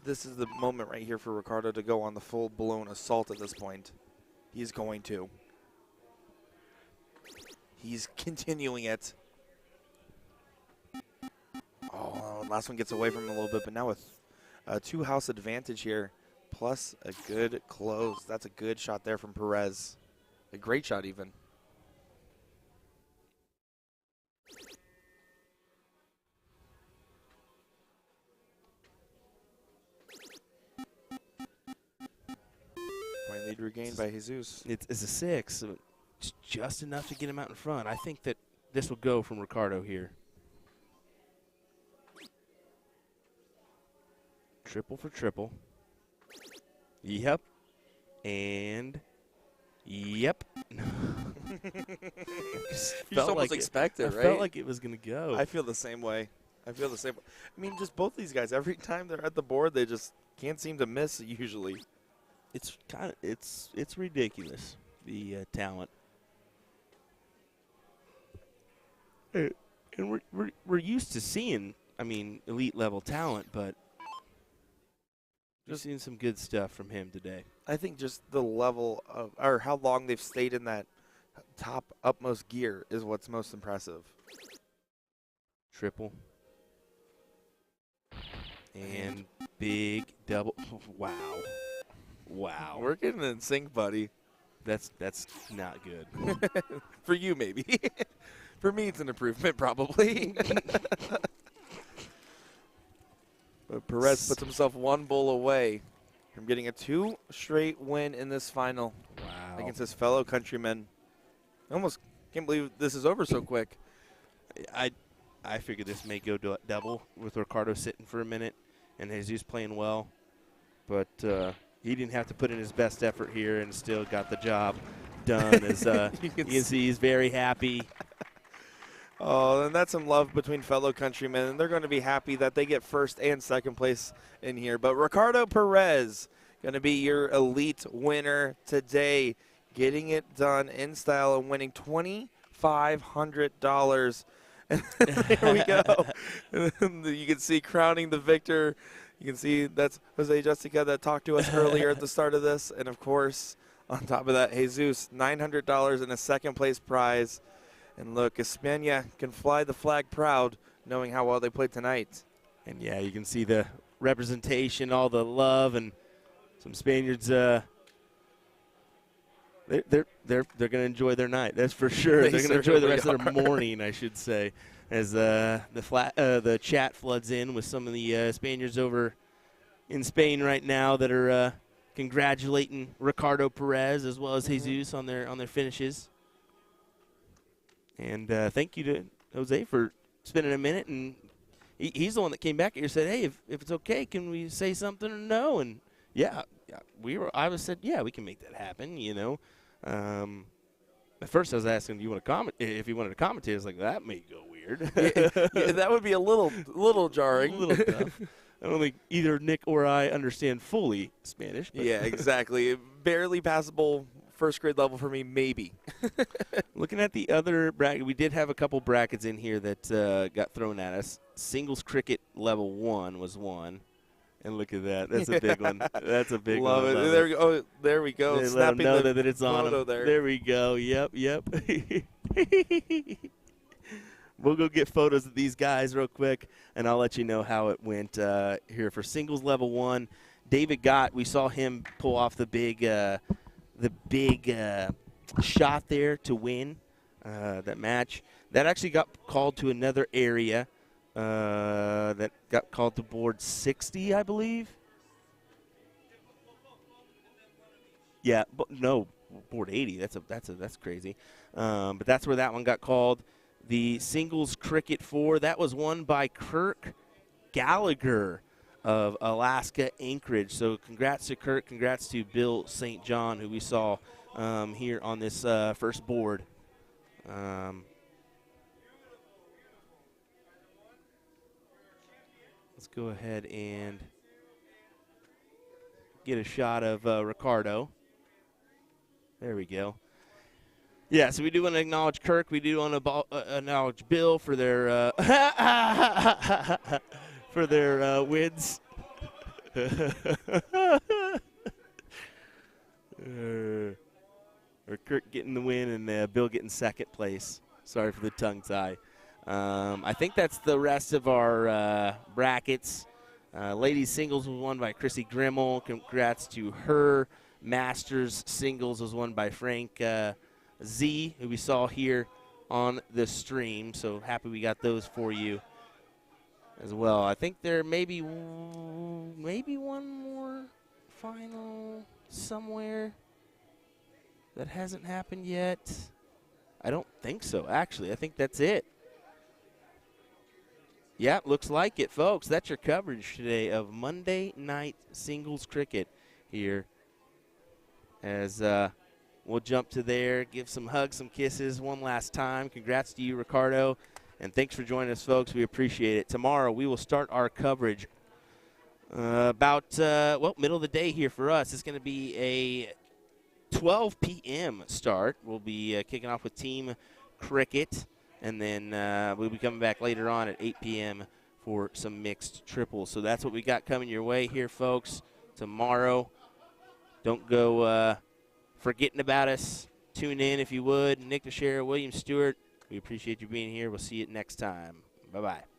this is the moment right here for Ricardo to go on the full-blown assault at this point. He's going to. He's continuing it. Oh, last one gets away from him a little bit, but now with a 2-house advantage here, plus a good close. That's a good shot there from Perez. A great shot even. Point lead regained by Jesus. It's a 6, so it's just enough to get him out in front. I think that this will go from Ricardo here. Triple for triple. Yep. And yep. You just almost expect it, right? I felt like it was going to go. I feel the same way. I mean, just both these guys, every time they're at the board, they just can't seem to miss usually. It's it's ridiculous, the talent. And we're used to seeing, I mean, elite level talent, but just seeing some good stuff from him today. I think just the level of, or how long they've stayed in that top upmost gear is what's most impressive. Triple. And big double. Wow. Wow. We're getting in sync, buddy. That's not good. For you, maybe. For me, it's an improvement, probably. But Perez puts himself 1 bull away from getting a 2 straight win in this final. Wow. Against his fellow countrymen. I almost can't believe this is over so quick. I figured this may go to double with Ricardo sitting for a minute and Jesus playing well. But he didn't have to put in his best effort here and still got the job done. As you can see, he's very happy. Oh, and that's some love between fellow countrymen, and they're going to be happy that they get first and second place in here. But Ricardo Perez going to be your elite winner today, getting it done in style and winning $2,500. And there we go. You can see crowning the victor. You can see that's Jose Jessica that talked to us earlier at the start of this. And, of course, on top of that, Jesus, $900 and a second-place prize. And look, España can fly the flag proud, knowing how well they played tonight. And yeah, you can see the representation, all the love, and some Spaniards. They're going to enjoy their night. That's for sure. They're going to enjoy the rest of their morning, I should say, as the chat floods in with some of the Spaniards over in Spain right now that are congratulating Ricardo Perez as well as Jesus on their finishes. And thank you to Jose for spending a minute. And he's the one that came back here and said, hey, if it's okay, can we say something or no? And, yeah, I said, yeah, we can make that happen, you know. At first I was asking, if you wanted to commentate. I was like, that may go weird. Yeah, that would be a little jarring. A little tough. I don't think either Nick or I understand fully Spanish. But yeah, exactly. Barely passable first grade level for me, maybe. Looking at the other bracket, we did have a couple brackets in here that got thrown at us. Singles cricket level 1 was one. And look at that. That's a big one. That's a big love one. It. There we go. There we go. They Snapping let them know the that it's on photo them. there. There we go. Yep. We'll go get photos of these guys real quick, and I'll let you know how it went here for singles level 1. David Gott, we saw him pull off the big shot there to win that match. That actually got called to another area. That got called to board 60, I believe. Yeah, but no, board 80. That's crazy. But that's where that one got called. The singles cricket 4, that was won by Kirk Gallagher of Alaska Anchorage. So congrats to Kirk, congrats to Bill St. John, who we saw here on this first board. Let's go ahead and get a shot of Ricardo. There we go. Yeah, so we do want to acknowledge Kirk. We do want to acknowledge Bill for their for their wins. Or Kirk getting the win and Bill getting second place. Sorry for the tongue tie. I think that's the rest of our brackets. Ladies singles was won by Chrissy Grimmel. Congrats to her. Masters singles was won by Frank Z, who we saw here on the stream. So happy we got those for you as well. I think there may be one more final somewhere that hasn't happened yet. I don't think so, actually. I think that's it. Yeah, looks like it, folks. That's your coverage today of Monday night singles cricket here. As we'll jump to there, give some hugs, some kisses one last time. Congrats to you, Ricardo, and thanks for joining us, folks. We appreciate it. Tomorrow we will start our coverage about, middle of the day here for us. It's going to be a 12 p.m. start. We'll be kicking off with team cricket, and then we'll be coming back later on at 8 p.m. for some mixed triples. So that's what we got coming your way here, folks, tomorrow. Don't go forgetting about us. Tune in if you would. Nick Teixeira, William Stewart, we appreciate you being here. We'll see you next time. Bye-bye.